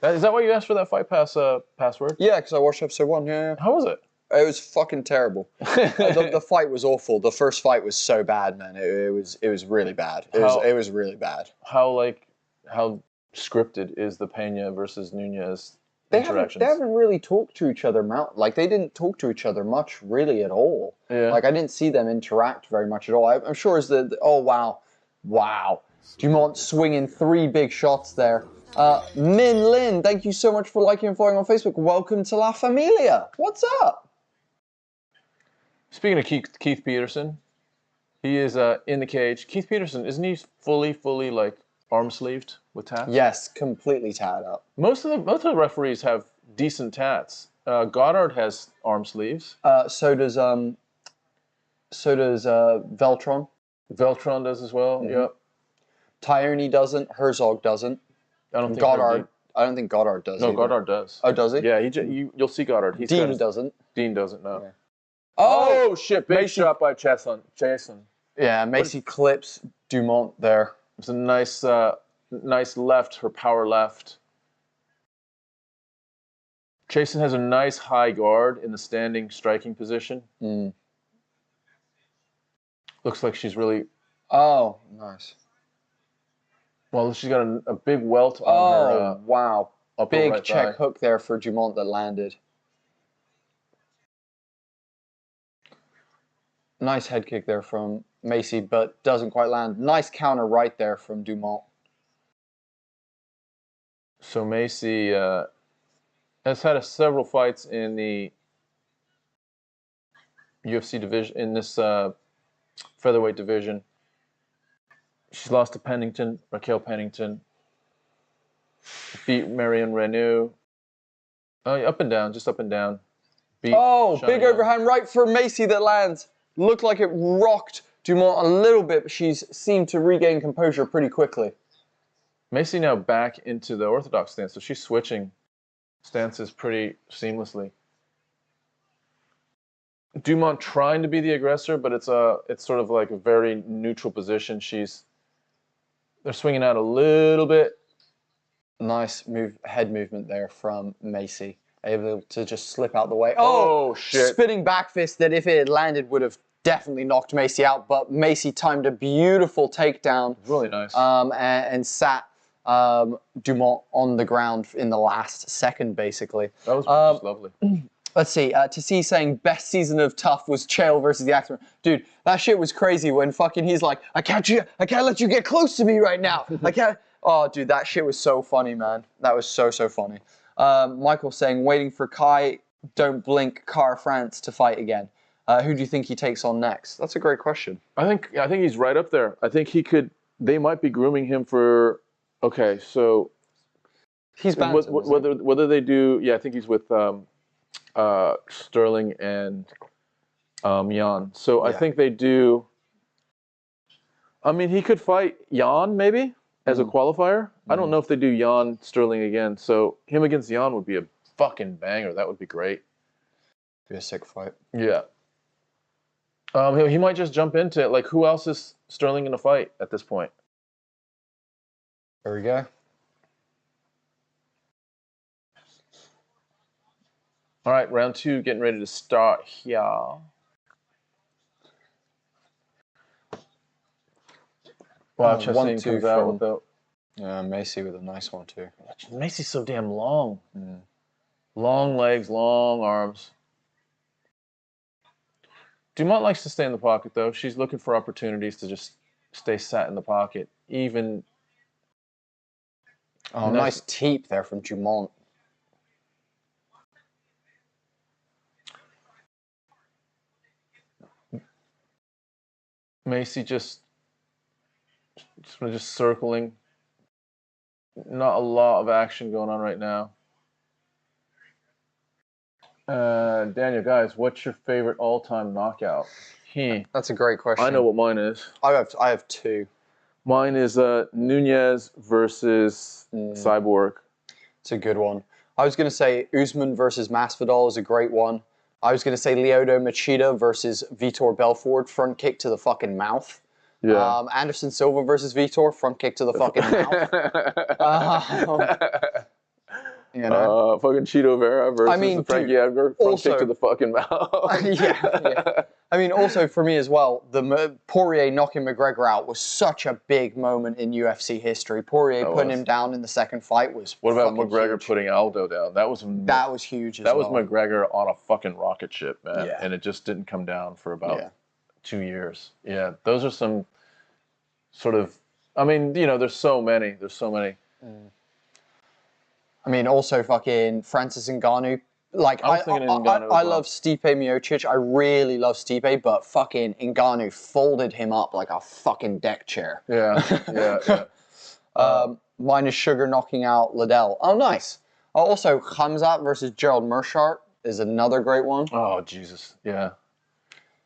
Is that why you asked for that Fight Pass password? Yeah, because I watched episode 1, yeah. How was it? It was fucking terrible. The fight was awful. The first fight was so bad, man. It was really bad. It was really bad. How scripted is the Pena versus Nunes interactions? They haven't really talked to each other. Like, they didn't talk to each other much, really, at all. Yeah. Like, I didn't see them interact very much at all. I'm sure it's oh, wow. Dumont swinging 3 big shots there. Min Lin, thank you so much for liking and following on Facebook. Welcome to La Familia. What's up? Speaking of Keith Peterson, he is in the cage. Keith Peterson, isn't he fully like arm sleeved with tats? Yes, completely tatted up. Most of the referees have decent tats. Goddard has arm sleeves. So does Veltron. Veltron does as well. Yep. Tierney doesn't. Herzog doesn't. I don't think Goddard. I don't think Goddard does. No, either. Goddard does. Oh, does he? Yeah, you'll see Goddard. Dean doesn't. Dean doesn't. No. Yeah. Oh shit! Big shot by Jason. Yeah, Macy clips Dumont there. It's a nice left. Her power left. Jason has a nice high guard in the standing striking position. Looks like she's really. Oh, nice. Well, she's got a big welt on her. Oh, wow. Big right check hook there for Dumont that landed. Nice head kick there from Macy, but doesn't quite land. Nice counter right there from Dumont. So Macy has had several fights in the UFC division, in this featherweight division. She's lost to Raquel Pennington. Beat Marion Reneau. Up and down, just up and down. Beat big overhand right for Macy that lands. Looked like it rocked Dumont a little bit, but she's seemed to regain composure pretty quickly. Macy now back into the orthodox stance, so she's switching stances pretty seamlessly. Dumont trying to be the aggressor, but it's sort of like a very neutral position. She's They're swinging out a little bit. Nice head movement there from Macy. Able to just slip out the way. Oh, shit. Spinning back fist that if it had landed would have definitely knocked Macy out, but Macy timed a beautiful takedown. Really nice. And sat Dumont on the ground in the last second, basically. That was just lovely. Let's see. To see saying best season of Tough was Chael versus the Axeman. Dude, that shit was crazy when fucking he's like, I can't let you get close to me right now. I can't. Oh, dude, that shit was so funny, man. That was so funny. Michael saying, waiting for Kai, don't blink, Car France to fight again. Who do you think he takes on next? That's a great question. I think he's right up there. I think he could. They might be grooming him for. Okay, so he's banned. Whether they do. Yeah, I think he's with Sterling and Jan. So I think they do. I mean, he could fight Jan maybe as a qualifier. I don't know if they do Jan Sterling again. So him against Jan would be a fucking banger. That would be great. Be a sick fight. Yeah. He might just jump into it. Like, who else is Sterling going to fight at this point? There we go. All right, round 2 getting ready to start here. Wow, Chastain comes out with the... Macy with a nice one, too. Macy's so damn long. Long legs, long arms. Dumont likes to stay in the pocket, though. She's looking for opportunities to just stay sat in the pocket. Even... Oh, nice teep there from Dumont. Macy just circling. Not a lot of action going on right now. Daniel, guys, what's your favorite all-time knockout? That's a great question. I know what mine is. I have 2. Mine is Nunez versus Cyborg. It's a good one. I was going to say Usman versus Masvidal is a great one. I was going to say Lyoto Machida versus Vitor Belfort, front kick to the fucking mouth. Yeah. Anderson Silva versus Vitor, front kick to the fucking mouth. You know? Fucking Cheeto Vera versus Frankie Edgar, front kick to the fucking mouth. yeah. I mean, also for me as well, the Poirier knocking McGregor out was such a big moment in UFC history. Poirier putting him down in the second fight was What about McGregor huge. putting Aldo down? That was huge as well. That was McGregor on a fucking rocket ship, man. Yeah. And it just didn't come down for about 2 years. Yeah, those are some sort of, I mean, you know, there's so many. I mean, also fucking Francis Ngannou. Like, I love Stipe Miocic. I really love Stipe, but fucking Ngannou folded him up like a fucking deck chair. Yeah. Mine is Sugar knocking out Liddell. Oh, nice. Also, Khamzat versus Gerald Meerschaert is another great one. Oh, Jesus. Yeah.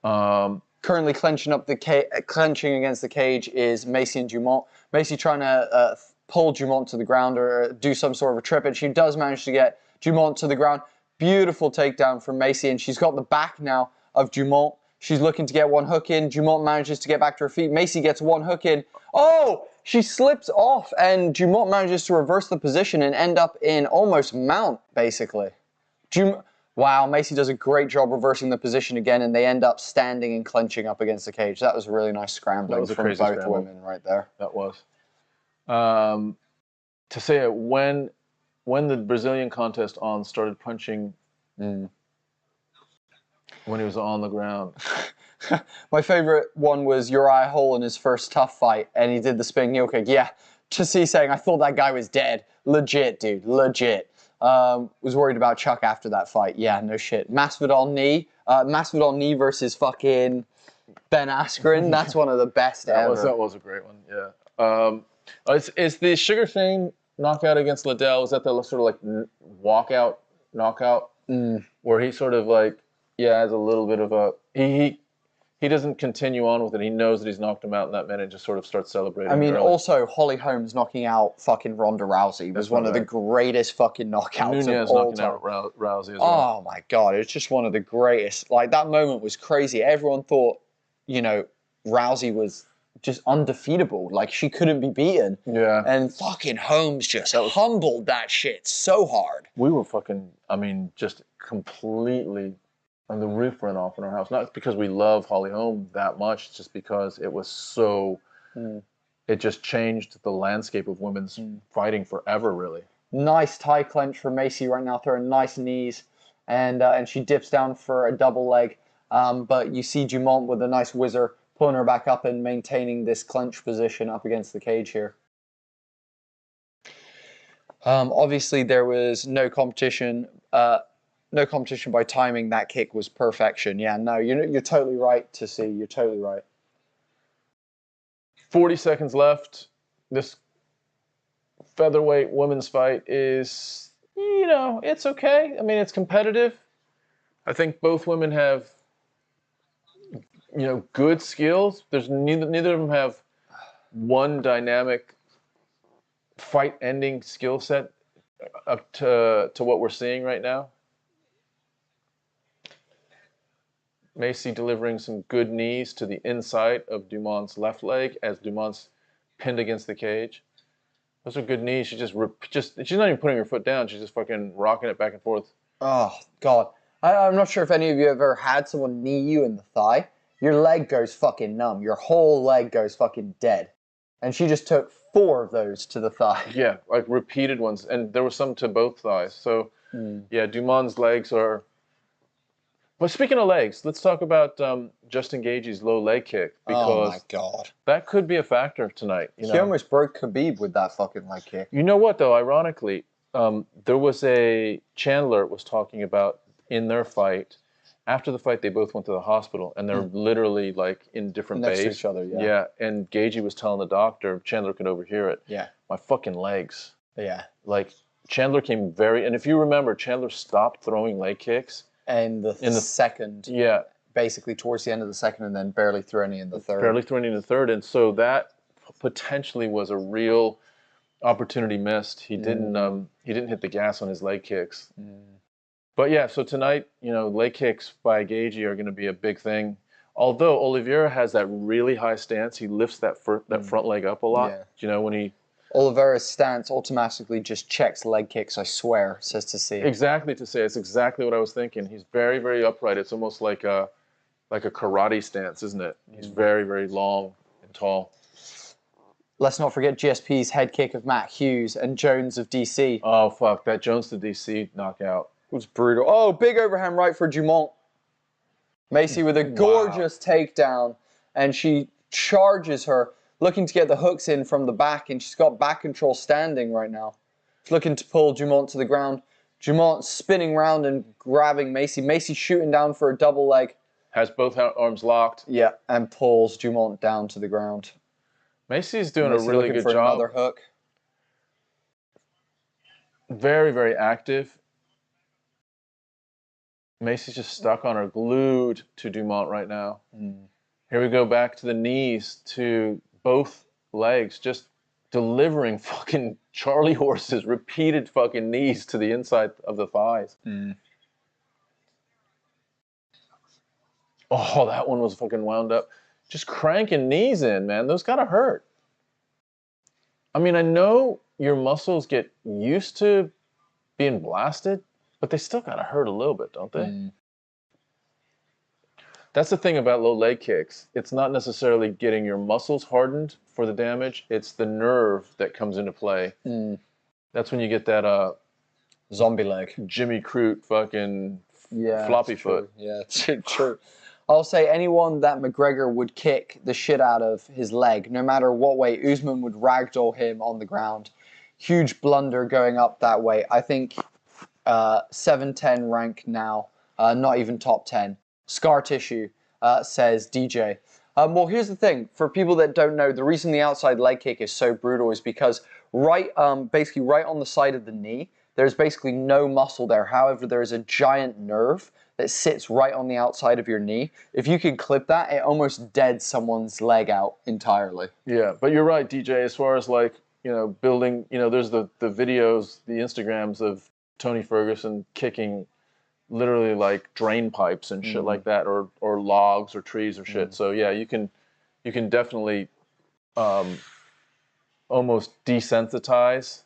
Currently clenching against the cage is Macy and Dumont. Macy trying to pull Dumont to the ground or do some sort of a trip, and she does manage to get Dumont to the ground. Beautiful takedown from Macy, and she's got the back now of Dumont. She's looking to get one hook in. Dumont manages to get back to her feet. Macy gets one hook in. Oh, she slips off, and Dumont manages to reverse the position and end up in almost mount, basically. Wow, Macy does a great job reversing the position again, and they end up standing and clenching up against the cage. That was a really nice scrambling from both women right there. That was. To say it, when the Brazilian contest started punching when he was on the ground. My favorite one was Uriah Hall in his first Tough fight, and he did the spinning heel kick. Yeah, to see saying, I thought that guy was dead. Legit, dude, legit. Was worried about Chuck after that fight. Yeah, no shit. Masvidal knee versus fucking Ben Askren. That's one of the best ever. That was a great one, yeah. Is the Sugar Shane knockout against Liddell, is that the sort of like walkout knockout? Where he sort of like, has a little bit of a... He doesn't continue on with it. He knows that he's knocked him out in that minute and just sort of starts celebrating. I mean, also, Holly Holmes knocking out fucking Ronda Rousey was one of the greatest fucking knockouts Nunez of all knocking time. out Rousey as well. Oh my God, it's just one of the greatest. Like, that moment was crazy. Everyone thought, Rousey was just undefeatable. Like, she couldn't be beaten. Yeah. And fucking Holmes just humbled that shit so hard. We were fucking, I mean, just completely, and the roof went off in our house. Not because we love Holly Holm that much, just because it was so, it just changed the landscape of women's fighting forever, really. Nice tie clench for Macy right now, throwing nice knees. And she dips down for a double leg. But you see Dumont with a nice whizzer, pulling her back up and maintaining this clench position up against the cage here. Obviously, there was no competition. No competition by timing. That kick was perfection. Yeah, no, you're totally right to see. You're totally right. 40 seconds left. This featherweight women's fight is, you know, it's okay. I mean, it's competitive. I think both women have, you know, good skills. There's neither of them have one dynamic fight-ending skill set up to what we're seeing right now. Macy delivering some good knees to the inside of Dumont's left leg as Dumont's pinned against the cage. Those are good knees. She's she's not even putting her foot down. She's just fucking rocking it back and forth. Oh, God. I'm not sure if any of you have ever had someone knee you in the thigh. Your leg goes fucking numb. Your whole leg goes fucking dead. And she just took 4 of those to the thigh. Yeah, like repeated ones. And there were some to both thighs. So, yeah, Dumont's legs are... But speaking of legs, let's talk about Justin Gaethje's low leg kick. Because oh, my God. That could be a factor tonight. You know? He almost broke Khabib with that fucking leg kick. You know what, though? Ironically, there was a... Chandler was talking about in their fight... After the fight, they both went to the hospital, and they're literally, like, in different bays. Next to each other, yeah. Yeah, and Gaethje was telling the doctor, Chandler could overhear it. Yeah. My fucking legs. Yeah. Like, Chandler came very... And if you remember, Chandler stopped throwing leg kicks. In the second. Yeah. Basically towards the end of the second, and then barely threw any in the third. Barely threw any in the third, and so that potentially was a real opportunity missed. He didn't hit the gas on his leg kicks. But yeah, so tonight, you know, leg kicks by Gaethje are going to be a big thing. Although Oliveira has that really high stance, he lifts that front leg up a lot. Yeah. You know, when he... Oliveira's stance automatically just checks leg kicks, I swear, says to see. Exactly to say. It's exactly what I was thinking. He's very, very upright. It's almost like a karate stance, isn't it? He's very, very long and tall. Let's not forget GSP's head kick of Matt Hughes and Jones of DC. Oh, fuck. That Jones to DC knockout. It was brutal. Oh, big overhand right for Dumont. Macy with a gorgeous takedown, and she charges her, looking to get the hooks in from the back, and she's got back control standing right now. She's looking to pull Dumont to the ground. Dumont spinning round and grabbing Macy. Macy shooting down for a double leg. Has both arms locked. Yeah, and pulls Dumont down to the ground. Macy's doing a really good job. Another hook. Very, very active. Macy's just stuck on her, glued to Dumont right now. Here we go back to the knees, to both legs, just delivering fucking Charlie horses, repeated fucking knees to the inside of the thighs. Oh, that one was fucking wound up. Just cranking knees in, man. Those gotta hurt. I mean, I know your muscles get used to being blasted, but they still gotta hurt a little bit, don't they? That's the thing about low leg kicks. It's not necessarily getting your muscles hardened for the damage. It's the nerve that comes into play. That's when you get that zombie leg. Jimmy Crute fucking floppy foot. Yeah, true. I'll say anyone that McGregor would kick the shit out of his leg, no matter what way, Usman would ragdoll him on the ground. Huge blunder going up that way. I think 7-10 rank now, not even top 10. Scar tissue, says DJ. Well, here's the thing. For people that don't know, the reason the outside leg kick is so brutal is because basically right on the side of the knee, there's basically no muscle there. However, there's a giant nerve that sits right on the outside of your knee. If you can clip that, it almost deads someone's leg out entirely. Yeah, but you're right, DJ, as far as like, you know, building, you know, there's the videos, the Instagrams of Tony Ferguson kicking literally like drain pipes and shit like that, or logs or trees or shit. So yeah, you can definitely almost desensitize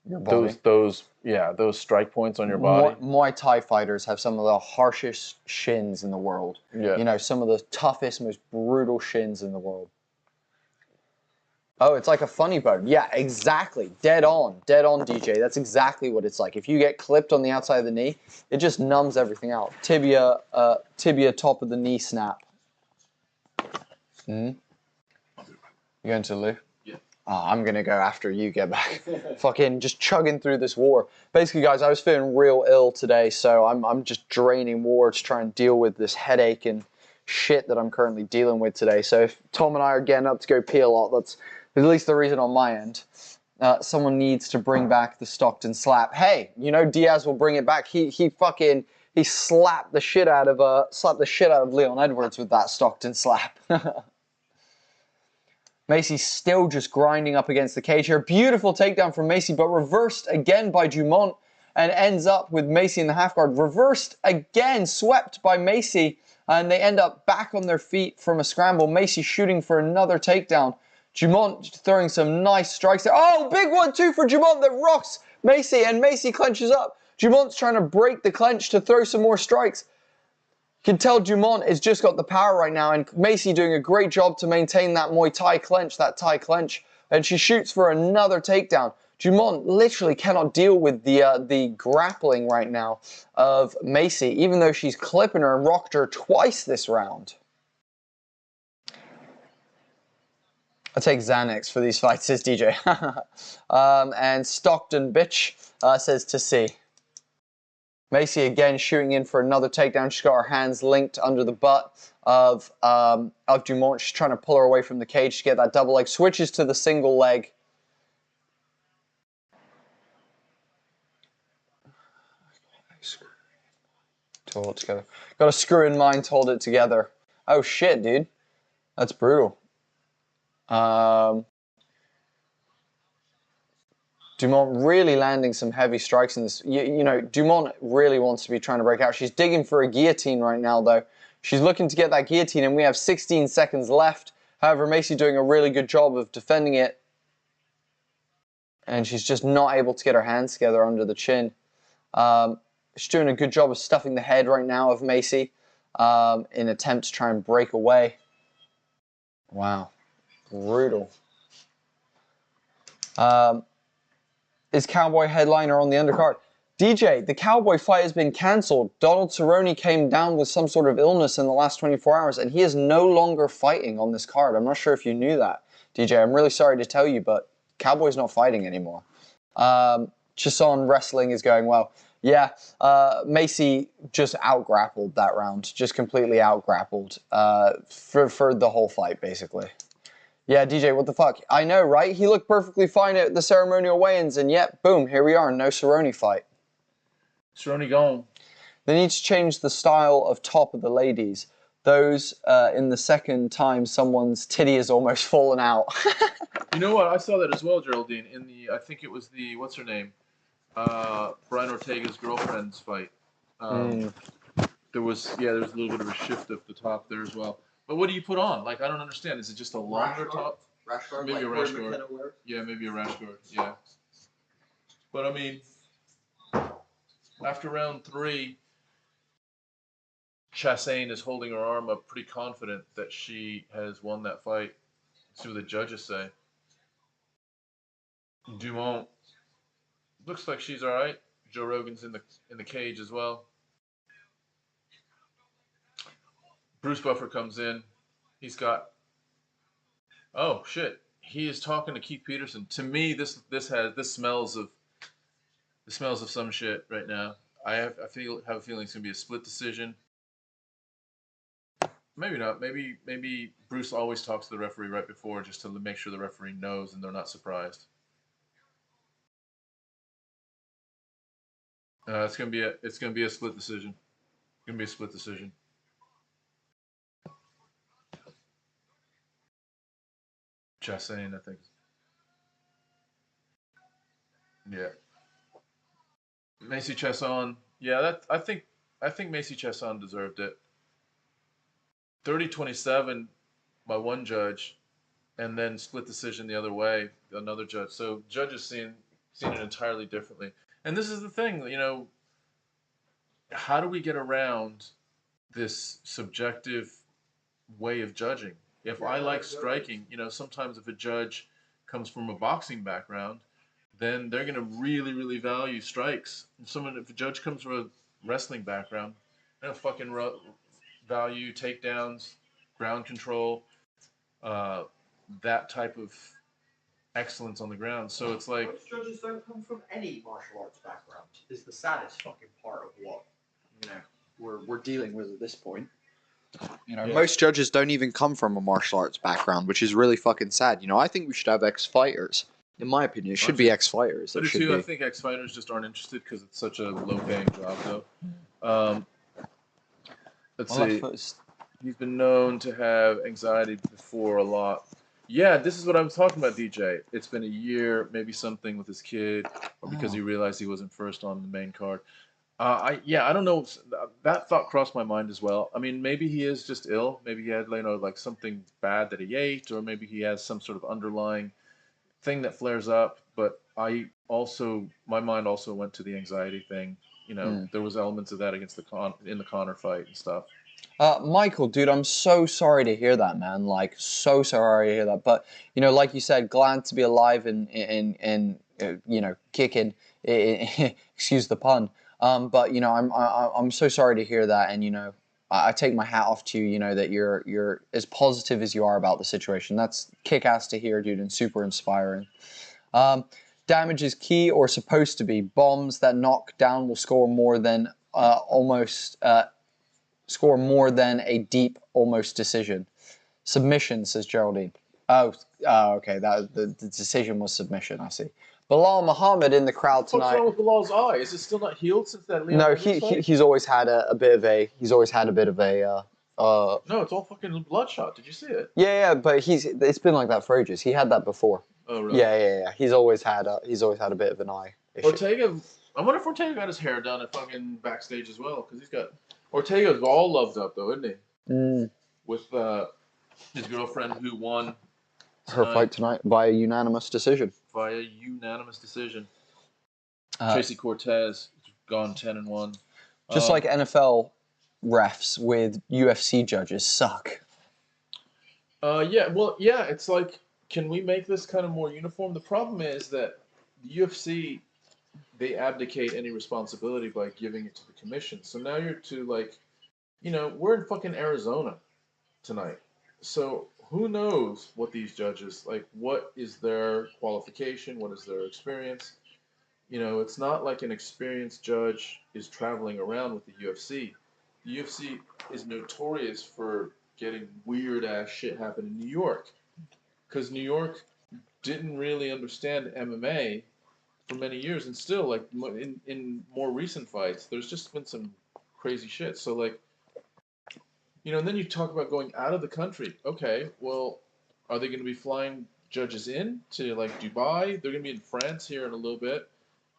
Your body. those strike points on your body. Muay Thai fighters have some of the harshest shins in the world. Yeah. You know, some of the toughest, most brutal shins in the world. Oh, it's like a funny bone. Yeah, exactly. Dead on, DJ. That's exactly what it's like. If you get clipped on the outside of the knee, it just numbs everything out. Tibia, top of the knee snap. You going to the loo? Yeah. Oh, I'm going to go after you get back. Fucking just chugging through this war. Basically, guys, I was feeling real ill today, so I'm just draining water to try and deal with this headache and shit that I'm currently dealing with today. So if Tom and I are getting up to go pee a lot, that's at least the reason on my end. Someone needs to bring back the Stockton slap. Hey, you know Diaz will bring it back. He slapped the shit out of Leon Edwards with that Stockton slap. Macy's still just grinding up against the cage here. Beautiful takedown from Macy, but reversed again by Dumont and ends up with Macy in the half guard. Reversed again, swept by Macy, and they end up back on their feet from a scramble. Macy shooting for another takedown. Dumont throwing some nice strikes there. Oh, big 1-2 for Dumont that rocks Macy, and Macy clenches up. Dumont's trying to break the clench to throw some more strikes. You can tell Dumont has just got the power right now, and Macy doing a great job to maintain that Muay Thai clench, that Thai clench, and she shoots for another takedown. Dumont literally cannot deal with the grappling right now of Macy, even though she's clipping her and rocked her twice this round. I'll take Xanax for these fights, says DJ. And Stockton, bitch, says to see. Macy again shooting in for another takedown. She's got her hands linked under the butt of Dumont. She's trying to pull her away from the cage to get that double leg. Switches to the single leg. To hold it together. Got a screw in mind to hold it together. Oh shit, dude. That's brutal. Dumont really landing some heavy strikes in this. You know, Dumont really wants to be trying to break out. She's digging for a guillotine right now, though. She's looking to get that guillotine, and we have 16 seconds left. However, Macy doing a really good job of defending it. And she's just not able to get her hands together under the chin. She's doing a good job of stuffing the head right now of Macy in attempt to try and break away. Wow. Brutal. Is Cowboy headliner on the undercard? DJ, the Cowboy fight has been cancelled. Donald Cerrone came down with some sort of illness in the last 24 hours, and he is no longer fighting on this card. I'm not sure if you knew that, DJ. I'm really sorry to tell you, but Cowboy's not fighting anymore. Chasson wrestling is going well. Yeah, Macy just out-grappled that round. Just completely out-grappled for the whole fight, basically. Yeah, DJ, what the fuck? I know, right? He looked perfectly fine at the ceremonial weigh-ins, and yet, boom, here we are, no Cerrone fight. Cerrone gone. They need to change the style of top of the ladies. Those, in the second time, someone's titty has almost fallen out. You know what? I saw that as well, Geraldine, in the, I think it was the, what's her name? Brian Ortega's girlfriend's fight. There was a little bit of a shift at the top there as well. But what do you put on? Like, I don't understand. Is it just a longer top? Rash guard? Maybe like a rash guard. Yeah, maybe a rash guard. Yeah. But, I mean, after round 3, Chassain is holding her arm up, pretty confident that she has won that fight. Let's see what the judges say. Dumont looks like she's all right. Joe Rogan's in the cage as well. Bruce Buffer comes in. He's got. Oh shit! He is talking to Keith Peterson. To me, this smells of some shit right now. I have a feeling it's gonna be a split decision. Maybe not. Maybe Bruce always talks to the referee right before just to make sure the referee knows and they're not surprised. It's gonna be a split decision. It's gonna be a split decision. Chassain, I think. Yeah. Macy Chasson. Yeah, I think Macy Chasson deserved it. 30-27 by one judge. and then split decision the other way, another judge. So judges seen it entirely differently. And this is the thing, you know, how do we get around this subjective way of judging? If I like striking, you know, sometimes if a judge comes from a boxing background, then they're going to really, really value strikes. If a judge comes from a wrestling background, they're going to fucking value takedowns, ground control, that type of excellence on the ground. So it's like... Most judges don't come from any martial arts background is the saddest fucking part of what, you know, we're dealing with at this point. You know, most judges don't even come from a martial arts background, which is really fucking sad. You know, I think we should have ex-fighters. In my opinion, it should be ex-fighters. But too, I think ex-fighters just aren't interested because it's such a low-paying job, though. Let's see. He's been known to have anxiety before a lot. Yeah, this is what I was talking about, DJ. It's been a year, maybe something with his kid, or because he realized he wasn't first on the main card. I don't know. That thought crossed my mind as well. I mean, maybe he is just ill. Maybe he had, you know, like something bad that he ate, or maybe he has some sort of underlying thing that flares up. But my mind also went to the anxiety thing. You know, there was elements of that against in the Conor fight and stuff. Michael, dude, I'm so sorry to hear that, man. Like, so sorry to hear that. But, you know, like you said, glad to be alive and you know, kicking. Excuse the pun. But, you know, I'm so sorry to hear that. And, you know, I take my hat off to you, you know, that you're as positive as you are about the situation. That's kick-ass to hear, dude, and super inspiring. Damage is key or supposed to be. Bombs that knock down will score more than score more than a deep almost decision. Submission, says Geraldine. Oh, okay. The decision was submission. I see. Bilal Muhammad in the crowd tonight. What's wrong with Bilal's eye? Is it still not healed since that? No, he's always had a bit of a. He's always had a bit of a. No, it's all fucking bloodshot. Did you see it? Yeah, but it's been like that for ages. He had that before. Oh, really? Yeah. He's always had a bit of an eye issue. Ortega. I wonder if Ortega got his hair done at fucking backstage as well, because he's got. Ortega's all loved up though, isn't he? With his girlfriend who won her fight tonight by a unanimous decision. Tracy Cortez gone 10-1. Just like NFL refs with UFC judges suck. It's like, can we make this kind of more uniform? The problem is that the UFC, they abdicate any responsibility by giving it to the commission. So now you're we're in fucking Arizona tonight. So who knows what these judges, like, what is their qualification? What is their experience? You know, it's not like an experienced judge is traveling around with the UFC. The UFC is notorious for getting weird-ass shit happen in New York. Because New York didn't really understand MMA for many years, and still, like, in more recent fights, there's just been some crazy shit. So, like, you know, and then you talk about going out of the country. Okay, well, are they going to be flying judges in to, like, Dubai? They're going to be in France here in a little bit.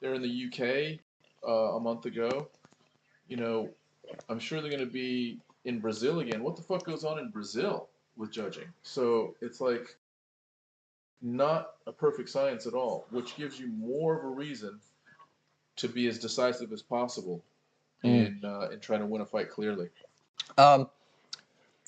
They're in the UK a month ago. You know, I'm sure they're going to be in Brazil again. What the fuck goes on in Brazil with judging? So it's like not a perfect science at all, which gives you more of a reason to be as decisive as possible in trying to win a fight clearly.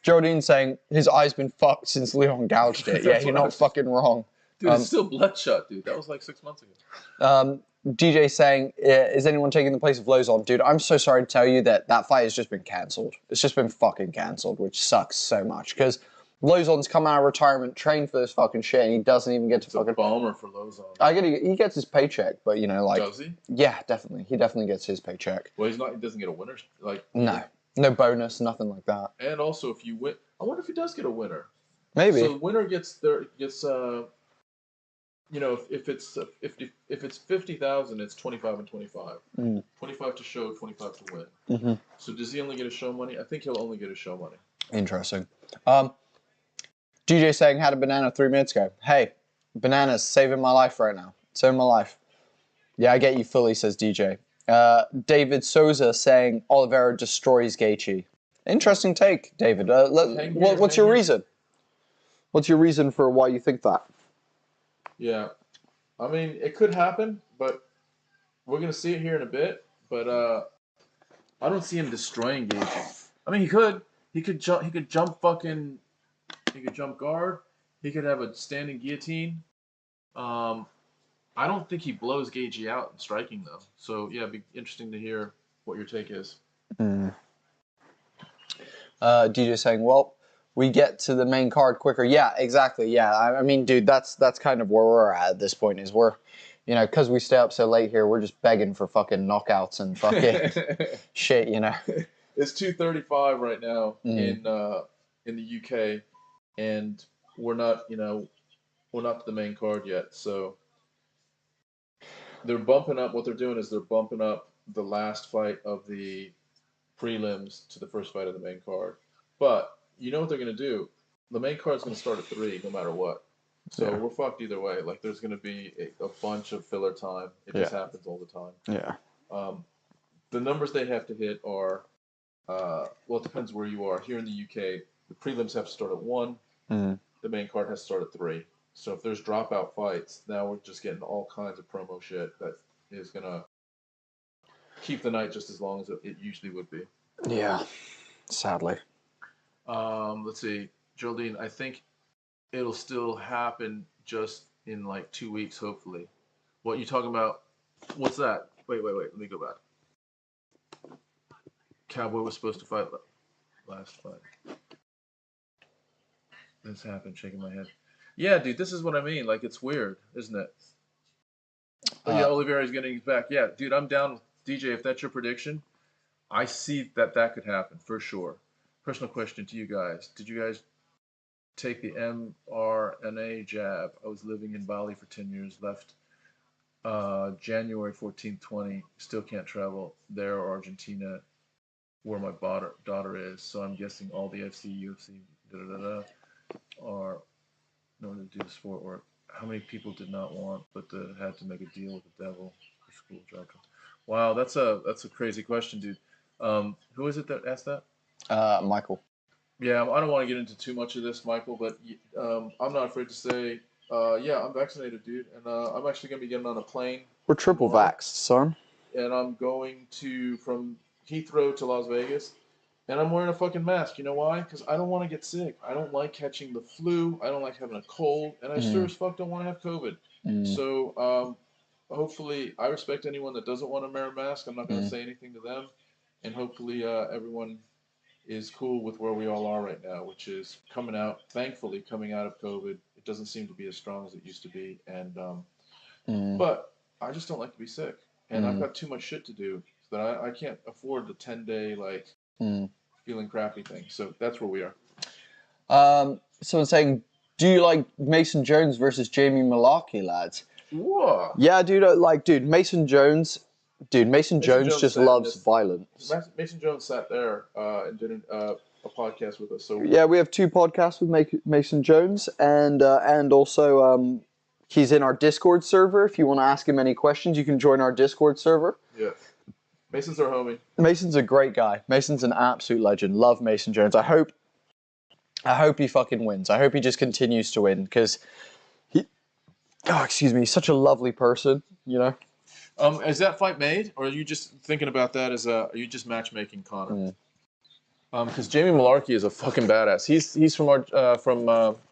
Geraldine saying his eye's been fucked since Leon gouged it. Yeah, you're not fucking wrong. Dude, it's still bloodshot, dude. That was like 6 months ago. DJ saying, is anyone taking the place of Lozon? Dude, I'm so sorry to tell you that fight has just been cancelled. It's just been fucking cancelled, which sucks so much. Because Lozon's come out of retirement, trained for this fucking shit, and he doesn't even get to fucking... It's a bummer for Lozon. He gets his paycheck, but, you know, like... Does he? Yeah, definitely. He definitely gets his paycheck. Well, he doesn't get a winner. Like... No bonus, nothing like that. And also, if you win... I wonder if he does get a winner. Maybe. So the winner gets you know, if it's 50,000, it's 25 and 25. 25 to show, 25 to win. Mm-hmm. So does he only get a show money? I think he'll only get a show money. Interesting. DJ saying had a banana 3 minutes ago. Hey, bananas saving my life right now. Saving my life. Yeah, I get you fully, says DJ. David Souza saying Oliveira destroys Gaethje. Interesting take, David. What's your reason? What's your reason for why you think that? Yeah. I mean, it could happen, but we're going to see it here in a bit. But I don't see him destroying Gaethje. I mean, he could. He could jump. He could jump fucking. He could jump guard. He could have a standing guillotine. I don't think he blows Gaethje out in striking though. So yeah, it'd be interesting to hear what your take is. DJ saying, well, we get to the main card quicker. Yeah, exactly. Yeah, I mean, dude, that's kind of where we're at this point. Is we're, you know, because we stay up so late here, we're just begging for fucking knockouts and fucking shit. You know, it's 2:35 right now in the UK, and we're not to the main card yet. So they're bumping up. What they're doing is they're bumping up the last fight of the prelims to the first fight of the main card. But you know what they're going to do? The main card is going to start at 3 no matter what. So we're fucked either way. Like there's going to be a bunch of filler time. It just happens all the time. Yeah. The numbers they have to hit are, well, it depends where you are. Here in the UK, the prelims have to start at 1. The main card has to start at 3. So if there's dropout fights, now we're just getting all kinds of promo shit that is going to keep the night just as long as it usually would be. Yeah, sadly. Let's see. Geraldine, I think it'll still happen just in like 2 weeks, hopefully. What you talking about? What's that? Wait. Let me go back. Cowboy was supposed to fight last fight. This happened, shaking my head. Yeah, dude, this is what I mean. Like, it's weird, isn't it? Oh, yeah, Oliveira's getting his back. Yeah, dude, I'm down. DJ, if that's your prediction, I see that could happen for sure. Personal question to you guys. Did you guys take the mRNA jab? I was living in Bali for 10 years, left January 14th, 20. Still can't travel there or Argentina, where my daughter is. So I'm guessing all the UFC, are in order to do the sport work. How many people did not want, but had to make a deal with the devil for school drug? Wow, that's a crazy question, dude. Who is it that asked that? Michael. Yeah, I don't want to get into too much of this, Michael, but I'm not afraid to say, yeah, I'm vaccinated, dude, and I'm actually gonna be getting on a plane. We're triple vaxxed, son. And I'm going from Heathrow to Las Vegas. And I'm wearing a fucking mask. You know why? Because I don't want to get sick. I don't like catching the flu. I don't like having a cold. And I sure as fuck don't want to have COVID. So hopefully I respect anyone that doesn't want to wear a mask. I'm not going to say anything to them. And hopefully everyone is cool with where we all are right now, which is thankfully coming out of COVID. It doesn't seem to be as strong as it used to be. And but I just don't like to be sick. And I've got too much shit to do that I can't afford the 10-day, like, feeling crappy thing. So that's where we are. Someone's saying, do you like Mason Jones versus Jamie Mullarkey, lads? Whoa. Yeah, dude, Mason Jones just loves violence. Mason Jones sat there and did a podcast with us. So yeah, we have 2 podcasts with Mason Jones, and also he's in our Discord server. If you want to ask him any questions, you can join our Discord server. Yeah. Mason's our homie. Mason's a great guy. Mason's an absolute legend. Love Mason Jones. I hope he fucking wins. I hope he just continues to win because he's such a lovely person, you know. Is that fight made, or are you just thinking about that are you just matchmaking Connor? Because Jamie Mullarkey is a fucking badass. He's from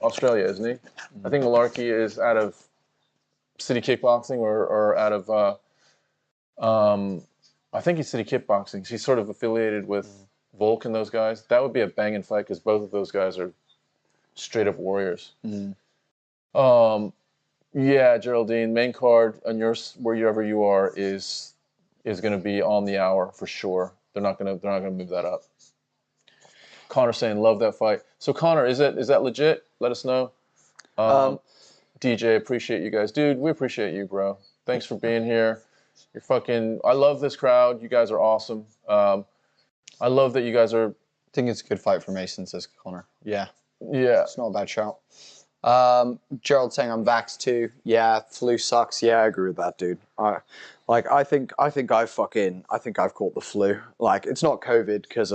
Australia, isn't he? I think Mullarkey is out of City Kickboxing or out of I think he's City Kickboxing. He's sort of affiliated with Volk and those guys. That would be a banging fight because both of those guys are straight up warriors. Yeah, Geraldine, main card on yours, wherever you are, is going to be on the hour for sure. They're not gonna move that up. Connor saying love that fight. So Connor, is that legit? Let us know. DJ, appreciate you guys, dude. We appreciate you, bro. Thanks for being here. You're fucking. I love this crowd. You guys are awesome. I love that you guys are. I think it's a good fight for Mason, says Connor. Yeah. Yeah. It's not a bad shout. Gerald saying I'm vaxxed too. Yeah, flu sucks. Yeah, I agree with that, dude. I think I've caught the flu. Like, it's not COVID because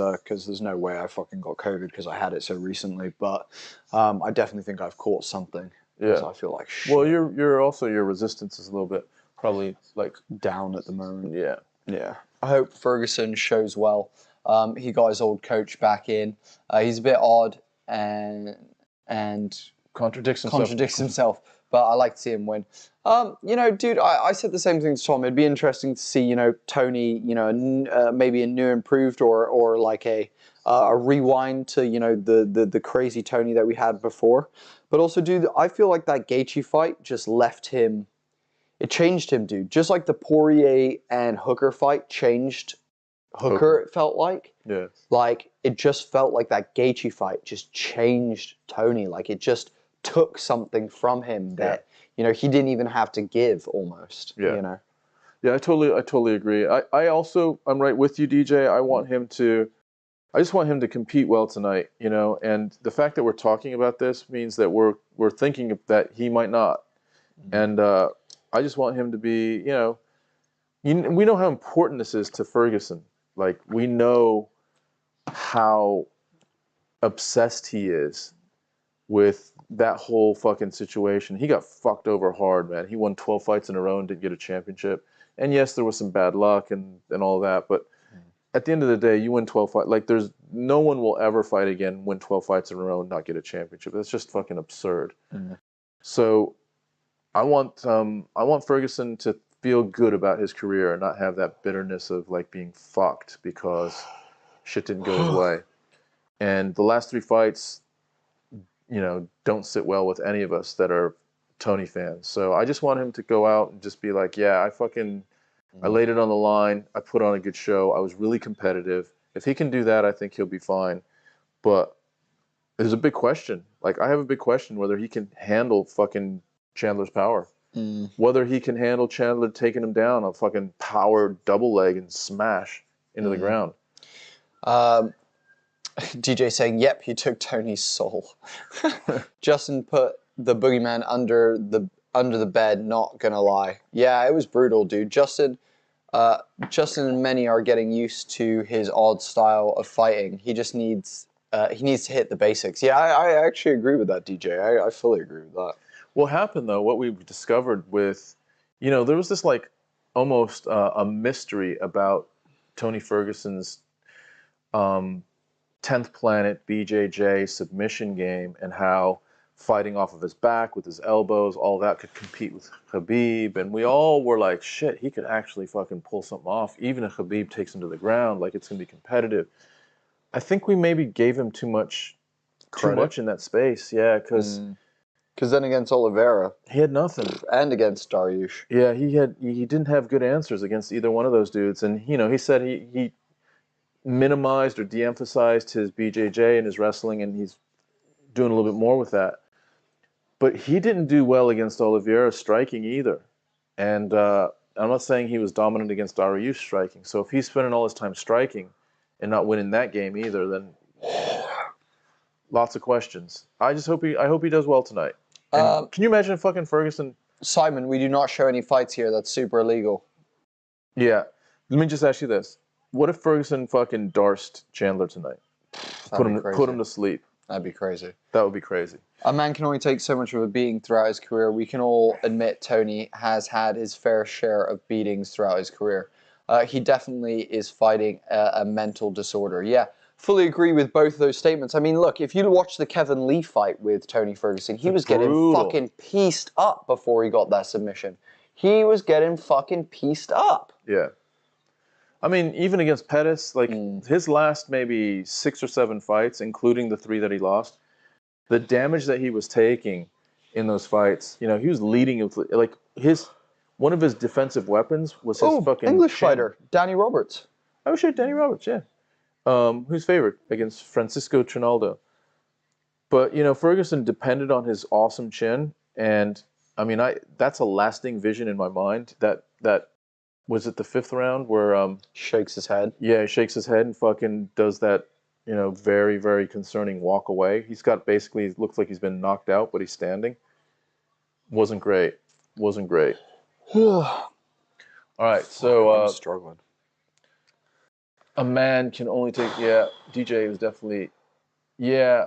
there's no way I fucking got COVID because I had it so recently. But I definitely think I've caught something. Yeah. I feel like shit. Well, you're also, your resistance is a little bit probably like down at the moment. Yeah. Yeah. I hope Ferguson shows well. He got his old coach back in. He's a bit odd and contradicts himself, but I like to see him win. You know, dude, I said the same thing to Tom. It'd be interesting to see, you know, Tony, you know, maybe a new improved or like a rewind to, you know, the crazy Tony that we had before. But also, dude, I feel like that Gaethje fight just left him. It changed him, dude. Just like the Poirier and Hooker fight changed Hooker, it felt like. Yeah. Like, it just felt like that Gaethje fight just changed Tony. Like, it just took something from him that, you know, he didn't even have to give almost, you know? Yeah, I totally agree. I'm right with you, DJ. I just want him to compete well tonight, you know, and the fact that we're talking about this means that we're thinking that he might not. And I just want him to be, you know, we know how important this is to Ferguson. Like, we know how obsessed he is with that whole fucking situation. He got fucked over hard, man. He won 12 fights in a row and didn't get a championship. And yes, there was some bad luck and all that, but at the end of the day, you win 12 fights. Like, there's no one will ever fight again, win 12 fights in a row and not get a championship. That's just fucking absurd. So I want Ferguson to feel good about his career and not have that bitterness of like being fucked because shit didn't go his way. And the last 3 fights, you know, don't sit well with any of us that are Tony fans. So I just want him to go out and just be like, yeah, I laid it on the line. I put on a good show. I was really competitive. If he can do that, I think he'll be fine. But there's a big question. Like, I have a big question whether he can handle fucking Chandler's power. Whether he can handle Chandler taking him down a fucking power double leg and smash into the ground. DJ saying, yep, he took Tony's soul. Justin put the boogeyman under the bed, not gonna lie. Yeah, it was brutal, dude. Justin and many are getting used to his odd style of fighting. He just needs to hit the basics. Yeah, I actually agree with that, DJ. I fully agree with that. What happened, though, what we discovered with, you know, there was this, like, almost a mystery about Tony Ferguson's 10th Planet BJJ submission game and how fighting off of his back with his elbows, all that could compete with Khabib. And we all were like, shit, he could actually fucking pull something off. Even if Khabib takes him to the ground, like, it's going to be competitive. I think we maybe gave him too much in that space. Yeah, because then against Oliveira, he had nothing, and against Dariush. Yeah, he didn't have good answers against either one of those dudes. And you know, he said he minimized or de-emphasized his BJJ and his wrestling, and he's doing a little bit more with that. But he didn't do well against Oliveira striking either. And I'm not saying he was dominant against Dariush striking. So if he's spending all his time striking and not winning that game either, then lots of questions. I hope he does well tonight. Can you imagine fucking Ferguson? Simon, we do not show any fights here. That's super illegal. Yeah. Let me just ask you this. What if Ferguson fucking darsed Chandler tonight? Put him to sleep. That'd be crazy. That would be crazy. A man can only take so much of a beating throughout his career. We can all admit Tony has had his fair share of beatings throughout his career. He definitely is fighting a mental disorder. Yeah. Fully agree with both of those statements. I mean, look, if you watch the Kevin Lee fight with Tony Ferguson, he was getting fucking pieced up before he got that submission. He was getting fucking pieced up. Yeah. I mean, even against Pettis, like his last maybe 6 or 7 fights, including the 3 that he lost, the damage that he was taking in those fights, you know, he was leading with, like, one of his defensive weapons was his fucking English fighter, Danny Roberts. Oh shit, Danny Roberts, yeah. Who's favored against Francisco Trinaldo. But, you know, Ferguson depended on his awesome chin, and I mean, that's a lasting vision in my mind. That was it the 5th round where shakes his head. Yeah, he shakes his head and fucking does that very, very concerning walk away. He's got basically, looks like he's been knocked out, but he's standing. Wasn't great. All right, so I'm struggling. a man can only take. Yeah, DJ was definitely. Yeah,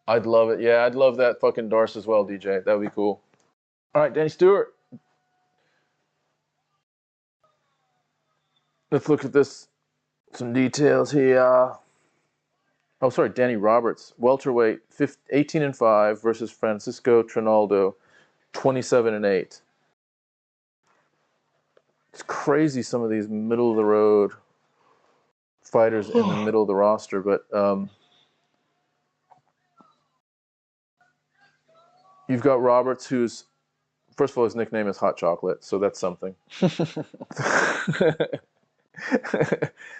I'd love it. Yeah, I'd love that fucking Darce as well, DJ. That would be cool. All right, Danny Stewart. Let's look at this. Some details here. Oh, sorry, Danny Roberts, welterweight, 18-5 versus Francisco Trinaldo, 27-8. It's crazy, some of these middle of the road fighters in the middle of the roster, but you've got Roberts, who's, first of all, his nickname is Hot Chocolate, so that's something.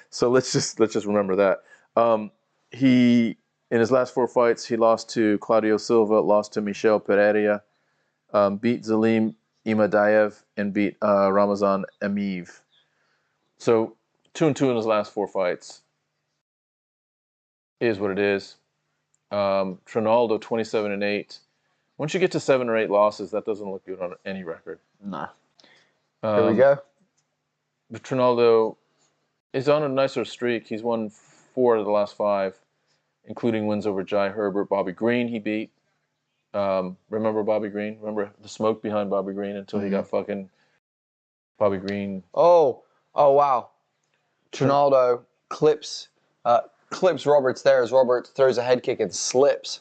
So let's just remember that. He, in his last 4 fights, he lost to Claudio Silva, lost to Michel Pereira, beat Zalim Imadaev, and beat Ramazan Amiv. So 2-2 in his last 4 fights. Is what it is. Trinaldo, 27-8. Once you get to 7 or 8 losses, that doesn't look good on any record. No. Here we go. But Trinaldo is on a nicer streak. He's won 4 of the last 5, including wins over Jai Herbert. Bobby Green he beat. Remember Bobby Green? Remember the smoke behind Bobby Green until he got fucking Bobby Green. Oh wow. Trinaldo clips Roberts there as Roberts throws a head kick and slips.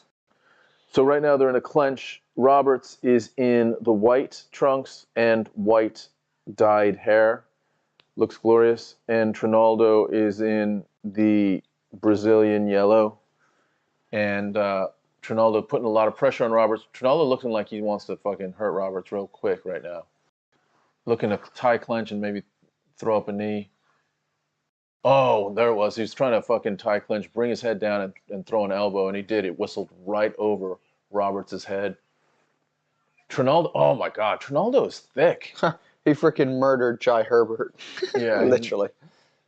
So right now they're in a clinch. Roberts is in the white trunks and white dyed hair. Looks glorious. And Trinaldo is in the Brazilian yellow. And Trinaldo putting a lot of pressure on Roberts. Trinaldo looking like he wants to fucking hurt Roberts real quick right now. Looking to tie clinch and maybe throw up a knee. Oh, there it was. He was trying to fucking tie clinch, bring his head down and throw an elbow, and he did. It whistled right over Roberts' head. Trinaldo, oh my God, Trinaldo is thick. He freaking murdered Jai Herbert. Yeah. Literally.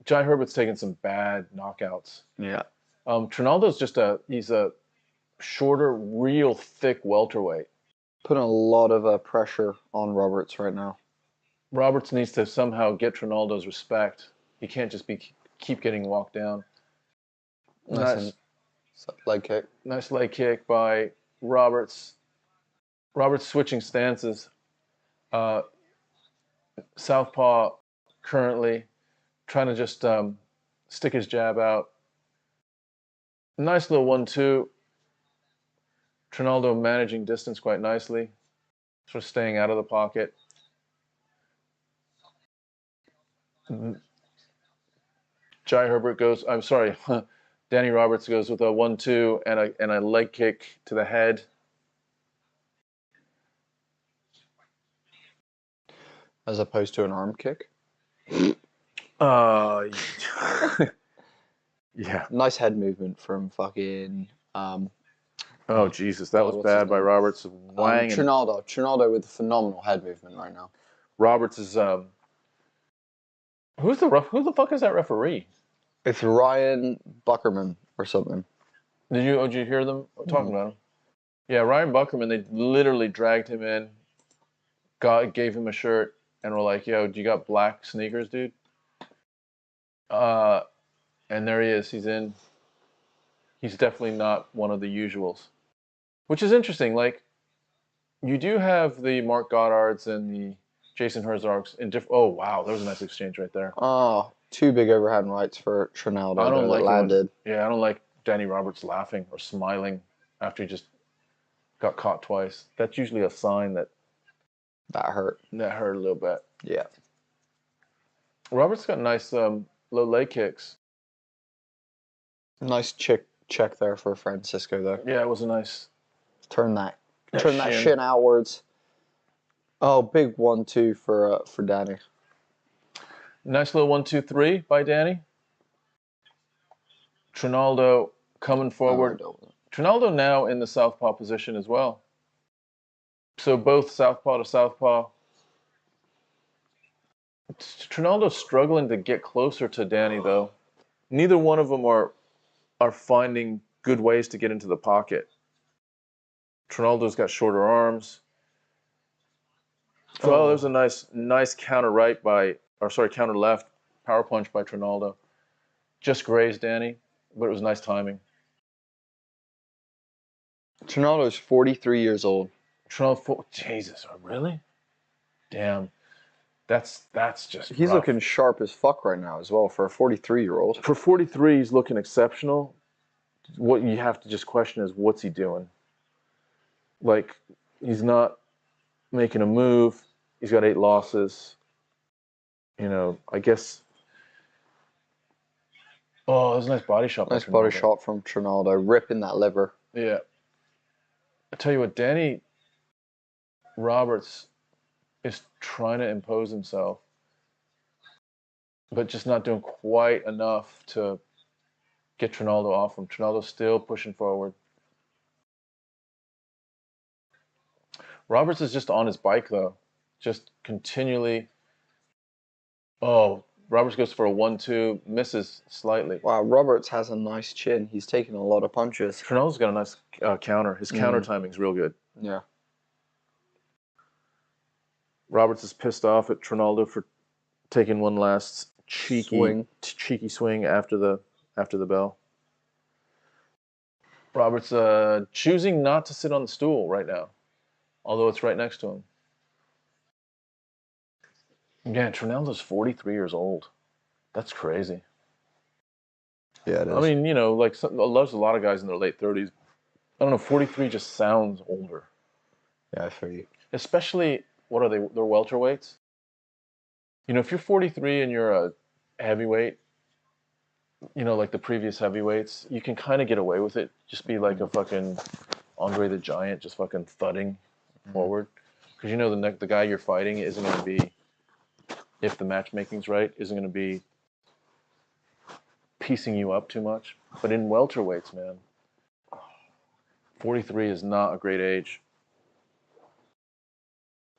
Jai Herbert's taken some bad knockouts. Yeah. Trinaldo's he's a shorter, real thick welterweight. Putting a lot of pressure on Roberts right now. Roberts needs to somehow get Trinaldo's respect. He can't just keep getting walked down. Nice leg kick. Nice leg kick by Roberts. Roberts switching stances. Southpaw currently trying to just stick his jab out. Nice little 1-2. Trinaldo managing distance quite nicely. Sort of staying out of the pocket. Jai Herbert goes, I'm sorry, Danny Roberts goes with a 1-2 and a leg kick to the head. As opposed to an arm kick? Yeah. Nice head movement from fucking... oh, Jesus, that was bad by Roberts. Wang Trinaldo with a phenomenal head movement right now. Roberts is... Who the fuck is that referee? It's Ryan Buckerman or something. Did you hear them talking about him? Yeah, Ryan Buckerman, they literally dragged him in, gave him a shirt, and were like, yo, do you got black sneakers, dude? And there he is. He's in. He's definitely not one of the usuals. Which is interesting. Like, you do have the Mark Goddards and the Jason Herzogs in different... Oh, wow. There was a nice exchange right there. Oh, 2 big overhand rights for Trinaldo. I don't like landed. I don't like Danny Roberts laughing or smiling after he just got caught twice. That's usually a sign that... That hurt. That hurt a little bit. Yeah. Roberts got nice low leg kicks. Nice check there for Francisco, though. Yeah, it was a nice... Turn that shin outwards. Oh, big 1-2 for Danny. Nice little 1-2-3 by Danny. Trinaldo coming forward. Trinaldo now in the southpaw position as well. So both southpaw to southpaw. Trinaldo's struggling to get closer to Danny, though. Neither one of them are are finding good ways to get into the pocket. Trinaldo's got shorter arms. Oh, there's a nice counter counter left power punch by Trinaldo. Just grazed Danny, but it was nice timing. Trinaldo's 43 years old. Jesus, really? Damn. That's just He's rough. looking sharp as fuck right now as well for a 43-year-old. For 43, he's looking exceptional. What you have to just question is, what's he doing? Like, he's not making a move. He's got 8 losses. I guess. Oh, there's a nice body shot. Nice body shot from Trinaldo, ripping that liver. Yeah. I tell you what, Danny Roberts is trying to impose himself, but just not doing quite enough to get Trinaldo off him. Trinaldo's still pushing forward. Roberts is just on his bike, though. Just continually. Oh, Roberts goes for a 1-2, misses slightly. Wow, Roberts has a nice chin. He's taking a lot of punches. Trinaldo's got a nice counter. His counter timing's real good. Yeah. Roberts is pissed off at Trinaldo for taking one last cheeky swing after the bell. Roberts choosing not to sit on the stool right now, although it's right next to him. Yeah, Trinaldo's 43 years old. That's crazy. Yeah, it is. I mean, there's a lot of guys in their late 30s. I don't know, 43 just sounds older. Yeah, I feel you. Especially, what are they? They're welterweights. If you're 43 and you're a heavyweight, like the previous heavyweights, you can kind of get away with it. Just be like a fucking Andre the Giant, just fucking thudding forward. Because the guy you're fighting isn't going to be, if the matchmaking's right, isn't going to be piecing you up too much. But in welterweights, man, 43 is not a great age.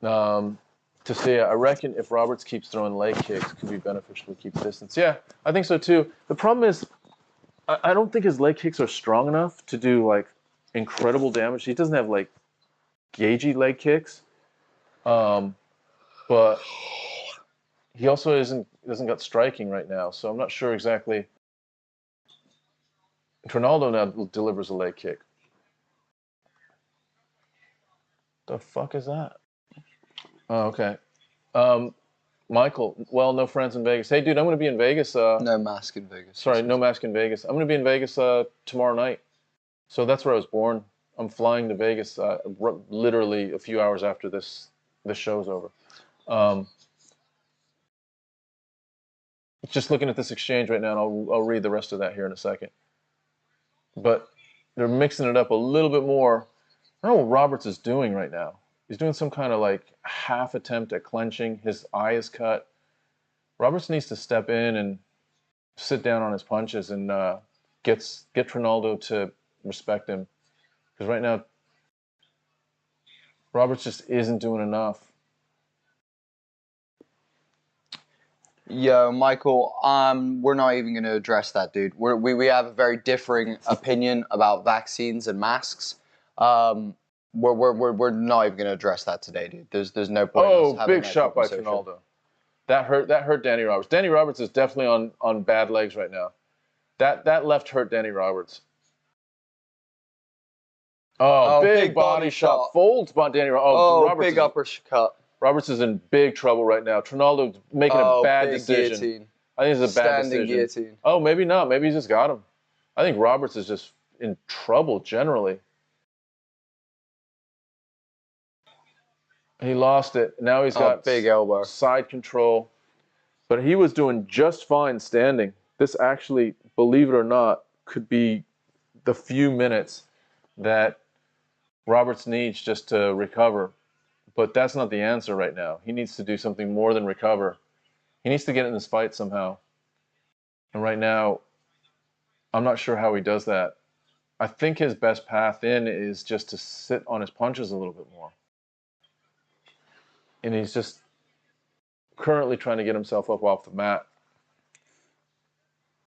To say, I reckon if Roberts keeps throwing leg kicks, it could be beneficial to keep distance. Yeah, I think so too. The problem is, I don't think his leg kicks are strong enough to do like incredible damage. He doesn't have like Gaethje leg kicks, but he also doesn't got striking right now. So I'm not sure exactly. Trinaldo now delivers a leg kick. The fuck is that? Oh, okay. Michael, well, no friends in Vegas. Hey, dude, I'm going to be in Vegas. No mask in Vegas. Sorry, no mask in Vegas. I'm going to be in Vegas tomorrow night. So that's where I was born. I'm flying to Vegas literally a few hours after this show's over. Just looking at this exchange right now, and I'll read the rest of that here in a second. But they're mixing it up a little bit more. I don't know what Roberts is doing right now. He's doing some kind of like half attempt at clenching. His eye is cut. Roberts needs to step in and sit down on his punches and get Trinaldo to respect him. Because right now, Roberts just isn't doing enough. Yo, Michael, we're not even going to address that, dude. We have a very differing opinion about vaccines and masks. We're not even going to address that today, dude. There's no point. Oh, big shot by Trinaldo. That hurt Danny Roberts. Danny Roberts is definitely on bad legs right now. That left hurt Danny Roberts. Oh, big body shot. Folds by Danny Roberts. Oh, Roberts big uppercut. Roberts is in big trouble right now. Trinaldo's making a bad decision. Guillotine. I think it's a bad decision. Guillotine. Oh, maybe not. Maybe he's just got him. I think Roberts is just in trouble generally. He lost it. Now he's got big elbow. Side control. But he was doing just fine standing. This actually, believe it or not, could be the few minutes that Roberts needs just to recover. But that's not the answer right now. He needs to do something more than recover. He needs to get in this fight somehow. And right now, I'm not sure how he does that. I think his best path in is just to sit on his punches a little bit more. And he's just currently trying to get himself up off the mat.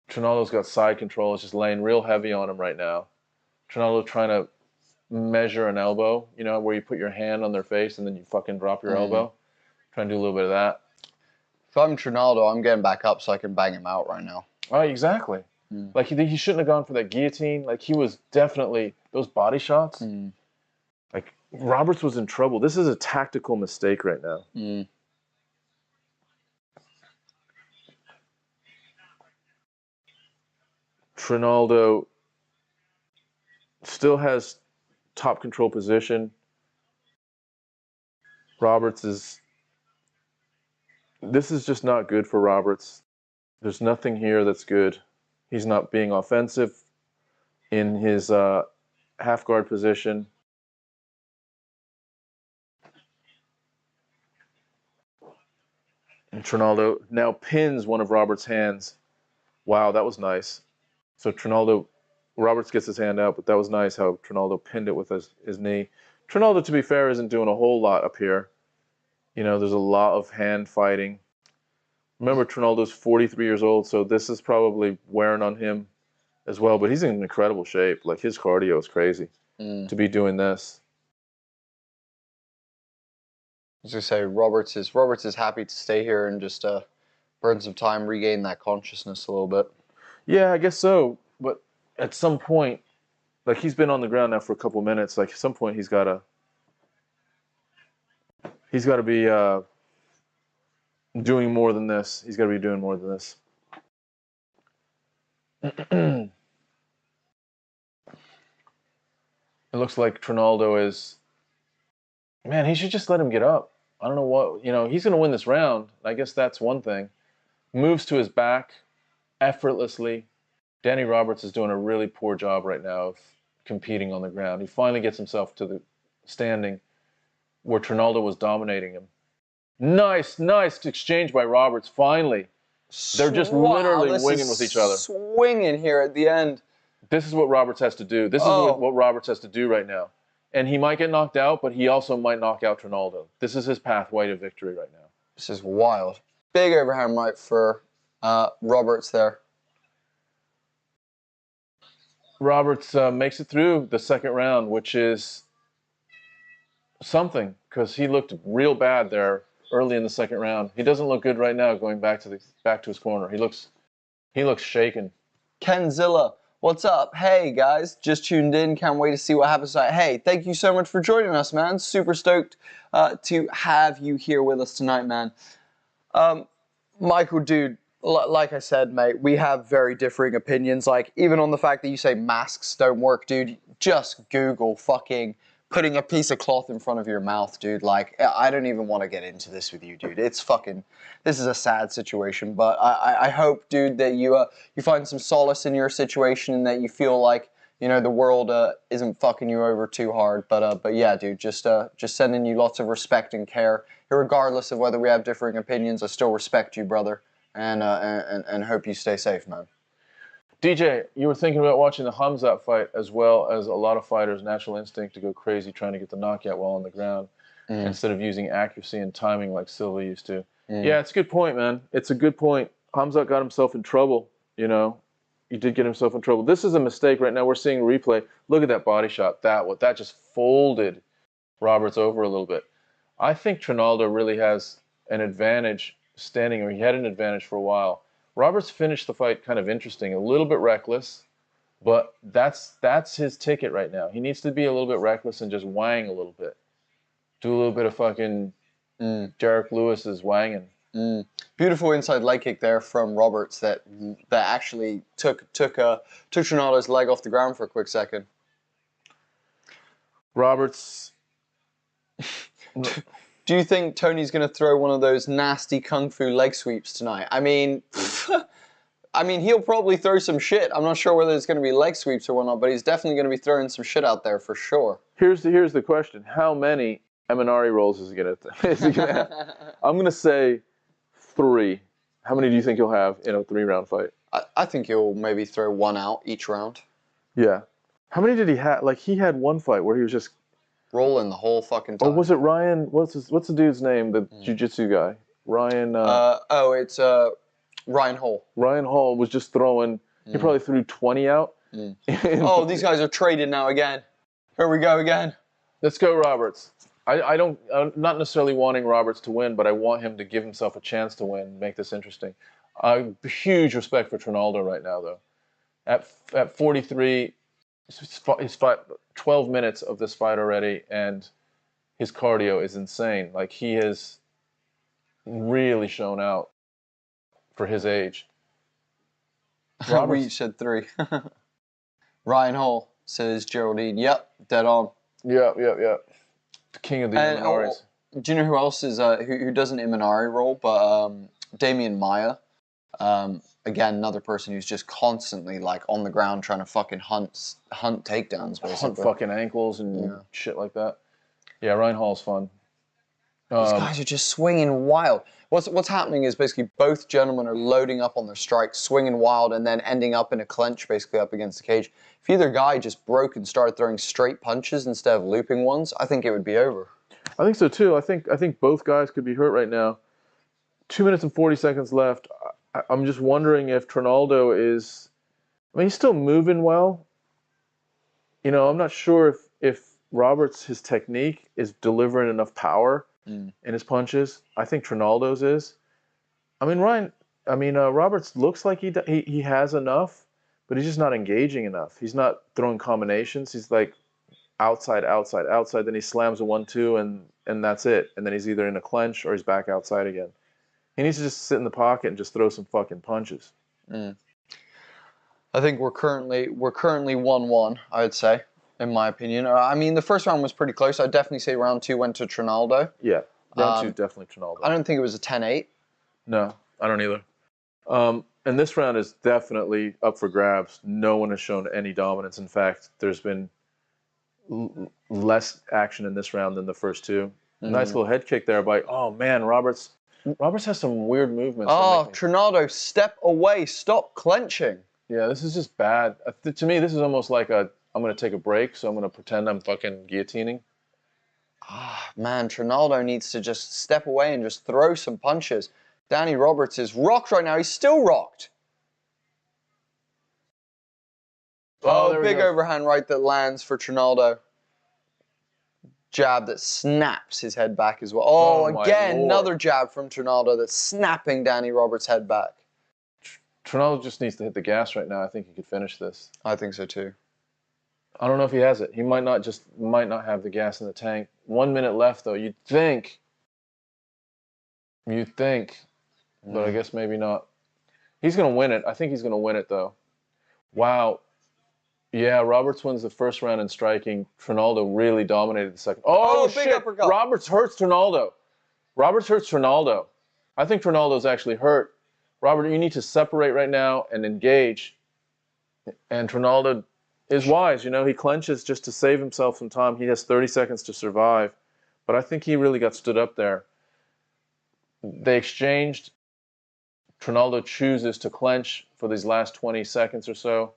Trinaldo's got side control. It's just laying real heavy on him right now. Trinaldo trying to measure an elbow, you know, where you put your hand on their face and then you fucking drop your elbow. Trying to do a little bit of that. If I'm Trinaldo, I'm getting back up so I can bang him out right now. Oh, exactly. Like, he shouldn't have gone for that guillotine. Like, he was definitely, those body shots, like, Roberts was in trouble. This is a tactical mistake right now. Trinaldo still has top control position. Roberts is... This is just not good for Roberts. There's nothing here that's good. He's not being offensive in his half guard position. And Trinaldo now pins one of Roberts' hands. Wow, that was nice. So Roberts gets his hand out, but that was nice how Trinaldo pinned it with his knee. Trinaldo, to be fair, isn't doing a whole lot up here. You know, there's a lot of hand fighting. Remember, Trinaldo's 43 years old, so this is probably wearing on him as well. But he's in incredible shape. Like, his cardio is crazy to be doing this. I was going to say, Roberts is happy to stay here and just burn some time, regain that consciousness a little bit. Yeah, I guess so. But at some point, like, he's been on the ground now for a couple minutes. Like, at some point, he's got to be doing more than this. He's got to be doing more than this. It looks like Trinaldo is... Man, he should just let him get up. I don't know what... You know, he's going to win this round. I guess that's one thing. Moves to his back effortlessly. Danny Roberts is doing a really poor job right now of competing on the ground. He finally gets himself to the standing where Trinaldo was dominating him. Nice exchange by Roberts, finally. They're just literally winging with each other. Swinging here at the end. This is what Roberts has to do. This is what Roberts has to do right now. And he might get knocked out, but he also might knock out Trinaldo. This is his pathway to victory right now. This is wild. Big overhand right for Roberts there. Roberts makes it through the second round, which is something, because he looked real bad there early in the second round. He doesn't look good right now going back to his corner. He looks shaken. Kenzilla, what's up? Hey guys, just tuned in. Can't wait to see what happens tonight. Hey, thank you so much for joining us, man. Super stoked to have you here with us tonight, man. Michael, dude, like I said, mate, we have very differing opinions. Like, even on the fact that you say masks don't work, dude, just Google fucking putting a piece of cloth in front of your mouth, dude. Like, I don't even want to get into this with you, dude. It's fucking, this is a sad situation, but I hope, dude, that you find some solace in your situation and that you feel like, you know, the world isn't fucking you over too hard. But yeah, dude, just sending you lots of respect and care. Regardless of whether we have differing opinions, I still respect you, brother, and hope you stay safe, man. DJ, you were thinking about watching the Khamzat fight as well as a lot of fighters' natural instinct to go crazy trying to get the knockout while on the ground instead of using accuracy and timing like Silva used to. Yeah, it's a good point, man. It's a good point. Khamzat got himself in trouble, you know. He did get himself in trouble. This is a mistake right now. We're seeing a replay. Look at that body shot. That just folded Roberts over a little bit. I think Trinaldo really has an advantage standing, or he had an advantage for a while. Roberts finished the fight kind of interesting, a little bit reckless, but that's his ticket right now. He needs to be a little bit reckless and just wang a little bit. Do a little bit of fucking Derek Lewis's wanging. Beautiful inside leg kick there from Roberts that actually took Trinaldo's leg off the ground for a quick second. Roberts. Do you think Tony's going to throw one of those nasty kung fu leg sweeps tonight? I mean, he'll probably throw some shit. I'm not sure whether it's going to be leg sweeps or whatnot, but he's definitely going to be throwing some shit out there for sure. Here's the question: how many Eminari rolls is he going to have? I'm going to say 3. How many do you think he'll have in a 3-round fight? I think he'll maybe throw 1 out each round. Yeah. How many did he have? Like, he had one fight where he was just rolling the whole fucking time. Or was it Ryan? What's the dude's name? The jiu-jitsu guy, Ryan. It's Ryan Hall. Ryan Hall was just throwing. He probably threw 20 out. Oh, these guys are traded now again. Here we go again. Let's go, Roberts. I'm not necessarily wanting Roberts to win, but I want him to give himself a chance to win, make this interesting. Huge respect for Trinaldo right now, though. At 43, he's 12 minutes of this fight already, and his cardio is insane. Like, he has really shown out for his age. We said 3. Ryan Hall says Geraldine. Yep, dead on. Yep. The king of the Immanaris. Do you know who else is who does an Imanari role? But Damian Maya. Again, another person who's just constantly like on the ground trying to fucking hunt takedowns, basically. Hunt fucking ankles and shit like that. Yeah, Ryan Hall's fun. These guys are just swinging wild. What's happening is basically both gentlemen are loading up on their strikes, swinging wild, and then ending up in a clinch, basically up against the cage. If either guy just broke and started throwing straight punches instead of looping ones, I think it would be over. I think so too. I think both guys could be hurt right now. 2 minutes and 40 seconds left. I'm just wondering if Trinaldo is. I mean, he's still moving well. You know, I'm not sure if Roberts, his technique is delivering enough power in his punches. I think Trinaldo's is. I mean, Roberts looks like he has enough, but he's just not engaging enough. He's not throwing combinations. He's like outside. Then he slams a 1-2 and that's it. And then he's either in a clinch or he's back outside again. He needs to just sit in the pocket and just throw some fucking punches. I think we're currently 1-1, I would say, in my opinion. I mean, the first round was pretty close. I'd definitely say round 2 went to Trinaldo. Yeah, round 2 definitely Trinaldo. I don't think it was a 10-8. No, I don't either. And this round is definitely up for grabs. No one has shown any dominance. In fact, there's been less action in this round than the first 2. Nice little head kick there by, oh man, Roberts has some weird movements. Oh, Trinaldo, step away. Stop clenching. Yeah, this is just bad. To me, this is almost like I'm going to take a break, so I'm going to pretend I'm fucking guillotining. Man, Trinaldo needs to just step away and just throw some punches. Danny Roberts is rocked right now. He's still rocked. Oh, big overhand right that lands for Trinaldo. Jab that snaps his head back as well. Oh, again, another jab from Trinaldo that's snapping Danny Roberts' head back. Trinaldo just needs to hit the gas right now. I think he could finish this. I think so too. I don't know if he has it. He might not have the gas in the tank. 1 minute left though. You'd think, but I guess maybe not. He's gonna win it. I think he's gonna win it though. Wow. Yeah, Roberts wins the first round in striking. Trinaldo really dominated the second. Oh shit! Big uppercut. Roberts hurts Trinaldo. I think Trinaldo's actually hurt. Robert, you need to separate right now and engage. And Trinaldo is wise. You know, he clenches just to save himself some time. He has 30 seconds to survive. But I think he really got stood up there. They exchanged. Trinaldo chooses to clench for these last 20 seconds or so.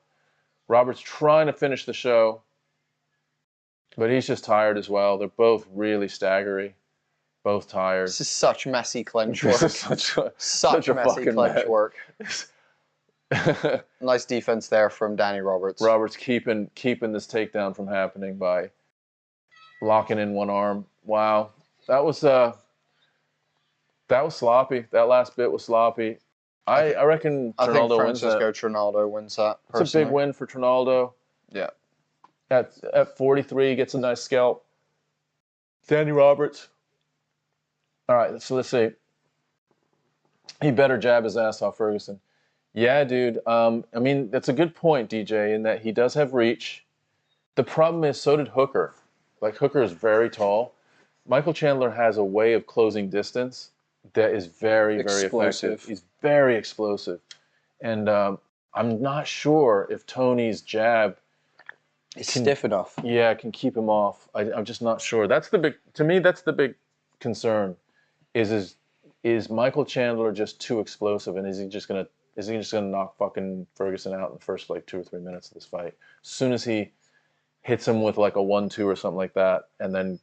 Robert's trying to finish the show, but he's just tired as well. They're both really staggery, both tired. This is such messy clench work. This is such a messy clench work. Nice defense there from Danny Roberts. Roberts keeping this takedown from happening by locking in one arm. Wow, that was sloppy. That last bit was sloppy. I reckon Trinaldo wins that. Trinaldo wins that. It's a big win for Trinaldo. Yeah. At 43, he gets a nice scalp. Danny Roberts. All right, so let's see. He better jab his ass off Ferguson. Yeah, dude. I mean, that's a good point, DJ, in that he does have reach. The problem is, so did Hooker. Like, Hooker is very tall. Michael Chandler has a way of closing distance that is very, very effective. He's very explosive. And I'm not sure if Tony's jab is stiff enough. Yeah, can keep him off. I'm just not sure. To me, that's the big concern. Is Michael Chandler just too explosive, and is he just gonna knock fucking Ferguson out in the first like 2 or 3 minutes of this fight? As soon as he hits him with like a 1-2 or something like that, and then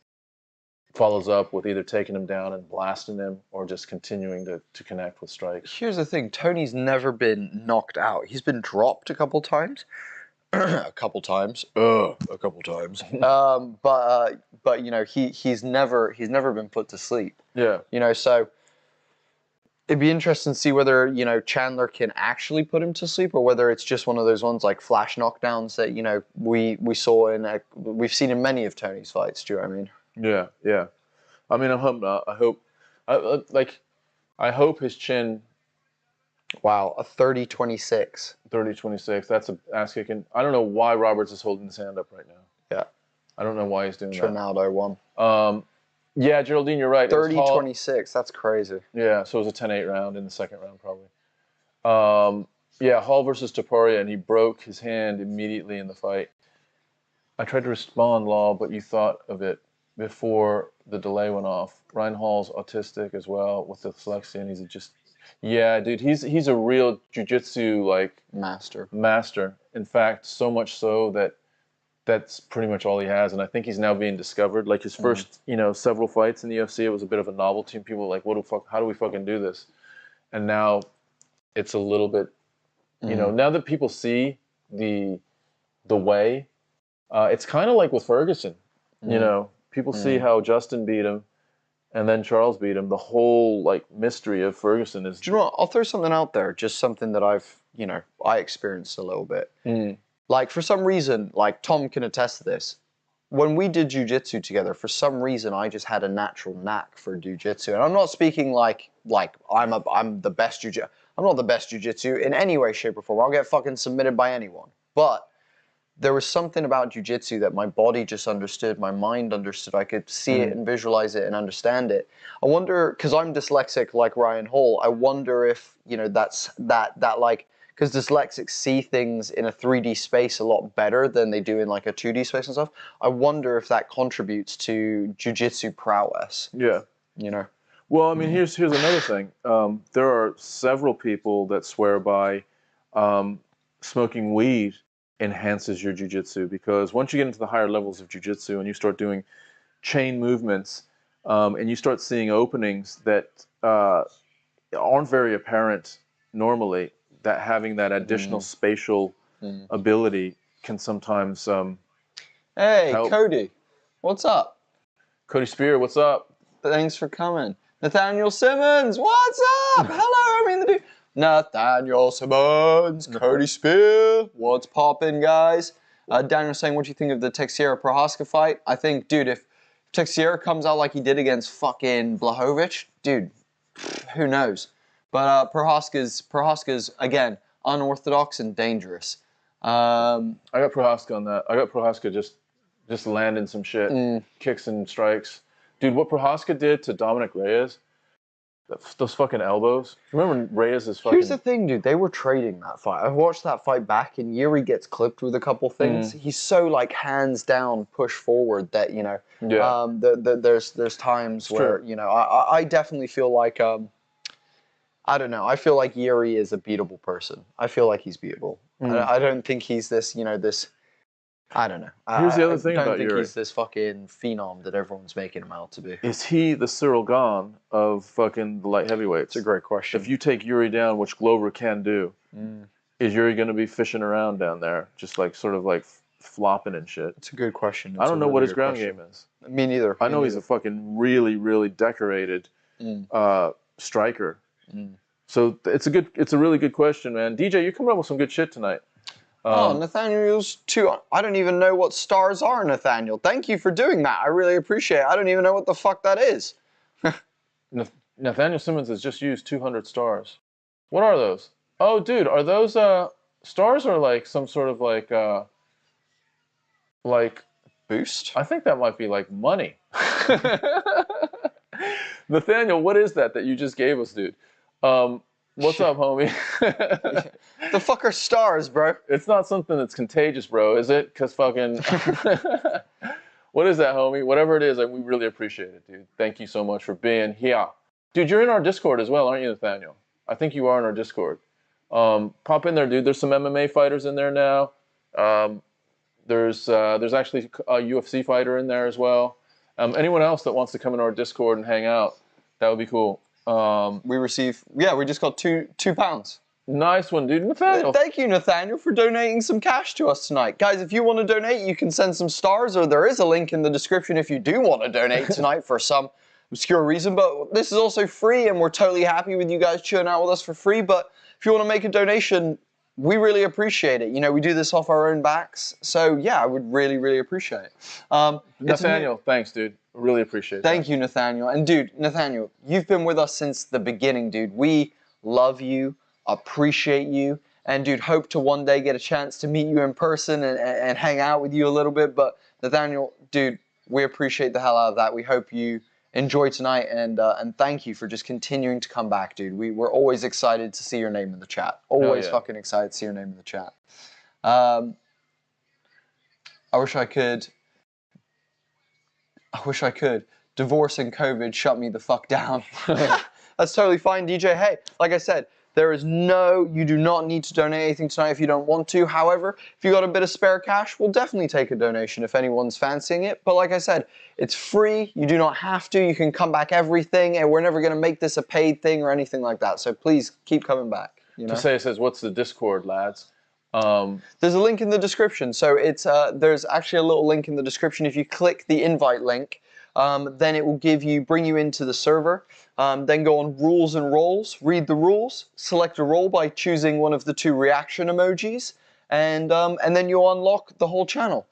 follows up with either taking him down and blasting him or just continuing to connect with strikes. Here's the thing, Tony's never been knocked out. He's been dropped a couple times. a couple times. But you know, he's never been put to sleep. Yeah. You know, so it'd be interesting to see whether, you know, Chandler can actually put him to sleep or whether it's just one of those ones like flash knockdowns that, you know, we saw in we've seen in many of Tony's fights. Do you know what I mean? Yeah, yeah. I mean, I hope his chin. Wow, a 30-26. 30-26. That's a ass kicking. I don't know why Roberts is holding his hand up right now. Yeah. I don't know why he's doing that. Ronaldo won. Yeah, Geraldine, you're right. 30-26. That's crazy. Yeah, so it was a 10-8 round in the second round, probably. Yeah, Hall versus Topuria, and he broke his hand immediately in the fight. I tried to respond, Law, but you thought of it before the delay went off. Ryan Hall's autistic as well with dyslexia, and he's just... Yeah, dude, he's a real jiu-jitsu, like... Master. In fact, so much so that that's pretty much all he has, and I think he's now being discovered. Like, his first, you know, several fights in the UFC, it was a bit of a novelty, and people were like, how do we fucking do this? And now it's a little bit, you know, now that people see the way, it's kind of like with Ferguson, you know, people see how Justin beat him, and then Charles beat him. The whole, like, mystery of Ferguson is... Do you know what? I'll throw something out there, just something that I experienced a little bit. Like, for some reason, like, Tom can attest to this. When we did jiu-jitsu together, for some reason, I just had a natural knack for jiu-jitsu. And I'm not speaking like I'm the best jiu-jitsu. I'm not the best jiu-jitsu in any way, shape, or form. I'll get fucking submitted by anyone. But there was something about jiu-jitsu that my body just understood, my mind understood. I could see it and visualize it and understand it. I wonder, because I'm dyslexic like Ryan Hall, I wonder if, you know, that's that like, because dyslexics see things in a 3D space a lot better than they do in like a 2D space and stuff. I wonder if that contributes to jiu-jitsu prowess. Yeah. You know? Well, I mean, here's another thing. There are several people that swear by smoking weed enhances your jiu-jitsu, because once you get into the higher levels of jiu-jitsu and you start doing chain movements and you start seeing openings that aren't very apparent normally, that having that additional spatial ability can sometimes Hey, help. Cody, what's up? Cody Spear, what's up? Thanks for coming. Nathaniel Simmons, what's up? Hello, I mean the dude. Nathaniel Simmons, Cody Spear, what's poppin', guys? Daniel saying, what do you think of the Teixeira-Prohaska fight? I think, dude, if Teixeira comes out like he did against fucking Blachowicz, dude, who knows? But Prohaska's, again, unorthodox and dangerous. I got Prohaska on that. I got Prohaska just landing some shit, kicks and strikes. Dude, what Prohaska did to Dominic Reyes, those fucking elbows. Remember Reyes' fucking... Here's the thing, dude. They were trading that fight. I watched that fight back, and Yuri gets clipped with a couple things. He's so, like, hands down, push forward that, you know, there's times where, you know, I definitely feel like, I don't know. I feel like Yuri is a beatable person. I feel like he's beatable. I don't think he's this, you know, this... I don't know. Here's the other thing about Yuri. I don't think Yuri. he's this fucking phenom that everyone's making him out to be. Is he the Cyril Gahn of fucking the light heavyweights? It's a great question. If you take Yuri down, which Glover can do, is Yuri going to be fishing around down there, just like sort of like flopping and shit? It's a good question. I don't know what his ground game is. Me neither. I know he's a fucking really, really decorated striker. So it's a really good question, man. DJ, you're coming up with some good shit tonight. Nathaniel's too. I don't even know what stars are, Nathaniel. Thank you for doing that. I really appreciate it. I don't even know what the fuck that is. Nathaniel Simmons has just used 200 stars. What are those? Oh, dude, are those stars or like some sort of like boost? I think that might be like money. Nathaniel, what is that you just gave us, dude? What's up, homie? The fuck are stars, bro? It's not something that's contagious, bro, is it? Because fucking... What is that, homie? Whatever it is, we really appreciate it, dude. Thank you so much for being here. Dude, you're in our Discord as well, aren't you, Nathaniel? I think you are in our Discord. Pop in there, dude. There's some MMA fighters in there now. There's actually a UFC fighter in there as well. Anyone else that wants to come in our Discord and hang out, that would be cool. We just got £2. Nice one, dude. Nathaniel. Thank you, Nathaniel, for donating some cash to us tonight. Guys, if you want to donate, you can send some stars, or there is a link in the description if you do want to donate tonight for some obscure reason. But this is also free, and we're totally happy with you guys chilling out with us for free. But if you want to make a donation, we really appreciate it. You know, we do this off our own backs. So, yeah, I would really, really appreciate it. Nathaniel, thanks, dude. Really appreciate it. Thank you, Nathaniel. And, dude, Nathaniel, you've been with us since the beginning, dude. We love you, appreciate you, and, dude, hope to one day get a chance to meet you in person and hang out with you a little bit. But, Nathaniel, dude, we appreciate the hell out of that. We hope you enjoy tonight, and thank you for just continuing to come back, dude. We're always excited to see your name in the chat. Always fucking excited to see your name in the chat. I wish I could. Divorce and COVID shut me the fuck down. That's totally fine, DJ. Hey, like I said, you do not need to donate anything tonight if you don't want to. However, if you got a bit of spare cash, we'll definitely take a donation if anyone's fancying it. But like I said, it's free. You do not have to. You can come back everything, and we're never going to make this a paid thing or anything like that. So please keep coming back. You know? It says, what's the Discord, lads? There's a link in the description. So it's there's actually a little link in the description. If you click the invite link, then it will bring you into the server. Then go on rules and roles, read the rules, select a role by choosing one of the 2 reaction emojis, and then you'll unlock the whole channel.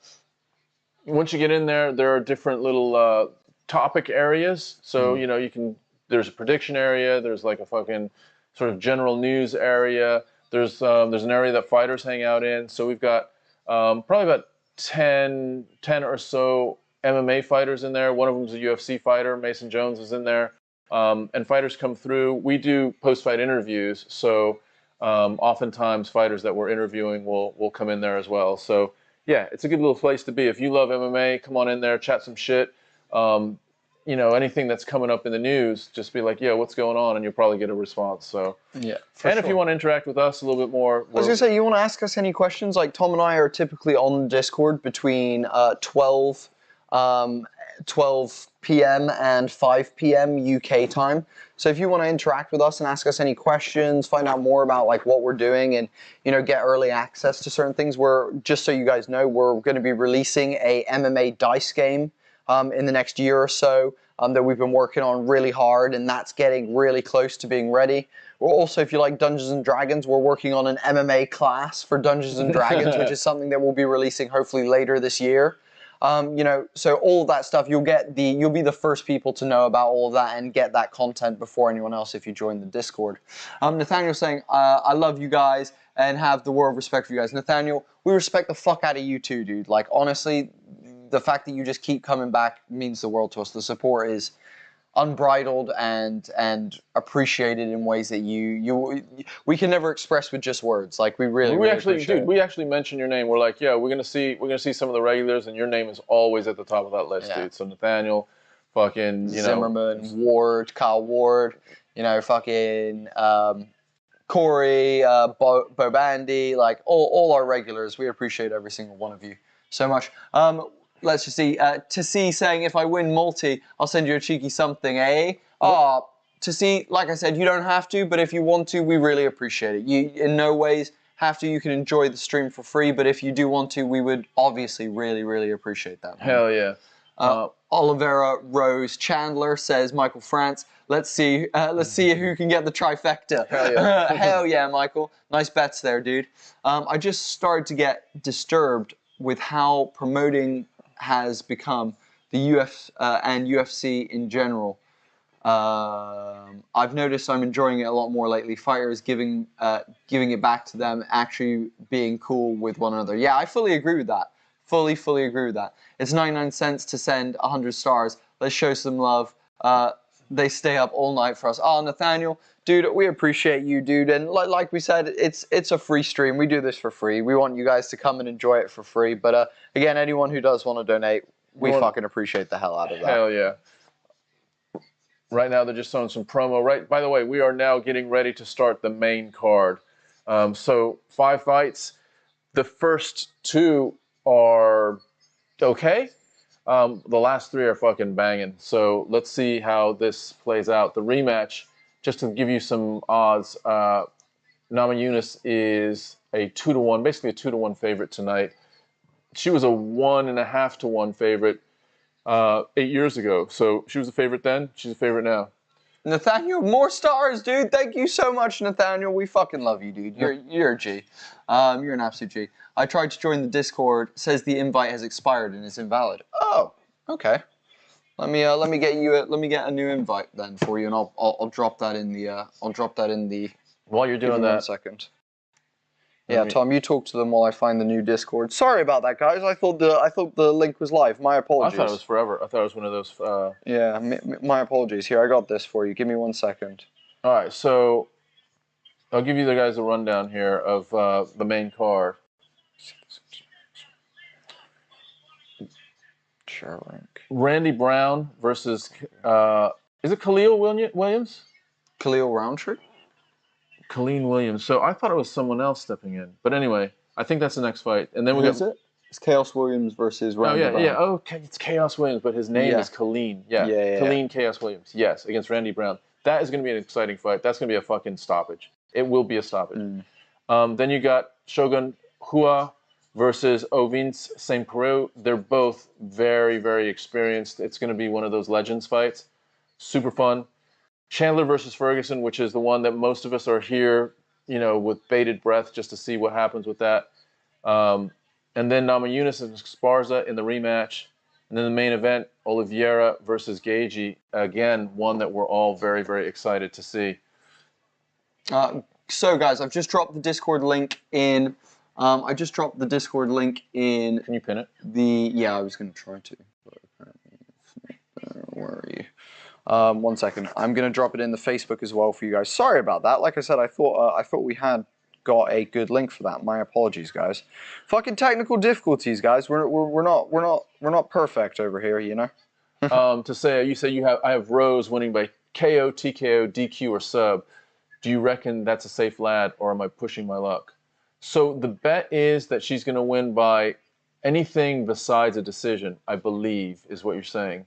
Once you get in there, there are different little topic areas. So, you know, there's a prediction area, there's like a fucking sort of general news area, there's an area that fighters hang out in. So we've got probably about 10 or so MMA fighters in there. One of them's a UFC fighter, Mason Jones is in there. And fighters come through. We do post-fight interviews, so oftentimes fighters that we're interviewing will come in there as well. So yeah, it's a good little place to be. If you love MMA, come on in there, chat some shit. You know, anything that's coming up in the news, just be like, yo, what's going on? And you'll probably get a response. So yeah. If you want to interact with us a little bit more. I was going to say, you want to ask us any questions? Like Tom and I are typically on Discord between 12 p.m. and 5 p.m. UK time. So if you want to interact with us and ask us any questions, find out more about like what we're doing, and you know, get early access to certain things, just so you guys know, we're going to be releasing a MMA dice game in the next year or so that we've been working on really hard, and that's getting really close to being ready. We're also, if you like Dungeons and Dragons, we're working on an MMA class for Dungeons and Dragons, which is something that we'll be releasing hopefully later this year. You know, so all of that stuff, you'll be the first people to know about all of that and get that content before anyone else if you join the Discord. Nathaniel's saying, I love you guys and have the world of respect for you guys. Nathaniel, we respect the fuck out of you too, dude. Like, honestly, the fact that you just keep coming back means the world to us. The support is unbridled and appreciated in ways that we can never express with just words. Like, we actually mention your name. We're like, yeah, we're gonna see some of the regulars, and your name is always at the top of that list, dude. So Nathaniel, fucking, Zimmerman, Ward, Kyle Ward, you know, fucking Corey, Bo Bandy, like all our regulars. We appreciate every single one of you so much. Let's just see. To see saying, if I win multi, I'll send you a cheeky something, eh? To see, like I said, you don't have to, but if you want to, we really appreciate it. You, in no ways, have to. You can enjoy the stream for free, but if you do want to, we would obviously really, really appreciate that. Hell yeah. Oliveira Rose Chandler says, Michael France, let's see who can get the trifecta. Hell yeah. Hell yeah, Michael. Nice bets there, dude. I just started to get disturbed with how promoting has become the UFC in general. I've noticed I'm enjoying it a lot more lately. Fighters giving it back to them, actually being cool with one another. Yeah, I fully agree with that. Fully agree with that. It's 99 cents to send 100 stars. Let's show some love. They stay up all night for us. Oh, Nathaniel, dude, we appreciate you, dude. And like we said, it's a free stream. We do this for free. We want you guys to come and enjoy it for free. But again, anyone who does want to donate, we fucking appreciate the hell out of that. Hell yeah. Right now, they're just showing some promo. Right. By the way, we are now getting ready to start the main card. So 5 fights. The first 2 are okay. The last three are fucking banging. So let's see how this plays out. The rematch, just to give you some odds, Namajunas is a 2-1, basically a 2-1 favorite tonight. She was a 1.5 to 1 favorite 8 years ago. So she was a favorite then. She's a favorite now. Nathaniel, more stars, dude. Thank you so much, Nathaniel. We fucking love you, dude. You're a G. You're an absolute G. I tried to join the Discord. Says the invite has expired and is invalid. Oh, okay. Let me get a new invite then for you, and I'll drop that in the. While you're doing that, 1 second. Yeah, Tom, you talk to them while I find the new Discord. Sorry about that, guys. I thought the link was live. My apologies. I thought it was forever. I thought it was one of those. Yeah, my apologies. Here, I got this for you. Give me 1 second. All right, so I'll give you the guys a rundown here of the main card. Sure, rank. Randy Brown versus is it Khalil Williams? Khalil Roundtree? Colleen Williams. So I thought it was someone else stepping in. But anyway, I think that's the next fight. And then we got it? It's Chaos Williams versus Randy Brown. Yeah. Oh, it's Chaos Williams, but his name is Colleen. Yeah. Colleen Chaos Williams. Yes, against Randy Brown. That is going to be an exciting fight. That's going to be a fucking stoppage. It will be a stoppage. Then you got Shogun Hua versus Ovins St. Peru. They're both very, very experienced. It's going to be one of those legends fights. Super fun. Chandler versus Ferguson, which is the one that most of us are here, with bated breath just to see what happens with that. And then Namajunas and Esparza in the rematch. And then the main event, Oliveira versus Gaethje. Again, one that we're all very, very excited to see. So, guys, I've just dropped the Discord link in. Can you pin it? Yeah, I was going to try to. Where are you? 1 second. I'm going to drop it in the Facebook as well for you guys. Sorry about that. Like I said, I thought we had got a good link for that. My apologies, guys. Fucking technical difficulties, guys. We're not perfect over here, To say I have Rose winning by KO, TKO, DQ, or sub. Do you reckon that's a safe lad, or am I pushing my luck? So the bet is that she's going to win by anything besides a decision, I believe, is what you're saying.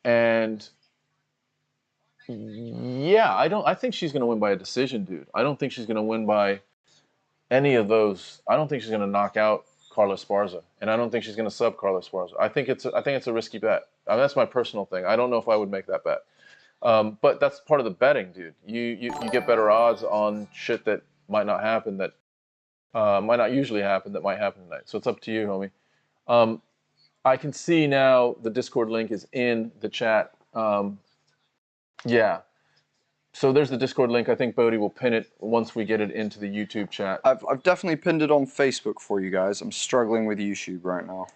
And yeah, I think she's going to win by a decision, dude. I don't think she's going to win by any of those. I don't think she's going to knock out Carla Esparza, and I don't think she's going to sub Carla Esparza. I think it's a risky bet. I mean, that's my personal thing. I don't know if I would make that bet. But that's part of the betting, dude. You get better odds on shit that might not happen, that might not usually happen, that might happen tonight. So it's up to you, homie. I can see now the Discord link is in the chat. Yeah. So there's the Discord link. I think Bodie will pin it once we get it into the YouTube chat. I've definitely pinned it on Facebook for you guys. I'm struggling with YouTube right now.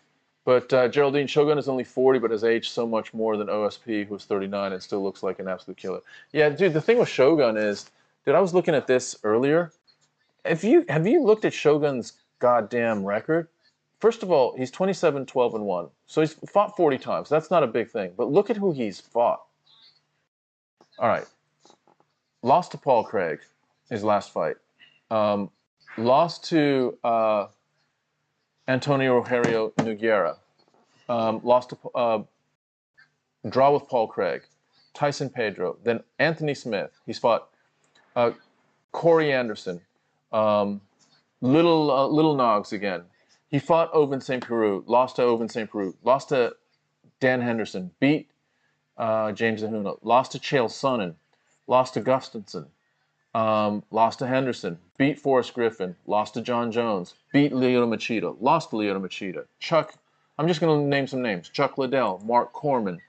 But Geraldine, Shogun is only 40, but has aged so much more than OSP, who's 39 and still looks like an absolute killer. Yeah, dude, the thing with Shogun is, dude, I was looking at this earlier. Have you looked at Shogun's goddamn record? First of all, he's 27, 12, and 1. So he's fought 40 times. That's not a big thing. But look at who he's fought. All right. Lost to Paul Craig, his last fight. Lost to Antonio Rogerio Nogueira. Lost to draw with Paul Craig. Tyson Pedro. Then Anthony Smith. He's fought Corey Anderson. Little Nogs again. He fought Ovin St. Peru, lost to Ovin St. Peru, lost to Dan Henderson, beat James Zahuna, lost to Chael Sonnen, lost to Gustafsson, lost to Henderson, beat Forrest Griffin, lost to John Jones, beat Lyoto Machida, lost to Lyoto Machida, I'm just going to name some names, Chuck Liddell, Mark Coleman,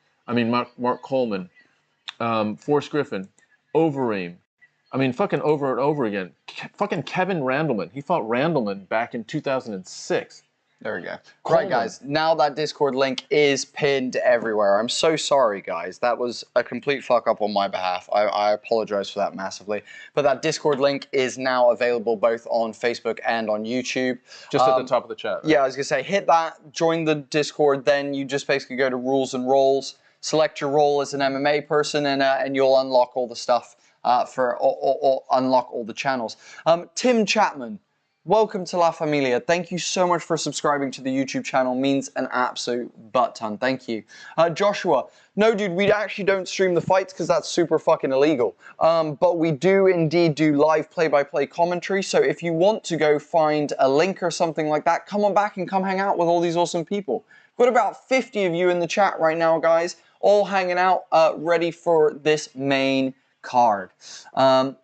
Forrest Griffin, Overeem, fucking over and over again. Fucking Kevin Randleman. He fought Randleman back in 2006. There we go. Right, guys. Now that Discord link is pinned everywhere. I'm so sorry, guys. That was a complete fuck up on my behalf. I apologize for that massively. But that Discord link is now available both on Facebook and on YouTube. Just at the top of the chat. Right? Yeah, I was going to say, hit that, join the Discord, then you just basically go to Rules and Roles, select your role as an MMA person, and you'll unlock all the stuff. Unlock all the channels. Tim Chapman, welcome to La Familia. Thank you so much for subscribing to the YouTube channel. Means an absolute butt ton. Thank you. Joshua, no dude, we actually don't stream the fights because that's super fucking illegal. But we do indeed do live play-by-play commentary. So if you want to go find a link or something like that, come on back and come hang out with all these awesome people. Got about 50 of you in the chat right now, guys, all hanging out, ready for this main card.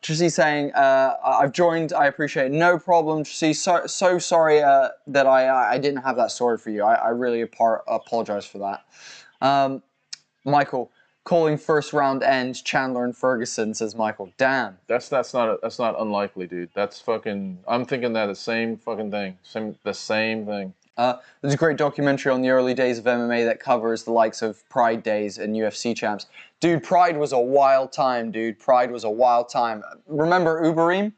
Tracy saying, I've joined, I appreciate it, no problem. Tracy, so sorry that I didn't have that sword for you. I really apologize for that. Michael, calling first round ends, Chandler and Ferguson, says Michael. Damn. That's not unlikely, dude. That's fucking, I'm thinking that the same fucking thing. The same thing. There's a great documentary on the early days of MMA that covers the likes of Pride days and UFC champs. Dude, Pride was a wild time, dude. Pride was a wild time. Remember Uberim?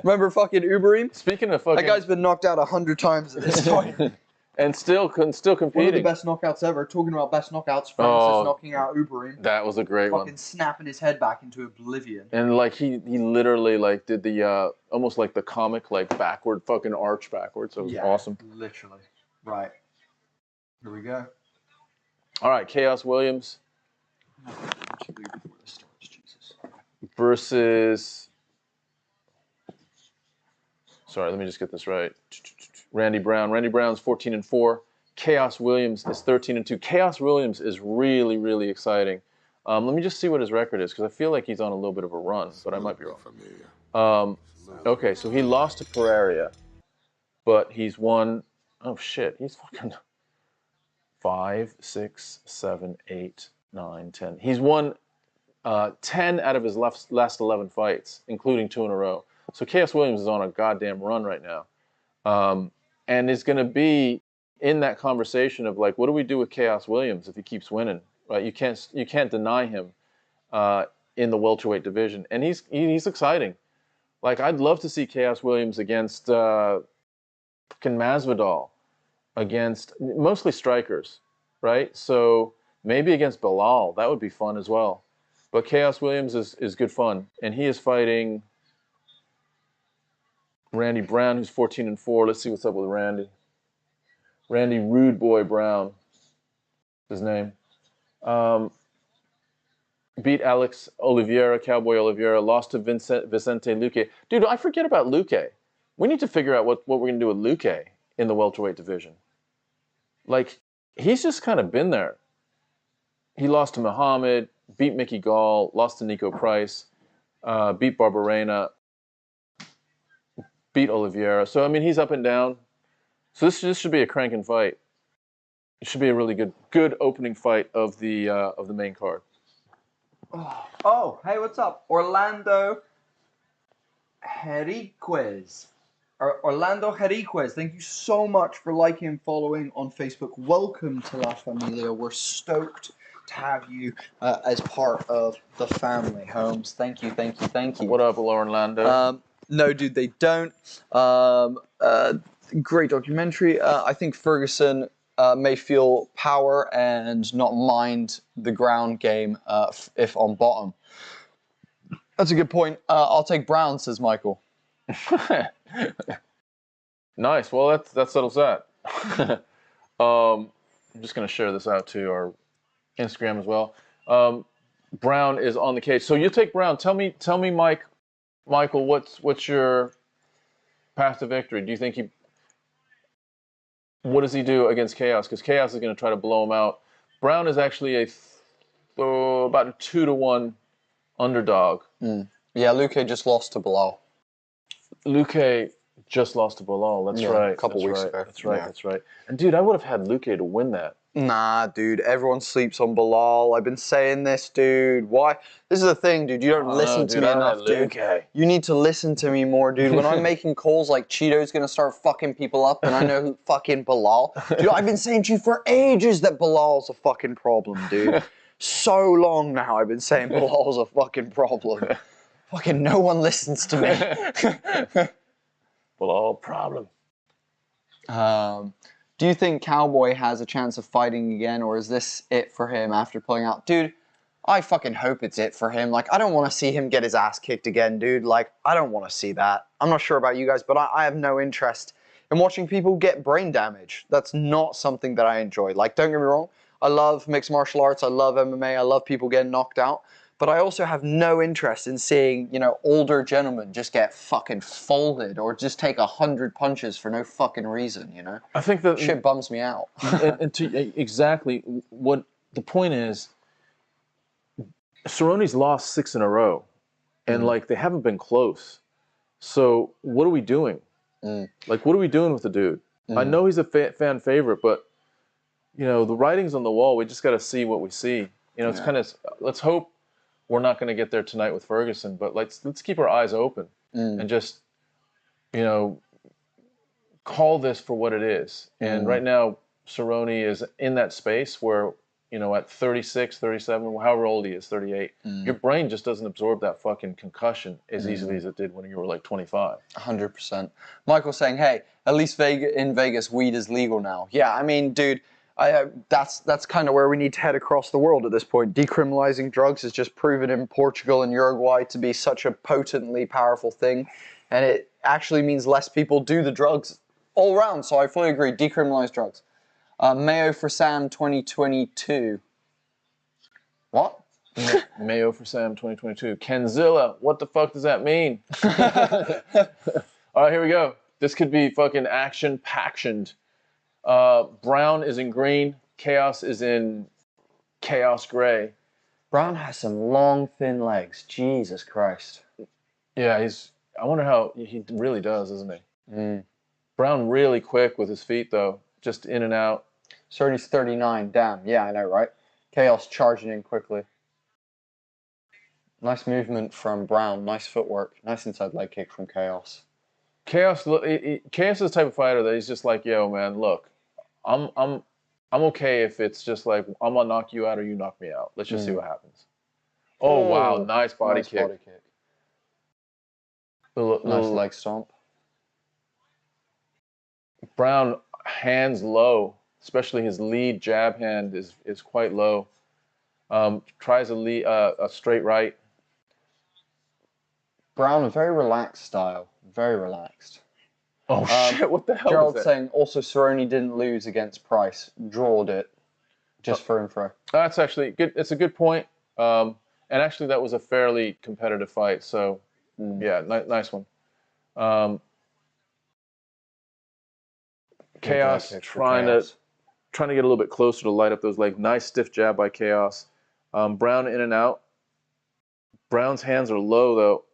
Remember fucking Uberim? Speaking of fucking... That guy's been knocked out 100 times at this point. And still competing. One of the best knockouts ever. Talking about best knockouts, Francis knocking out Uberim. That was a great one. Fucking snapping his head back into oblivion. And like he literally like did the almost like the comic like backward fucking arch backwards. So it was awesome. Literally. Right. Here we go. All right, Chaos Williams versus. Sorry, let me just get this right. Randy Brown. Randy Brown's 14-4. Chaos Williams is 13-2. Chaos Williams is really, really exciting. Let me just see what his record is, because I feel like he's on a little bit of a run, but I might be wrong. Okay, so he lost to Pereira, but he's won. Oh shit, he's fucking 5, 6, 7, 8, 9, 10. He's won 10 out of his last 11 fights, including 2 in a row. So Chaos Williams is on a goddamn run right now. And is going to be in that conversation of like, what do we do with Chaos Williams if he keeps winning? Right? You can't deny him in the welterweight division, and he's exciting. Like, I'd love to see Chaos Williams against fucking Masvidal, against mostly strikers, right? So maybe against Bilal, that would be fun as well. But Chaos Williams is good fun, and he is fighting Randy Brown, who's 14-4. Let's see what's up with Randy. Randy Rude Boy Brown, his name. Beat Alex Oliveira, Cowboy Oliveira. Lost to Vicente Luque. Dude, I forget about Luque. We need to figure out what we're going to do with Luque in the welterweight division. Like, he's just kind of been there. He lost to Muhammad, beat Mickey Gall, lost to Nico Price, beat Barberena, beat Oliveira. So, I mean, he's up and down. So this should be a cranking fight. It should be a really good opening fight of the main card. Oh, hey, what's up? Orlando Heriquez. Orlando Heriquez, thank you so much for liking and following on Facebook. Welcome to La Familia. We're stoked to have you as part of the family, Holmes. Thank you, thank you, thank you. What up, Orlando? No, dude, they don't. Great documentary. I think Ferguson may feel power and not mind the ground game if on bottom. That's a good point. I'll take Brown, says Michael. Nice. Well, that settles that. I'm just going to share this out to our Instagram as well. Brown is on the cage. So you take Brown. Tell me, Michael, what's your path to victory? Do you think what does he do against Chaos? Because Chaos is going to try to blow him out. Brown is actually about a 2-1 underdog. Mm. Yeah, Luque just lost to Bilal. Luque just lost to Bilal. That's right. A couple weeks ago. That's right. That's right. And dude, I would have had Luque to win that. Nah, dude. Everyone sleeps on Bilal. I've been saying this, dude. Why? This is the thing, dude. You don't listen to me enough, dude. Luque. You need to listen to me more, dude. When I'm making calls like Cheeto's gonna start fucking people up and I know who fucking Bilal. Dude, I've been saying to you for ages that Bilal's a fucking problem, dude. So long now I've been saying Bilal's a fucking problem. Fucking no one listens to me. Bilal problem. Do you think Cowboy has a chance of fighting again, or is this it for him after pulling out? Dude, I fucking hope it's it for him. Like, I don't want to see him get his ass kicked again, dude. Like, I don't want to see that. I'm not sure about you guys, but I have no interest in watching people get brain damage. That's not something that I enjoy. Like, don't get me wrong. I love mixed martial arts. I love MMA. I love people getting knocked out. But I also have no interest in seeing, you know, older gentlemen just get fucking folded or just take 100 punches for no fucking reason, you know? I think that shit bums me out. exactly what the point is. Cerrone's lost 6 in a row, and like they haven't been close. So what are we doing? Like, what are we doing with the dude? I know he's a fan favorite, but you know the writing's on the wall. We just got to see what we see. You know, it's kind of, let's hope we're not going to get there tonight with Ferguson, but let's keep our eyes open and just, you know, call this for what it is. And right now, Cerrone is in that space where, you know, at 36, 37, however old he is, 38, your brain just doesn't absorb that fucking concussion as easily as it did when you were like 25. 100%. Michael's saying, hey, at least in Vegas, weed is legal now. Yeah, I mean, dude, that's kind of where we need to head across the world at this point. Decriminalizing drugs is just proven in Portugal and Uruguay to be such a potently powerful thing. And it actually means less people do the drugs all around. So I fully agree. Decriminalize drugs. Mayo for Sam 2022. What? Mayo for Sam 2022. Kenzilla, what the fuck does that mean? All right, here we go. This could be fucking action-pactioned. Brown is in green. Chaos is in chaos gray. Brown has some long, thin legs. Jesus Christ. Yeah, I wonder how he really does, isn't he? Brown really quick with his feet, though. Just in and out. Cerrone's 39. Damn. Yeah, I know, right? Chaos charging in quickly. Nice movement from Brown. Nice footwork. Nice inside leg kick from Chaos. Chaos is the type of fighter that he's just like, yo, man, look, I'm okay if it's just like I'm gonna knock you out or you knock me out. Let's just see what happens. Oh wow, nice body kick. Nice leg stomp. Brown hands low, especially his lead jab hand is quite low. Tries a straight right. Brown, a very relaxed style. Very relaxed. Oh shit, what the hell Gerald's is that? saying also Cerrone didn't lose against Price. Drawed it. Just for info. That's actually good. It's a good point. And actually that was a fairly competitive fight. So yeah, nice one. Chaos trying to get a little bit closer to light up those legs. Nice stiff jab by Chaos. Brown in and out. Brown's hands are low though.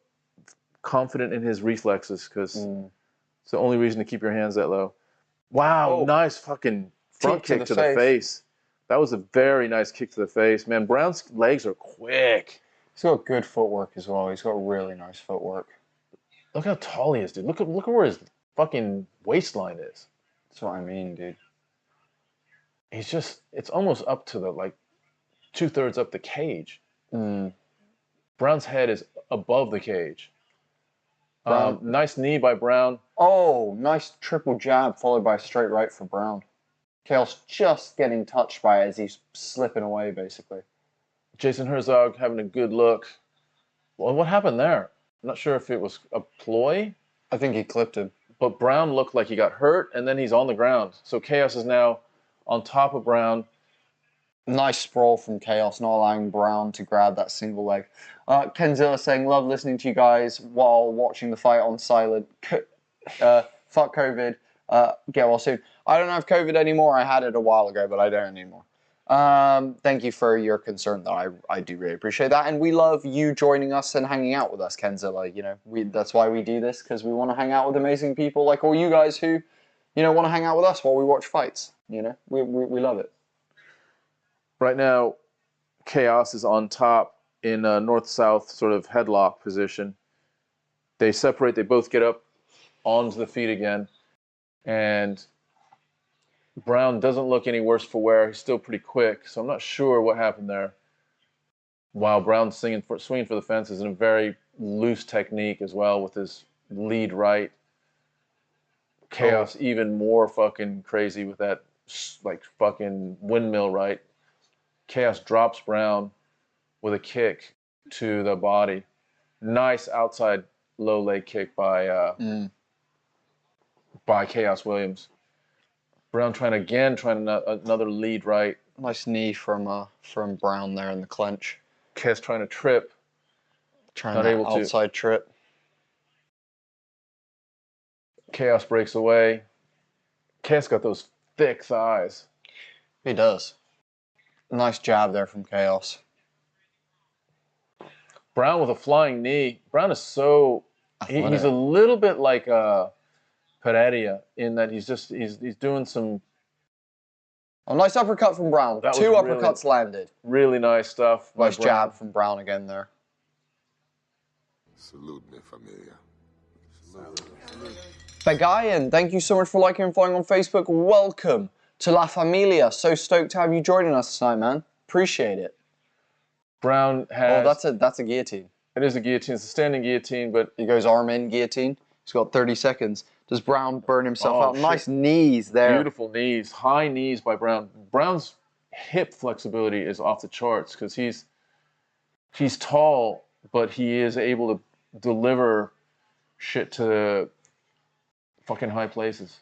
Confident in his reflexes because it's the only reason to keep your hands that low. Wow, nice fucking front kick to the face. That was a very nice kick to the face. Man, Brown's legs are quick. He's got good footwork as well. He's got really nice footwork. Look how tall he is, dude. Look at where his fucking waistline is. That's what I mean, dude. He's just, it's almost up to the, like, 2/3 up the cage. Brown's head is above the cage. Nice knee by Brown. Oh, nice triple jab followed by a straight right for Brown. Chaos just getting touched by it as he's slipping away, basically. Jason Herzog having a good look. Well, what happened there? I'm not sure if it was a ploy. I think he clipped him. But Brown looked like he got hurt, and then he's on the ground. So Chaos is now on top of Brown. Nice sprawl from Chaos, not allowing Brown to grab that single leg. Kenzilla saying, love listening to you guys while watching the fight on silent. Fuck COVID. Get well soon. I don't have COVID anymore. I had it a while ago, but I don't anymore. Thank you for your concern, though. I do really appreciate that. And we love you joining us and hanging out with us, Kenzilla. You know, that's why we do this, because we want to hang out with amazing people like all you guys who, you know, want to hang out with us while we watch fights. You know, we love it. Right now, Chaos is on top in a north-south sort of headlock position. They separate. They both get up onto the feet again. And Brown doesn't look any worse for wear. He's still pretty quick, so I'm not sure what happened there. While Brown's swinging for the fences in a very loose technique as well with his lead right. Chaos even more fucking crazy with that like fucking windmill right. Chaos drops Brown. with a kick to the body. Nice outside low leg kick by Chaos Williams. Brown trying another lead right. Nice knee from Brown there in the clinch. Chaos trying to trip. Not able to. Outside trip. Chaos breaks away. Chaos got those thick thighs. He does. Nice jab there from Chaos. Brown with a flying knee. Brown is so... He's a little bit like Pereira in that he's doing some... A nice uppercut from Brown. Two uppercuts landed. Really nice stuff. Nice jab from Brown again there. Salute me, familia. Begayan, thank you so much for liking and following on Facebook. Welcome to La Familia. So stoked to have you joining us tonight, man. Appreciate it. Brown has... Oh, that's a guillotine. It is a guillotine. It's a standing guillotine, but... He goes arm in, guillotine. He's got 30 seconds. Does Brown burn himself out? Shit. Nice knees there. Beautiful knees. High knees by Brown. Brown's hip flexibility is off the charts because he's tall, but he is able to deliver shit to fucking high places.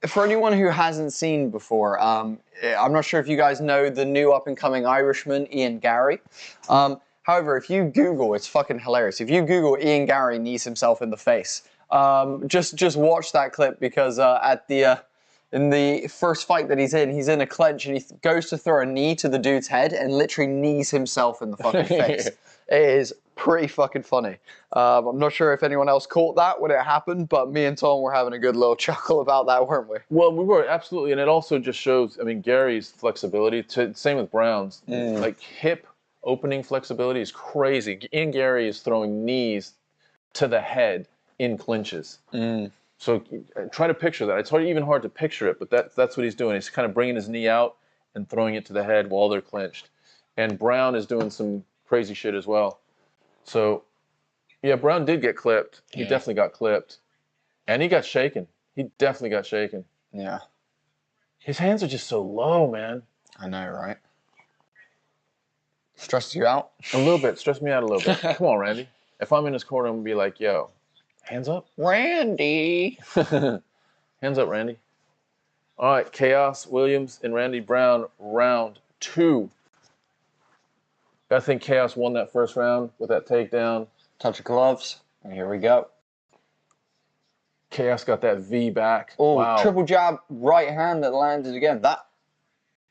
For anyone who hasn't seen before, I'm not sure if you guys know the new up-and-coming Irishman, Ian Gary. However, if you Google, it's fucking hilarious. If you Google Ian Gary knees himself in the face, just watch that clip because in the first fight that he's in a clench and he goes to throw a knee to the dude's head and literally knees himself in the fucking face. It is pretty fucking funny. I'm not sure if anyone else caught that when it happened, but me and Tom were having a good little chuckle about that, weren't we? Well, we were, absolutely. And it also just shows, I mean, Gary's flexibility, same with Brown's. Like hip opening flexibility is crazy. Ian Gary is throwing knees to the head in clinches. So try to picture that. It's even hard to picture it, but that's what he's doing. He's kind of bringing his knee out and throwing it to the head while they're clinched. And Brown is doing some crazy shit as well. So, yeah, Brown did get clipped. He definitely got clipped. And he got shaken. He definitely got shaken. Yeah. His hands are just so low, man. I know, right? Stresses you out? A little bit. Stressed me out a little bit. Come on, Randy. If I'm in his corner, I'm going to be like, yo, hands up. Randy. Hands up, Randy. All right, Chaos Williams and Randy Brown, round 2. I think Chaos won that first round with that takedown. Touch of gloves. And here we go. Chaos got that V back. Oh, wow. Triple jab, right hand that landed again. That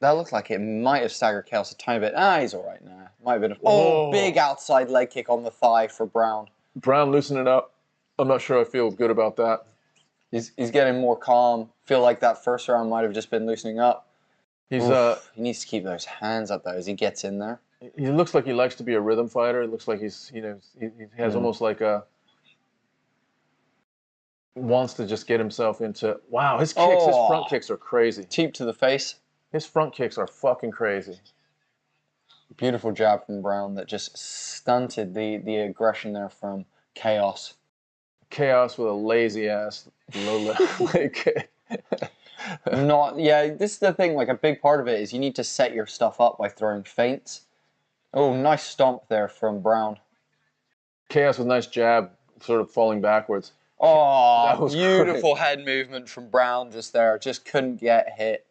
looked like it might have staggered Chaos a tiny bit. He's all right now. Might have been big outside leg kick on the thigh for Brown. Brown loosening up. I'm not sure I feel good about that. He's getting more calm. Feel like that first round might have just been loosening up. He needs to keep those hands up though as he gets in there. He looks like he likes to be a rhythm fighter. It looks like he has almost like wants to just get himself into. Wow, his kicks, his front kicks are crazy. Teep to the face. His front kicks are fucking crazy. Beautiful jab from Brown that just stunted the aggression there from Chaos. Chaos with a lazy ass low leg kick. This is the thing, like a big part of it is you need to set your stuff up by throwing feints. Oh, nice stomp there from Brown. Chaos with a nice jab, sort of falling backwards. Oh, beautiful head movement from Brown just there. Just couldn't get hit.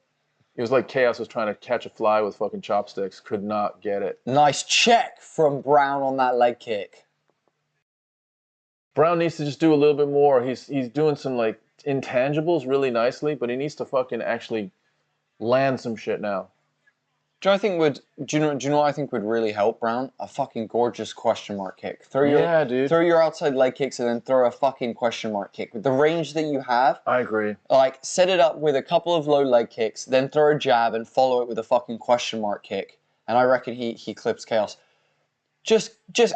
It was like Chaos was trying to catch a fly with fucking chopsticks. Could not get it. Nice check from Brown on that leg kick. Brown needs to just do a little bit more. He's doing some like intangibles really nicely, but he needs to fucking actually land some shit now. Do you know what I think would really help Brown? A fucking gorgeous question mark kick. Throw your outside leg kicks and then throw a fucking question mark kick. With the range that you have, I agree. Like, set it up with a couple of low leg kicks, then throw a jab and follow it with a fucking question mark kick. And I reckon he clips Chaos. Just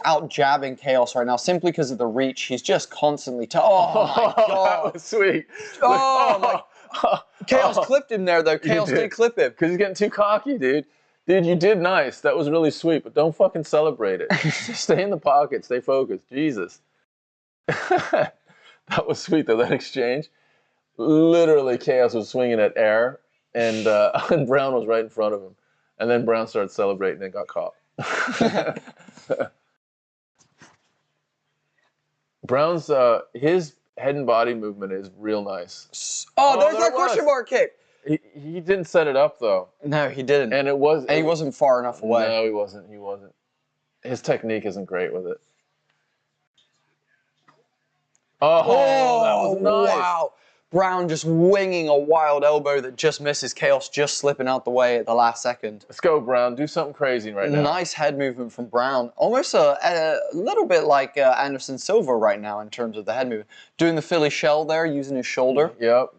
out jabbing Chaos right now, simply because of the reach. He's just constantly oh my god. That was sweet. Oh my Chaos clipped him there though. Chaos did clip him. Because he's getting too cocky, dude. Dude, you did nice. That was really sweet, but don't fucking celebrate it. Just stay in the pocket, stay focused. Jesus. That was sweet though, that exchange. Literally Chaos was swinging at air and Brown was right in front of him. And then Brown started celebrating and got caught. Brown's his head and body movement is real nice. Oh, there's that question mark kick. He didn't set it up though. No, he didn't. And he wasn't far enough away. No, he wasn't. He wasn't. His technique isn't great with it. Oh, that was nice. Wow. Brown just winging a wild elbow that just misses. Chaos just slipping out the way at the last second. Let's go, Brown. Do something crazy right now. Nice head movement from Brown. Almost a little bit like Anderson Silva right now in terms of the head movement. Doing the Philly shell there, using his shoulder. Yep.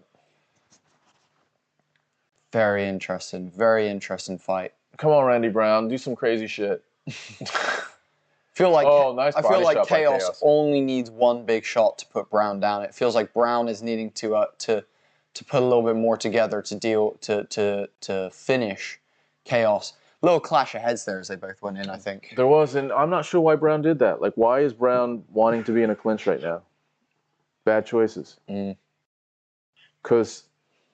Very interesting fight. Come on, Randy Brown. Do some crazy shit. I feel like shot by Chaos only needs one big shot to put Brown down. It feels like Brown is needing to put a little bit more together to finish Chaos. Little clash of heads there as they both went in, I think. There was, and I'm not sure why Brown did that. Like, why is Brown wanting to be in a clinch right now? Bad choices. Because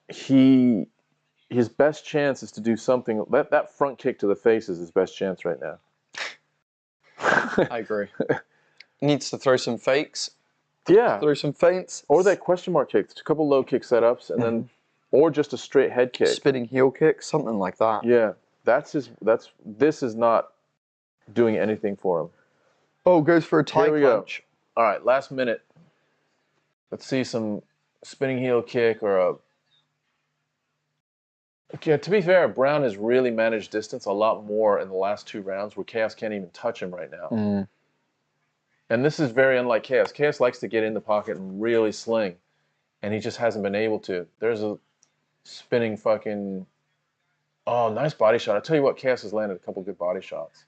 his best chance is to do something. That front kick to the face is his best chance right now. I agree. Needs to throw some fakes. Yeah. Throw some feints. Or that question mark kick. A couple low kick setups, and then, or just a straight head kick. Spinning heel kick, something like that. Yeah. This is not doing anything for him. Oh, goes for a tie Here we punch. Go. All right, last minute. Let's see some spinning heel kick or a... Okay, to be fair, Brown has really managed distance a lot more in the last 2 rounds where Chaos can't even touch him right now. And this is very unlike Chaos. Chaos likes to get in the pocket and really sling, and he just hasn't been able to. There's a spinning fucking... Oh, nice body shot. I tell you what, Chaos has landed a couple good body shots.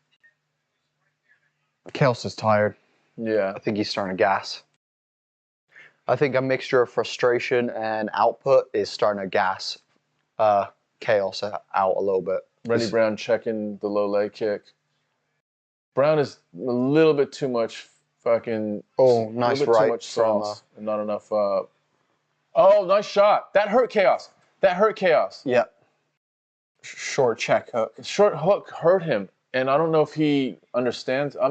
Chaos is tired. Yeah. I think he's starting to gas. I think a mixture of frustration and output is starting to gas Chaos out a little bit. Randy Brown checking the low leg kick. Brown is a little bit too much fucking... Oh, nice right. Too much sauce and not enough... Oh, nice shot. That hurt Chaos. Yeah. Short check hook. Short hook hurt him. And I don't know if he understands. I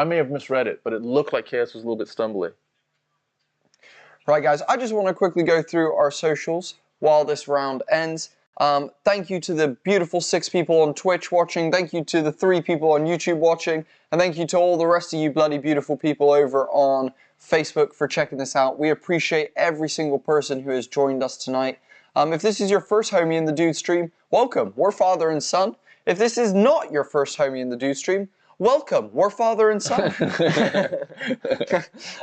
may have misread it, but it looked like Chaos was a little bit stumbly. Right, guys. I just want to quickly go through our socials while this round ends. Thank you to the beautiful 6 people on Twitch watching. Thank you to the 3 people on YouTube watching. And thank you to all the rest of you bloody beautiful people over on Facebook for checking this out. We appreciate every single person who has joined us tonight. If this is your first homie in the Dude stream, welcome. We're father and son. If this is not your first homie in the Dude stream, welcome. We're father and son.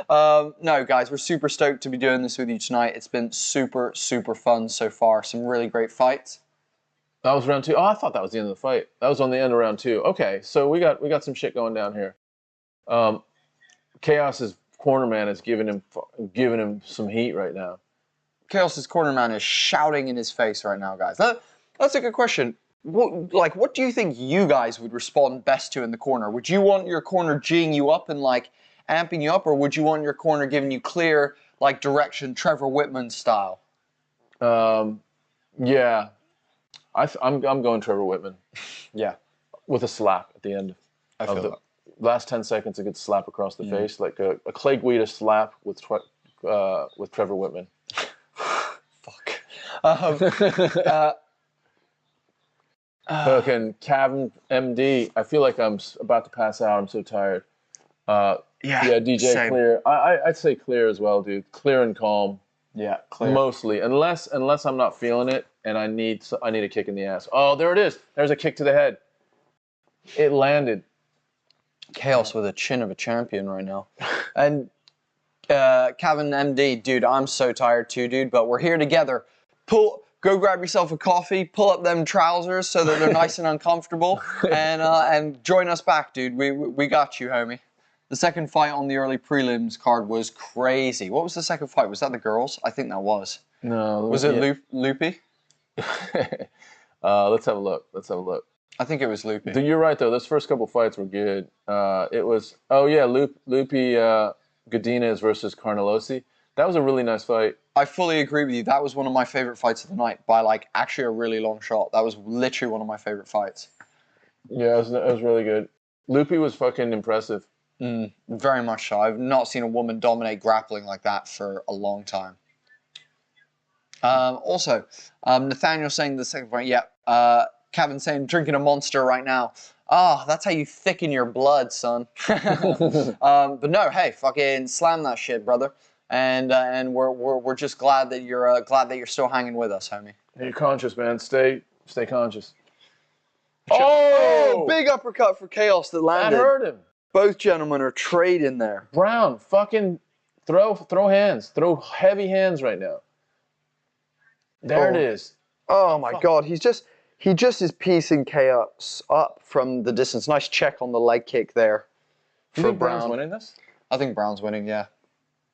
No, guys, we're super stoked to be doing this with you tonight. It's been super, super fun so far. Some really great fights. That was round 2. Oh, I thought that was the end of the fight. That was on the end of round 2. Okay, so we got some shit going down here. Chaos's corner man is giving him some heat right now. Chaos's corner man is shouting in his face right now, guys. That's a good question. What do you think you guys would respond best to in the corner? Would you want your corner G'ing you up and amping you up, or would you want your corner giving you clear direction, Trevor Whitman style? Yeah, I'm going Trevor Whitman. Yeah, with a slap at the end of the last 10 seconds. A good slap across the face, like a Clay Guida slap with Trevor Whitman. Fuck. Fucking Kevin MD. I feel like I'm about to pass out. I'm so tired. Yeah, DJ same. Clear. I'd say Clear as well, dude. Clear and calm. Yeah, Clear. Mostly, unless I'm not feeling it and I need a kick in the ass. Oh, there it is. There's a kick to the head. It landed. Chaos with a chin of a champion right now. And Kevin MD, dude, I'm so tired too, dude. But we're here together. Go grab yourself a coffee, pull up them trousers so that they're nice and uncomfortable, and join us back, dude. We got you, homie. The second fight on the early prelims card was crazy. What was the second fight? Was that the girls? I think that was. No. Was it Loopy? Let's have a look. I think it was Loopy. You're right, though. Those first couple fights were good. It was, Loopy Godinez versus Carnelosi. That was a really nice fight. I fully agree with you. That was one of my favorite fights of the night by actually a really long shot. That was literally one of my favorite fights. Yeah, it was really good. Loopy was fucking impressive. Very much so. I've not seen a woman dominate grappling like that for a long time. Also, Nathaniel saying the second point, yeah. Kevin saying, drinking a Monster right now. Ah, that's how you thicken your blood, son. But no, hey, fucking slam that shit, brother. And we're just glad that you're still hanging with us, homie. You're conscious, man. Stay conscious. Oh, big uppercut for Chaos that landed. That hurt him. Both gentlemen are trading there. Brown, fucking throw hands. Throw heavy hands right now. There it is. Oh my God, he just is piecing Chaos up from the distance. Nice check on the leg kick there. Do you think Brown's winning this? I think Brown's winning, yeah.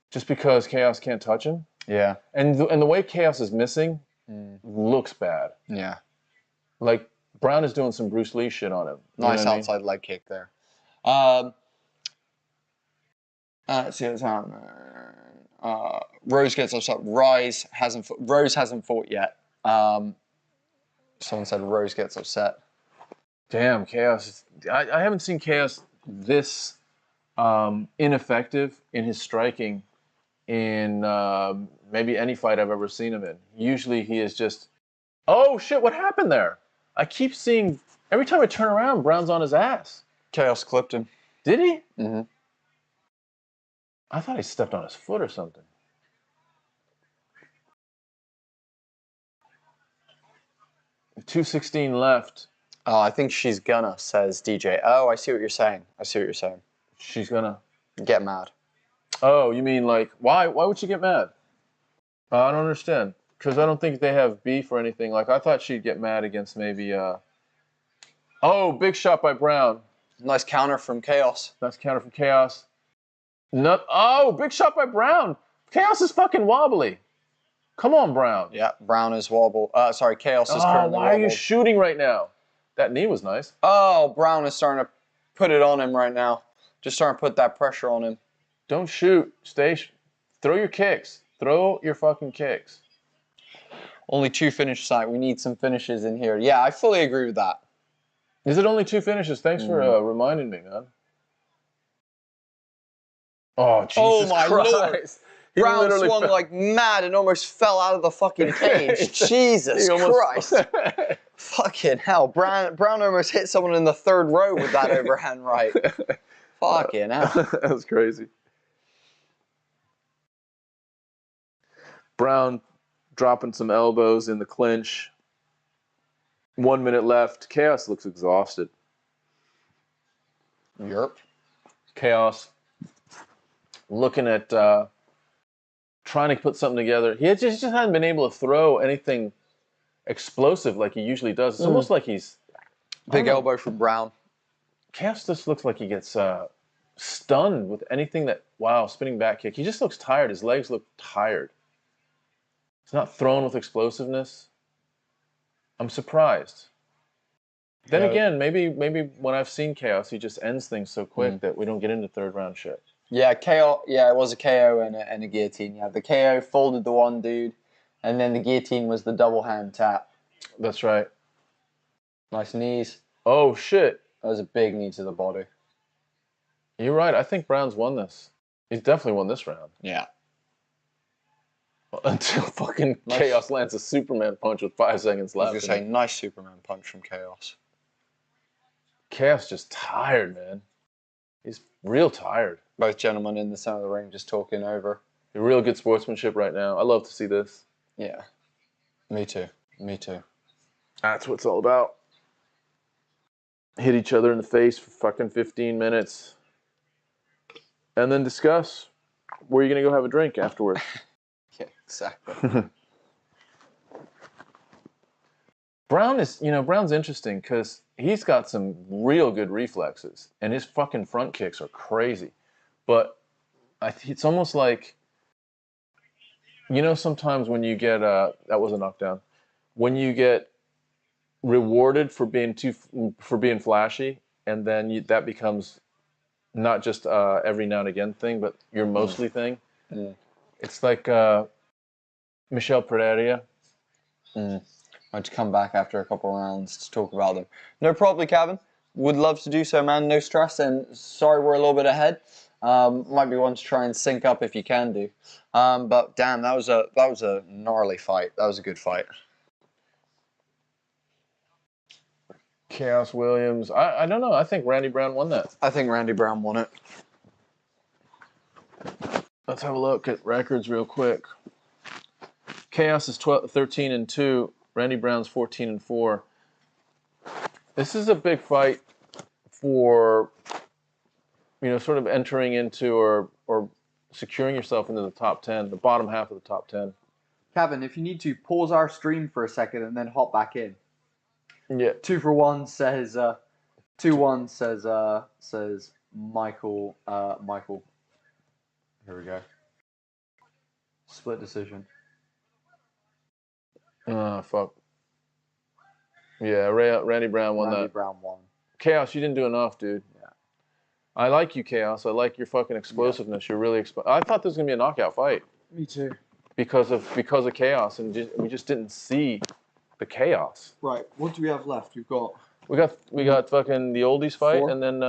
Just because Chaos can't touch him? Yeah. And the way Chaos is missing looks bad. Yeah. Like, Brown is doing some Bruce Lee shit on him. Nice outside leg kick there. Let's see what's happening. Rose gets upset. Rose hasn't fought yet. Someone said Rose gets upset. Damn, Chaos. I haven't seen Chaos this ineffective in his striking in maybe any fight I've ever seen him in. Usually he is just, oh shit, what happened there? I keep seeing, every time I turn around, Brown's on his ass. Chaos clipped him. Did he? Mm-hmm. I thought he stepped on his foot or something. .216 left. Oh, I think she's gonna, says DJ. Oh, I see what you're saying. She's gonna get mad. Oh, you mean like, why would she get mad? I don't understand. Because I don't think they have beef or anything. Like, I thought she'd get mad against maybe, oh, big shot by Brown. Nice counter from Chaos. Oh, big shot by Brown. Chaos is fucking wobbly. Come on, Brown. Yeah, Brown is wobble. Sorry, Chaos is currently why are you shooting right now? That knee was nice. Oh, Brown is starting to put it on him right now. Just starting to put that pressure on him. Don't shoot. Throw your kicks. Throw your fucking kicks. Only 2 finishes tonight. We need some finishes in here. Yeah, I fully agree with that. Is it only 2 finishes? Thanks for reminding me, man. Oh, Jesus my Christ. Lord. Brown swung like mad and almost fell out of the fucking cage. Jesus Christ. Fucking hell. Brown almost hit someone in the 3rd row with that overhand right. Fucking hell. That was crazy. Brown dropping some elbows in the clinch. 1 minute left. Chaos looks exhausted. Yerp. Chaos looking at trying to put something together. He just hasn't been able to throw anything explosive like he usually does. It's almost like he's... Big elbow from Brown. Chaos just looks like he gets stunned with anything that... Wow, spinning back kick. He just looks tired. His legs look tired. It's not thrown with explosiveness. I'm surprised. Then again, maybe when I've seen Chaos, he just ends things so quick that we don't get into 3rd round shit. Yeah, KO. Yeah, it was a KO and a guillotine. Yeah, the KO folded the one dude, and then the guillotine was the double hand tap. That's right. Nice knees. Oh shit! That was a big knee to the body. You're right. I think Brown's won this. He's definitely won this round. Yeah. Until fucking Chaos lands a Superman punch with 5 seconds left. I was gonna say, nice Superman punch from Chaos. Chaos just tired, man. He's real tired. Both gentlemen in the center of the ring just talking over. Real good sportsmanship right now. I love to see this. Yeah. Me too. That's what it's all about. Hit each other in the face for fucking 15 minutes. And then discuss where you're going to go have a drink afterwards. Yeah, exactly. Brown's interesting because he's got some real good reflexes. And his fucking front kicks are crazy. But it's almost like, sometimes when you get, that was a knockdown. When you get rewarded for being flashy, and then that becomes not just every now and again thing, but your mostly thing. Mm. It's like Michel Pereira. I'd come back after a couple rounds to talk about them. No problem, Kevin. would love to do so, man. No stress. And sorry we're a little bit ahead. Might be one to try and sync up if you can do. But damn, that was a gnarly fight. That was a good fight. Chaos Williams. I don't know. I think Randy Brown won that. I think Randy Brown won it. Let's have a look at records real quick. Chaos is 13-2. Randy Brown's 14-4. This is a big fight for, you know, sort of entering into or securing yourself into the top 10, the bottom half of the top 10. Kevin, if you need to, pause our stream for a second and then hop back in. Yeah. 2-for-1 says 2-1 says Michael. Michael. Here we go. Split decision. Oh, fuck. Yeah, Randy Brown won that. Randy Brown won. Chaos, you didn't do enough, dude. Yeah. I like you, Chaos. I like your fucking explosiveness. Yeah. You're really I thought this was gonna be a knockout fight. Me too. Because of Chaos, and we just didn't see the chaos. Right. What do we have left? We got fucking the oldies fight, 4? and then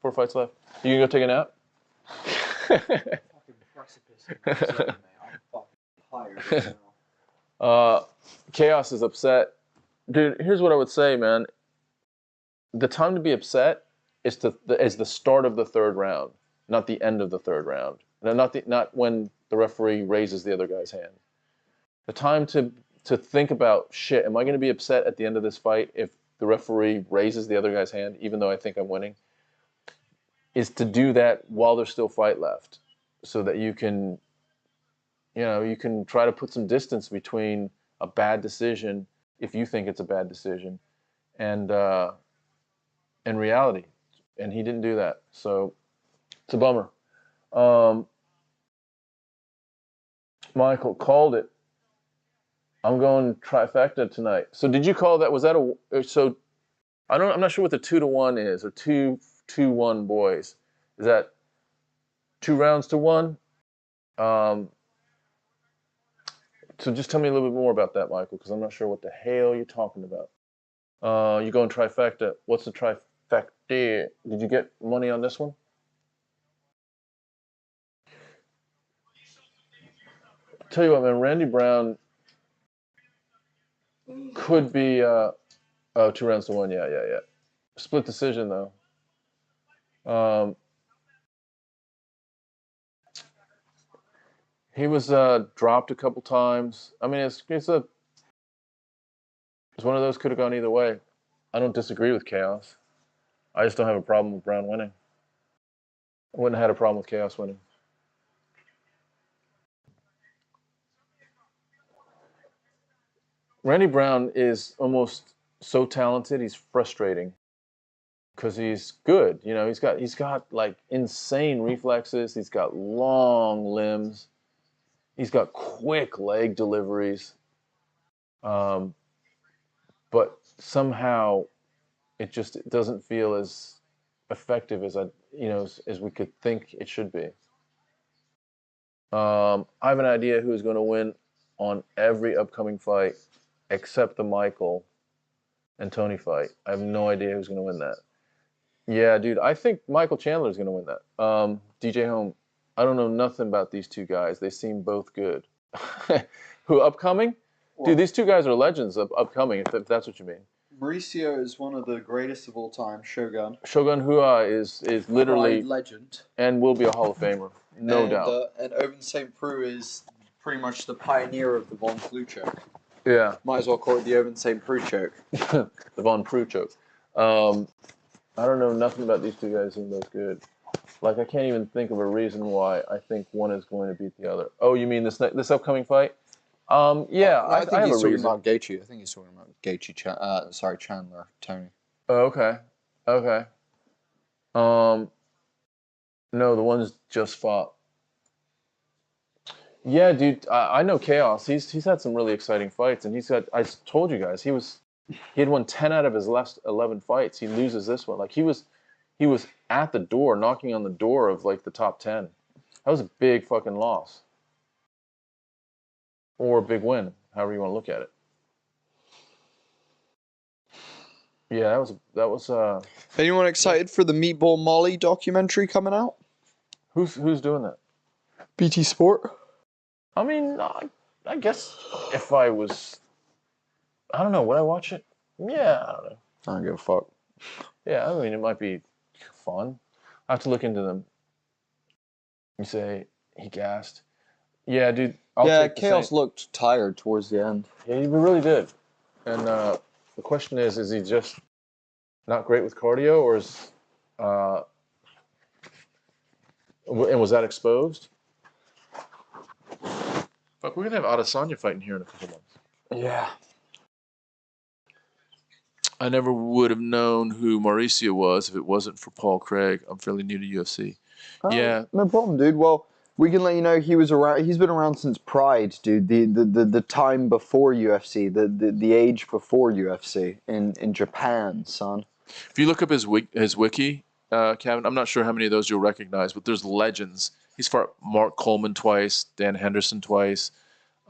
4 fights left. You can go take a nap. Fucking precipice. I'm fucking tired right now. Chaos is upset. Dude, here's what I would say, man. The time to be upset is the start of the third round, not the end of the third round. Not when the referee raises the other guy's hand. The time to think about, shit, am I going to be upset at the end of this fight if the referee raises the other guy's hand, even though I think I'm winning, is to do that while there's still fight left, so that you can try to put some distance between a bad decision, if you think it's a bad decision, and reality. And he didn't do that, so it's a bummer. Michael called it. I'm going trifecta tonight. So did you call that? Was that I'm not sure what the 2-1 is, or 2-1 boys. Is that 2 rounds to 1? So just tell me a little bit more about that, Michael, because I'm not sure what the hell you're talking about. You're going trifecta. What's the trifecta? Did you get money on this one? Tell you what, man, Randy Brown could be 2 rounds to 1. Yeah. Split decision though. He was dropped a couple times. I mean, it's one of those, could have gone either way. I don't disagree with Chaos. I just don't have a problem with Brown winning. I wouldn't have had a problem with Chaos winning. Randy Brown is almost so talented, he's frustrating. Because he's good, you know, he's got like insane reflexes, he's got long limbs, he's got quick leg deliveries, but somehow it doesn't feel as effective as as we could think it should be. I have an idea who's going to win on every upcoming fight except the Michael and Tony fight. I have no idea who's going to win that. Yeah, dude, I think Michael Chandler is going to win that. DJ Home, I don't know nothing about these two guys. They seem both good. Who, upcoming? Dude, these two guys are legends upcoming, if that's what you mean. Mauricio is one of the greatest of all time, Shogun. Shogun Rua is literally legend. And will be a Hall of Famer, no doubt. And Owen St. Preux is pretty much the pioneer of the Von Flue choke. Yeah. Might as well call it the Owen St. Preux choke. The Von Preux choke. I don't know nothing about these two guys being both good. Like, I can't even think of a reason why I think one is going to beat the other. Oh, you mean this upcoming fight? Yeah, I think he's talking reason. about Gaethje. I think he's talking about Gaethje. Chandler, Tony. Oh, okay. No, the one's just fought. Yeah, dude, I know Chaos. He's had some really exciting fights, and I told you guys, he had won 10 out of his last 11 fights. He loses this one. Like, he was at the door, knocking on the door of like the top 10. That was a big fucking loss. Or a big win, however you want to look at it. Yeah, that was. Anyone excited for the Meatball Molly documentary coming out? Who's doing that? BT Sport. I mean, I guess if I was, I don't know, would I watch it? Yeah, I don't know. I don't give a fuck. Yeah, I mean, it might be fun. I have to look into them. You say he gassed. Yeah, dude. I'll take the Chaos same. looked tired towards the end. Yeah, he really did. And the question is he just not great with cardio, or is and was that exposed? Fuck, we're gonna have Adesanya fighting here in a couple months. Yeah. I never would have known who Mauricio was if it wasn't for Paul Craig. I'm fairly new to UFC. Yeah. No problem, dude. Well, we can let you know he was around. He's been around since Pride, dude. The time before UFC, the age before UFC in Japan, son. If you look up his wiki, Kevin, I'm not sure how many of those you'll recognize, but there's legends. He's fought Mark Coleman twice, Dan Henderson twice.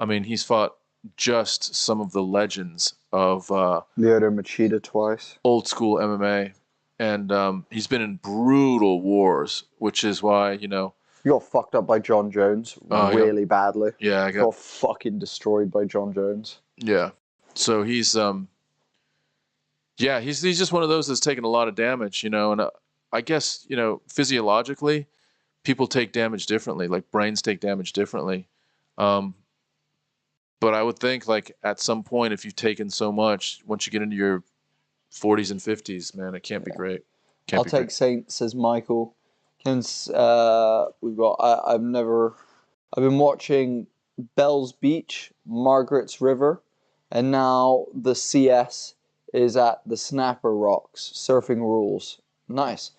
I mean, he's fought just some of the legends of Lyoto Machida twice. Old school MMA. And he's been in brutal wars, which is why, He got fucked up by John Jones really badly. Yeah, I got fucking destroyed by John Jones. Yeah. So he's he's just one of those that's taken a lot of damage, and I guess, physiologically, people take damage differently, like brains take damage differently. But I would think, like, at some point, if you've taken so much, once you get into your 40s and 50s, man, it can't be great. I'll take Saint, says Michael. We've got, I've been watching Bell's Beach, Margaret's River, and now the CS is at the Snapper Rocks, Surfing Rules. Nice.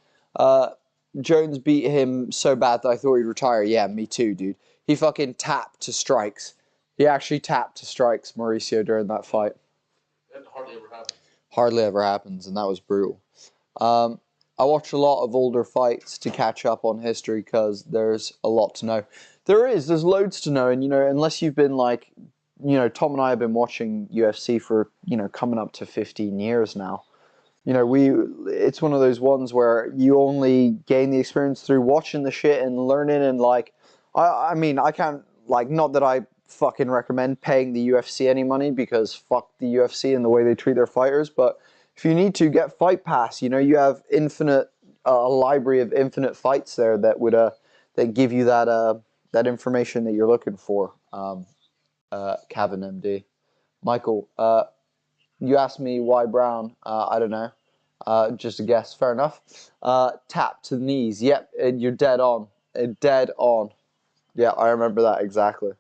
Jones beat him so bad that I thought he'd retire. Yeah, me too, dude. He fucking tapped to strikes. He actually tapped to strikes Mauricio during that fight. That hardly ever happens. Hardly ever happens, and that was brutal. I watch a lot of older fights to catch up on history because there's a lot to know. There's loads to know, and unless you've been like, Tom and I have been watching UFC for coming up to 15 years now. It's one of those ones where you only gain the experience through watching the shit and learning, and like, I mean, I can't, like, not that I fucking recommend paying the UFC any money, because fuck the UFC and the way they treat their fighters, but if you need to, get Fight Pass. You have infinite, a library of infinite fights there that would that give you that information that you're looking for. Kevin MD. Michael, you asked me why Brown. I don't know. Just a guess. Fair enough. Tap to the knees. Yep, you're dead on. Dead on. Yeah, I remember that exactly.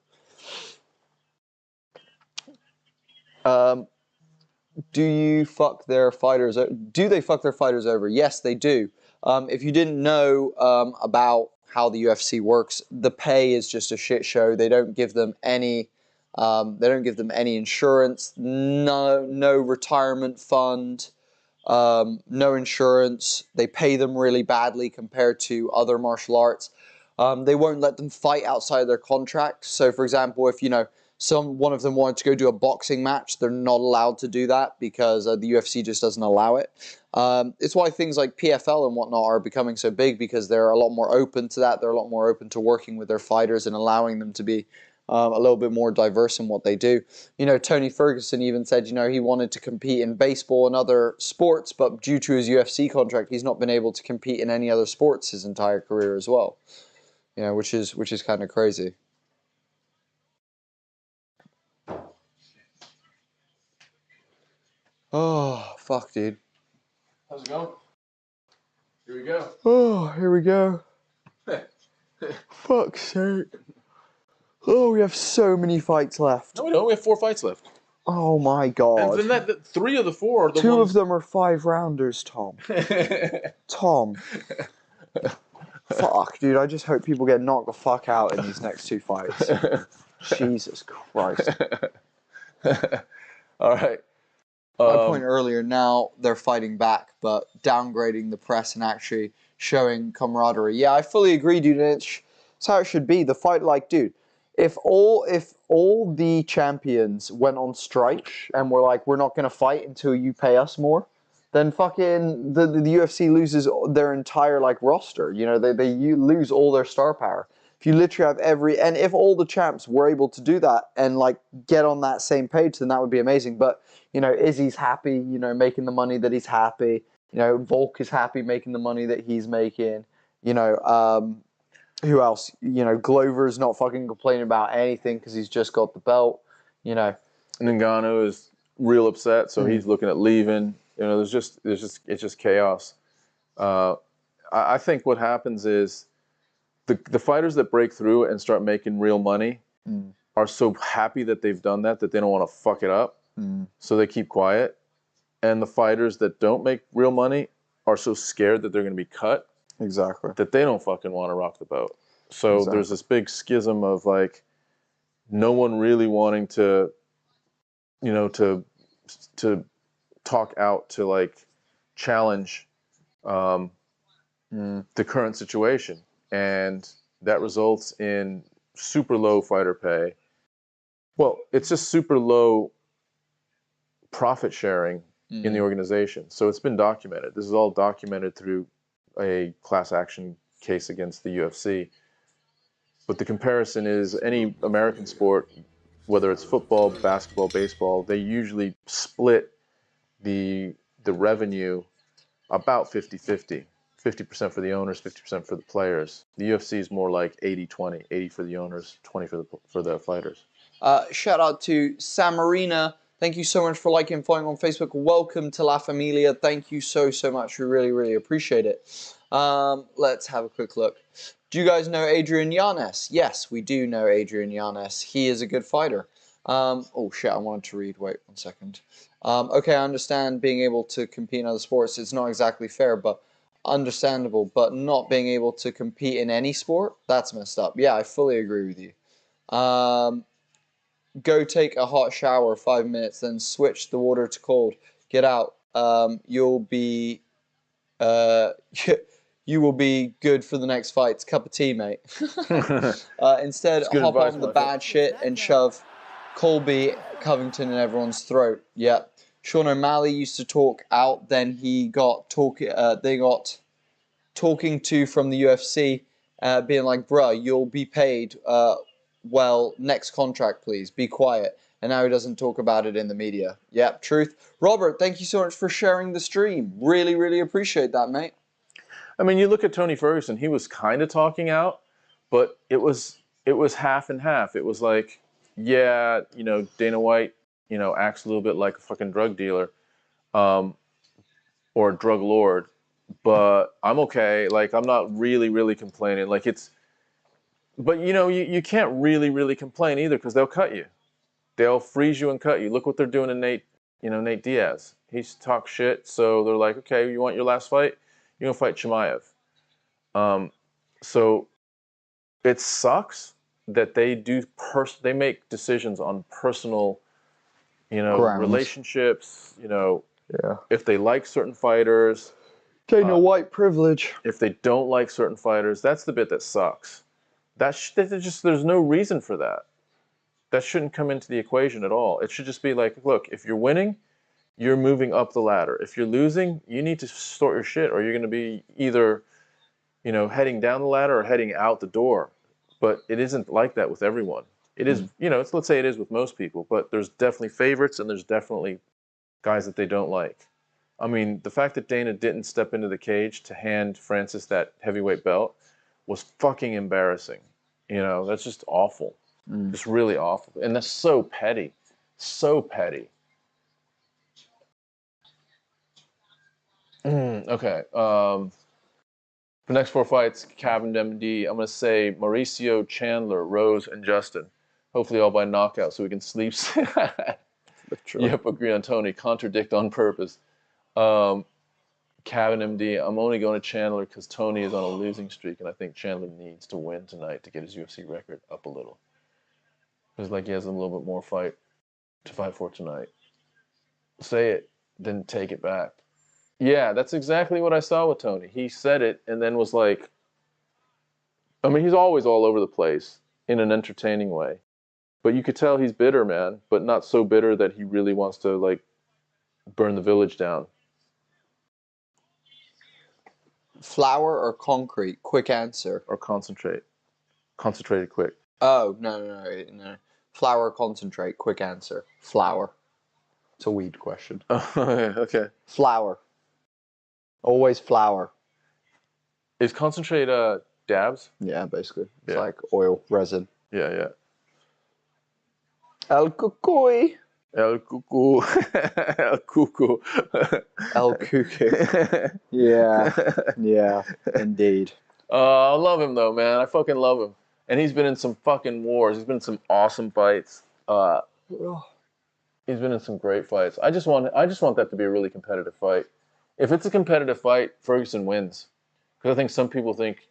Do you fuck their fighters? Do they fuck their fighters over? Yes, they do. If you didn't know about how the UFC works, the pay is just a shit show. They don't give them any. They don't give them any insurance. No retirement fund. No insurance. They pay them really badly compared to other martial arts. They won't let them fight outside their contract. So, for example, if one of them wanted to go do a boxing match, they're not allowed to do that because the UFC just doesn't allow it. It's why things like PFL and whatnot are becoming so big, because they're a lot more open to that. They're a lot more open to working with their fighters and allowing them to be a little bit more diverse in what they do. Tony Ferguson even said, he wanted to compete in baseball and other sports, but due to his UFC contract, he's not been able to compete in any other sports his entire career as well. Which is kind of crazy. Oh, fuck, dude. How's it going? Here we go. Oh, here we go. Fuck's sake. Oh, we have so many fights left. No, we don't. We have 4 fights left. Oh, my God. And then 3 of the 4 are the 2 ones... of them are 5-rounders, Tom. Tom. Fuck, dude. I just hope people get knocked the fuck out in these next 2 fights. Jesus Christ. All right. My point earlier, now they're fighting back, but downgrading the press and actually showing camaraderie. Yeah, I fully agree, dude. It's how it should be. The fight, like, dude, if all the champions went on strike and were like, we're not going to fight until you pay us more, then fucking the UFC loses their entire like roster. You know, you lose all their star power. If you literally have and if all the champs were able to do that and like get on that same page, then that would be amazing. But you know, Izzy's happy, you know, making the money that he's happy. You know, Volk is happy making the money that he's making. You know, who else? You know, Glover's not fucking complaining about anything because he's just got the belt. You know, Ngannou is real upset, so he's looking at leaving. You know, it's just chaos. I think what happens is the fighters that break through and start making real money are so happy that they've done that they don't want to fuck it up, so they keep quiet. And the fighters that don't make real money are so scared that they're going to be cut, that they don't fucking want to rock the boat. So there's this big schism of like no one really wanting to, you know, to talk out to like challenge the current situation, and that results in super low fighter pay. Well, it's just super low profit sharing in the organization. So it's been documented. This is all documented through a class action case against the UFC. But the comparison is any American sport, whether it's football, basketball, baseball, they usually split the revenue about 50-50. 50% for the owners, 50% for the players. The UFC is more like 80-20, 80 for the owners, 20 for the fighters. Shout out to Samarina. Thank you so much for liking and following on Facebook. Welcome to La Familia. Thank you so much. We really, really appreciate it. Let's have a quick look. Do you guys know Adrian Yanez? Yes, we do know Adrian Yanez. He is a good fighter. Oh shit, I wanted to read. Wait 1 second. Okay, I understand being able to compete in other sports. It's not exactly fair, but understandable. But not being able to compete in any sport, that's messed up. Yeah, I fully agree with you. Go take a hot shower 5 minutes, then switch the water to cold. Get out. You'll be you will be good for the next fight. It's a cup of tea, mate. Instead, hop on the bad shit and shove Colby, Covington in everyone's throat. Yeah. Sean O'Malley used to talk out, then he got they got talking to from the UFC, being like, bruh, you'll be paid well, next contract, please. Be quiet. And now he doesn't talk about it in the media. Yep, truth. Robert, thank you so much for sharing the stream. Really, really appreciate that, mate. I mean, you look at Tony Ferguson, he was kind of talking out, but it was half and half. It was like, yeah, you know, Dana White, you know, acts a little bit like a fucking drug dealer or a drug lord, but I'm okay. Like, I'm not really complaining. Like, but, you know, you can't really complain either because they'll cut you. They'll freeze you and cut you. Look what they're doing to Nate Diaz. He's talked shit, so they're like, okay, you want your last fight? You're going to fight Chimaev. So it sucks that they make decisions on personal, you know, relationships, you know, if they like certain fighters. Dana White privilege. If they don't like certain fighters, that's the bit that sucks. There's no reason for that. That shouldn't come into the equation at all. It should just be like, look, if you're winning, you're moving up the ladder. If you're losing, you need to sort your shit, or you're going to be either, you know, heading down the ladder or heading out the door. But it isn't like that with everyone. It is, you know, let's say it is with most people, but there's definitely favorites and there's definitely guys that they don't like. I mean, the fact that Dana didn't step into the cage to hand Francis that heavyweight belt was fucking embarrassing. You know, that's just awful. Just really awful. And that's so petty. So petty. Okay. The next 4 fights, Kevin MD, I'm going to say Mauricio, Chandler, Rose, and Justin. Hopefully all by knockout so we can sleep. Yep, agree on Tony. Contradict on purpose. Kevin MD, I'm only going to Chandler because Tony is on a losing streak, and I think Chandler needs to win tonight to get his UFC record up a little. It's like he has a little bit more fight to fight for tonight. Say it, then take it back. Yeah, that's exactly what I saw with Tony. He said it and then was like, I mean, he's always all over the place in an entertaining way. But you could tell he's bitter, man, but not so bitter that he really wants to, like, burn the village down. Flour or concrete? Quick answer. Or concentrate. Concentrated quick. Oh, no. Flour or concentrate? Quick answer. Flour. It's a weed question. Oh, okay. Flour. Always flour. Is concentrate dabs? Yeah, basically. It's Yeah. like oil, resin. Yeah. El Cucuy. El cuckoo. El cuckoo. El Cucuy. Yeah, indeed. I love him though, man. I fucking love him. And he's been in some fucking wars. He's been in some awesome fights. He's been in some great fights. I just want that to be a really competitive fight. If it's a competitive fight, Ferguson wins. Because I think some people think,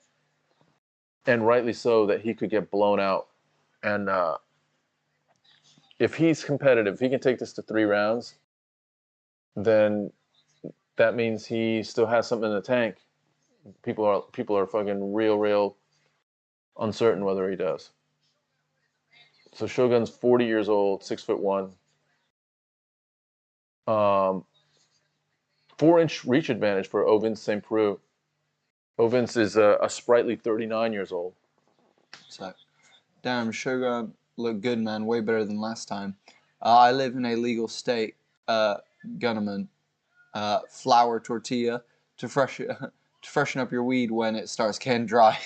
and rightly so, that he could get blown out. And if he's competitive, if he can take this to 3 rounds, then that means he still has something in the tank. People are fucking real uncertain whether he does. So Shogun's 40 years old, 6'1". 4-inch reach advantage for Ovince St. Preux. Ovince is a sprightly 39 years old. So, damn, Shogun looked good, man. Way better than last time. I live in a legal state. Gunnerman. Flour tortilla to freshen up your weed when it starts getting dry.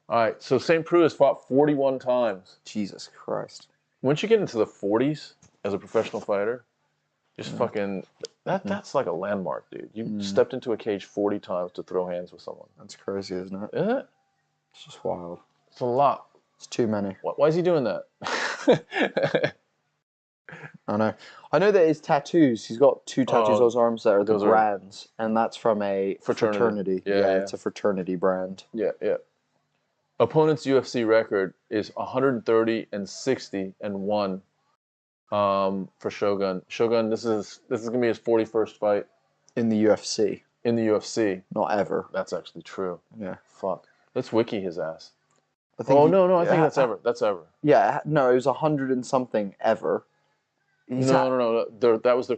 All right, so St. Preux has fought 41 times. Jesus Christ. Once you get into the 40s as a professional fighter, just fucking that's like a landmark, dude. You stepped into a cage 40 times to throw hands with someone. That's crazy, isn't it? Isn't it? It's just wild. It's a lot. It's too many. Why is he doing that? I know that his tattoos, he's got 2 tattoos on his arms that are the brands, and that's from a fraternity. Yeah, it's a fraternity brand. Yeah. Opponent's UFC record is 130-60-1 for Shogun. Shogun, this is gonna be his 41st fight In the UFC. in the UFC. Not ever. That's actually true. Yeah. Fuck. Let's wiki his ass. I think No. I think that's ever. That's ever. Yeah, no, it was 100 and something ever. No. That was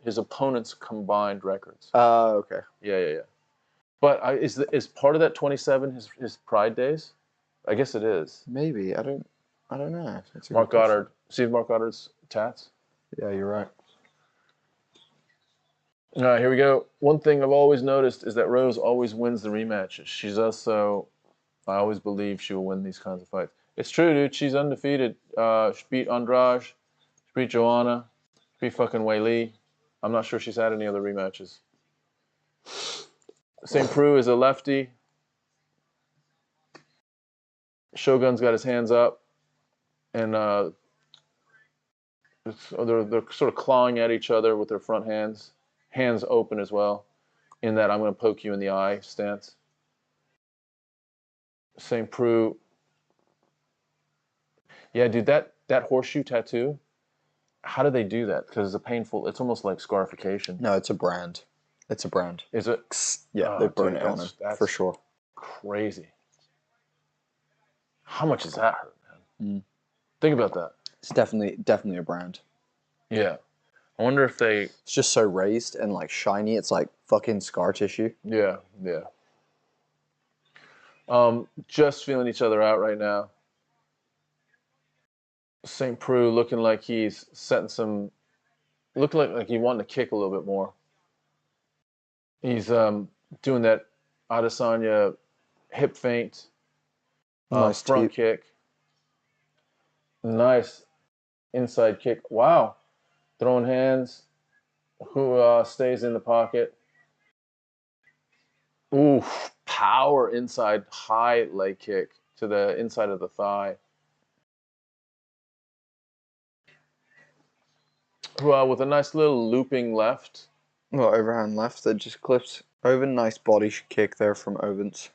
his opponent's combined records. Oh, okay. Yeah. But is part of that 27 his Pride days? I guess it is. Maybe. I don't know. Mark Goddard. See Mark Goddard's tats? Yeah, you're right. All right, here we go. One thing I've always noticed is that Rose always wins the rematches. She's also, I always believe she will win these kinds of fights. It's true, dude. She's undefeated. She beat Andrade. She beat Joanna. She beat fucking Weili. I'm not sure she's had any other rematches. St. Preux is a lefty. Shogun's got his hands up, and they're sort of clawing at each other with their front hands open as well, in that I'm going to poke you in the eye stance. St. Preux, yeah, dude, that horseshoe tattoo. How do they do that? Because it's almost like scarification. No, it's a brand. It's a brand. Is it? Yeah, they burn it on him for sure. Crazy. How much does that hurt, man? Think about that. It's definitely a brand. Yeah. I wonder if they... It's just so raised and like shiny. It's like fucking scar tissue. Yeah. Just feeling each other out right now. St. Preux looking like he's setting some... Looking like he wanted to kick a little bit more. He's doing that Adesanya hip feint. Nice front kick. Nice inside kick. Wow. Throwing hands. Who stays in the pocket. Ooh, power inside high leg kick to the inside of the thigh. With a nice little looping left. Well, overhand left that just clips over. Nice body kick there from Ovens.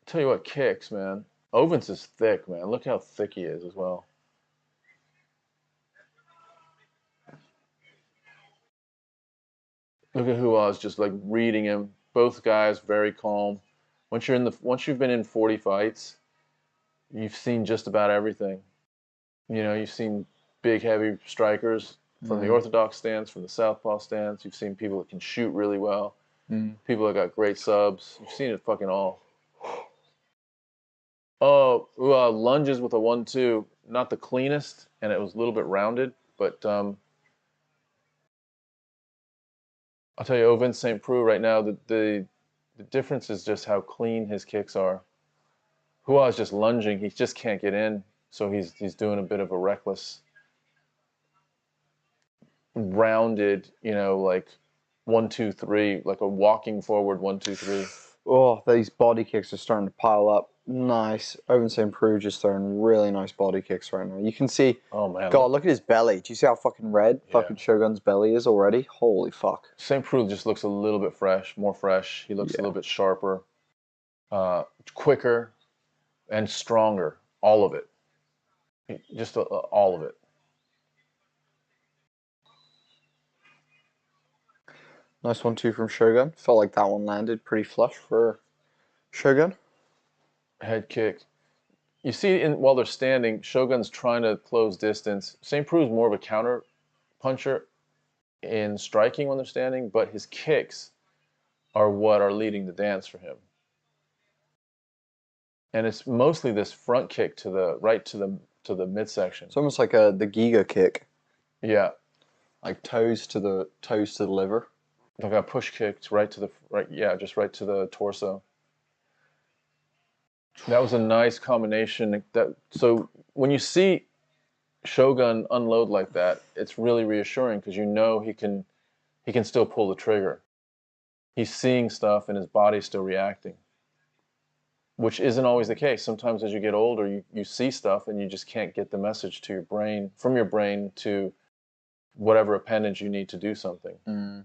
Tell you what, kicks, man. Ovens is thick, man. Look how thick he is as well. Look at who was just like reading him. Both guys very calm. Once you've been in 40 fights, you've seen just about everything. You know, you've seen big, heavy strikers from the orthodox stance, from the southpaw stance. You've seen people that can shoot really well. People that got great subs. You've seen it fucking all. Oh, lunges with a 1-2. Not the cleanest, and it was a little bit rounded, but I'll tell you, Ovin St. Preux right now, the difference is just how clean his kicks are. Hua is just lunging. He just can't get in, so he's doing a bit of a reckless, rounded, like 1-2-3, like a walking forward 1-2-3. Oh, these body kicks are starting to pile up. Nice. Owen St. Preux just throwing really nice body kicks right now. You can see, oh man, God, look at his belly. Do you see how fucking red fucking Shogun's belly is already? Holy fuck. St. Preux just looks a little bit more fresh. He looks a little bit sharper, quicker, and stronger. All of it. Just all of it. Nice 1-2 from Shogun. Felt like that one landed pretty flush for Shogun. Head kick. You see, while they're standing, Shogun's trying to close distance. St. Preux is more of a counter puncher in striking when they're standing, but his kicks are what are leading the dance for him. And it's mostly this front kick to the midsection. It's almost like the Giga kick. Yeah. Like toes to the liver. Like a push kick just right to the torso. That was a nice combination. So when you see Shogun unload like that, it's really reassuring because you know he can still pull the trigger. He's seeing stuff and his body's still reacting, which isn't always the case. Sometimes as you get older, you see stuff and you just can't get the message to your brain, from your brain to whatever appendage you need to do something.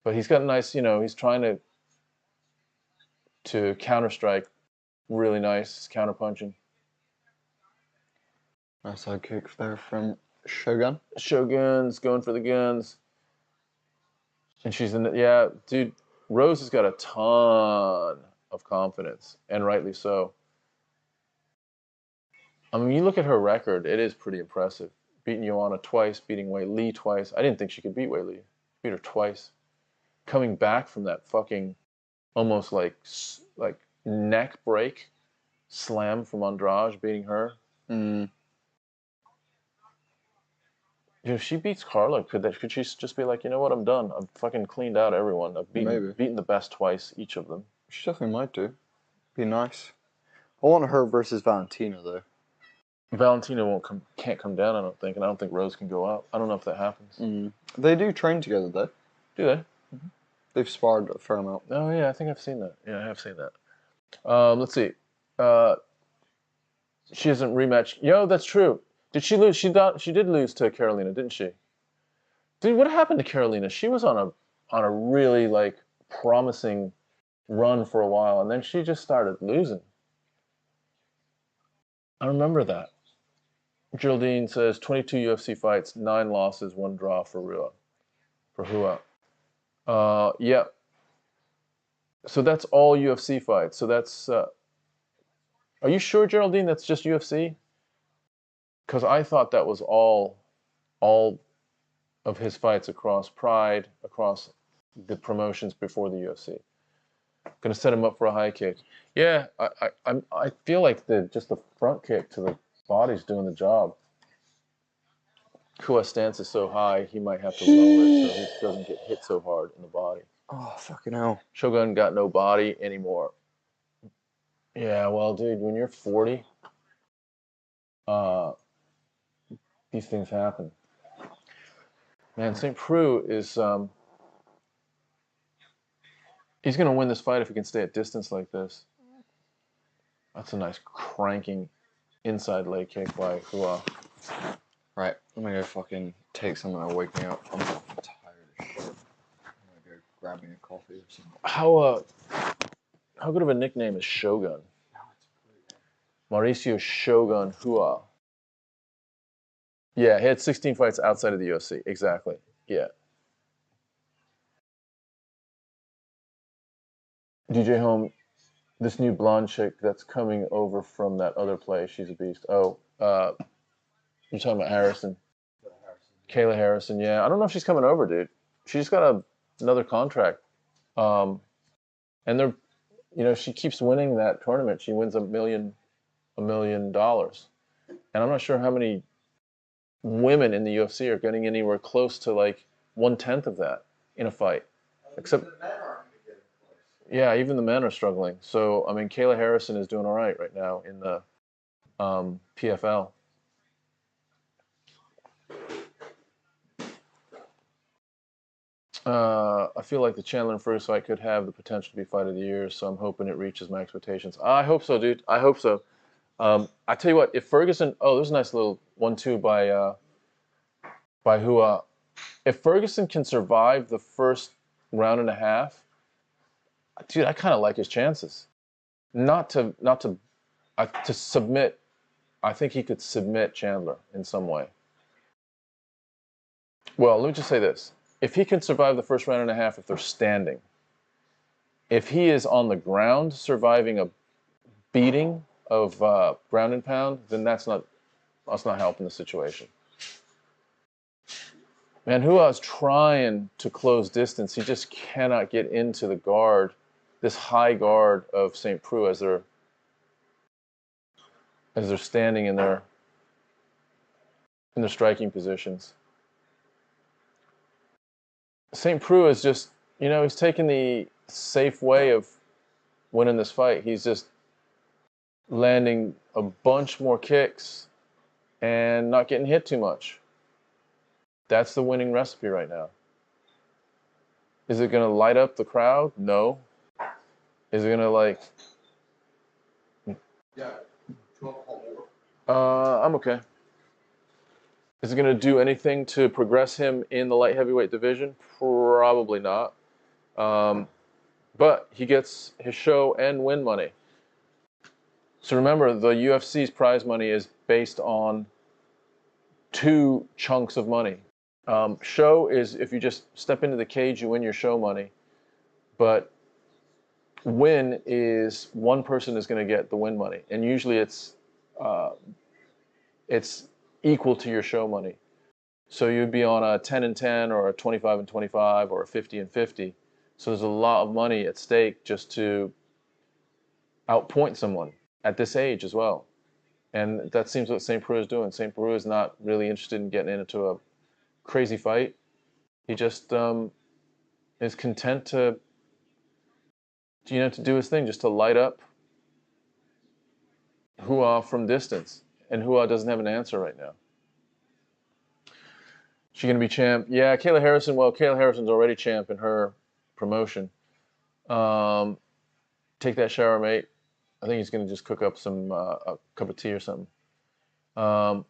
But he's got nice, he's trying to counter strike really nice, counter punching. Nice side kick there from Shogun. Shogun's going for the guns. And she's dude, Rose has got a ton of confidence, and rightly so. I mean, you look at her record, it is pretty impressive. Beating Joanna twice, beating Wei Li twice. I didn't think she could beat Wei Li. Beat her twice. Coming back from that fucking almost like neck break slam from Andrade, beating her. If she beats Carla, could she just be like, you know what, I'm done. I've fucking cleaned out everyone. I've beaten the best twice, each of them. She definitely might do. Be nice. I want her versus Valentina though. Valentina can't come down, I don't think, and I don't think Rose can go up. I don't know if that happens. They do train together though. Do they? They've sparred a fair amount. Oh yeah, I think I've seen that. Yeah, I have seen that. Let's see. She hasn't rematched. That's true. Did she lose? She did lose to Carolina, didn't she? Dude, what happened to Carolina? She was on a really promising run for a while, and then she just started losing. I remember that. Geraldine says 22 UFC fights, 9 losses, 1 draw for Hua. Yeah. So that's all UFC fights. So that's. Are you sure, Geraldine? That's just UFC? Because I thought that was all of his fights across Pride, across the promotions before the UFC. Going to set him up for a high kick. Yeah, I feel like just the front kick to the body's doing the job. Kua's stance is so high, he might have to lower it so he doesn't get hit so hard in the body. Oh, fucking hell. Shogun got no body anymore. Yeah, well, dude, when you're 40, these things happen. Man, St. Preux is... he's going to win this fight if he can stay at distance like this. That's a nice cranking inside leg kick by Hua. Right, I'm going to go fucking take something that'll wake me up. I'm fucking tired as shit. I'm going to go grab me a coffee or something. How good of a nickname is Shogun? Mauricio Shogun Hua. Yeah, he had 16 fights outside of the UFC. Exactly. Yeah. DJ Home, this new blonde chick that's coming over from that other place, she's a beast. Oh, you're talking about Harrison. Kayla Harrison, yeah. I don't know if she's coming over, dude. She just got another contract. And they're, you know, she keeps winning that tournament. She wins $1 million. And I'm not sure how many women in the UFC are getting anywhere close to like 1/10 of that in a fight. Except, yeah, even the men are struggling. So, I mean, Kayla Harrison is doing all right now in the PFL. I feel like the Chandler and Ferguson fight could have the potential to be fight of the year, so I'm hoping it reaches my expectations. I hope so, dude. I hope so. I tell you what, if Ferguson, there's a nice little 1-2 by Hua. If Ferguson can survive the first round and a half, dude, I kind of like his chances. To submit. I think he could submit Chandler in some way. Well, let me just say this. If he can survive the first round and a half, if they're standing, if he is on the ground surviving a beating of ground and pound, then that's not helping the situation. Man, Hua's trying to close distance. He just cannot get into the guard, this high guard of St. Preux as they're standing in their striking positions. St. Preux is just, you know, he's taking the safe way of winning this fight. He's just landing a bunch more kicks and not getting hit too much. That's the winning recipe right now. Is it going to light up the crowd? No. Is it going to like... Yeah. I'm okay. Is it going to do anything to progress him in the light heavyweight division? Probably not. But he gets his show and win money. So remember, the UFC's prize money is based on 2 chunks of money. Show is if you just step into the cage, you win your show money. But win is one person is going to get the win money. And usually it's equal to your show money. So you'd be on a 10-10 or a 25-25 or a 50-50. So there's a lot of money at stake just to outpoint someone at this age as well. And that seems what St. Preux is doing. St. Preux is not really interested in getting into a crazy fight. He just is content to do his thing, just to light up Hua from distance. And Hua doesn't have an answer right now. She going to be champ? Yeah, Kayla Harrison. Well, Kayla Harrison's already champ in her promotion. Take that shower, mate. I think he's going to just cook up some a cup of tea or something. I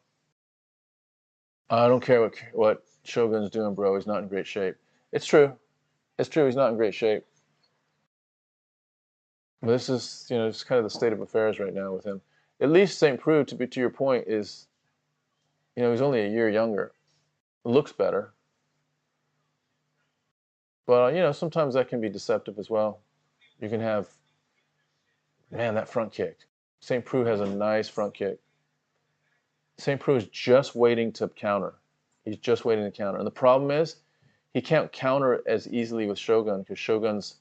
don't care what Shogun's doing, bro. He's not in great shape. It's true. It's true. He's not in great shape. But this is, it's kind of the state of affairs right now with him. At least St. Preux, to your point, is, he's only a year younger. Looks better. But, sometimes that can be deceptive as well. You can have, man, that front kick. St. Preux has a nice front kick. St. Preux is just waiting to counter. He's just waiting to counter. And the problem is, he can't counter as easily with Shogun because Shogun's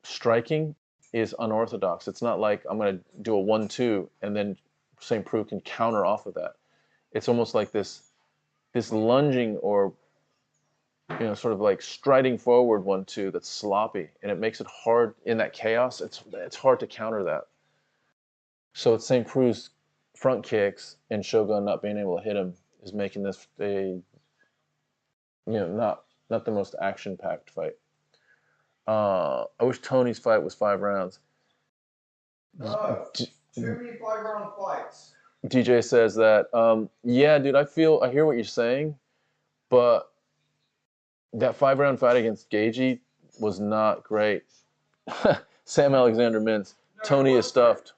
striking is unorthodox. It's not like I'm going to do a 1-2 and then St. Preux can counter off of that. It's almost like this lunging or sort of like striding forward 1-2 that's sloppy, and it makes it hard in that chaos. It's hard to counter that. So it's St. Preux's front kicks and Shogun not being able to hit him is making this not the most action-packed fight. I wish Tony's fight was 5 rounds. Too many 5-round fights. DJ says that. Yeah, dude, I hear what you're saying, but that 5-round fight against Gaethje was not great. Sam Alexander Mintz. Tony is stuffed.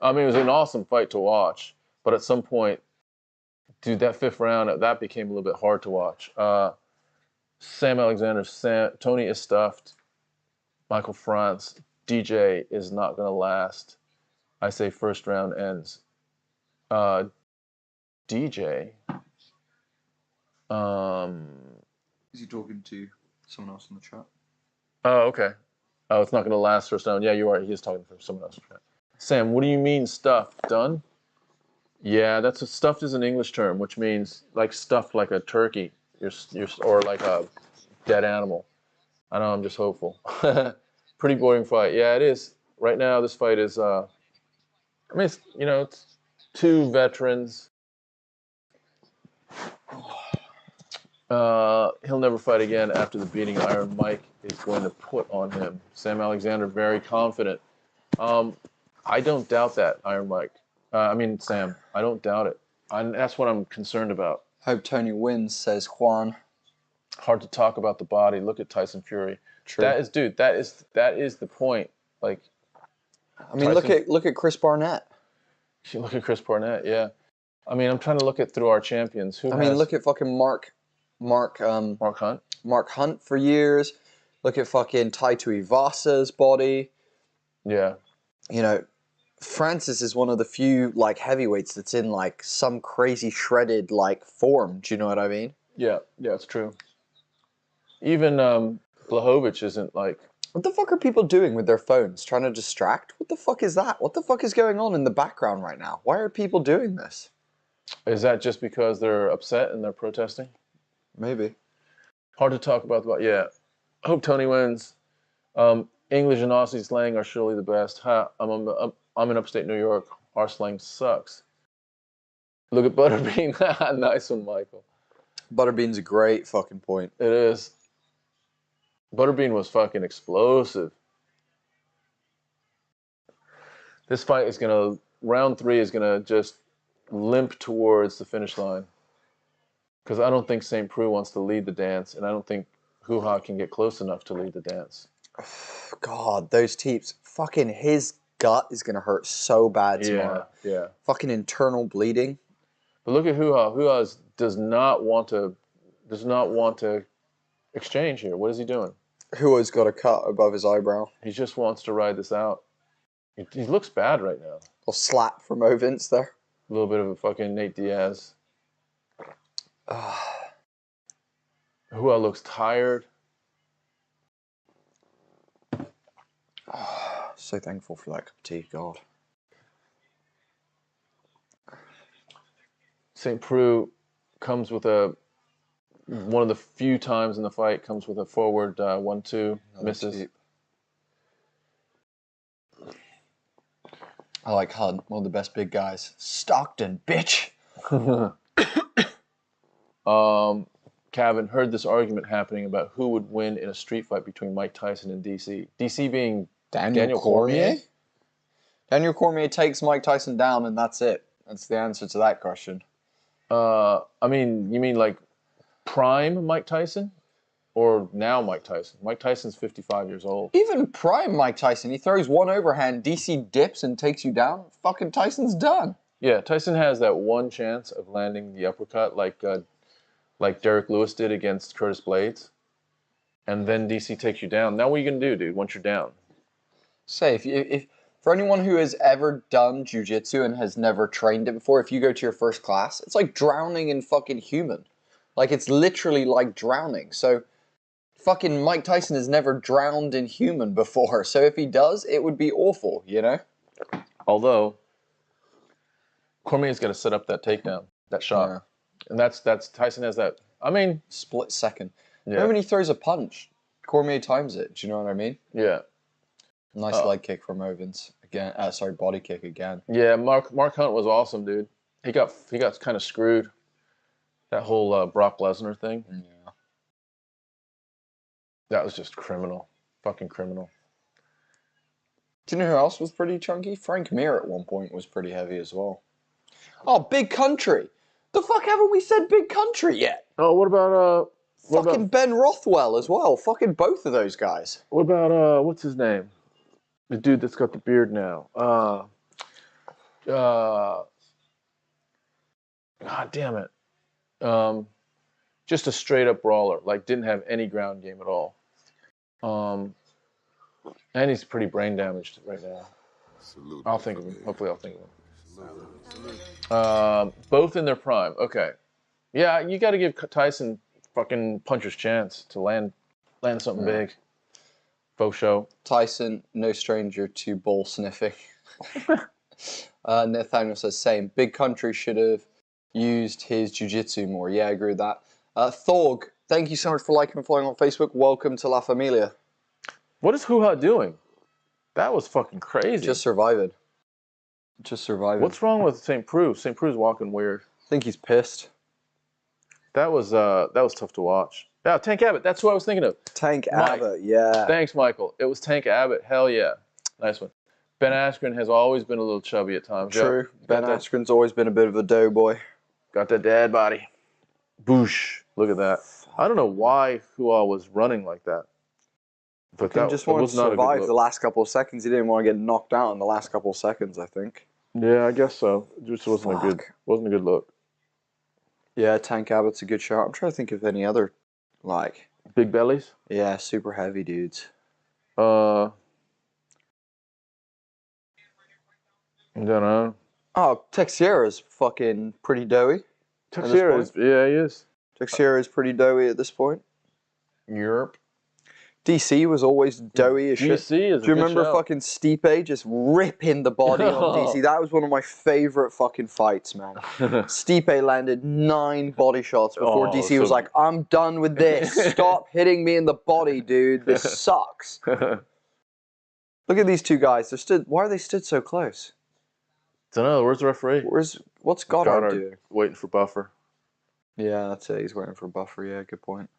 I mean, it was an awesome fight to watch, but at some point, dude, that 5th round, that became a little bit hard to watch. Sam Alexander, Tony is stuffed. Michael France, DJ is not going to last. I say first round ends. DJ, Is he talking to someone else in the chat? Oh, okay. Oh, it's not going to last first round. Yeah, you are. He is talking for someone else. Sam, what do you mean stuffed? Done? Yeah, stuffed is an English term, which means like stuffed like a turkey, or like a dead animal. I know, I'm just hopeful. Pretty boring fight. Yeah, it is. Right now, this fight is. I mean, it's two veterans. He'll never fight again after the beating Iron Mike is going to put on him. Sam Alexander, very confident. I don't doubt that, Iron Mike. Sam. I don't doubt it. That's what I'm concerned about. Hope Tony wins, says Juan. Hard to talk about the body. Look at Tyson Fury. True. That is the point. Like, I mean, look at Chris Barnett. You look at Chris Barnett, yeah. I mean, I'm trying to look at through our champions. Look at fucking Mark Hunt. Mark Hunt for years. Look at fucking Tai Tuivasa's body. Yeah. You know, Francis is one of the few like heavyweights that's in like some crazy shredded like form. Do you know what I mean? Yeah, it's true. Even Blachowicz isn't like. What the fuck are people doing with their phones? Trying to distract? What the fuck is that? What the fuck is going on in the background right now? Why are people doing this? Is that just because they're upset and they're protesting? Maybe. Hard to talk about. Yeah. I hope Tony wins. English and Aussie slang are surely the best. I'm in upstate New York. Our slang sucks. Look at Butterbean. Nice one, Michael. Butterbean's a great fucking point. It is. Butterbean was fucking explosive. This fight is round 3 is gonna just limp towards the finish line. Because I don't think St. Preux wants to lead the dance, and I don't think Hoo-Ha can get close enough to lead the dance. God, those teeps. Fucking his gut is gonna hurt so bad tomorrow. Yeah. Fucking internal bleeding. But look at Hoo-Ha. Hoo-Ha does not want to exchange here. What is he doing? Hoo-Ha's got a cut above his eyebrow. He just wants to ride this out. He looks bad right now. A slap from Vince there. A little bit of a fucking Nate Diaz. Hoo-Ha looks tired. So thankful for that cup of tea, God. St. Preux comes with one of the few times in the fight comes with a forward 1-2, misses. Deep. I like Hunt, one of the best big guys. Stockton, bitch. Kevin heard this argument happening about who would win in a street fight between Mike Tyson and DC. DC being Daniel Cormier? Daniel Cormier takes Mike Tyson down, and that's it. That's the answer to that question. You mean like prime Mike Tyson? Or now Mike Tyson? Mike Tyson's 55 years old. Even prime Mike Tyson, he throws one overhand, DC dips and takes you down. Fucking Tyson's done. Yeah, Tyson has that one chance of landing the uppercut like Derek Lewis did against Curtis Blades. And then DC takes you down. Now what are you going to do, dude, once you're down? Say, if for anyone who has ever done jiu-jitsu and has never trained it before, if you go to your first class, it's like drowning in fucking human. Like, it's literally like drowning. So, fucking Mike Tyson has never drowned in human before. So if he does, it would be awful, you know? Although, Cormier's got to set up that takedown, that shot. Yeah. And that's Tyson has that, split second. Yeah. Remember when he throws a punch, Cormier times it. Do you know what I mean? Yeah. Nice leg kick from Ovens. Again, body kick again. Yeah, Mark Hunt was awesome, dude. He got kind of screwed. That whole Brock Lesnar thing. Yeah. That was just criminal. Fucking criminal. Do you know who else was pretty chunky? Frank Mir at one point was pretty heavy as well. Oh, Big Country. The fuck haven't we said Big Country yet? Oh, what about Ben Rothwell as well. Fucking both of those guys. What about what's his name? The dude that's got the beard now. God damn it. Just a straight up brawler. Like, didn't have any ground game at all. And he's pretty brain damaged right now. I'll think of him. Hopefully I'll think of him. Both in their prime. Okay. Yeah, you got to give Tyson fucking puncher's chance to land something big. Faux show. Tyson, no stranger to ball sniffing. Nathaniel says, same. Big Country should have used his jiu-jitsu more. Yeah, I agree with that. Thorg, thank you so much for liking and following on Facebook. Welcome to La Familia. What is Hoo-Ha doing? That was fucking crazy. Just surviving. Just surviving. What's wrong with St. Preux? St. Preux's walking weird. I think he's pissed. That was tough to watch. Yeah, Tank Abbott. That's who I was thinking of. Tank Abbott, yeah. Thanks, Michael. It was Tank Abbott. Hell yeah. Nice one. Ben Askren has always been a little chubby at times. True. Yep. Ben Askren's always been a bit of a doughboy. Got that dad body. Boosh. Look at that. I don't know why Hua was running like that. But that just wanted to survive the last couple of seconds. He didn't want to get knocked out in the last couple of seconds, I think. Yeah, I guess so. It just wasn't a good look. Yeah, Tank Abbott's a good shot. I'm trying to think of any other, like... Big bellies? Yeah, super heavy dudes. I don't know. Oh, Teixeira's fucking pretty doughy. Teixeira, yeah, he is. Teixeira's pretty doughy at this point. Europe. DC was always doughy as shit. DC is Do you remember fucking Stipe just ripping the body on DC? That was one of my favorite fucking fights, man. Stipe landed 9 body shots before DC was like, I'm done with this. Stop hitting me in the body, dude. This sucks. Look at these two guys. Why are they stood so close? Don't know. Where's the referee? What's Goddard doing? Waiting for Buffer. Yeah, that's it. He's waiting for Buffer. Yeah, good point.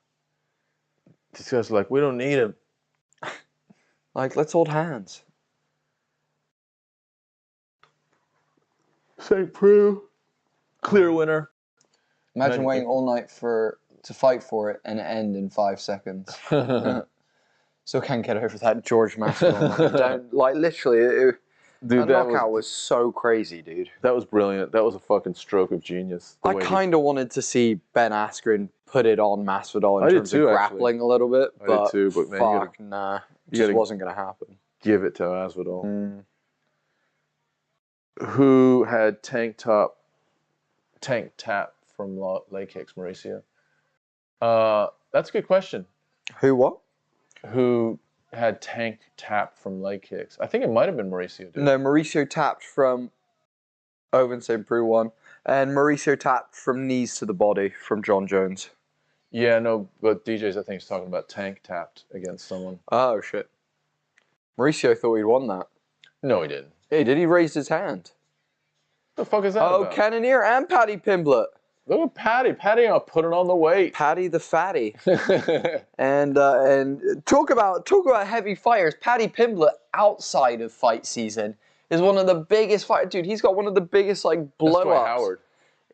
These guys are like, we don't need him. Like, let's hold hands. St. Preux, clear winner. Imagine waiting all night to fight for it and end in 5 seconds. Still can't get over that George Masvidal. Like, literally, dude, that knockout was so crazy, dude. That was brilliant. That was a fucking stroke of genius. I kind of wanted to see Ben Askren put it on Masvidal in terms of grappling a little bit. I did too, but man, nah. It just wasn't going to happen. Give it to Masvidal. Who had tank tap from leg kicks, Mauricio? That's a good question. Who what? Who had tank tap from leg kicks? I think it might have been Mauricio. Dude. No, Mauricio tapped from Owen St. Preux one, and Mauricio tapped from knees to the body from John Jones. Yeah, no, but DJ's I think he's talking about tank tapped against someone. Oh shit. Mauricio thought he'd won that. No, he didn't. Hey, did he raise his hand? The fuck is that about? Cannonier and Paddy Pimblett. Look at Paddy. Paddy put it on the weight. Paddy the fatty. and talk about heavy fighters. Paddy Pimblett outside of fight season is one of the biggest fighters. Dude, he's got one of the biggest like blow-ups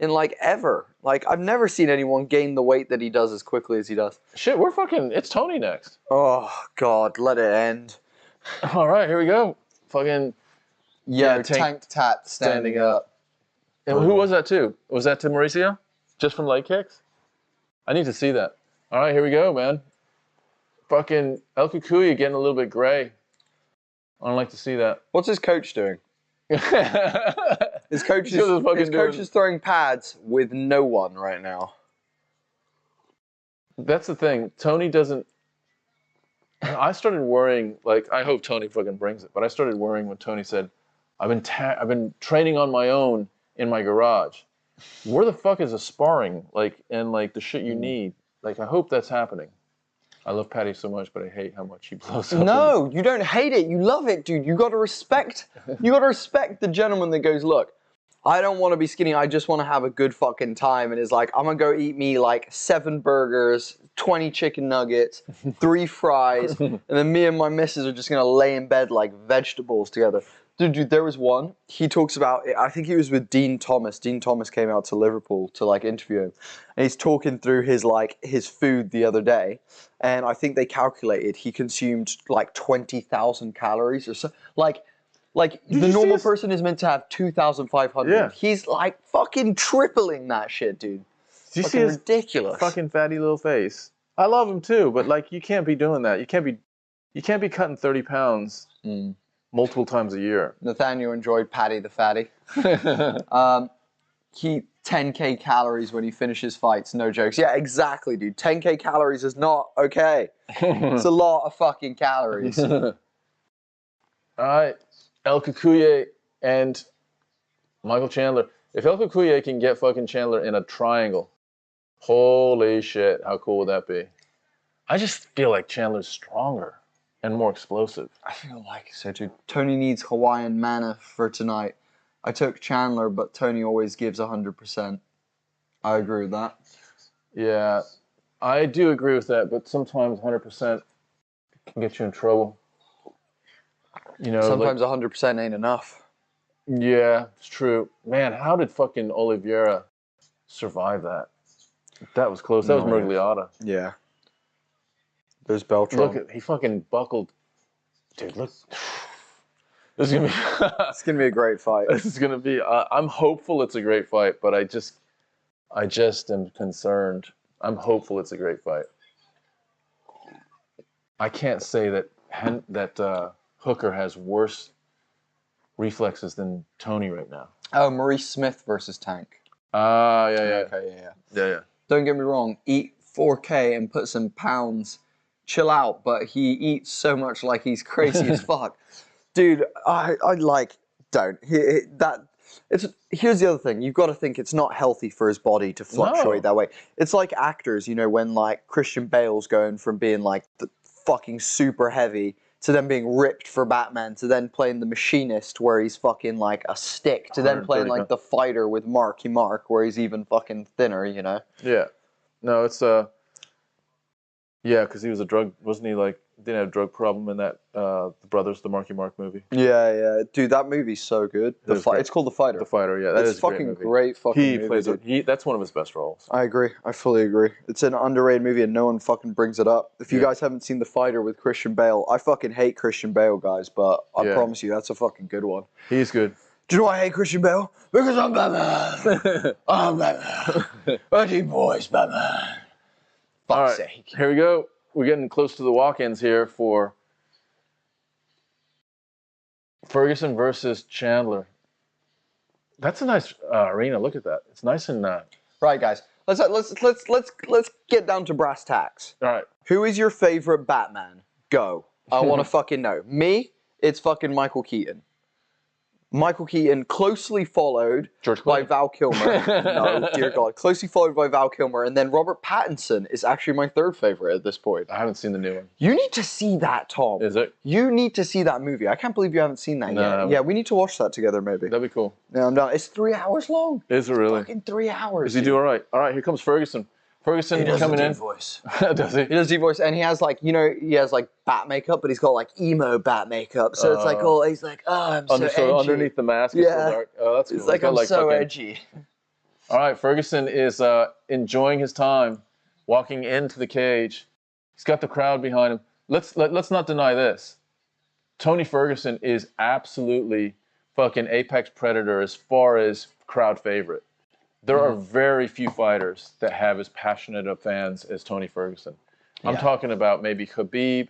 in like ever. Like I've never seen anyone gain the weight that he does as quickly as he does. Shit, it's Tony next. Oh God, let it end. All right, here we go. Fucking tank tap standing up. And who was that to? Was that to Mauricio? Just from leg kicks? I need to see that. All right, here we go, man. Fucking El Cucuy getting a little bit gray. I don't like to see that. What's his coach doing? His coach is throwing pads with no one right now. That's the thing. Tony doesn't... I started worrying, like, I hope Tony fucking brings it, but I started worrying when Tony said, I've been training on my own in my garage. Where the fuck is a sparring? And the shit you need? Like, I hope that's happening. I love Paddy so much, but I hate how much he blows up. No, you don't hate it. You love it, dude. You got to respect the gentleman that goes, look, I don't want to be skinny. I just want to have a good fucking time. And is like, I'm going to go eat me like 7 burgers, 20 chicken nuggets, 3 fries. And then me and my missus are just going to lay in bed like vegetables together. Dude, there was one. He talks about, I think he was with Dean Thomas. Dean Thomas came out to Liverpool to like interview him. And he's talking through his food the other day. And I think they calculated he consumed like 20,000 calories or so. Like the normal person is meant to have 2,500. Yeah. He's like fucking tripling that shit, dude. Do you see his ridiculous fucking fatty little face? I love him too, but like you can't be doing that. You can't be cutting 30 pounds multiple times a year. Nathaniel enjoyed Paddy the fatty. 10K calories when he finishes fights. No jokes. Yeah, exactly, dude. 10K calories is not okay. It's a lot of fucking calories. All right, El Cucuy and Michael Chandler. If El Cucuy can get fucking Chandler in a triangle, holy shit, how cool would that be? I just feel like Chandler's stronger and more explosive. I feel like so too. Tony needs Hawaiian mana for tonight. I took Chandler, but Tony always gives 100%. I agree with that. Yeah, I do agree with that, but sometimes 100% can get you in trouble. You know, Sometimes 100% ain't enough. Yeah, it's true. Man, how did fucking Oliveira survive that? That was close. That was Mergliata. Yeah. There's Beltran. Look, he fucking buckled. Dude, look. This is gonna be. It's gonna be a great fight. This is gonna be. I'm hopeful it's a great fight, but I just am concerned. I'm hopeful it's a great fight. I can't say that Hooker has worse reflexes than Tony right now. Oh, Maurice Smith versus Tank. Yeah. Okay, Yeah. Don't get me wrong. Eat 4K and put some pounds. Chill out, but he eats so much like he's crazy as fuck. Dude, I like, don't. Here's the other thing. You've got to think it's not healthy for his body to fluctuate that way. It's like actors, you know, when like Christian Bale's going from being like the fucking super heavy to then being ripped for Batman to then playing the machinist where he's fucking like a stick to then playing like the fighter with Marky Mark where he's even fucking thinner, you know? Yeah. No, it's yeah, because he was a drug, wasn't he? Like, didn't have a drug problem in that the Marky Mark movie. Yeah, dude, that movie's so good. It's called The Fighter. The Fighter, yeah, that it's is fucking great fucking movie. That's one of his best roles. I agree. I fully agree. It's an underrated movie and no one fucking brings it up. If you guys haven't seen The Fighter with Christian Bale, I fucking hate Christian Bale, guys, but I promise you, that's a fucking good one. He's good. Do you know why I hate Christian Bale? Because I'm Batman. I'm Batman. Dirty boys, Batman. Fuck's sake. Here we go. We're getting close to the walk-ins here for Ferguson versus Chandler. That's a nice arena. Look at that. It's nice and right, guys. Let's get down to brass tacks. All right. Who is your favorite Batman? Go. I want to fucking know. Me, it's fucking Michael Keaton. Michael Keaton, closely followed by Val Kilmer. No, dear God. Closely followed by Val Kilmer. And then Robert Pattinson is actually my third favorite at this point. I haven't seen the new one. You need to see that, Tom. Is it? You need to see that movie. I can't believe you haven't seen that yet. Yeah, we need to watch that together, maybe. That'd be cool. No, I'm down. It's 3 hours long. Is it really? Fucking 3 hours. Does he do all right? All right, here comes Ferguson. Ferguson coming in. Voice. Does he? He does deep voice, and he has like, you know, he has like bat makeup, but he's got like emo bat makeup. So it's like, oh, he's like, oh, I'm so edgy. Underneath the mask, it's so dark. Oh, that's cool. It's like, I'm so edgy. All right, Ferguson is enjoying his time, walking into the cage. He's got the crowd behind him. Let's not deny this. Tony Ferguson is absolutely fucking apex predator as far as crowd favorite. There are very few fighters that have as passionate of fans as Tony Ferguson. I'm talking about maybe Khabib,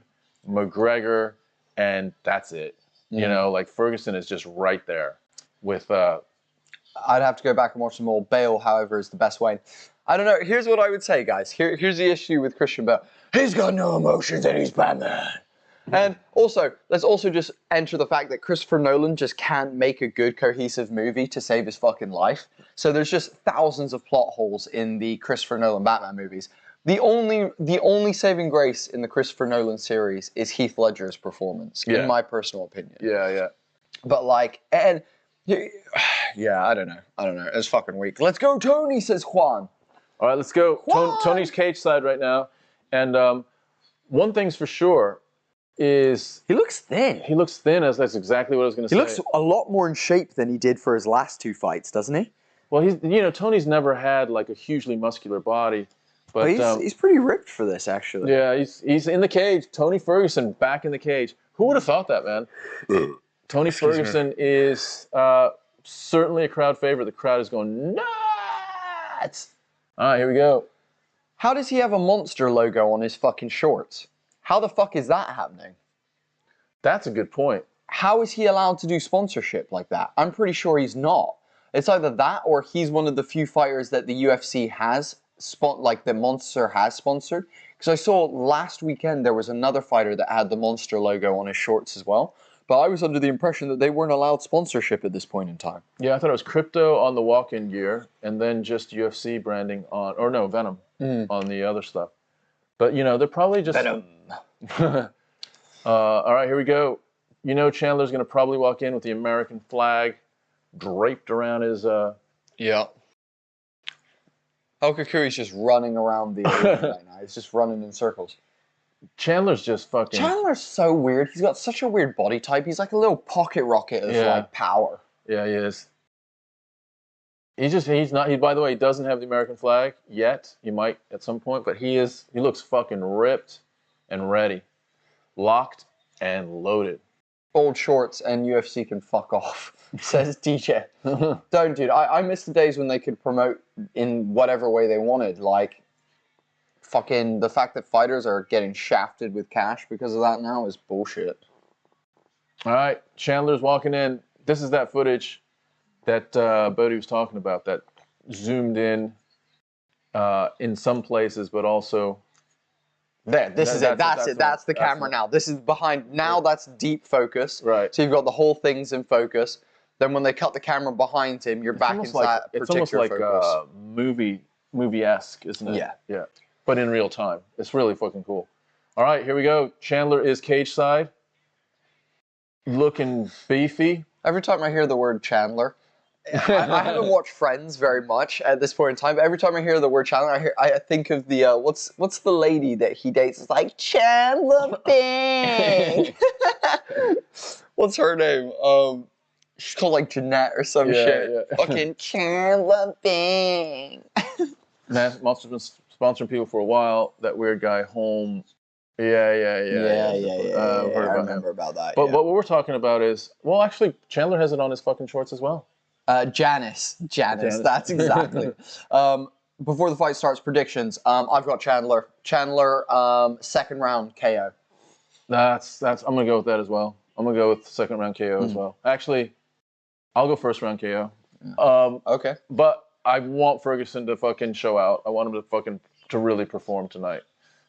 McGregor, and that's it. You know, like Ferguson is just right there with... I'd have to go back and watch them all. Bale, however, is the best way. I don't know. Here's what I would say, guys. Here's the issue with Christian Bale. He's got no emotions and he's Batman. And also, let's also just enter the fact that Christopher Nolan just can't make a good, cohesive movie to save his fucking life. So there's just thousands of plot holes in the Christopher Nolan Batman movies. The only saving grace in the Christopher Nolan series is Heath Ledger's performance, in my personal opinion. Yeah. But like, and yeah, I don't know. It's fucking weak. Let's go, Tony, says Juan. All right, let's go. Tony's cage side right now. And one thing's for sure is... He looks thin. He looks thin, that's exactly what I was going to say. He looks a lot more in shape than he did for his last 2 fights, doesn't he? Well, Tony's never had like a hugely muscular body. But he's pretty ripped for this, actually. Yeah, he's in the cage. Tony Ferguson back in the cage. Who would have thought that, man? Tony Ferguson is certainly a crowd favorite. The crowd is going nuts. All right, here we go. How does he have a monster logo on his fucking shorts? How the fuck is that happening? That's a good point. How is he allowed to do sponsorship like that? I'm pretty sure he's not. It's either that or he's one of the few fighters that the UFC has, like the Monster has sponsored. Because I saw last weekend there was another fighter that had the Monster logo on his shorts as well. But I was under the impression that they weren't allowed sponsorship at this point in time. Yeah, I thought it was crypto on the walk-in gear, and then just UFC branding on, or no, Venom on the other stuff. But, you know, they're probably just... Venom. All right, here we go. You know Chandler's going to probably walk in with the American flag draped around his... Yeah. Cuyuy's just running around the arena right now. He's just running in circles. Chandler's just fucking... Chandler's so weird. He's got such a weird body type. He's like a little pocket rocket of like power. Yeah, he is. He's not, by the way, he doesn't have the American flag yet. He might at some point, but he looks fucking ripped and ready. Locked and loaded. Old shorts and UFC can fuck off, says DJ. Don't, dude. I miss the days when they could promote in whatever way they wanted. Like, fucking the fact that fighters are getting shafted with cash because of that now is bullshit. All right, Chandler's walking in. This is that footage that Bodie was talking about, that zoomed in some places, but also... There, this is it. That's it. That's the camera now. This is behind. Now that's deep focus. Right. So you've got the whole thing's in focus. Then when they cut the camera behind him, you're back into that particular focus. It's almost like movie-esque, isn't it? Yeah. Yeah. But in real time. It's really fucking cool. All right, here we go. Chandler is cage side. Looking beefy. Every time I hear the word Chandler, I haven't watched Friends very much at this point in time, but every time I hear the word Chandler, I think of the what's the lady that he dates? It's like Chandler Bing. What's her name? She's called like Jeanette or some shit. Yeah. Fucking Chandler Bing. Monster's been sponsoring people for a while. That weird guy, Home. Yeah. I remember about that. But what we're talking about is, well, actually, Chandler has it on his fucking shorts as well. Janice, that's exactly. Before the fight starts, predictions. I've got Chandler. Second round KO. I'm gonna go with that as well. I'm gonna go with second round KO as well. Actually, I'll go first round KO. Okay. But I want Ferguson to fucking show out. I want him to really perform tonight.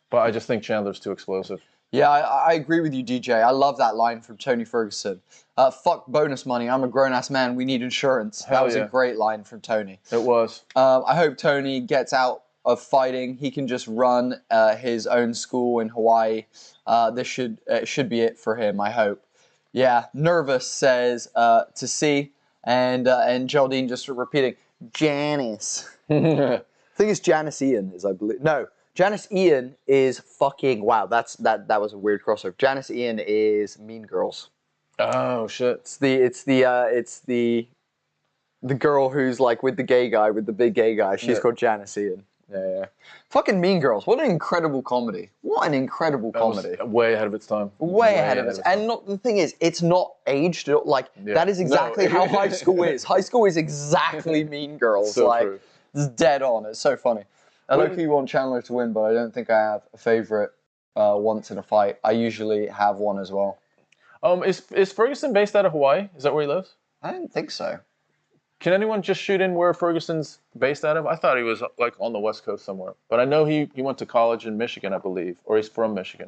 But I just think Chandler's too explosive. Yeah, I agree with you, DJ. I love that line from Tony Ferguson. Fuck bonus money. I'm a grown-ass man. We need insurance. That was a great line from Tony. It was. I hope Tony gets out of fighting. He can just run his own school in Hawaii. This should be it for him, I hope. Yeah, Nervous says to see. And Geraldine just repeating, Janice. I think it's Janice Ian, I believe. No. Janice Ian is fucking wow. That was a weird crossover. Janice Ian is Mean Girls. Oh shit! It's the girl who's like with the gay guy, with the big gay guy. She's called Janice Ian. Yeah. Fucking Mean Girls. What an incredible comedy. What an incredible comedy. Way ahead of its time. Way ahead of its time. And the thing is, it's not aged. Like that is exactly how high school is. High school is exactly Mean Girls. So like true. It's dead on. It's so funny. I low-key want Chandler to win, but I don't think I have a favorite once in a fight. I usually have one as well. Is Ferguson based out of Hawaii? Is that where he lives? I don't think so. Can anyone just shoot in where Ferguson's based out of? I thought he was like on the West Coast somewhere. But I know he went to college in Michigan, I believe. Or he's from Michigan.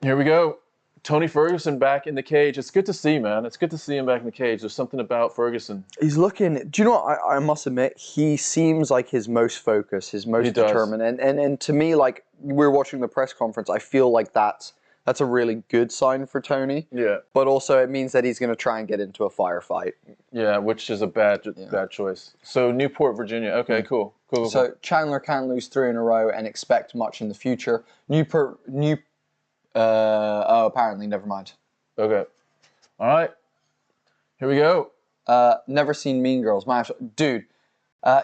Here we go. Tony Ferguson back in the cage. It's good to see, man. It's good to see him back in the cage. There's something about Ferguson. He's looking... Do you know what? I must admit, he seems like his most focused, his most determined. And to me, like, we're watching the press conference, I feel like that's a really good sign for Tony. Yeah. But also it means that he's going to try and get into a firefight. Yeah, which is a bad choice. So Newport, Virginia. Okay, cool. So Chandler can't lose 3 in a row and expect much in the future. Apparently, never mind. Okay. All right. Here we go. Never seen Mean Girls. Dude,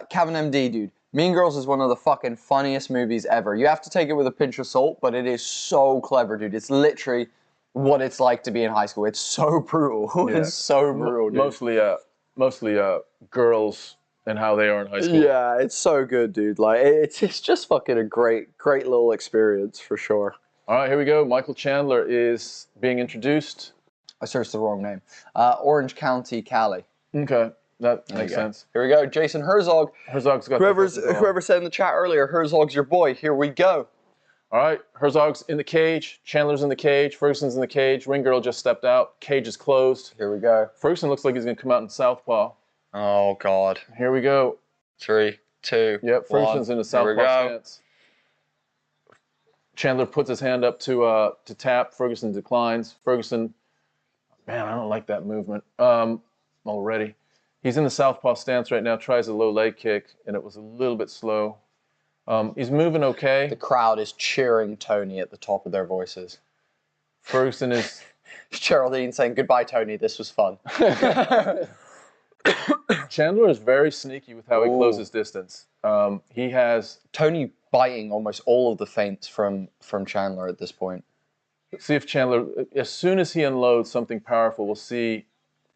Kevin MD, dude. Mean Girls is one of the fucking funniest movies ever. You have to take it with a pinch of salt, but it is so clever, dude. It's literally what it's like to be in high school. It's so brutal. Yeah. It's so brutal, dude. Mostly girls and how they are in high school. Yeah, it's so good, dude. Like, it's just fucking a great little experience for sure. All right, here we go. Michael Chandler is being introduced. I searched the wrong name. Orange County, Cali. Okay, that makes sense. Here we go, Jason Herzog. Herzog's got Whoever said in the chat earlier, Herzog's your boy. Here we go. All right, Herzog's in the cage. Chandler's in the cage. Ferguson's in the cage. Ring girl just stepped out. Cage is closed. Here we go. Ferguson looks like he's going to come out in southpaw. Oh, God. Here we go. 3, 2, Yep, Ferguson's in a southpaw stance. Chandler puts his hand up to tap. Ferguson declines. Ferguson, man, I don't like that movement already. He's in the southpaw stance right now, tries a low leg kick, and it was a little bit slow. He's moving okay. The crowd is cheering Tony at the top of their voices. Ferguson is... Geraldine saying, goodbye, Tony, this was fun. Chandler is very sneaky with how he closes distance. He has... Tony biting almost all of the feints from Chandler at this point. See if Chandler, as soon as he unloads something powerful, we'll see,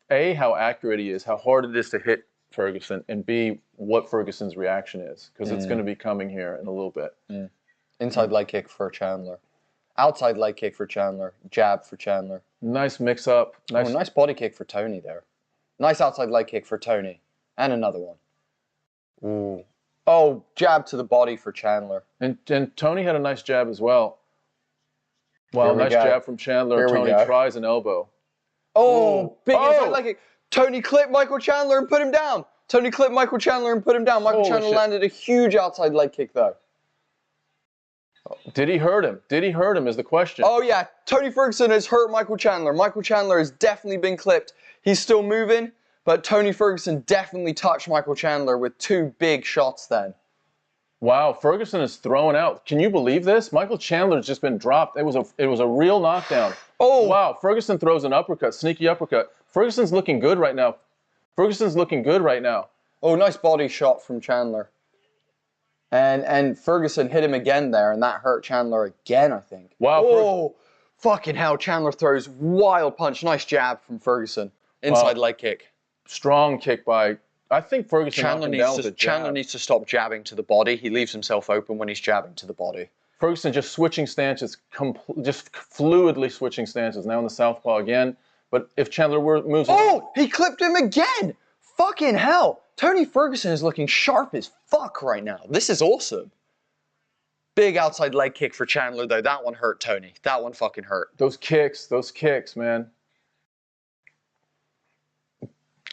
A, how accurate he is, how hard it is to hit Ferguson, and B, what Ferguson's reaction is, because it's going to be coming here in a little bit. Inside leg kick for Chandler. Outside leg kick for Chandler. Jab for Chandler. Nice mix-up. Nice body kick for Tony there. Nice outside leg kick for Tony. And another one. Ooh. Oh, jab to the body for Chandler. And Tony had a nice jab as well. Wow, nice jab from Chandler. Tony tries an elbow. Oh, big inside leg kick. Tony clipped Michael Chandler and put him down. Tony clipped Michael Chandler and put him down. Michael Chandler landed a huge outside leg kick, though. Did he hurt him? Did he hurt him is the question. Oh, yeah. Tony Ferguson has hurt Michael Chandler. Michael Chandler has definitely been clipped. He's still moving, but Tony Ferguson definitely touched Michael Chandler with 2 big shots then. Wow, Ferguson is throwing out. Can you believe this? Michael Chandler's just been dropped. It was a real knockdown. Oh, wow. Ferguson throws an uppercut, sneaky uppercut. Ferguson's looking good right now. Ferguson's looking good right now. Oh, nice body shot from Chandler. And Ferguson hit him again there, and that hurt Chandler again, I think. Wow. Oh, fucking hell. Chandler throws wild punch. Nice jab from Ferguson. Inside leg kick. Strong kick by... I think Ferguson Chandler needs to stop jabbing to the body. He leaves himself open when he's jabbing to the body. Ferguson just switching stances, just fluidly switching stances. Now in the southpaw again. But if Chandler moves... Oh, he clipped him again! Fucking hell! Tony Ferguson is looking sharp as fuck right now. This is awesome. Big outside leg kick for Chandler, though. That one hurt Tony. That one fucking hurt. Those kicks, man.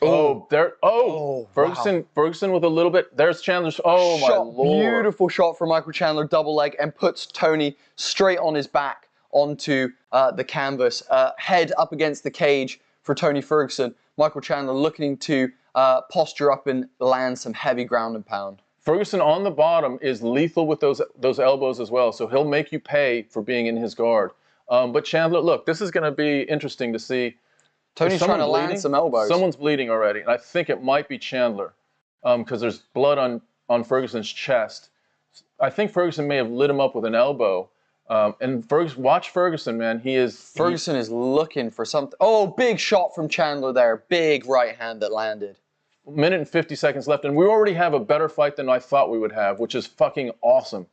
Oh, there. Oh, Ferguson. Wow. Ferguson with a little bit. There's Chandler's. Oh my lord! Beautiful shot from Michael Chandler, double leg, and puts Tony straight on his back onto the canvas, head up against the cage for Tony Ferguson. Michael Chandler looking to posture up and land some heavy ground and pound. Ferguson on the bottom is lethal with those elbows as well, so he'll make you pay for being in his guard. But Chandler, look, this is going to be interesting to see. Tony's trying to land some elbows. Someone's bleeding already, and I think it might be Chandler because there's blood on Ferguson's chest. I think Ferguson may have lit him up with an elbow. And watch Ferguson, man. Ferguson is looking for something. Oh, big shot from Chandler there. Big right hand that landed. Minute and 50 seconds left, and we already have a better fight than I thought we would have, which is fucking awesome.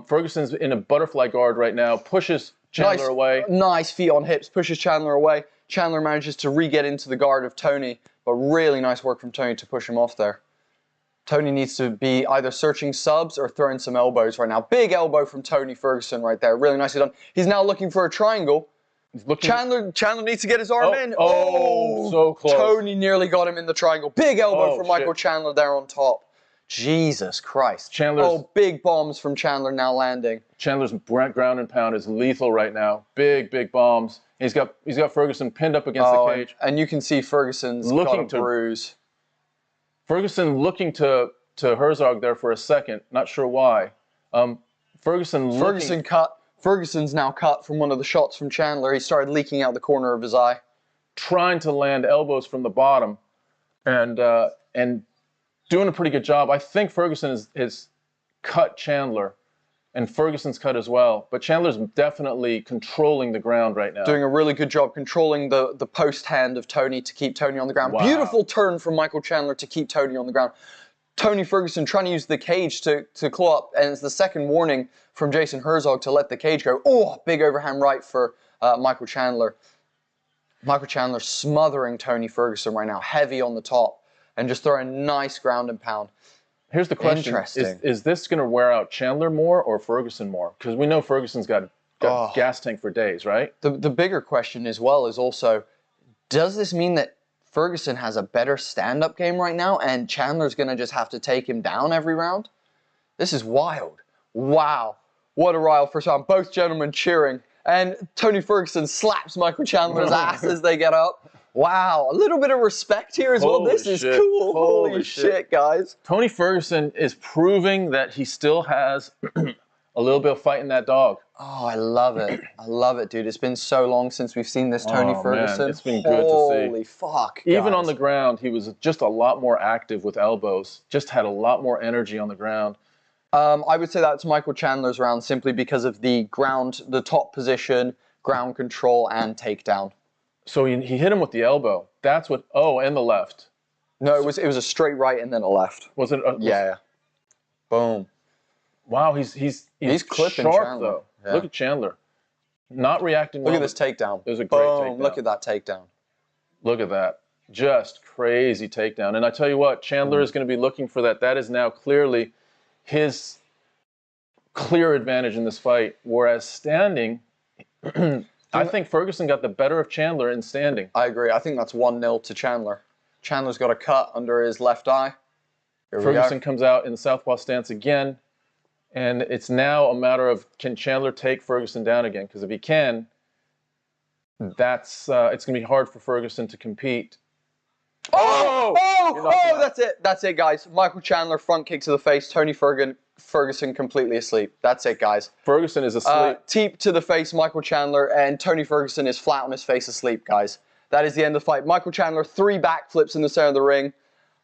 Ferguson's in a butterfly guard right now, pushes Chandler away. Nice feet on hips, pushes Chandler away. Chandler manages to re-get into the guard of Tony, but really nice work from Tony to push him off there. Tony needs to be either searching subs or throwing some elbows right now. Big elbow from Tony Ferguson right there. Really nicely done. He's now looking for a triangle. Chandler needs to get his arm in. Oh, so close. Tony nearly got him in the triangle. Big elbow from Michael Chandler there on top. Jesus Christ. Big bombs from Chandler now landing. Chandler's ground and pound is lethal right now. Big bombs. He's got Ferguson pinned up against the cage. And you can see Ferguson's got a bruise. Ferguson looking to Herzog there for a second. Not sure why. Ferguson cut. Ferguson's now cut from one of the shots from Chandler. He started leaking out the corner of his eye. Trying to land elbows from the bottom and doing a pretty good job. I think Ferguson is cut Chandler, and Ferguson's cut as well. But Chandler's definitely controlling the ground right now. Doing a really good job controlling the post hand of Tony to keep Tony on the ground. Wow. Beautiful turn from Michael Chandler to keep Tony on the ground. Tony Ferguson trying to use the cage to claw up, and it's the second warning from Jason Herzog to let the cage go. Oh, big overhand right for Michael Chandler. Michael Chandler smothering Tony Ferguson right now, heavy on the top, and just throwing nice ground and pound. Here's the question. Interesting. Is this going to wear out Chandler more or Ferguson more? Because we know Ferguson's got gas tank for days, right? The bigger question as well is also, does this mean that Ferguson has a better stand-up game right now and Chandler's going to just have to take him down every round? This is wild. Wow. What a wild first round. Both gentlemen cheering. And Tony Ferguson slaps Michael Chandler's ass as they get up. Wow. A little bit of respect here as well. This is cool. Holy shit, guys. Tony Ferguson is proving that he still has a little bit of fight in that dog. Oh, I love it. I love it, dude. It's been so long since we've seen this Tony Ferguson. Man, it's been good to see. Holy fuck, guys. Even on the ground, he was just a lot more active with elbows. Just had a lot more energy on the ground. I would say that's Michael Chandler's round simply because of the top position, ground control, and takedown. So he hit him with the elbow. That's what. Oh, and the left. No, it was a straight right and then a left. Was it? Yeah. Boom. Wow, he's clipping sharp Chandler. though. Yeah. Look at Chandler, not reacting. Look at this takedown. It was a great takedown. Look at that takedown. Look at that, just crazy takedown. And I tell you what, Chandler is going to be looking for that. That is now clearly his clear advantage in this fight. Whereas standing, I think Ferguson got the better of Chandler in standing. I agree. I think that's 1-0 to Chandler. Chandler's got a cut under his left eye. Ferguson comes out in the southpaw stance again. And it's now a matter of, can Chandler take Ferguson down again? Because if he can, it's going to be hard for Ferguson to compete. That's it. That's it, guys. Michael Chandler, front kick to the face. Tony Ferguson completely asleep. That's it, guys. Ferguson is asleep. Teep to the face, Michael Chandler, and Tony Ferguson is flat on his face asleep, guys. That is the end of the fight. Michael Chandler, 3 backflips in the center of the ring.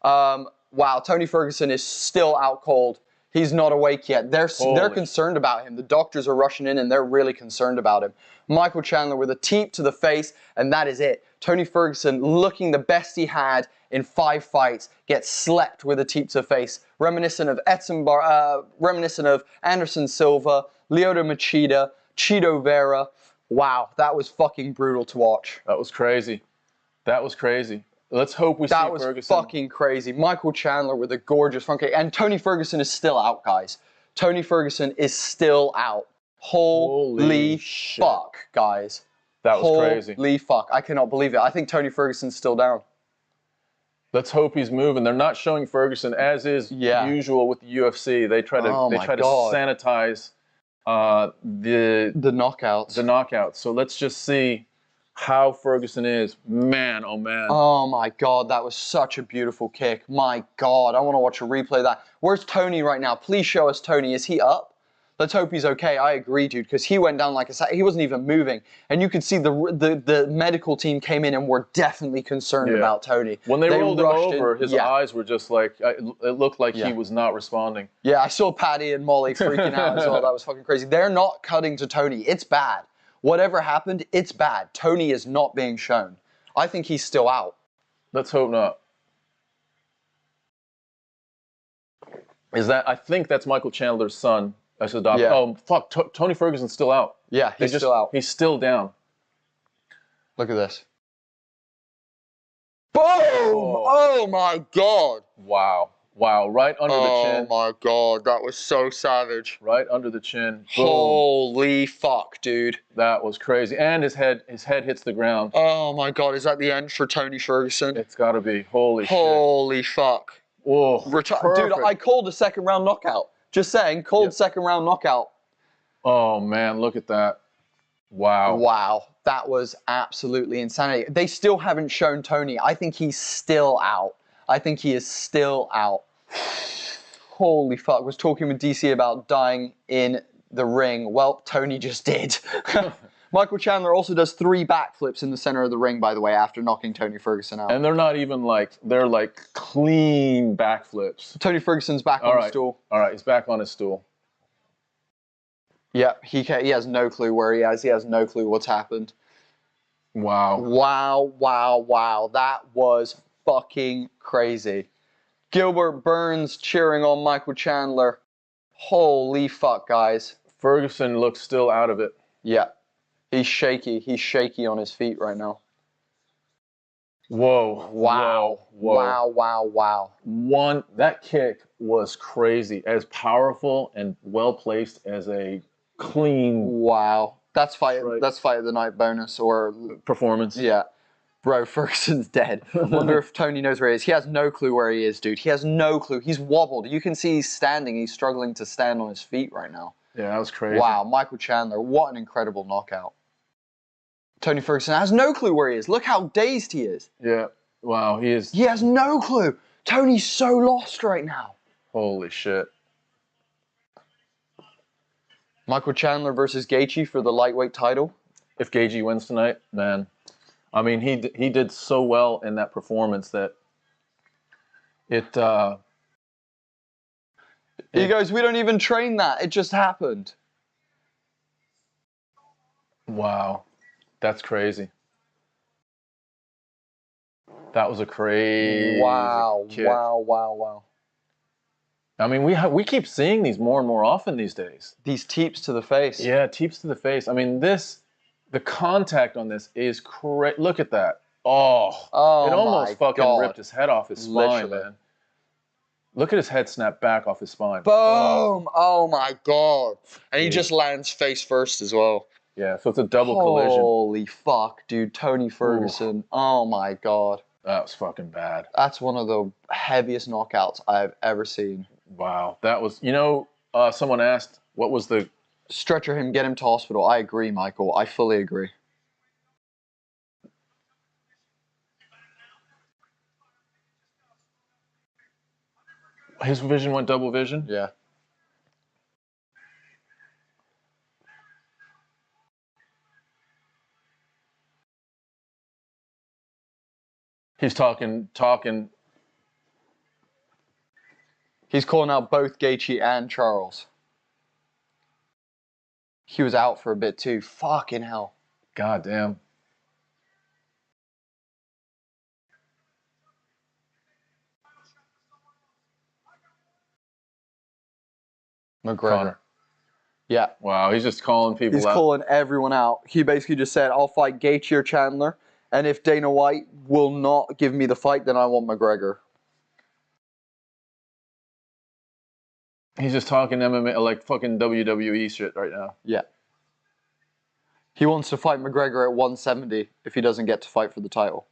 Wow, Tony Ferguson is still out cold. He's not awake yet. They're concerned about him. The doctors are rushing in and they're really concerned about him. Michael Chandler with a teep to the face, and that is it. Tony Ferguson, looking the best he had in 5 fights, gets slept with a teep to the face. Reminiscent of Anderson Silva, Lyoto Machida, Chito Vera. Wow, that was fucking brutal to watch. That was crazy. That was crazy. Let's hope we see Ferguson. That was fucking crazy. Michael Chandler with a gorgeous front kick. And Tony Ferguson is still out, guys. Tony Ferguson is still out. Holy fuck, guys. That was crazy. Holy fuck. I cannot believe it. I think Tony Ferguson's still down. Let's hope he's moving. They're not showing Ferguson, as is usual with the UFC. They try to sanitize the knockouts. The knockouts. So let's just see how Ferguson is. Man, oh man. Oh my God, that was such a beautiful kick. My God, I want to watch a replay of that. Where's Tony right now? Please show us Tony. Is he up? Let's hope he's okay. I agree, dude, because he went down like a sack. He wasn't even moving. And you could see the medical team came in and were definitely concerned about Tony. When they rolled him over, his eyes were just like, it looked like he was not responding. Yeah, I saw Patty and Molly freaking out as well. That was fucking crazy. They're not cutting to Tony. It's bad. Whatever happened, it's bad. Tony is not being shown. I think he's still out. Let's hope not. I think that's Michael Chandler's son. I said, oh, fuck, Tony Ferguson's still out. Yeah, he's still out. He's still down. Look at this. Boom! Oh my God. Wow. Wow, right under the chin. Oh my God, that was so savage. Right under the chin. Boom. Holy fuck, dude. That was crazy. And his head hits the ground. Oh my God, is that the end for Tony Ferguson? It's gotta be. Holy shit. Holy fuck. Whoa. Dude, I called a second round knockout. Just saying, second round knockout. Oh man, look at that. Wow. Wow. That was absolutely insanity. They still haven't shown Tony. I think he's still out. I think he is still out. Holy fuck. I was talking with DC about dying in the ring. Well, Tony just did. Michael Chandler also does 3 backflips in the center of the ring, by the way, after knocking Tony Ferguson out. And they're not even they're like clean backflips. Tony Ferguson's back on the stool. All right, he's back on his stool. Yeah, he has no clue where he is. He has no clue what's happened. Wow. Wow, wow, wow. That was fucking crazy. Gilbert Burns cheering on Michael Chandler. Holy fuck, guys. Ferguson looks still out of it. Yeah. He's shaky. He's shaky on his feet right now. Whoa. Wow. Whoa. Wow. That kick was crazy. As powerful and well placed as a clean Wow. That's fight. Right. That's fight of the night bonus or performance. yeah. Bro, Ferguson's dead. Wonder if Tony knows where he is. He has no clue where he is, dude. He has no clue. He's wobbled. You can see he's standing. He's struggling to stand on his feet right now. Yeah, that was crazy. Wow, Michael Chandler, what an incredible knockout. Tony Ferguson has no clue where he is. Look how dazed he is. Yeah. Wow, he is. He has no clue. Tony's so lost right now. Holy shit. Michael Chandler versus Gaethje for the lightweight title. If Gaethje wins tonight, man. I mean, he did so well in that performance that it. He goes, we don't even train that. It just happened. Wow, that's crazy. That was a crazy kick. Wow. I mean, we keep seeing these more and more often these days. These teeps to the face. Yeah, teeps to the face. I mean, the contact on this is crazy. Look at that. Oh, it almost fucking ripped his head off his spine, man. Look at his head snap back off his spine. Boom! Oh my God. And he just lands face first as well. Yeah, so it's a double collision. Holy fuck, dude. Tony Ferguson. Ooh. Oh my God. That was fucking bad. That's one of the heaviest knockouts I've ever seen. Wow. That was, someone asked, what was the... Stretcher him, get him to hospital. I agree, Michael. I fully agree. His vision went double vision? Yeah. He's talking. He's calling out both Gaethje and Charles. He was out for a bit too. Fucking hell. God damn. McGregor. Connor. Yeah. Wow, he's just calling people out. He's calling everyone out. He basically just said, I'll fight Gaethje or Chandler, and if Dana White will not give me the fight, then I want McGregor. He's just talking MMA, like fucking WWE shit right now. Yeah. He wants to fight McGregor at 170 if he doesn't get to fight for the title.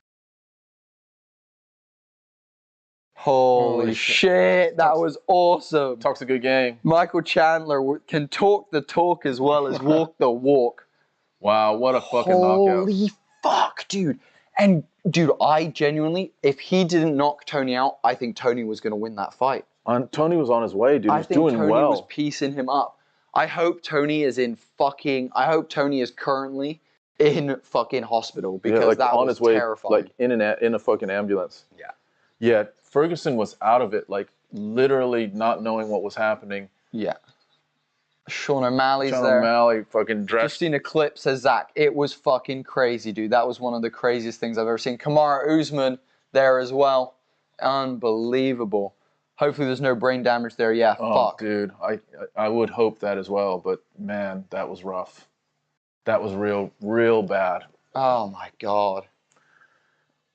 Holy shit, that was awesome. Talks a good game. Michael Chandler can talk the talk as well as walk the walk. Wow, what a fucking knockout. Holy fuck, dude. And, dude, I genuinely, if he didn't knock Tony out, I think Tony was going to win that fight. Tony was on his way, dude. He was doing well. I think Tony was piecing him up. I hope Tony is currently in fucking hospital because that was terrifying. Like in a fucking ambulance. Yeah. Yeah, Ferguson was out of it, like literally not knowing what was happening. Yeah. Sean O'Malley's there. Sean O'Malley fucking dressed. Just seen a clip, says Zach. It was fucking crazy, dude. That was one of the craziest things I've ever seen. Kamaru Usman there as well. Unbelievable. Hopefully there's no brain damage there. Yeah, fuck. Dude, I would hope that as well, but man, that was rough. That was real bad. Oh my God.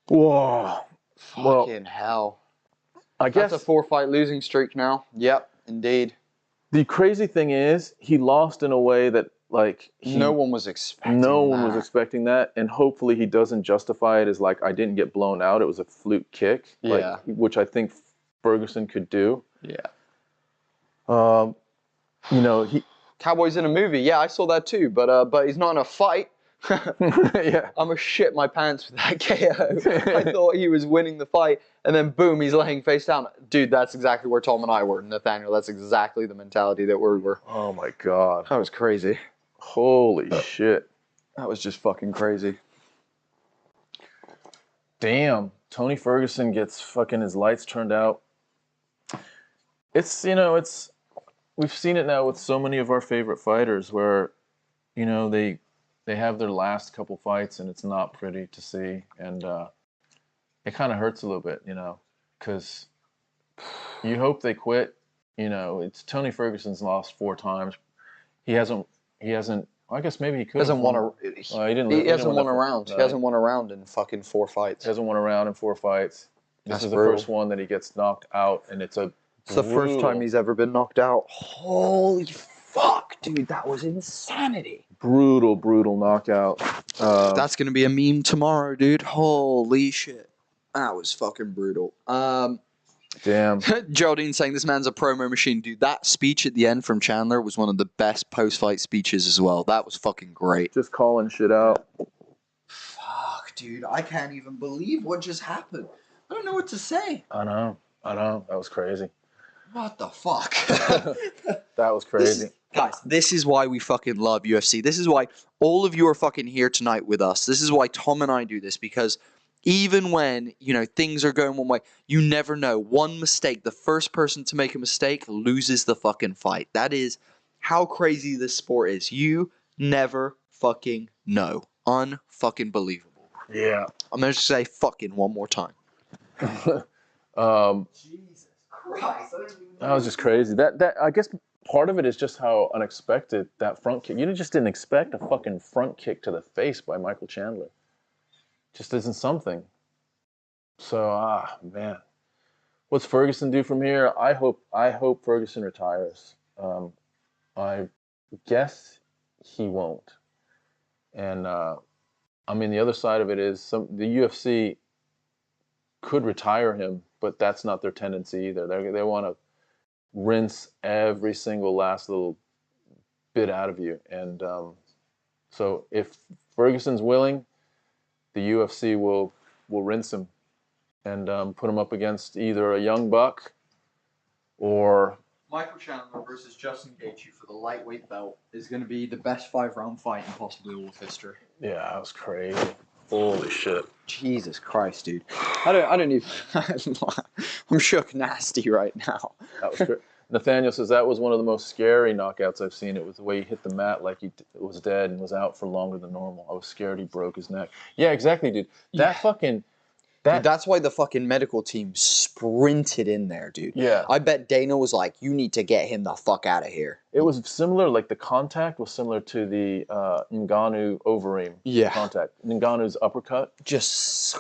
Whoa. Fucking hell. I guess that's a 4-fight losing streak now. Yep, indeed. The crazy thing is, he lost in a way that, like... no one was expecting that, and hopefully he doesn't justify it as, like, I didn't get blown out, it was a fluke kick. Yeah. Which I think Ferguson could do. Yeah. He... Cowboy's in a movie. Yeah, I saw that too, but he's not in a fight. Yeah. I'm gonna shit my pants with that KO. I thought he was winning the fight, and then boom, he's laying face down. Dude, that's exactly where Tom and I were, Nathaniel. That's exactly the mentality that we were. Oh my God. That was crazy. Holy shit. That was just fucking crazy. Damn. Tony Ferguson gets fucking his lights turned out. We've seen it now with so many of our favorite fighters where, they have their last couple fights and it's not pretty to see. And it kind of hurts a little bit, because you hope they quit. It's Tony Ferguson's lost 4 times. He hasn't I guess maybe he could. He hasn't won a. He hasn't won a round. He hasn't won a round in fucking 4 fights. He hasn't won a round in 4 fights. This is the first one that he gets knocked out, and it's a. It's the first time he's ever been knocked out. Holy fuck, dude, that was insanity. Brutal knockout. That's gonna be a meme tomorrow, dude. Holy shit, that was fucking brutal. Damn. Geraldine saying this man's a promo machine, dude. That speech at the end from Chandler was one of the best post-fight speeches as well. That was fucking great. Just calling shit out. Fuck, dude, I can't even believe what just happened. I don't know what to say. I know. That was crazy. What the fuck? That was crazy. Guys, this is why we fucking love UFC. This is why all of you are fucking here tonight with us. This is why Tom and I do this, because even when, things are going one way, you never know. One mistake, the first person to make a mistake loses the fucking fight. That is how crazy this sport is. You never fucking know. Unfucking believable. Yeah. I'm going to say fucking one more time. Jesus Christ. That was just crazy. That I guess part of it is just how unexpected that front kick. You just didn't expect a fucking front kick to the face by Michael Chandler. Just isn't something. So man, what's Ferguson do from here? I hope Ferguson retires. I guess he won't. And the other side of it is the UFC could retire him, but that's not their tendency either. They want to rinse every single last little bit out of you. And so if Ferguson's willing, the UFC will rinse him and put him up against either a young buck or... Michael Chandler versus Justin Gaethje for the lightweight belt is going to be the best 5-round fight in possibly all of history. Yeah, that was crazy. Holy shit. Jesus Christ, dude. I don't even... I'm shook nasty right now. That was great. Nathaniel says that was one of the most scary knockouts I've seen. It was the way he hit the mat like he was dead and was out for longer than normal. I was scared he broke his neck. Yeah, exactly, dude. Dude, that's why the fucking medical team sprinted in there, dude. Yeah. I bet Dana was like, you need to get him the fuck out of here. It was similar, like the contact was similar to the Ngannou Overeem contact. Ngannou's uppercut. Just...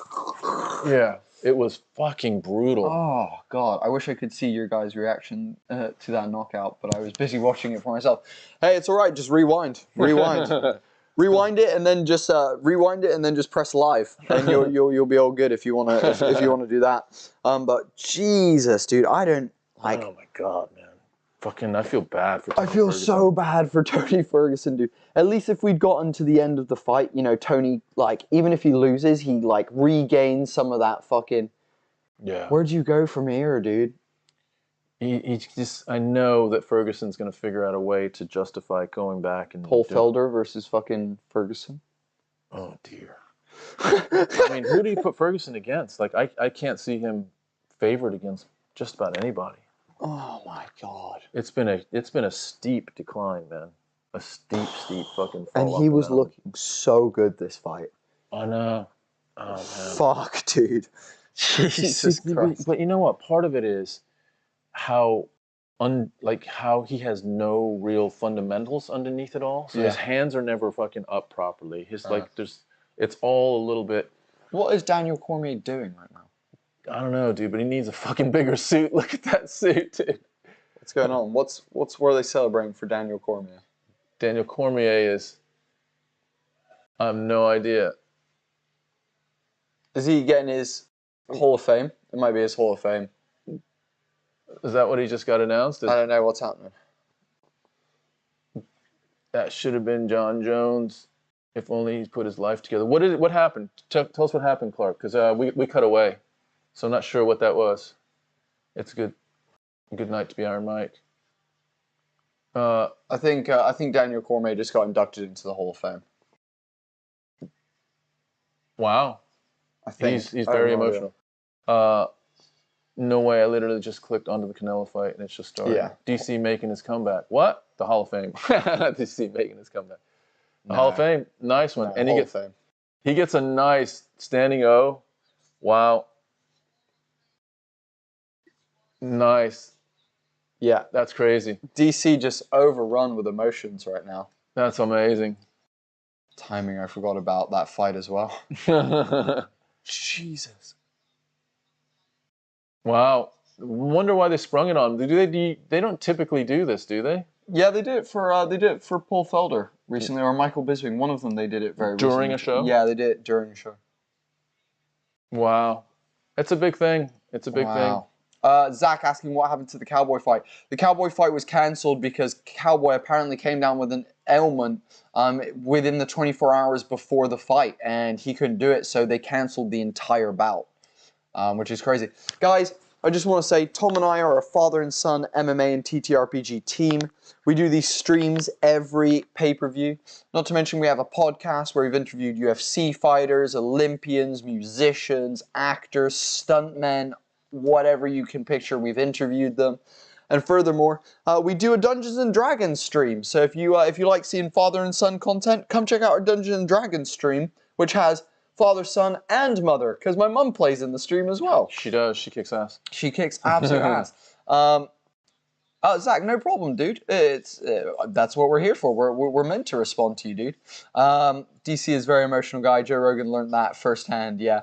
Yeah. It was fucking brutal. Oh, God. I wish I could see your guys' reaction to that knockout, but I was busy watching it for myself. Hey, it's all right. Just rewind. Rewind it and then just press live, and you'll be all good if you wanna if you wanna do that. But Jesus, dude, I don't like. Oh my God, man. Fucking, I feel bad for. I feel so bad for Tony Ferguson, dude. At least if we'd gotten to the end of the fight, Tony, like, even if he loses, he like regains some of that fucking. Yeah. Where'd you go from here, dude? He just, I know that Ferguson's going to figure out a way to justify going back and... Paul Felder versus fucking Ferguson? Oh, dear. I mean, who do you put Ferguson against? Like, I can't see him favored against just about anybody. Oh, my God. It's been a steep decline, man. A steep fucking fall. And he was looking so good this fight. I know. Oh, man. Fuck, dude. Jesus Christ. But you know what? Part of it is how he has no real fundamentals underneath it all. So his hands are never fucking up properly. It's all a little bit. What is Daniel Cormier doing right now? I don't know, dude, but he needs a fucking bigger suit. Look at that suit, dude. What's going on? What's where they celebrating for Daniel Cormier? Daniel Cormier is... I have no idea. Is he getting his Hall of Fame? It might be his Hall of Fame. Is that what he just got announced? I don't know what's happening. That should have been John Jones. If only he's put his life together. What happened? Tell us what happened, Clark, because we cut away. So I'm not sure what that was. It's a good night to be Iron Mike. I think Daniel Cormier just got inducted into the Hall of Fame. Wow. I think he's very emotional. No way, I literally just clicked onto the Canelo fight and it's just started. Yeah. DC making his comeback. What? The Hall of Fame. DC making his comeback. The Hall of Fame, nice one. And he gets a nice standing O. Wow. Nice. Yeah. That's crazy. DC just overrun with emotions right now. That's amazing. Timing, I forgot about that fight as well. Jesus. Wow. Wonder why they sprung it on him. They don't typically do this, do they? Yeah, they did it for Paul Felder recently, or Michael Bisping. One of them, they did it very during recently. a show. Yeah, they did it during a show. Wow, it's a big thing. It's a big thing. Zach asking what happened to the Cowboy fight. The Cowboy fight was cancelled because Cowboy apparently came down with an ailment within the 24 hours before the fight, and he couldn't do it, so they cancelled the entire bout, which is crazy. Guys, I just want to say Tom and I are a father and son MMA and TTRPG team. We do these streams every pay-per-view. Not to mention we have a podcast where we've interviewed UFC fighters, Olympians, musicians, actors, stuntmen, whatever you can picture, we've interviewed them. And furthermore, we do a Dungeons and Dragons stream. So if you like seeing father and son content, come check out our Dungeons and Dragons stream, which has father, son, and mother, because my mum plays in the stream as well. She does. She kicks ass. She kicks absolute ass. Zach, no problem, dude. That's what we're here for. We're meant to respond to you, dude. DC is a very emotional guy. Joe Rogan learned that firsthand. Yeah.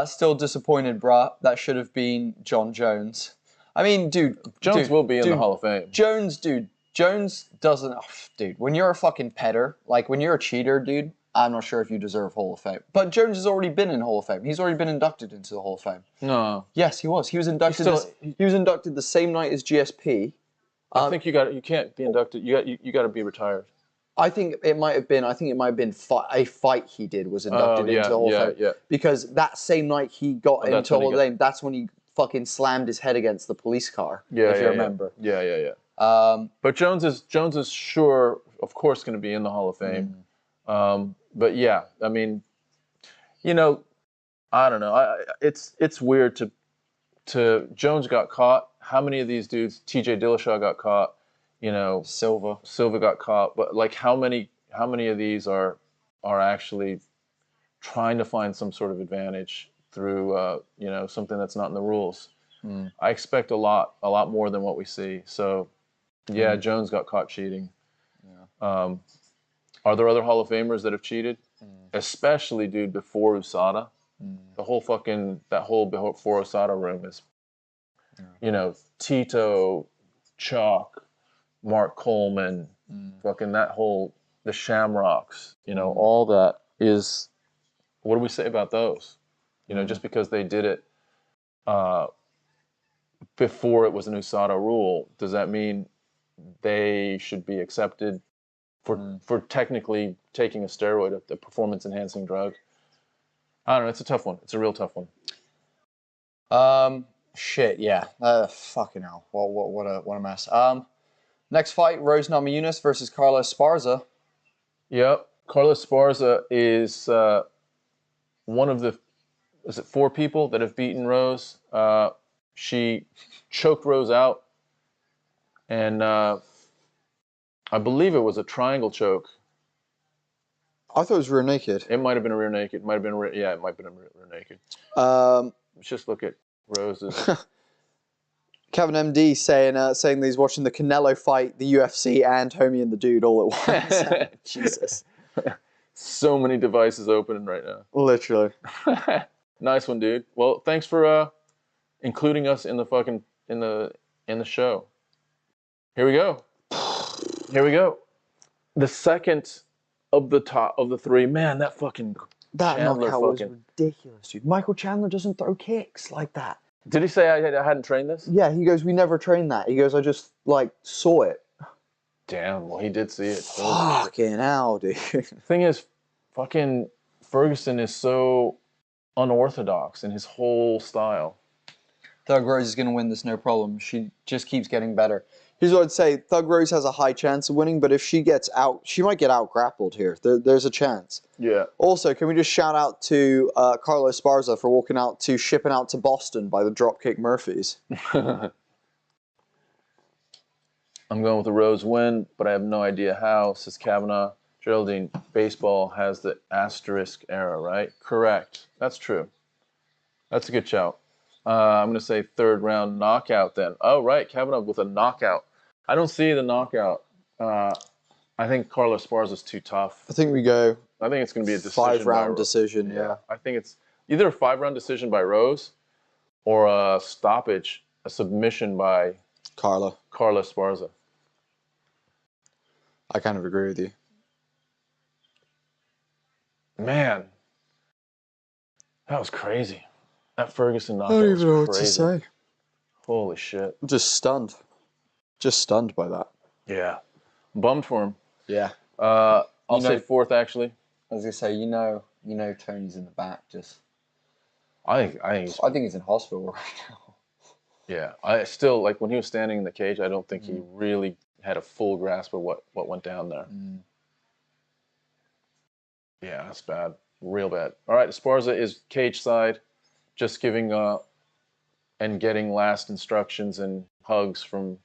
Still disappointed, bruh. That should have been John Jones. I mean, dude. Jones will be in the Hall of Fame. Jones doesn't. Oh, dude, when you're a fucking petter, like when you're a cheater, dude, I'm not sure if you deserve Hall of Fame. But Jones has already been in Hall of Fame. He's already been inducted into the Hall of Fame. No. Yes, he was. He was inducted. He was inducted the same night as GSP. I think you can't be inducted. You got to be retired. I think it might have been. A fight he did was inducted into the Hall of Fame. Yeah. Because that same night he got into Hall of Fame, that's when he fucking slammed his head against the police car. If you remember. Yeah. But Jones is sure, of course, going to be in the Hall of Fame. But yeah, I mean, I don't know. It's weird to Jones got caught. How many of these dudes? TJ Dillashaw got caught. Silva got caught. But like, how many of these are actually trying to find some sort of advantage through something that's not in the rules? I expect a lot more than what we see. So yeah, Jones got caught cheating. Yeah. Are there other Hall of Famers that have cheated? Especially, dude, before USADA. The whole before USADA room is, Tito, Chalk, Mark Coleman, fucking the Shamrocks, all that is, what do we say about those? Just because they did it before it was an USADA rule, does that mean they should be accepted for technically taking a steroid, a performance-enhancing drug? I don't know. It's a tough one. It's a real tough one. Shit, yeah. Fucking hell. What a mess. Next fight, Rose Namajunas versus Carla Esparza. Yep. Carla Esparza is one of the, is it 4 people that have beaten Rose? She choked Rose out, and I believe it was a triangle choke. I thought it was rear naked. It might have been a rear naked. It might have been it might have been a rear naked. Let's just look at Rose's. Kevin MD saying that he's watching the Canelo fight, the UFC, and Homie and the Dude all at once. Jesus. So many devices opening right now. Literally. Nice one, dude. Well, thanks for including us in the show. Here we go. The second of the 3. Man, that Chandler knockout was ridiculous, dude. Michael Chandler doesn't throw kicks like that. Did he say I hadn't trained this? Yeah, he goes, we never trained that. He goes, I just, saw it. Damn, well, he did see it. Fucking hell, dude. Thing is, fucking Ferguson is so unorthodox in his whole style. Thug Rose is going to win this, no problem. She just keeps getting better. Here's what I'd say. Thug Rose has a high chance of winning, but if she gets out, she might get out grappled here. There's a chance. Yeah. Also, can we just shout out to Carla Esparza for shipping out to Boston by the Dropkick Murphys? I'm going with the Rose win, but I have no idea how, says Kavanaugh. Geraldine, baseball has the asterisk era, right? Correct. That's true. That's a good shout. I'm going to say 3rd round knockout then. Oh, right. Kavanaugh with a knockout. I don't see the knockout. I I think Carla Esparza is too tough. I think we go. I think it's going to be a decision. 5-round decision. Yeah. I think it's either a 5-round decision by Rose or a stoppage, a submission by Carla Esparza. I kind of agree with you. Man, that was crazy. That Ferguson knockout I don't was even know crazy. what to say. Holy shit. I'm just stunned. Just stunned by that. Yeah. Bummed for him. Yeah. I'll say 4th, actually. I was gonna say, you know, Tony's in the back. Just, I think he's in hospital right now. Yeah. I still, like, when he was standing in the cage, I don't think he really had a full grasp of what went down there. Yeah, that's bad. Real bad. All right, Esparza is cage side, just giving and getting last instructions and hugs from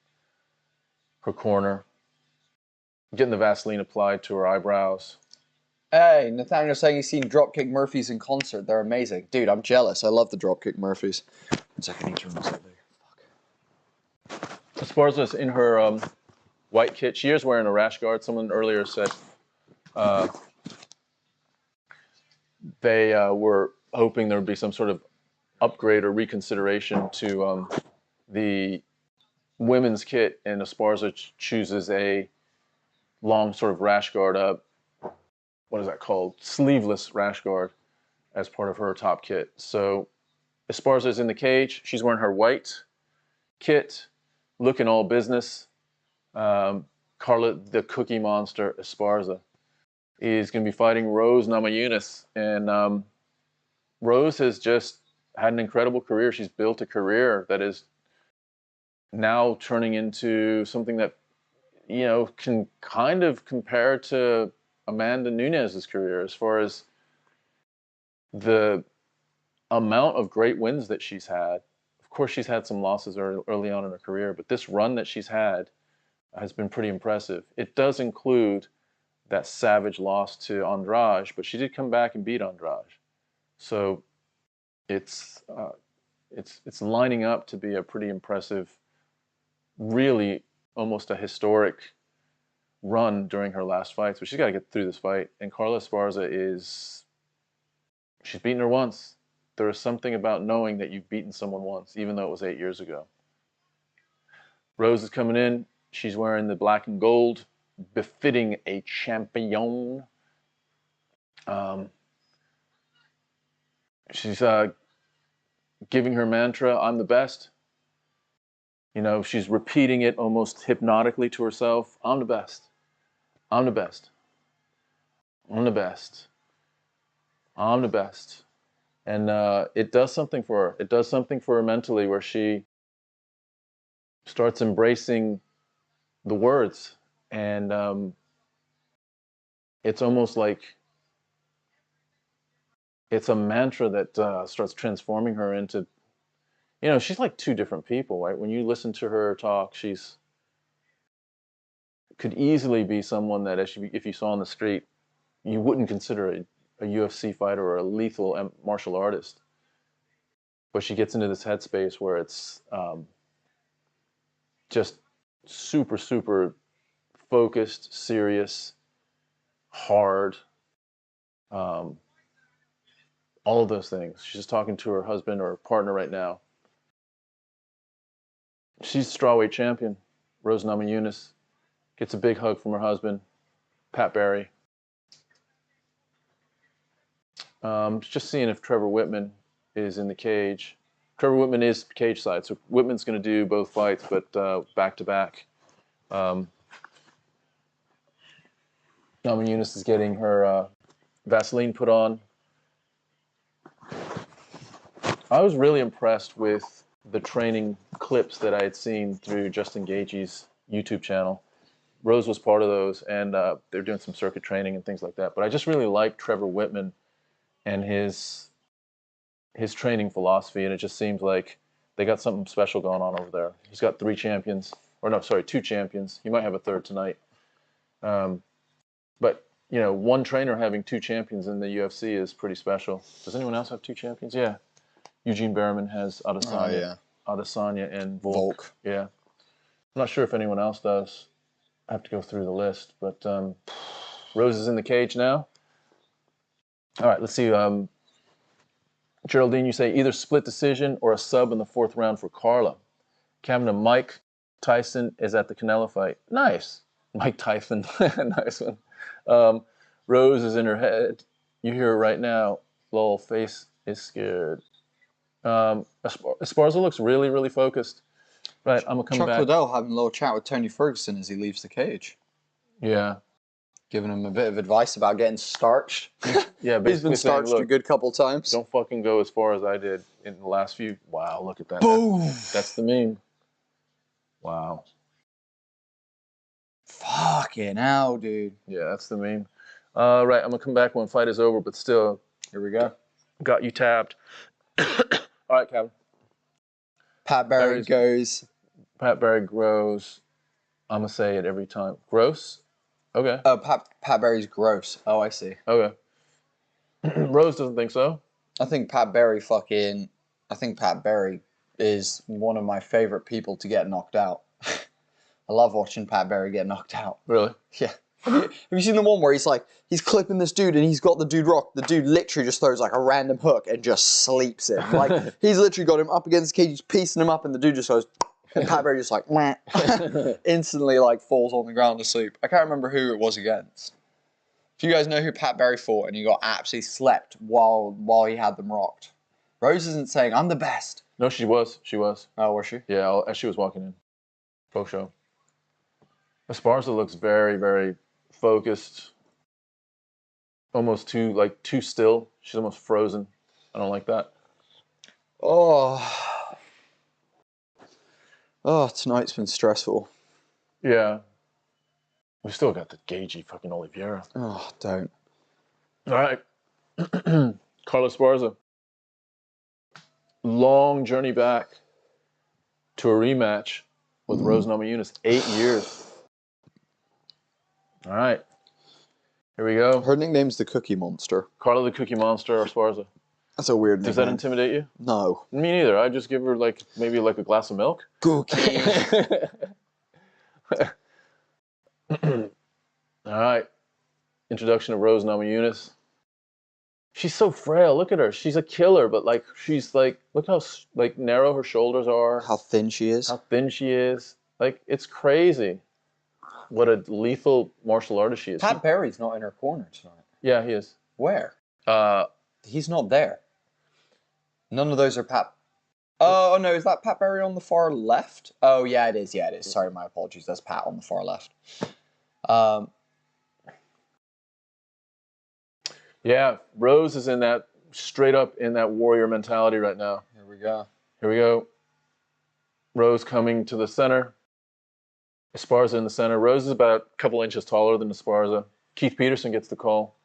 her corner. Getting the Vaseline applied to her eyebrows. Hey, Nathaniel's saying he's seen Dropkick Murphys in concert. They're amazing. Dude, I'm jealous. I love the Dropkick Murphys. 1 second, I need to run something. Fuck. Esparza's in her white kit. She is wearing a rash guard. Someone earlier said they were hoping there would be some sort of upgrade or reconsideration to the women's kit, and Esparza chooses a long sort of rash guard up. What is that called? Sleeveless rash guard as part of her top kit. So Esparza is in the cage. She's wearing her white kit, looking all business. Carla, the Cookie Monster, Esparza, is going to be fighting Rose Namajunas. And Rose has just had an incredible career. She's built a career that is now turning into something that, you know, can kind of compare to Amanda Nunes's career as far as the amount of great wins that she's had. Of course, she's had some losses early on in her career, but this run that she's had has been pretty impressive. It does include that savage loss to Andrade, but she did come back and beat Andrade. So it's lining up to be a pretty impressive, really almost a historic run during her last fight. So she's got to get through this fight. And Carla Esparza she's beaten her once. There is something about knowing that you've beaten someone once, even though it was 8 years ago. Rose is coming in. She's wearing the black and gold, befitting a champion. She's giving her mantra, "I'm the best." You know, she's repeating it almost hypnotically to herself. I'm the best. I'm the best. I'm the best. I'm the best. And it does something for her. It does something for her mentally, where she starts embracing the words. And it's almost like it's a mantra that starts transforming her into, you know, she's like 2 different people, right? When you listen to her talk, could easily be someone that if you saw on the street, you wouldn't consider a UFC fighter or a lethal martial artist. But she gets into this headspace where it's just super, super focused, serious, hard, all of those things. She's just talking to her husband or partner right now. She's Strawweight champion. Rose Namajunas gets a big hug from her husband, Pat Barry. Just seeing if Trevor Whitman is in the cage. Trevor Whitman is cage side, so Whitman's going to do both fights, but back to back. Namajunas is getting her Vaseline put on. I was really impressed with the training clips that I had seen through Justin Gaethje's YouTube channel. Rose was part of those, and they're doing some circuit training and things like that. But I just really like Trevor Whitman and his training philosophy, and it just seems like they got something special going on over there. He's got 2 champions. He might have a third tonight. But, you know, one trainer having 2 champions in the UFC is pretty special. Does anyone else have 2 champions? Yeah. Eugene Berriman has Adesanya and Volk. Yeah. I'm not sure if anyone else does. I have to go through the list, but Rose is in the cage now. All right, let's see. Geraldine, you say either split decision or a sub in the 4th round for Carla. Kevin, Mike Tyson is at the Canelo fight. Nice. Mike Tyson. Nice one. Rose is in her head. You hear it right now. Lol, face is scared. Esparza looks really, really focused. Right, I'm going to come Chuck back. Liddell having a little chat with Tony Ferguson as he leaves the cage. Yeah. Giving him a bit of advice about getting starched. Yeah, He's been basically saying, starched look, a good couple times. don't fucking go as far as I did in the last few. Wow, look at that. Boom! That's the meme. Wow. Fucking hell, dude. Yeah, that's the meme. Right, I'm going to come back when fight is over, but still, here we go. Got you tabbed. All right, Kevin. Pat Barry goes. Pat Barry grows. I'm going to say it every time. Gross? Okay. Oh, Pat Barry's gross. Oh, I see. Okay. Rose doesn't think so. I think Pat Barry is one of my favorite people to get knocked out. I love watching Pat Barry get knocked out. Really? Yeah. Have you seen the one where he's clipping this dude and he's got the dude rocked? The dude literally just throws like a random hook and just sleeps him. Like, he's literally got him up against the cage, he's piecing him up, and the dude just goes, and Pat Barry just like, meh, instantly like falls on the ground asleep. I can't remember who it was against. If you guys know who Pat Barry fought and he got absolutely slept while he had them rocked. Rose isn't saying, I'm the best. No, she was. She was. Oh, was she? Yeah, as she was walking in. Folk show. Esparza looks very, very focused. Almost too still. She's almost frozen. I don't like that. Oh, tonight's been stressful. Yeah. We still got the Gaethje fucking Oliveira. Oh, don't. All right. Carla Esparza. Long journey back to a rematch with Rose Namajunas. 8 years. All right. Here we go. Her nickname's the Cookie Monster. Carla the Cookie Monster Esparza. That's a weird nickname. Does that intimidate you? No. Me neither. I'd just give her maybe a glass of milk. Cookie. All right. Introduction of Rose Namajunas. She's so frail. Look at her. She's a killer, but look how narrow her shoulders are. How thin she is. How thin she is. It's crazy. What a lethal martial artist she is. Pat Barry's not in her corner tonight. Yeah, he is. Where? He's not there. None of those are Pat. Oh, no, is that Pat Barry on the far left? Oh, yeah, it is. Yeah, it is. Sorry, my apologies. That's Pat on the far left. Yeah, Rose is straight up in that warrior mentality right now. Here we go. Here we go. Rose coming to the center. Esparza in the center. Rose is about a couple inches taller than Esparza. Keith Peterson gets the call.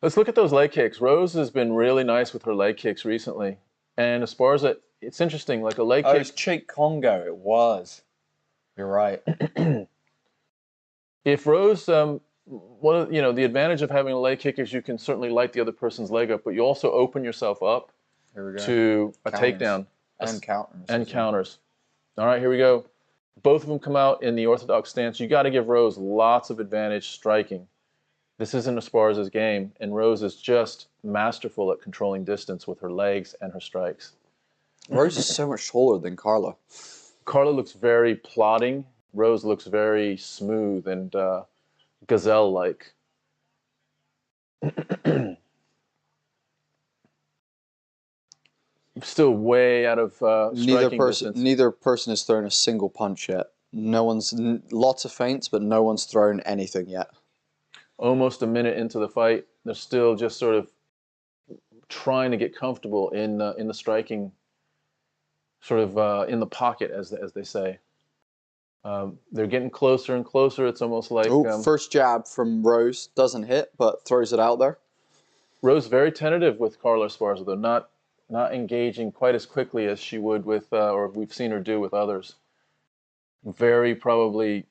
Let's look at those leg kicks. Rose has been really nice with her leg kicks recently. And Esparza, it's interesting, like a leg kick. Oh, it's Cheek Congo. It was. You're right. If Rose, the advantage of having a leg kick is you can certainly light the other person's leg up, but you also open yourself up to a takedown. And counters. And counters. All right, here we go. Both of them come out in the orthodox stance. You got to give Rose lots of advantage striking. This isn't Esparza's game, and Rose is just masterful at controlling distance with her legs and her strikes. Rose is so much taller than Carla. Carla looks very plodding. Rose looks very smooth and gazelle-like. Still way out of striking distance. Neither person has thrown a single punch yet. Lots of feints, but no one's thrown anything yet. Almost a minute into the fight, they're still just sort of trying to get comfortable in the striking, sort of in the pocket, as they say. They're getting closer and closer. It's almost like first jab from Rose doesn't hit, but throws it out there. Rose very tentative with Carla Esparza, though not engaging quite as quickly as she would with, or we've seen her do with others. Very probably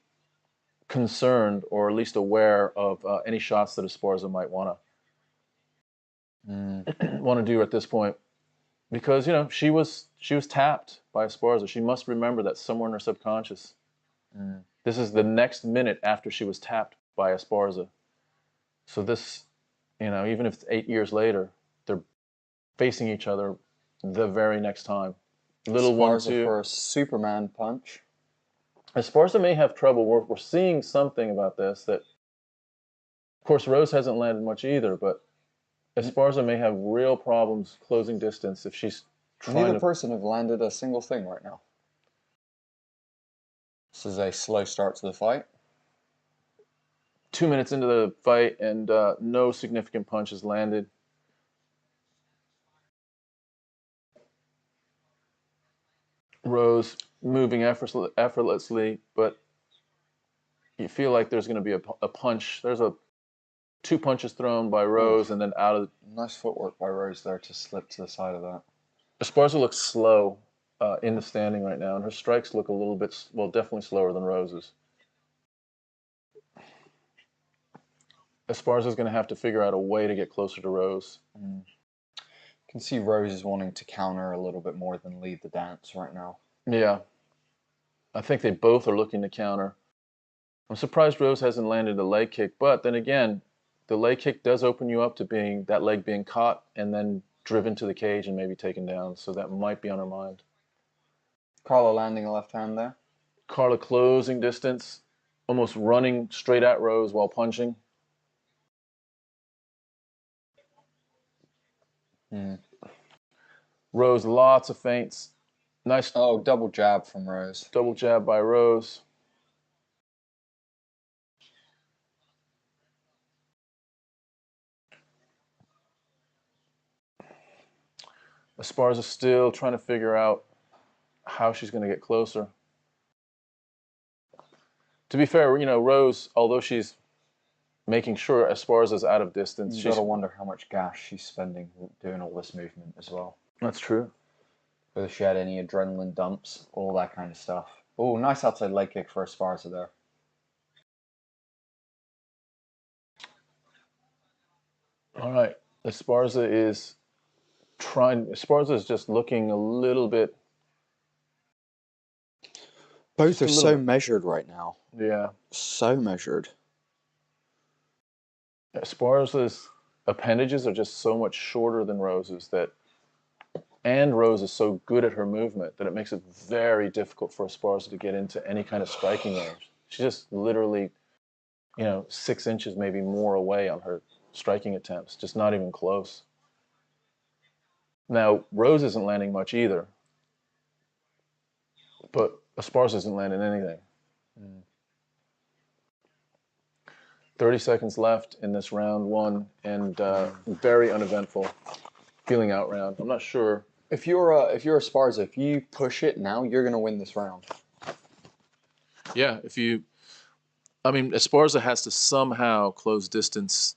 concerned, or at least aware of any shots that Esparza might want to do at this point, because she was tapped by Esparza. She must remember that somewhere in her subconscious. This is the next minute after she was tapped by Esparza. So this, even if it's 8 years later, they're facing each other the very next time. Little Esparza 1-2. for a Superman punch. Esparza may have trouble. We're seeing something about this that, of course, Rose hasn't landed much either, but Esparza may have real problems closing distance if she's trying Neither to... person have landed a single thing right now. This is a slow start to the fight. 2 minutes into the fight, and no significant punches landed. Rose moving effortlessly, but you feel like there's going to be a punch. There's 2 punches thrown by Rose, and then out of... Nice footwork by Rose there to slip to the side of that. Esparza looks slow in the standing right now, and her strikes look a little bit, well, definitely slower than Rose's. Esparza's going to have to figure out a way to get closer to Rose. You can see Rose is wanting to counter a little bit more than lead the dance right now. Yeah. I think they both are looking to counter. I'm surprised Rose hasn't landed a leg kick, but then again, the leg kick does open you up to that leg being caught and then driven to the cage and maybe taken down, so that might be on her mind. Carla landing a left hand there. Carla closing distance, almost running straight at Rose while punching. Rose, lots of feints. Nice. Oh, double jab from Rose. Double jab by Rose. Esparza still trying to figure out how she's going to get closer. To be fair, Rose, although she's making sure Esparza's out of distance, You've got to wonder how much gas she's spending doing all this movement as well. That's true. Whether she had any adrenaline dumps, all that kind of stuff. Oh, nice outside leg kick for Esparza there. All right. Esparza is just looking a little bit... Both are so measured right now. Yeah. So measured. Esparza's appendages are just so much shorter than Rose's and Rose is so good at her movement that it makes it very difficult for Esparza to get into any kind of striking range. She's just literally, 6 inches maybe more away on her striking attempts, just not even close. Now, Rose isn't landing much either, but Esparza isn't landing anything. 30 seconds left in this round 1, and very uneventful. Feeling out round. I'm not sure. If you're Esparza, if you push it now, you're gonna win this round. Yeah, Esparza has to somehow close distance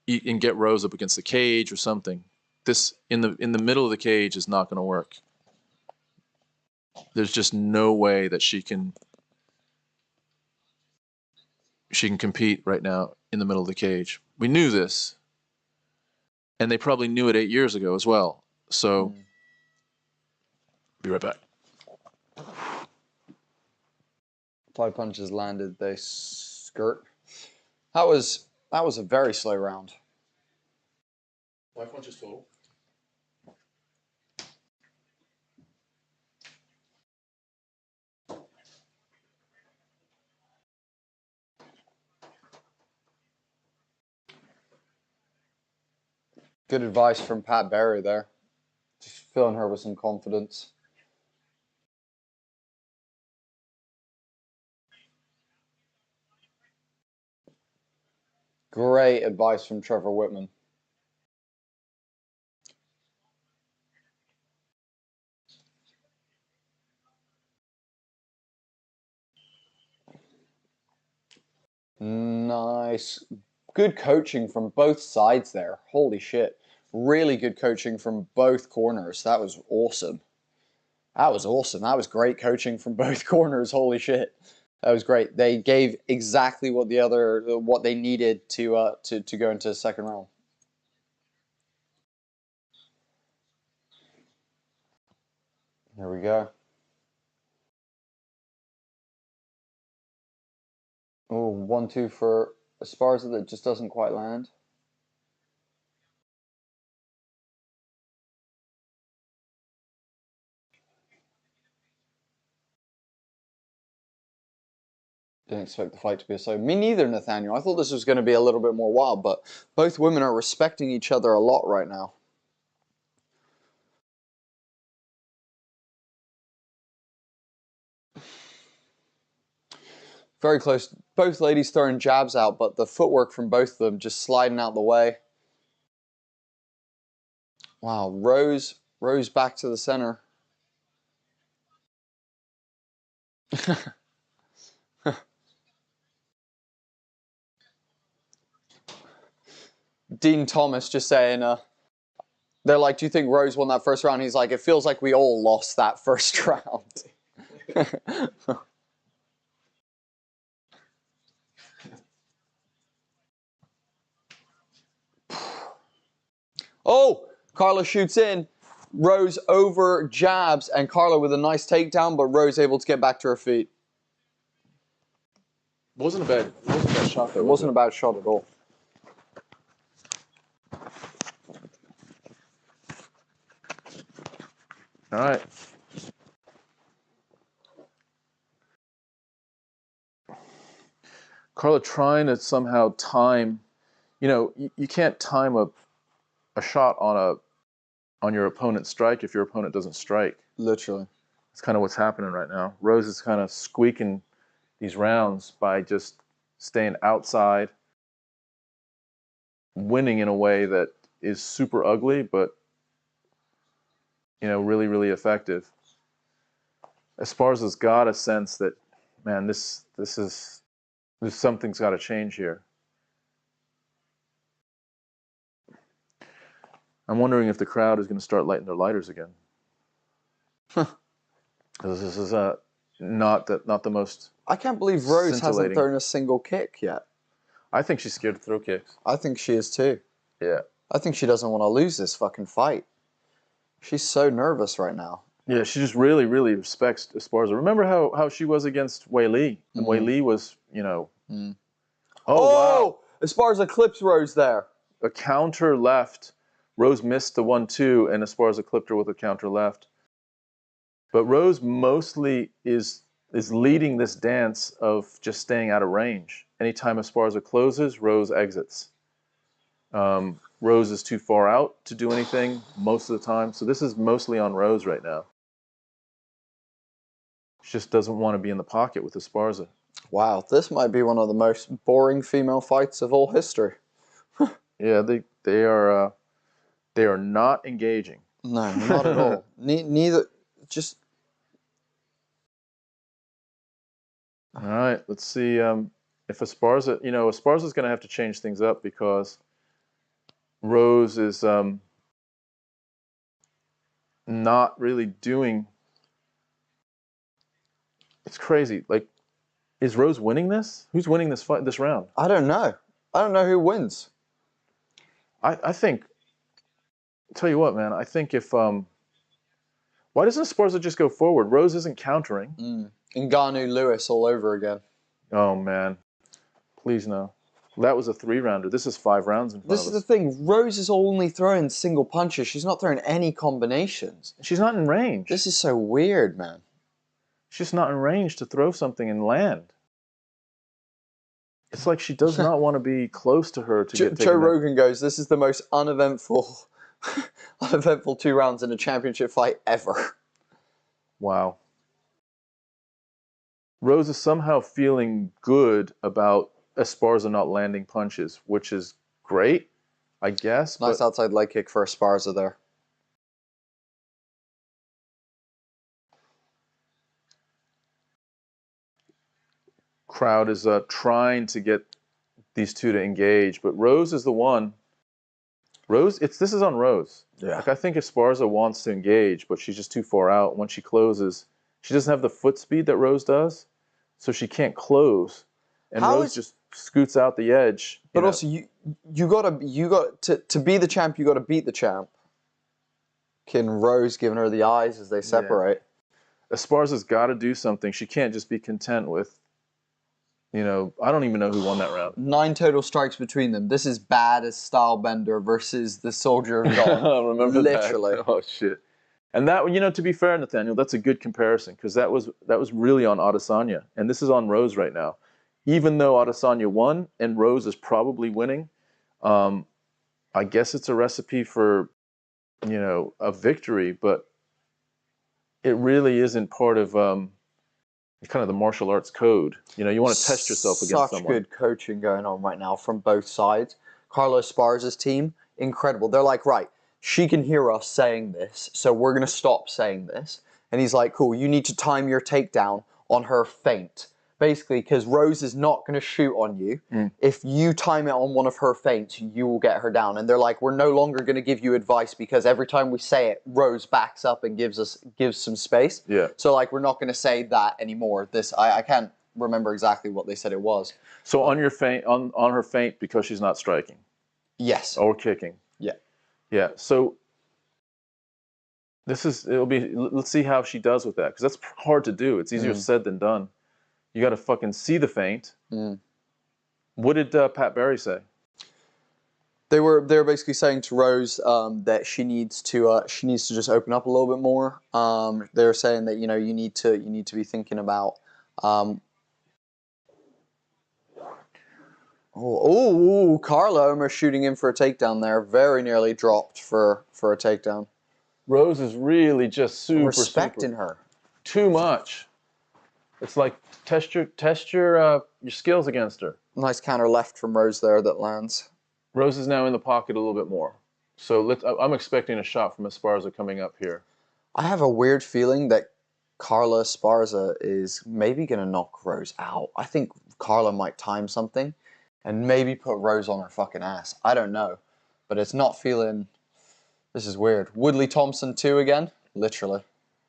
and get Rose up against the cage or something. This in the middle of the cage is not going to work. There's just no way that she can compete right now in the middle of the cage. We knew this, and they probably knew it 8 years ago as well. So, be right back. 5 punches landed. They skirt. That was a very slow round. 5 punches total. Good advice from Pat Barry there. Just filling her with some confidence. Great advice from Trevor Whitman. Nice. Good coaching from both sides there. Holy shit. Really good coaching from both corners. That was awesome. That was awesome. That was great coaching from both corners. Holy shit. That was great. They gave exactly what they needed to go into the second round. There we go. Oh, 1-2 for Esparza that just doesn't quite land. Didn't expect the fight to be so. Me neither, Nathaniel. I thought this was going to be a little bit more wild, but both women are respecting each other a lot right now. Very close. Both ladies throwing jabs out, but the footwork from both of them just sliding out the way. Wow, Rose back to the center. Dean Thomas just saying, they're like, do you think Rose won that first round? He's like, it feels like we all lost that first round. Oh, Carla shoots in. Rose over jabs, and Carla with a nice takedown, but Rose able to get back to her feet. Wasn't a bad shot though. It wasn't a bad shot at all. All right. Carla trying to somehow time, you can't time a shot on your opponent's strike if your opponent doesn't strike. Literally. That's kind of what's happening right now. Rose is kind of squeaking these rounds by just staying outside, winning in a way that is super ugly, but really, really effective. Esparza's got a sense that, man, this something's got to change here. I'm wondering if the crowd is going to start lighting their lighters again. Because this is not the most. I can't believe Rose hasn't thrown a single kick yet. I think she's scared to throw kicks. I think she is too. Yeah. I think she doesn't want to lose this fucking fight. She's so nervous right now. Yeah, she just really, really respects Esparza. Remember how she was against Wei Li? And Wei Li was, Oh, wow. Esparza clips Rose there. A counter left. Rose missed the 1-2, and Esparza clipped her with a counter left. But Rose mostly is leading this dance of just staying out of range. Anytime Esparza closes, Rose exits. Rose is too far out to do anything most of the time. So this is mostly on Rose right now. She just doesn't want to be in the pocket with Esparza. Wow, this might be one of the most boring female fights of all history. Yeah, they are not engaging. No, not at all. Neither. Just. All right, let's see if Esparza. Esparza's going to have to change things up because Rose is not really doing. It's crazy. Like, is Rose winning this? Who's winning this fight, this round? I don't know. I don't know who wins. I think. I'll tell you what, man. I think if why doesn't Esparza just go forward? Rose isn't countering. Ngannou Lewis all over again. Oh man, please no. That was a 3-rounder. This is 5 rounds in front of us. This is the thing. Rose is only throwing single punches. She's not throwing any combinations. She's not in range. This is so weird, man. She's just not in range to throw something and land. It's like she does not want to be close to her to get taken Joe out. Rogan goes, this is the most uneventful 2 rounds in a championship fight ever. Wow. Rose is somehow feeling good about Esparza not landing punches, which is great, I guess. Nice outside leg kick for Esparza there. Crowd is trying to get these two to engage, but Rose is the one. Rose, this is on Rose. Yeah. Like, I think Esparza wants to engage, but she's just too far out. When she closes, she doesn't have the foot speed that Rose does, so she can't close. And Rose just scoots out the edge. But also, you got to be the champ. You got to beat the champ. Can Rose giving her the eyes as they separate? Yeah. Esparza's got to do something. She can't just be content with You know, I don't even know who won that round. 9 total strikes between them. This is bad as Stylebender versus the Soldier of God. Remember Literally. that? Oh shit! And that, you know, to be fair, Nathaniel, that's a good comparison because that was really on Adesanya, and this is on Rose right now. Even though Adesanya won and Rose is probably winning, I guess it's a recipe for, you know, a victory, but it really isn't part of kind of the martial arts code. You know, you want to test yourself against someone. Such good coaching going on right now from both sides. Carla Esparza's team, incredible. They're like, right, she can hear us saying this, so we're going to stop saying this. And he's like, cool, you need to time your takedown on her feint. Basically, because Rose is not going to shoot on you. If you time it on one of her feints, you will get her down. And they're like, we're no longer going to give you advice because every time we say it, Rose backs up and gives some space. Yeah. So like, we're not going to say that anymore. I can't remember exactly what they said it was. So on your feint, on her feint, because she's not striking. Yes. Or kicking. Yeah. Yeah. So let's see how she does with that, because that's hard to do. It's easier said than done. You got to fucking see the feint. What did Pat Barry say? They were basically saying to Rose that she needs to just open up a little bit more. They were saying that, you know, you need to be thinking about. Carla almost shooting in for a takedown there. Very nearly dropped for a takedown. Rose is really just Respecting her too much. It's like test your skills against her. Nice counter left from Rose there that lands. Rose is now in the pocket a little bit more. So I'm expecting a shot from Esparza coming up here. I have a weird feeling that Carla Esparza is maybe going to knock Rose out. I think Carla might time something and maybe put Rose on her fucking ass. I don't know. But it's not feeling... This is weird. Woodley Thompson 2 again? Literally.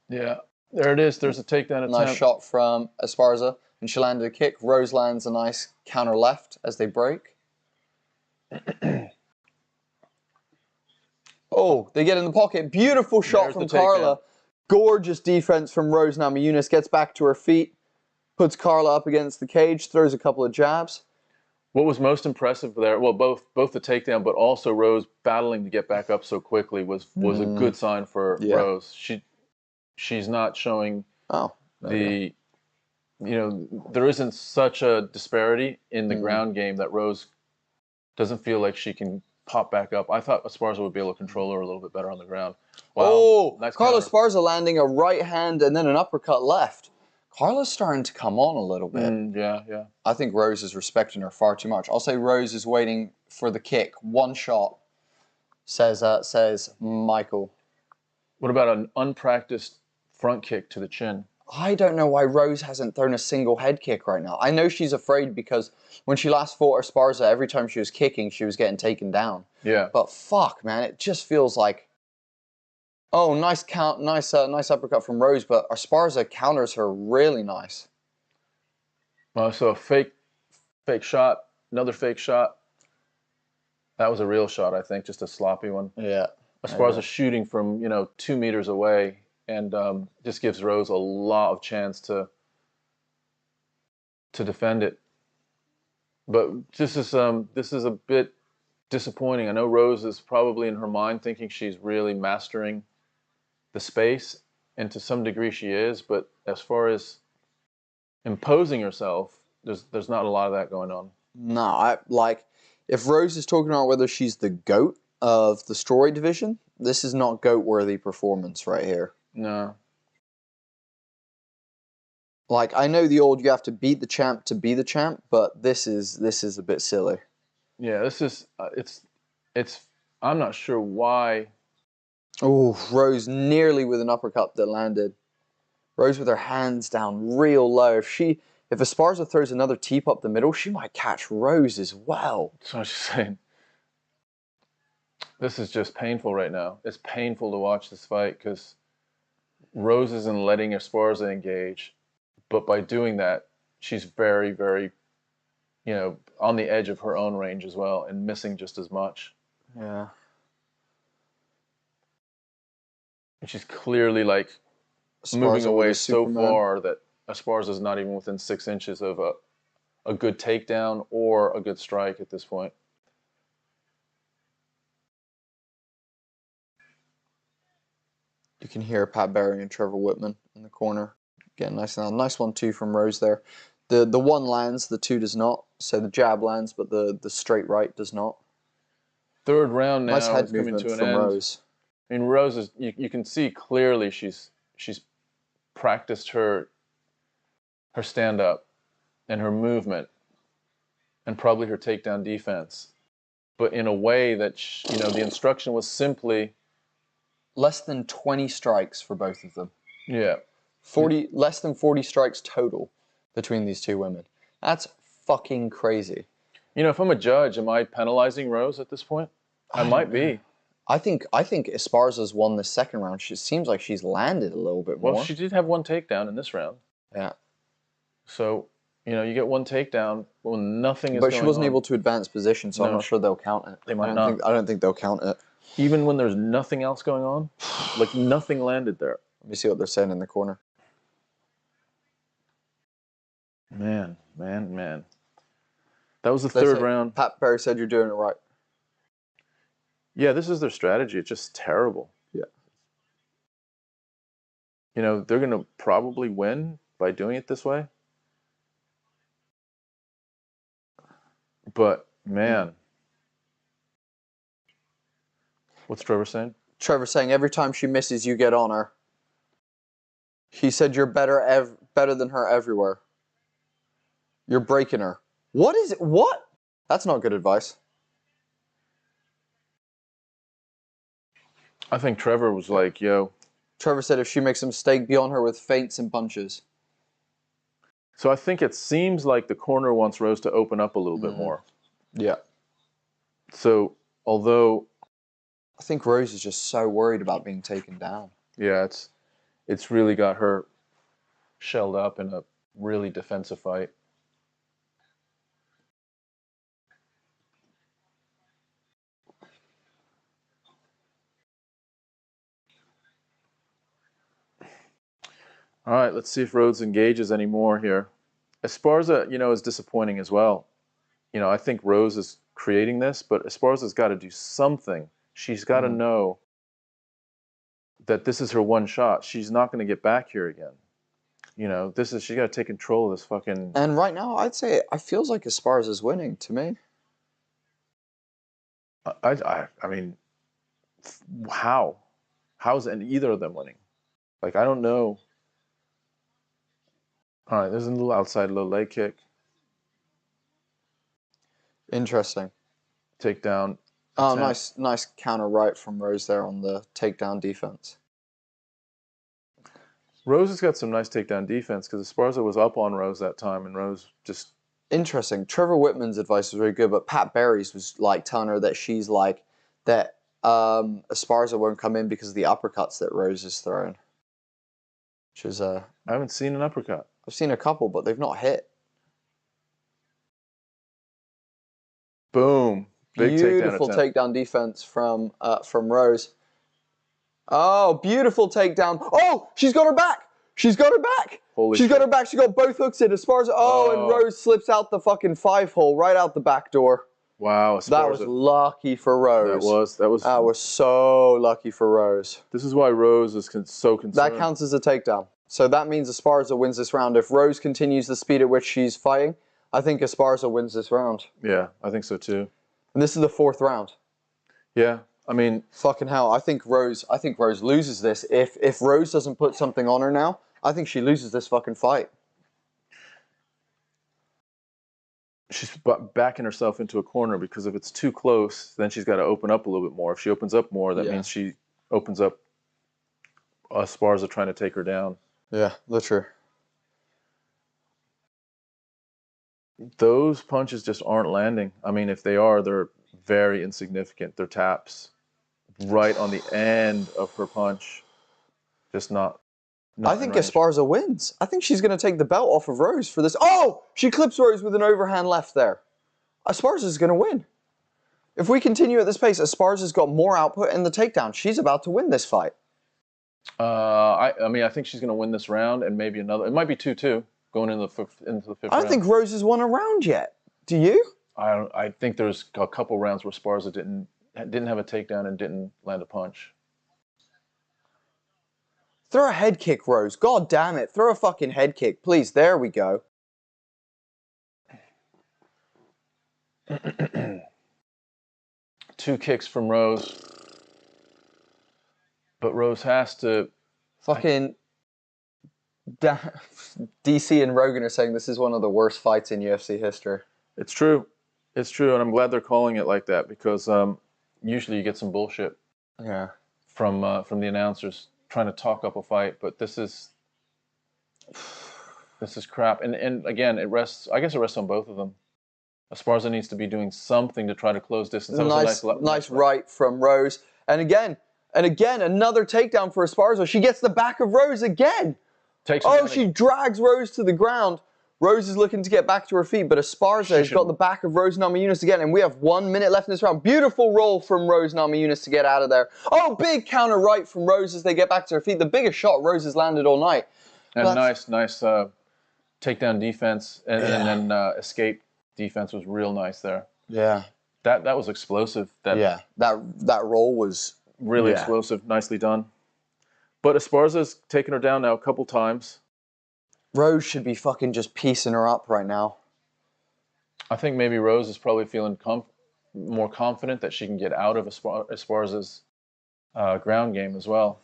Yeah. There it is. There's a takedown attempt. Nice shot from Esparza. And she landed a kick. Rose lands a nice counter left as they break. Oh, they get in the pocket. Beautiful shot from Carla. Gorgeous defense from Rose Namajunas. Gets back to her feet. Puts Carla up against the cage. Throws a couple of jabs. What was most impressive there, well, both the takedown, but also Rose battling to get back up so quickly was a good sign for Rose. She's not showing you know, there isn't such a disparity in the ground game that Rose doesn't feel like she can pop back up. I thought Esparza would be able to control her a little bit better on the ground. Wow. Oh, nice Carla counter. Esparza landing a right hand and then an uppercut left. Carla's starting to come on a little bit. Yeah. I think Rose is respecting her far too much. I'll say Rose is waiting for the kick. One shot, says Michael. What about an unpracticed front kick to the chin? I don't know why Rose hasn't thrown a single head kick right now. I know she's afraid because when she last fought Esparza, every time she was kicking, she was getting taken down. Yeah. But fuck, man, it just feels like... Oh, nice uppercut from Rose, but Esparza counters her really nice. So a fake shot, another fake shot. That was a real shot, I think, just a sloppy one. Yeah. Esparza shooting from 2 meters away, and just gives Rose a lot of chance to defend it. But this is a bit disappointing. I know Rose is probably in her mind thinking she's really mastering the space, and to some degree she is, but as far as imposing herself, there's not a lot of that going on. No, if Rose is talking about whether she's the GOAT of the strawweight division, this is not GOAT-worthy performance right here. No. Like, I know the old you have to beat the champ to be the champ, but this is a bit silly. Yeah, this is it's I'm not sure why. Oh, Rose nearly with an uppercut that landed. Rose with her hands down real low. If Esparza throws another teep up the middle, she might catch Rose as well. That's what I'm saying. This is just painful right now. It's painful to watch this fight because Rose isn't letting Esparza engage, but by doing that, she's very, very, on the edge of her own range as well and missing just as much. Yeah. And she's clearly moving away so far that Esparza's not even within 6 inches of a good takedown or a good strike at this point. You can hear Pat Barry and Trevor Whitman in the corner. Again, nice 1-2 from Rose there. The one lands, the two does not. So the jab lands, but the straight right does not. Third round now Nice head is coming movement to an from end. Rose. I mean, Rose is, you can see clearly she's practiced her stand-up and her movement and probably her takedown defense, but in a way that, the instruction was simply... Less than 20 strikes for both of them. Yeah. Less than 40 strikes total between these two women. That's fucking crazy. If I'm a judge, am I penalizing Rose at this point? I might be. I think Esparza's won the second round. She seems like she's landed a little bit more. Well, she did have one takedown in this round. Yeah. So, you get one takedown when nothing is going on. But she wasn't able to advance position, so I'm not sure they'll count it. They might not. I don't think they'll count it. Even when there's nothing else going on? Like, nothing landed there. Let me see what they're saying in the corner. Man. That was the third round. Pat Barry said you're doing it right. Yeah, this is their strategy. It's just terrible. Yeah. They're going to probably win by doing it this way. But, man. What's Trevor saying? Trevor's saying every time she misses, you get on her. He said you're better than her everywhere. You're breaking her. What is it? What? That's not good advice. I think Trevor was like, yo. Trevor said if she makes a mistake, be on her with feints and punches. So I think it seems like the corner wants Rose to open up a little bit more. Yeah. So, although... I think Rose is just so worried about being taken down. Yeah, it's really got her shelled up in a really defensive fight. All right, let's see if Rhodes engages any more here. Esparza, is disappointing as well. I think Rose is creating this, but Esparza's got to do something. She's got to know that this is her one shot. She's not going to get back here again. She's got to take control of this fucking... And right now, I'd say it feels like Esparza's winning to me. I mean, how? How's either of them winning? Like, I don't know. All right, there's a little outside low leg kick. Interesting. Takedown. Oh, nice counter right from Rose there on the takedown defense. Rose has got some nice takedown defense because Esparza was up on Rose that time, and Rose just... Interesting. Trevor Whitman's advice was very good, but Pat Barry's was like telling her that she's like that Esparza won't come in because of the uppercuts that Rose is throwing. Which is I haven't seen an uppercut. I've seen a couple, but they've not hit. Boom. Big beautiful takedown defense from Rose. Oh, beautiful takedown. Oh, she's got her back. She's got her back. She's got her back. She got both hooks in. Esparza. Oh, and Rose slips out the fucking 5-hole right out the back door. Wow, Esparza. That was lucky for Rose. That was so lucky for Rose. This is why Rose is so concerned. That counts as a takedown. So that means Esparza wins this round. If Rose continues the speed at which she's fighting, I think Esparza wins this round. Yeah, I think so too. And this is the 4th round. Yeah, I mean, fucking hell. I think Rose loses this. If Rose doesn't put something on her now, I think she loses this fucking fight. She's backing herself into a corner because if it's too close, then she's got to open up a little bit more. If she opens up more, that means she opens up Esparza trying to take her down. Yeah, literally. Those punches just aren't landing. I mean, if they are, they're very insignificant. They're taps right on the end of her punch. Just not I think Esparza wins. I think she's going to take the belt off of Rose for this. Oh! She clips Rose with an overhand left there. Esparza's going to win. If we continue at this pace, Esparza's got more output in the takedown. She's about to win this fight. I mean, I think she's going to win this round and maybe another. It might be 2-2. going into the fifth I round. don't think Rose has won a round yet. Do you? I think there's a couple rounds where Esparza didn't have a takedown and didn't land a punch. Throw a head kick, Rose. God damn it. Throw a fucking head kick. Please, there we go. Two kicks from Rose. But Rose has to... Fucking... DC and Rogan are saying this is one of the worst fights in UFC history. It's true. It's true, and I'm glad they're calling it like that because usually you get some bullshit from the announcers trying to talk up a fight, but this is crap. And again, it rests on both of them. Esparza needs to be doing something to try to close distance. That was a nice right from Rose. And again, another takedown for Esparza. She gets the back of Rose again. She drags Rose to the ground. Rose is looking to get back to her feet, but Esparza has got the back of Rose Namajunas again, and we have 1 minute left in this round. Beautiful roll from Rose Namajunas to get out of there. Oh, big counter right from Rose as they get back to her feet. The biggest shot Rose has landed all night. And nice takedown defense, and then escape defense was real nice there. Yeah. That was explosive. That roll was really explosive. Nicely done. But Esparza's taken her down now a couple times. Rose should be fucking just piecing her up right now. I think maybe Rose is probably feeling more confident that she can get out of Esparza's ground game as well.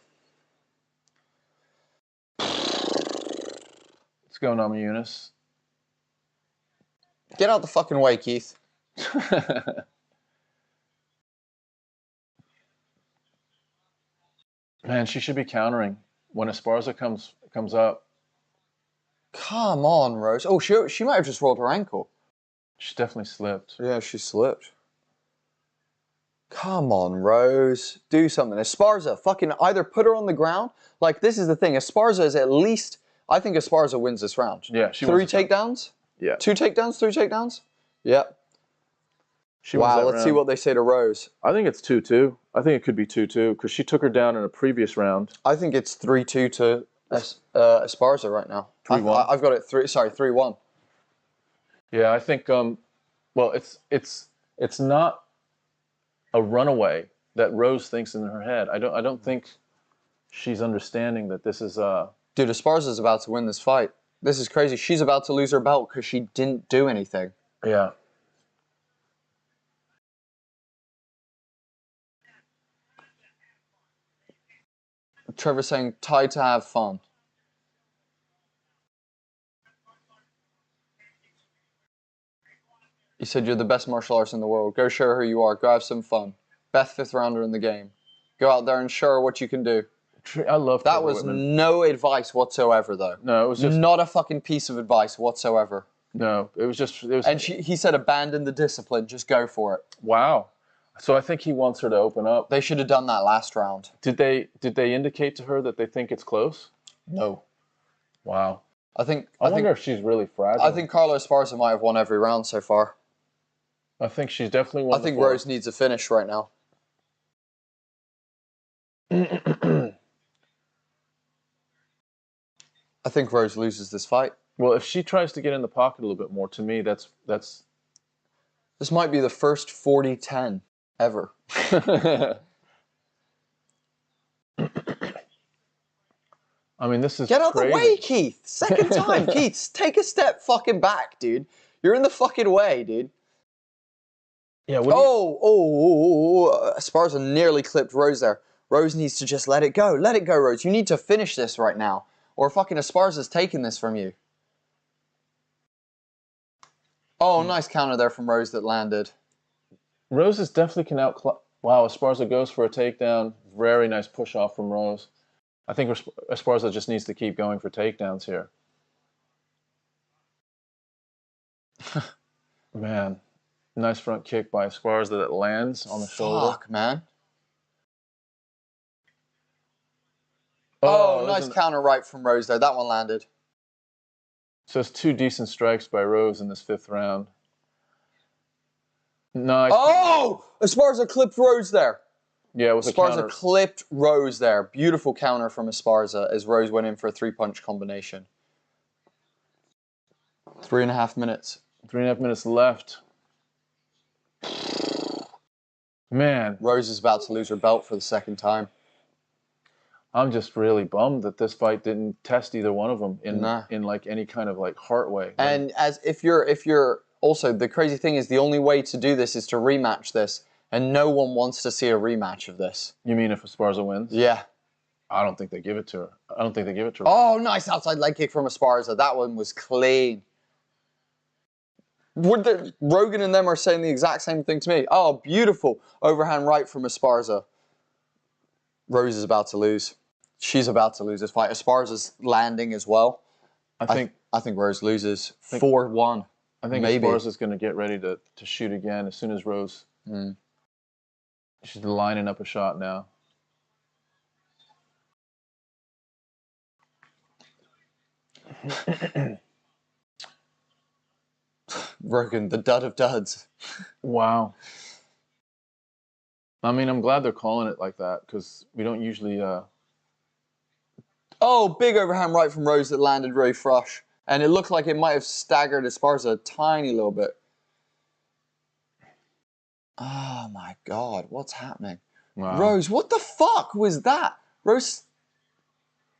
Let's go, Namajunas. Get out the fucking way, Keith. Man, she should be countering when Esparza comes up. Come on, Rose. Oh, she might have just rolled her ankle. She definitely slipped. Yeah, she slipped. Come on, Rose. Do something. Esparza, fucking either put her on the ground. Like, this is the thing. Esparza is at least... I think Esparza wins this round. Yeah, she wins. 3 takedowns? Yeah. 2 takedowns? 3 takedowns? Yep. Wow, let's see what they say to Rose. I think it's 2-2. I think it could be 2-2 because she took her down in a previous round. I think it's 3-2 to Esparza right now. 3-1. I've got it 3-1. Yeah, I think well, it's not a runaway that Rose thinks in her head. I don't think she's understanding that this is Dude, Esparza's about to win this fight. This is crazy. She's about to lose her belt because she didn't do anything. Yeah. Trevor's saying, "Time to have fun." He said, "You're the best martial artist in the world. Go show her who you are. Go have some fun. Best 5th rounder in the game. Go out there and show her what you can do." I love that. Was no advice whatsoever, though. No, it was just not a fucking piece of advice whatsoever. No, it was just. And he said, "Abandon the discipline. Just go for it." Wow. So I think he wants her to open up. They should have done that last round. Did they indicate to her that they think it's close? No. Wow. I wonder if she's really fragile. I think Carla Esparza might have won every round so far. I think she's definitely won. I think Rose needs a finish right now. I think Rose loses this fight. Well, if she tries to get in the pocket a little bit more, to me, that's. This might be the first 40-10 ever. I mean, this is Get out crazy. The way, Keith. Second time, Keith. Take a step fucking back, dude. You're in the fucking way, dude. Yeah. Esparza nearly clipped Rose there. Rose needs to just let it go. Let it go, Rose. You need to finish this right now. Or fucking Esparza's taking this from you. Oh, nice counter there from Rose that landed. Rose is definitely can out. Wow, Esparza goes for a takedown. Very nice push off from Rose. I think Esparza just needs to keep going for takedowns here. Man, nice front kick by Esparza that lands on the shoulder. Fuck, man. Oh, nice counter right from Rose there. That one landed. So it's 2 decent strikes by Rose in this 5th round. Nice. Oh! Esparza clipped Rose there. Yeah, it was Esparza clipped Rose there. Beautiful counter from Esparza as Rose went in for a 3-punch combination. 3.5 minutes. 3.5 minutes left. Man. Rose is about to lose her belt for the second time. I'm just really bummed that this fight didn't test either one of them in like any kind of like heart way. And as if you're also, the crazy thing is the only way to do this is to rematch this, and no one wants to see a rematch of this. You mean if Esparza wins? Yeah. I don't think they give it to her. I don't think they give it to her. Oh, nice outside leg kick from Esparza. That one was clean. Rogan and them are saying the exact same thing to me. Oh, beautiful overhand right from Esparza. Rose is about to lose. She's about to lose this fight. Esparza's landing as well. I think Rose loses 4-1. I think Esparza's going to get ready to shoot again as soon as Rose. She's lining up a shot now. Rogan, the dud of duds. Wow. I mean, I'm glad they're calling it like that because we don't usually. Oh, big overhand right from Rose that landed really flush. And it looked like it might have staggered Esparza a tiny little bit. Oh my God, what's happening? Wow. Rose, what the fuck was that? Rose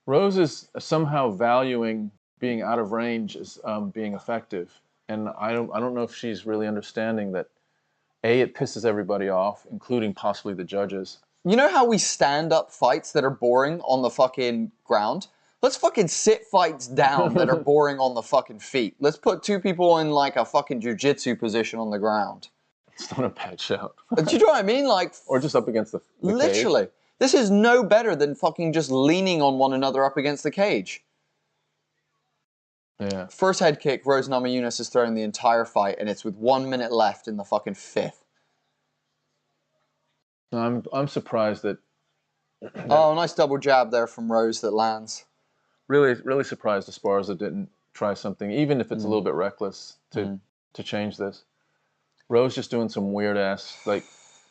is somehow valuing being out of range as being effective. And I don't know if she's really understanding that, A, it pisses everybody off, including possibly the judges. You know how we stand up fights that are boring on the fucking ground? Let's fucking sit fights down that are boring on the fucking feet. Let's put two people in like a fucking jiu-jitsu position on the ground. It's not a bad shout. Do you know what I mean? Like, or just up against the literally. Cage. This is no better than fucking just leaning on one another up against the cage. Yeah. First head kick, Rose Namajunas is throwing the entire fight, and it's with 1 minute left in the fucking fifth. I'm surprised that. Oh, nice double jab there from Rose that lands. Really surprised Esparza didn't try something, even if it's a little bit reckless, to change this. Rose just doing some weird ass like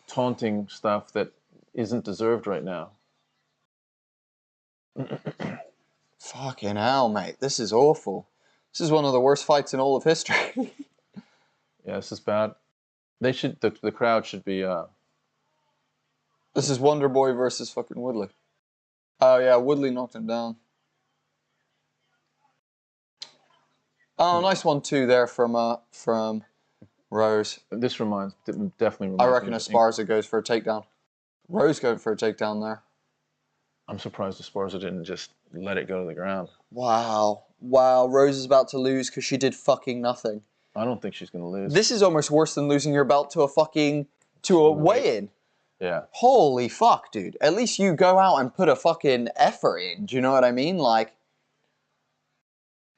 taunting stuff that isn't deserved right now. Fucking hell, mate. This is awful. This is one of the worst fights in all of history. Yeah, this is bad. They should. The crowd should be. This is Wonder Boy versus fucking Woodley. Oh yeah, Woodley knocked him down. Oh, nice 1-2 there from Rose. This definitely reminds I reckon me Esparza goes for a takedown. Rose going for a takedown there. I'm surprised Esparza didn't just let it go to the ground. Wow. Wow, Rose is about to lose because she did fucking nothing. I don't think she's going to lose. This is almost worse than losing your belt to a weigh-in. Yeah. Holy fuck, dude. At least you go out and put a fucking effort in. Do you know what I mean? Like,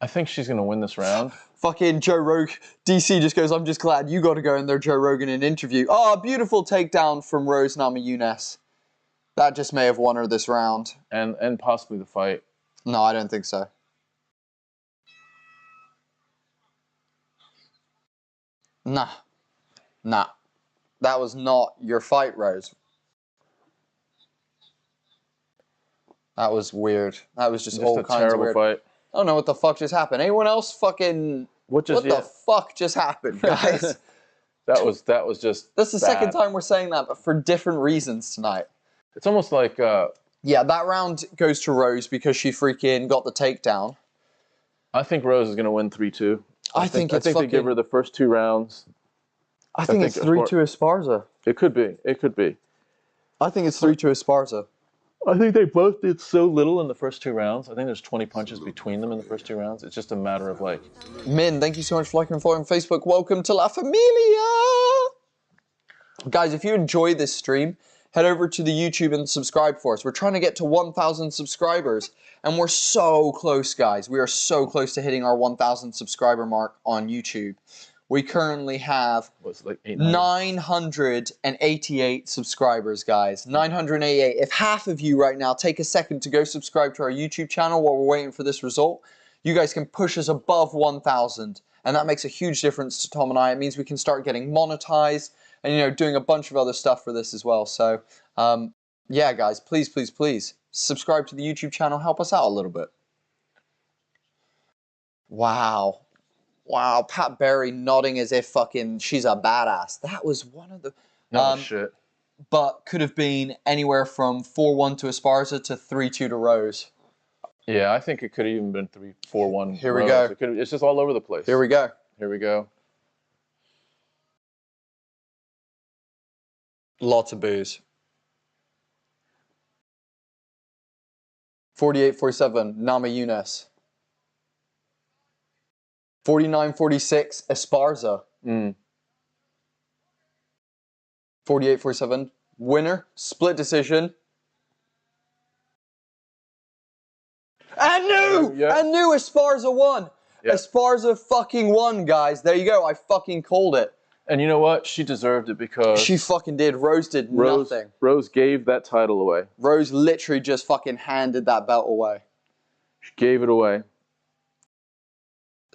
I think she's going to win this round. Fucking Joe Rogan. DC just goes, I'm just glad you got to go in there, Joe Rogan, and interview. Oh, beautiful takedown from Rose Namajunas. That just may have won her this round. And possibly the fight. No, I don't think so. Nah. That was not your fight, Rose. That was weird. That was just all kinds of weird. Fight. I don't know what the fuck just happened. Anyone else fucking... What the fuck just happened, guys? that was just That's the second time we're saying that, but for different reasons tonight. It's almost like... yeah, that round goes to Rose because she freaking got the takedown. I think Rose is going to win 3-2. I think they give her the first 2 rounds. I think it's 3-2 Esparza. It could be. It could be. I think it's 3-2 Esparza. I think they both did so little in the first 2 rounds. I think there's 20 punches between them in the first 2 rounds. It's just a matter of like... Min, thank you so much for liking and following Facebook. Welcome to La Familia! Guys, if you enjoy this stream, head over to the YouTube and subscribe for us. We're trying to get to 1,000 subscribers. And we're so close, guys. We are so close to hitting our 1,000 subscriber mark on YouTube. We currently have 988 subscribers, guys. 988. If half of you right now take a second to go subscribe to our YouTube channel while we're waiting for this result, you guys can push us above 1,000. And that makes a huge difference to Tom and I. It means we can start getting monetized and, you know, doing a bunch of other stuff for this as well. So, yeah, guys, please, please, please subscribe to the YouTube channel. Help us out a little bit. Wow. Wow, Pat Berry nodding as if fucking she's a badass. That was one of the... shit. But could have been anywhere from 4-1 to Esparza to 3-2 to Rose. Yeah, I think it could have even been 3-4-1. Here we go. It's just all over the place. Here we go. Here we go. Lots of boos. 48-47, Namajunas. 49-46, Esparza. 48-47, winner, split decision. I knew Esparza won. Yep. Esparza fucking won, guys. There you go. I fucking called it. And you know what? She deserved it because... She fucking did. Rose did nothing. Rose gave that title away. Rose literally just fucking handed that belt away. She gave it away.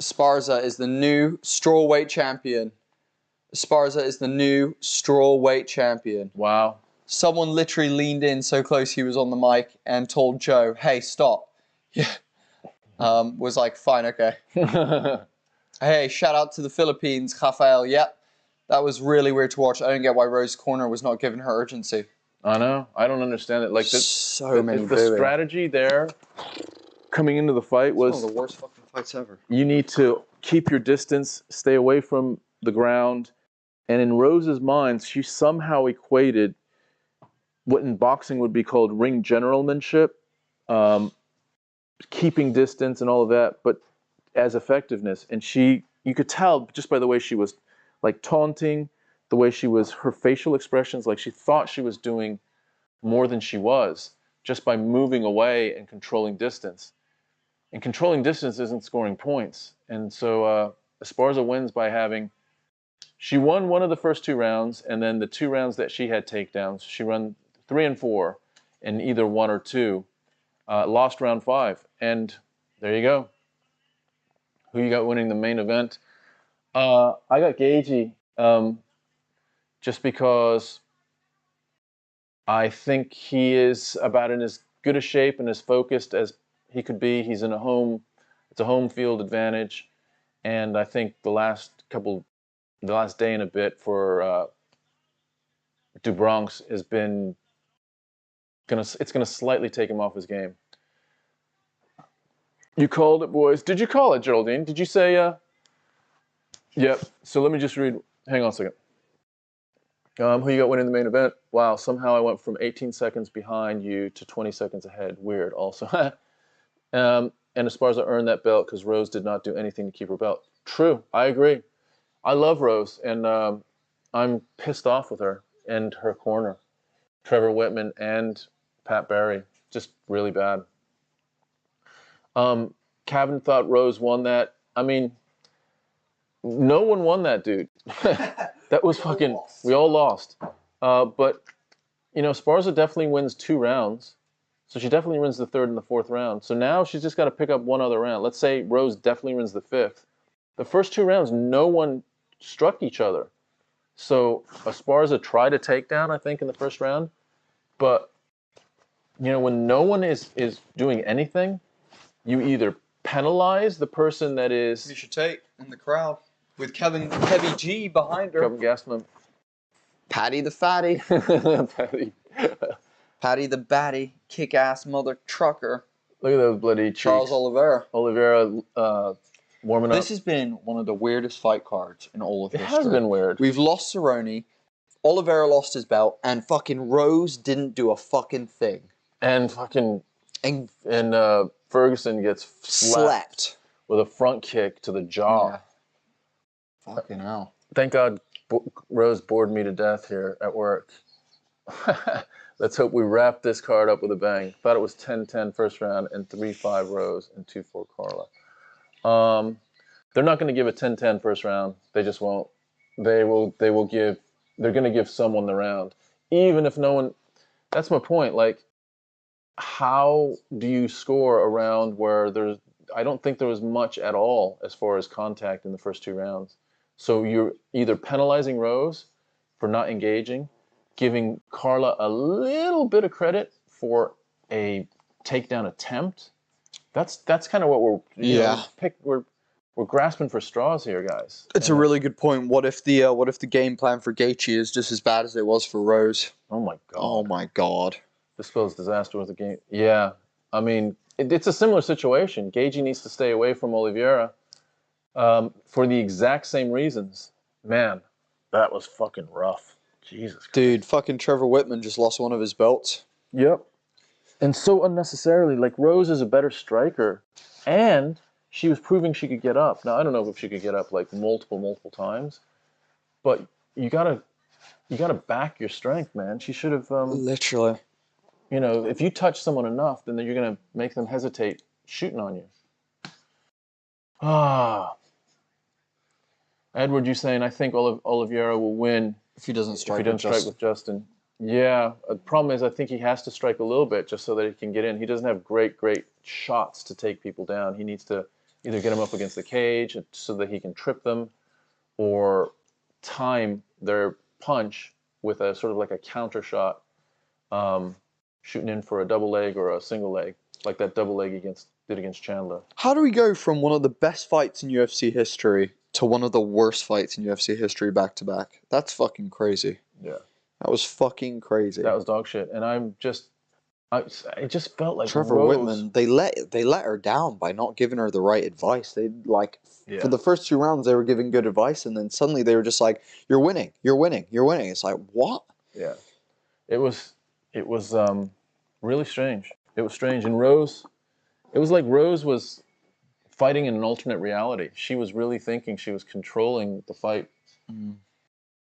Esparza is the new strawweight champion. Esparza is the new strawweight champion. Wow. Someone literally leaned in so close he was on the mic and told Joe, hey, stop. Yeah. Was like, fine, okay. Hey, shout out to the Philippines, Rafael. Yep. That was really weird to watch. I don't get why Rose's corner was not giving her urgency. I know. I don't understand it. Like the strategy there coming into the fight was one of the worst fucking fights ever. You need to keep your distance, stay away from the ground. And in Rose's mind, she somehow equated what in boxing would be called ring generalmanship, keeping distance and all of that, but as effectiveness. And you could tell just by the way she was like taunting, the way she was, her facial expressions, like she thought she was doing more than she was just by moving away and controlling distance. And controlling distance isn't scoring points. And so Esparza wins by she won one of the first 2 rounds, and then the 2 rounds that she had takedowns, she run 3 and 4 in either 1 or 2, lost round 5. And there you go. Who you got winning the main event? I got Gaethje, just because I think he is about in as good a shape and as focused as he could be. He's in it's a home field advantage, and I think the last day and a bit for DoBronx has been it's gonna slightly take him off his game. You called it, boys. Did you call it, Geraldine? Did you say Yep. So let me just read. Hang on a second. Who you got winning the main event? Wow, somehow I went from 18 seconds behind you to 20 seconds ahead. Weird, also. And Esparza earned that belt because Rose did not do anything to keep her belt. True, I agree. I love Rose, and I'm pissed off with her and her corner. Trevor Whitman and Pat Berry. Just really bad. Kevin thought Rose won that. I mean, no one won that, dude. That was fucking... We all lost. But, you know, Esparza definitely wins 2 rounds. So she definitely wins the 3rd and the 4th round. So now she's just got to pick up 1 other round. Let's say Rose definitely wins the 5th. The first 2 rounds, no one struck each other. So Esparza tried a takedown, I think, in the first round. But, you know, when no one is doing anything, you either penalize the person that is... You should take in the crowd. With Kevy G behind her. Kevin Gastelum. Patty the fatty. Patty. Patty the batty. Kick-ass mother trucker. Look at those bloody cheeks. Charles Oliveira. Warming up. This has been one of the weirdest fight cards in all of history. It has been weird. We've lost Cerrone. Oliveira lost his belt. And fucking Rose didn't do a fucking thing. And fucking... And Ferguson gets slapped with a front kick to the jaw. Yeah. Fucking hell. Thank God Rose bored me to death here at work. Let's hope we wrap this card up with a bang. Thought it was 10-10 first round and 3-5 Rose and 2-4 Carla. They're not going to give a 10-10 first round. They just won't. They're going to give someone the round. Even if no one... That's my point. Like, how do you score a round where there's... I don't think there was much at all as far as contact in the first 2 rounds. So you're either penalizing Rose for not engaging, giving Carla a little bit of credit for a takedown attempt. That's kind of what we're we're grasping for straws here, guys. It's a really good point. What if the game plan for Gaethje is just as bad as it was for Rose? Oh my god. Oh my god. This spells disaster with the game. Yeah, I mean, it's a similar situation. Gaethje needs to stay away from Oliveira for the exact same reasons. Man, that was fucking rough. Jesus Christ. Dude, fucking Trevor Whitman just lost one of his belts. Yep. And so unnecessarily. Like, Rose is a better striker, and she was proving she could get up. Now, I don't know if she could get up like multiple times, but you gotta back your strength, man. She should have literally. You know, if you touch someone enough, then you're gonna make them hesitate shooting on you. Ah, Edward, you saying I think Oliveira will win if he doesn't strike with Justin. Yeah, the problem is I think he has to strike a little bit just so that he can get in. He doesn't have great shots to take people down. He needs to either get them up against the cage so that he can trip them, or time their punch with a sort of like a counter shot, shooting in for a double leg or a single leg, like that double leg did against Chandler. How do we go from one of the best fights in UFC history to one of the worst fights in UFC history back to back? That's fucking crazy. Yeah. That was fucking crazy. That was dog shit. And it just felt like Trevor Rose, Whitman, they let her down by not giving her the right advice. They for the first 2 rounds they were giving good advice, and then suddenly they were just like, "You're winning, you're winning, you're winning." It's like, what? Yeah, it was really strange. It was strange, and Rose, it was like Rose was fighting in an alternate reality. She was really thinking she was controlling the fight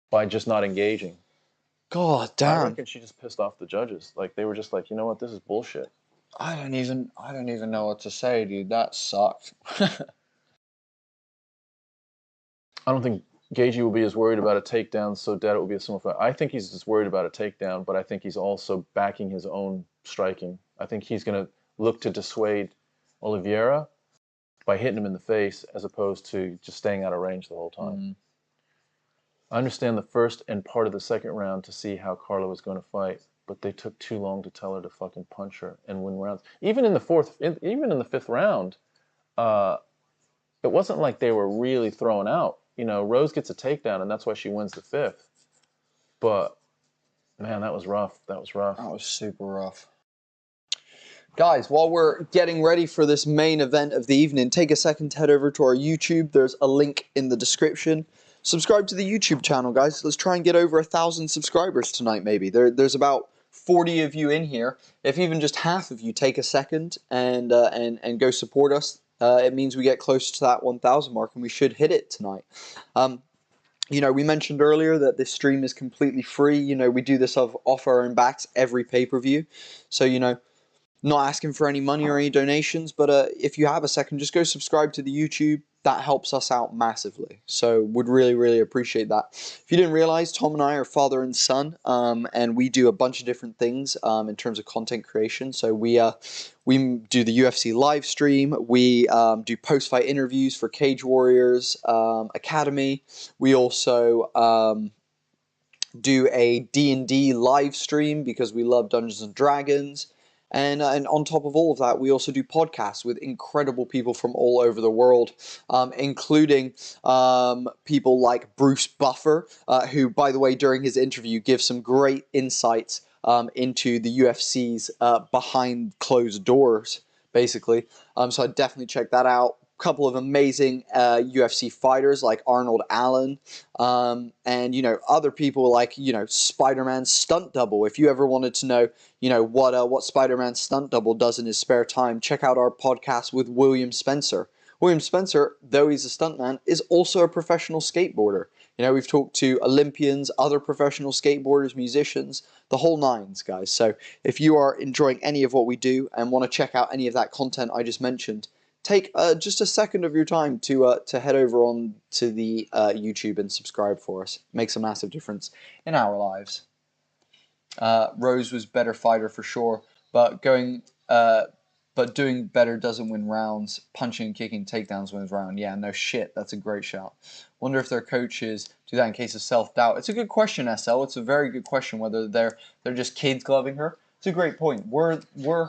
by just not engaging. God I damn. reckon she just pissed off the judges. Like, they were just like, you know what, this is bullshit. I don't even know what to say, dude. That sucked. I don't think Gaethje will be as worried about a takedown so that it will be a similar fight. I think he's just worried about a takedown, but I think he's also backing his own striking. I think he's going to look to dissuade Oliveira by hitting him in the face as opposed to just staying out of range the whole time. I understand the first and part of the second round to see how Carla was going to fight, but they took too long to tell her to fucking punch her and win rounds. Even in the fifth round, it wasn't like they were really thrown out. You know, Rose gets a takedown, and that's why she wins the fifth. But man, that was rough. That was rough. That was super rough. Guys, while we're getting ready for this main event of the evening, take a second to head over to our YouTube. There's a link in the description. Subscribe to the YouTube channel, guys. Let's try and get over 1,000 subscribers tonight, maybe. There's about 40 of you in here. If even just half of you take a second and go support us, it means we get close to that 1,000 mark, and we should hit it tonight. You know, we mentioned earlier that this stream is completely free. You know, we do this off our own backs every pay-per-view. So, you know, not asking for any money or any donations, but if you have a second, just go subscribe to the YouTube. That helps us out massively. So would really, really appreciate that. If you didn't realize, Tom and I are father and son, and we do a bunch of different things in terms of content creation. So we do the UFC live stream. We do post-fight interviews for Cage Warriors Academy. We also do a D&D live stream because we love Dungeons and Dragons. And on top of all of that, we also do podcasts with incredible people from all over the world, including people like Bruce Buffer, who, by the way, during his interview, gives some great insights into the UFC's behind closed doors, basically. So I'd definitely check that out. Couple of amazing UFC fighters like Arnold Allen, and you know, other people like, you know, Spider-Man's stunt double. If you ever wanted to know, you know, what Spider-Man's stunt double does in his spare time, check out our podcast with William Spencer. William Spencer, though he's a stuntman, is also a professional skateboarder. You know, we've talked to Olympians, other professional skateboarders, musicians, the whole nines, guys. So if you are enjoying any of what we do and want to check out any of that content I just mentioned, take just a second of your time to head over on to the YouTube and subscribe for us. It makes a massive difference in our lives. Rose was better fighter for sure, but doing better doesn't win rounds. Punching and kicking takedowns wins round. Yeah, no shit. That's a great shout. Wonder if their coaches do that in case of self-doubt. It's a good question, SL. It's a very good question whether they're just kids gloving her. It's a great point. Were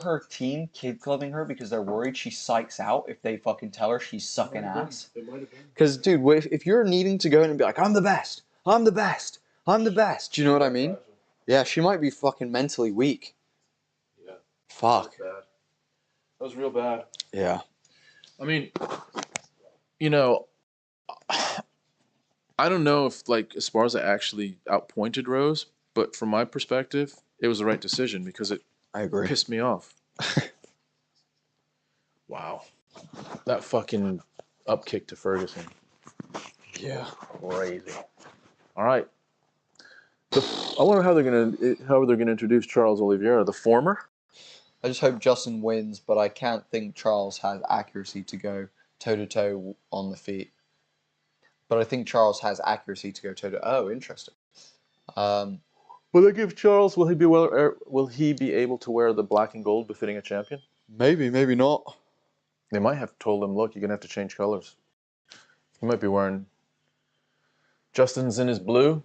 her team kid clubbing her because they're worried she psychs out if they fucking tell her she's sucking ass? Because, dude, if you're needing to go in and be like, I'm the best, I'm the best, I'm the best, do you know what I mean? Yeah, she might be fucking mentally weak. Yeah. Fuck. That was real bad. Yeah. I mean, you know, I don't know if like Esparza actually outpointed Rose, but from my perspective, it was the right decision because it I agree. pissed me off. Wow. That fucking up kick to Ferguson. Yeah. Crazy. All right. I wonder how they're gonna introduce Charles Oliveira, the former. I just hope Justin wins, but I can't think Charles has accuracy to go toe-to-toe on the feet. But I think Charles has accuracy to go toe-to-toe. Oh, interesting. Will they give Charles? Will he be able to wear the black and gold befitting a champion? Maybe, maybe not. They might have told him, look, you're gonna have to change colors. He might be wearing. Justin's in his blue.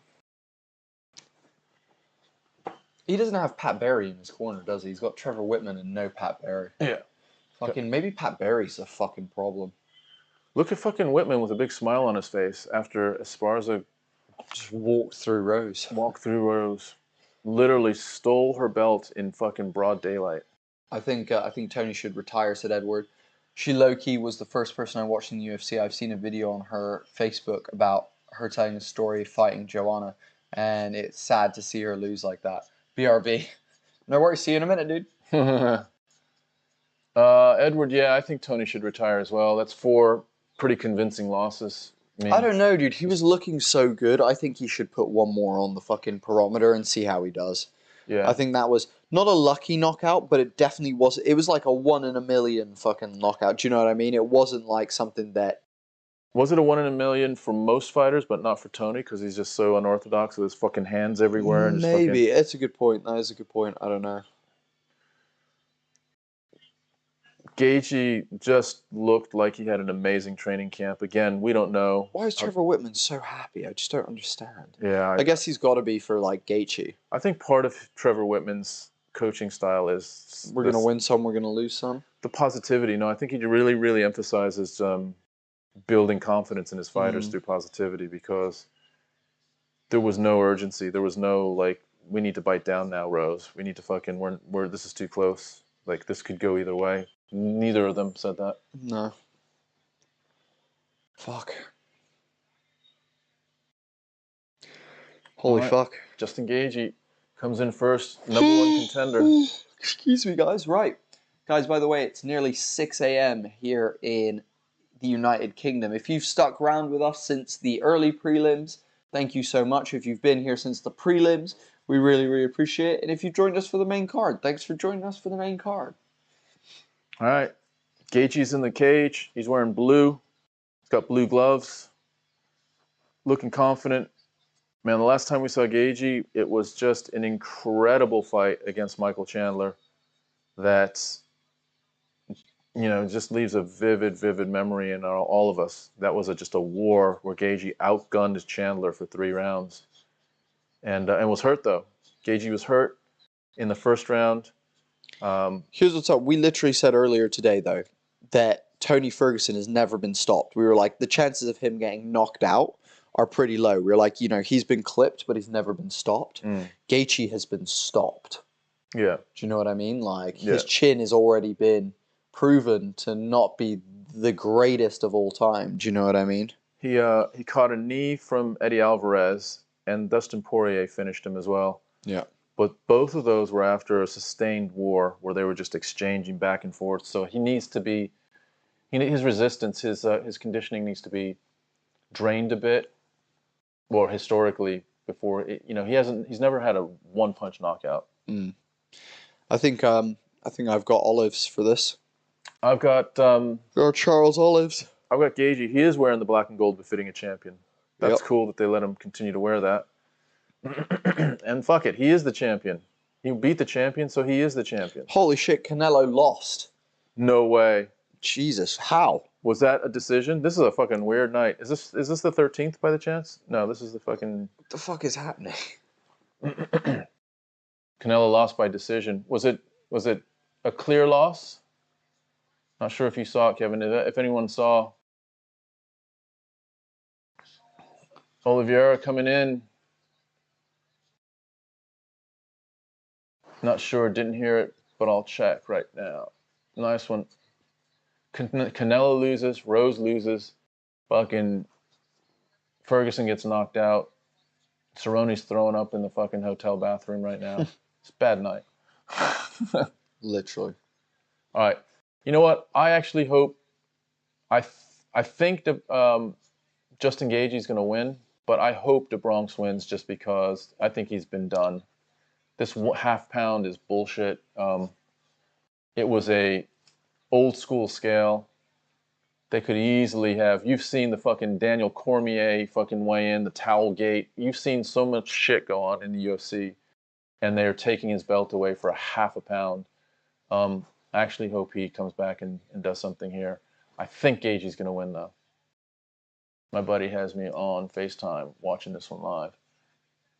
He doesn't have Pat Barry in his corner, does he? He's got Trevor Whitman and no Pat Barry. Yeah. Fucking maybe Pat Barry's the fucking problem. Look at fucking Whitman with a big smile on his face after Esparza just walked through Rose. Literally stole her belt in fucking broad daylight. I think Tony should retire, said Edward. She low-key was the first person I watched in the UFC. I've seen a video on her Facebook about her telling a story fighting Joanna, and it's sad to see her lose like that. BRB. No worries, see you in a minute, dude. Edward, yeah, I think Tony should retire as well. That's 4 pretty convincing losses. I don't know, dude. He was looking so good. I think he should put one more on the fucking perometer and see how he does. Yeah. I think that was not a lucky knockout, but it definitely was. It was like a 1 in a million fucking knockout. Do you know what I mean? It wasn't like something that. Was it a 1 in a million for most fighters, but not for Tony because he's just so unorthodox with his fucking hands everywhere? And Maybe. It's a good point. That is a good point. I don't know. Gaethje just looked like he had an amazing training camp. Again, we don't know. Why is Trevor Whitman so happy? I just don't understand. Yeah. I guess he's got to be for, like, Gaethje. I think part of Trevor Whitman's coaching style is... We're going to win some, we're going to lose some. The positivity. No, I think he really, really emphasizes building confidence in his fighters through positivity because there was no urgency. There was no, like, we need to bite down now, Rose. We need to fucking... We're this is too close. Like, this could go either way. Neither of them said that. No. Fuck. Holy fuck. Justin Gaethje comes in first, #1 contender. Excuse me, guys. Right. Guys, by the way, it's nearly 6 a.m. here in the United Kingdom. If you've stuck around with us since the early prelims, thank you so much. If you've been here since the prelims, we really, really appreciate it. And if you joined us for the main card, thanks for joining us for the main card. All right. Gaethje's in the cage. He's wearing blue. He's got blue gloves. Looking confident. Man, the last time we saw Gaethje, it was just an incredible fight against Michael Chandler that, you know, just leaves a vivid, vivid memory in all of us. That was just a war where Gaethje outgunned Chandler for 3 rounds. And was hurt, though. Gaethje was hurt in the first round. Here's what's up. We literally said earlier today, though, that Tony Ferguson has never been stopped. We were like, the chances of him getting knocked out are pretty low. We were like, you know, he's been clipped, but he's never been stopped. Gaethje has been stopped. Yeah. Do you know what I mean? Like, his chin has already been proven to not be the greatest of all time. Do you know what I mean? He caught a knee from Eddie Alvarez, and Dustin Poirier finished him as well. Yeah. But both of those were after a sustained war where they were just exchanging back and forth. So he needs to be, his resistance, his conditioning needs to be drained a bit. Or historically, before he's never had a one-punch knockout. I think I've got Olives for this. I've got Charles Olives. I've got Gaethje. He is wearing the black and gold befitting a champion. That's cool that they let him continue to wear that. And fuck it, he is the champion. He beat the champion, so he is the champion. Holy shit, Canelo lost. No way. Jesus, how? Was that a decision? This is a fucking weird night. Is this the 13th by the chance? No, this is the fucking... What the fuck is happening? Canelo lost by decision. Was it a clear loss? Not sure if you saw it, Kevin. If anyone saw Oliveira coming in. Not sure, didn't hear it, but I'll check right now. Nice one. Canelo loses, Rose loses, fucking Ferguson gets knocked out. Cerrone's throwing up in the fucking hotel bathroom right now. It's a bad night. Literally. All right. You know what? I actually hope. I think that Justin Gaethje's going to win, but I hope DoBronx wins just because I think he's been done. This half pound is bullshit. It was a old school scale. They could easily have. You've seen the fucking Daniel Cormier fucking weigh in, the towel gate. You've seen so much shit go on in the UFC, and they're taking his belt away for a half a pound. I actually hope he comes back and does something here. I think Gaethje's going to win, though. My buddy has me on FaceTime watching this one live.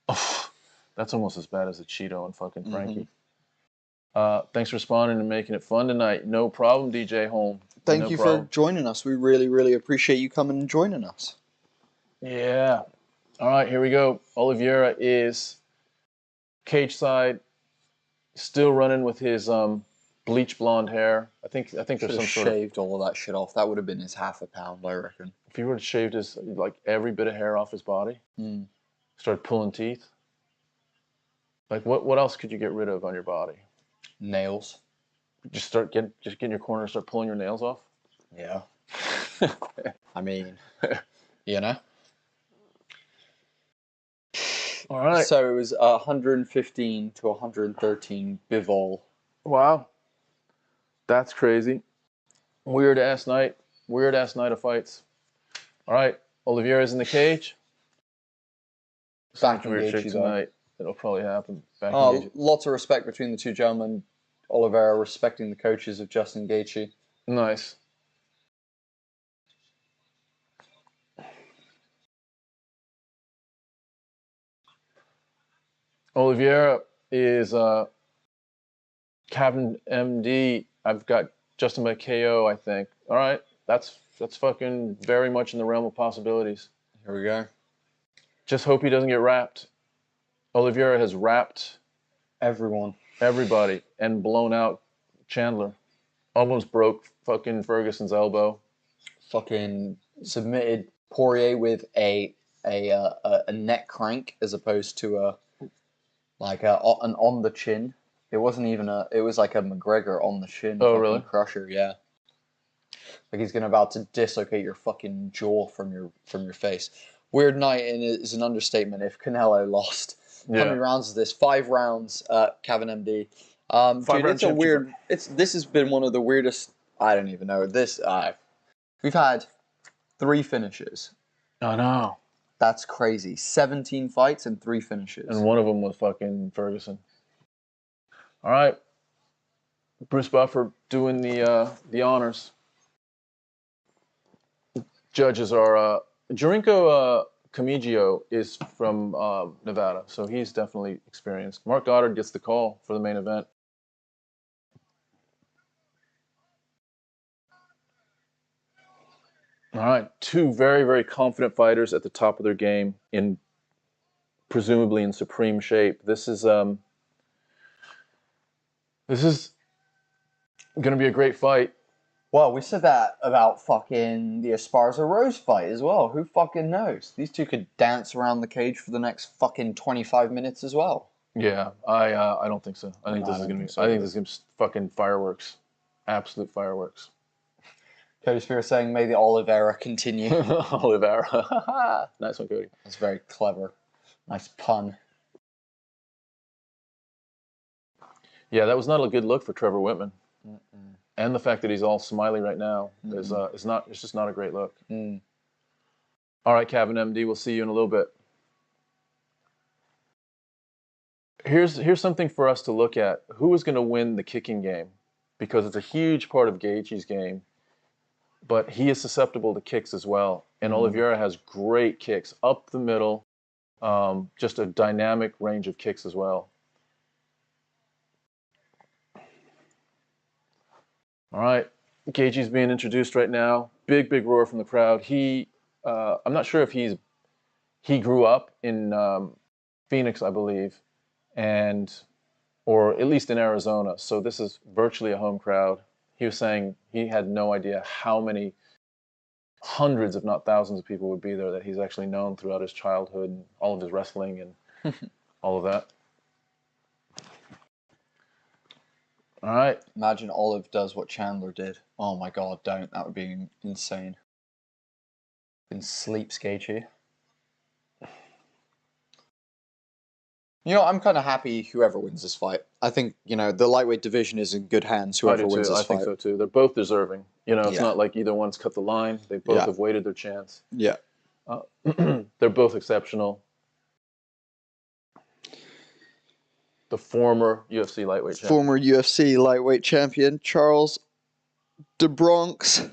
Oh, that's almost as bad as a Cheeto and fucking Frankie. Thanks for responding and making it fun tonight. No problem, DJ Holm. Thank you for joining us. We really, really appreciate you coming and joining us. Yeah. All right, here we go. Oliveira is cage side, still running with his bleach blonde hair. I think there's some sort of shaved all of that shit off. That would have been his half a pound, I reckon. If he would have shaved his every bit of hair off his body, started pulling teeth. Like what else could you get rid of on your body? Nails. Just get in your corner and start pulling your nails off? Yeah. I mean, you know. All right. So it was 115 to 113 Bivol. Wow. That's crazy. Weird ass night of fights. All right. Oliveira's in the cage. Back in weird Gaethje shit tonight. It'll probably happen. Lots of respect between the two gentlemen. Oliveira respecting the coaches of Justin Gaethje. Nice. Oliveira is Captain MD. I've got Justin by KO, I think. All right. That's fucking very much in the realm of possibilities. Here we go. Just hope he doesn't get wrapped. Oliveira has wrapped everybody, and blown out Chandler. Almost broke fucking Ferguson's elbow. Fucking submitted Poirier with a neck crank as opposed to an on the chin. It wasn't even it was like a McGregor on the shin. Oh, really? Crusher, yeah. Like he's about to dislocate your fucking jaw from your face. Weird night is an understatement. If Canelo lost, how many rounds is this? 5 rounds. Kevin MD. Dude, it's a weird. This has been one of the weirdest. I don't even know this. We've had 3 finishes. I know. That's crazy. 17 fights and 3 finishes. And one of them was fucking Ferguson. All right, Bruce Buffer doing the honors. Judges are Jarinko Camigio is from Nevada, so he's definitely experienced. Mark Goddard gets the call for the main event. All right, 2 very, very confident fighters at the top of their game, presumably in supreme shape. This is going to be a great fight. Well, we said that about fucking the Esparza Rose fight as well. Who fucking knows? These two could dance around the cage for the next fucking 25 minutes as well. Yeah, I don't think so. I think this is going to be fucking fireworks. Absolute fireworks. Cody Spears saying, may the Oliveira continue. Oliveira. Nice one, Cody. That's very clever. Nice pun. Yeah, that was not a good look for Trevor Whitman. And the fact that he's all smiley right now is just not a great look. All right, Kevin MD, we'll see you in a little bit. Here's something for us to look at. Who is going to win the kicking game? Because it's a huge part of Gaethje's game. But he is susceptible to kicks as well. And Oliveira has great kicks up the middle, just a dynamic range of kicks as well. All right, Gaethje's being introduced right now. Big roar from the crowd. I'm not sure if he grew up in Phoenix, I believe, or at least in Arizona. So this is virtually a home crowd. He was saying he had no idea how many hundreds, if not thousands, of people would be there that he's actually known throughout his childhood, and all of his wrestling and all of that. All right. Imagine Olive does what Chandler did. Oh my God, don't. That would be insane. And sleeps Gaethje. You know, I'm kind of happy whoever wins this fight. I think, you know, the lightweight division is in good hands, whoever wins this fight. I think so too. They're both deserving. You know, it's not like either one's cut the line. They both have waited their chance. Yeah. They're both exceptional. The former UFC lightweight champion. Former UFC lightweight champion, Charles DoBronx.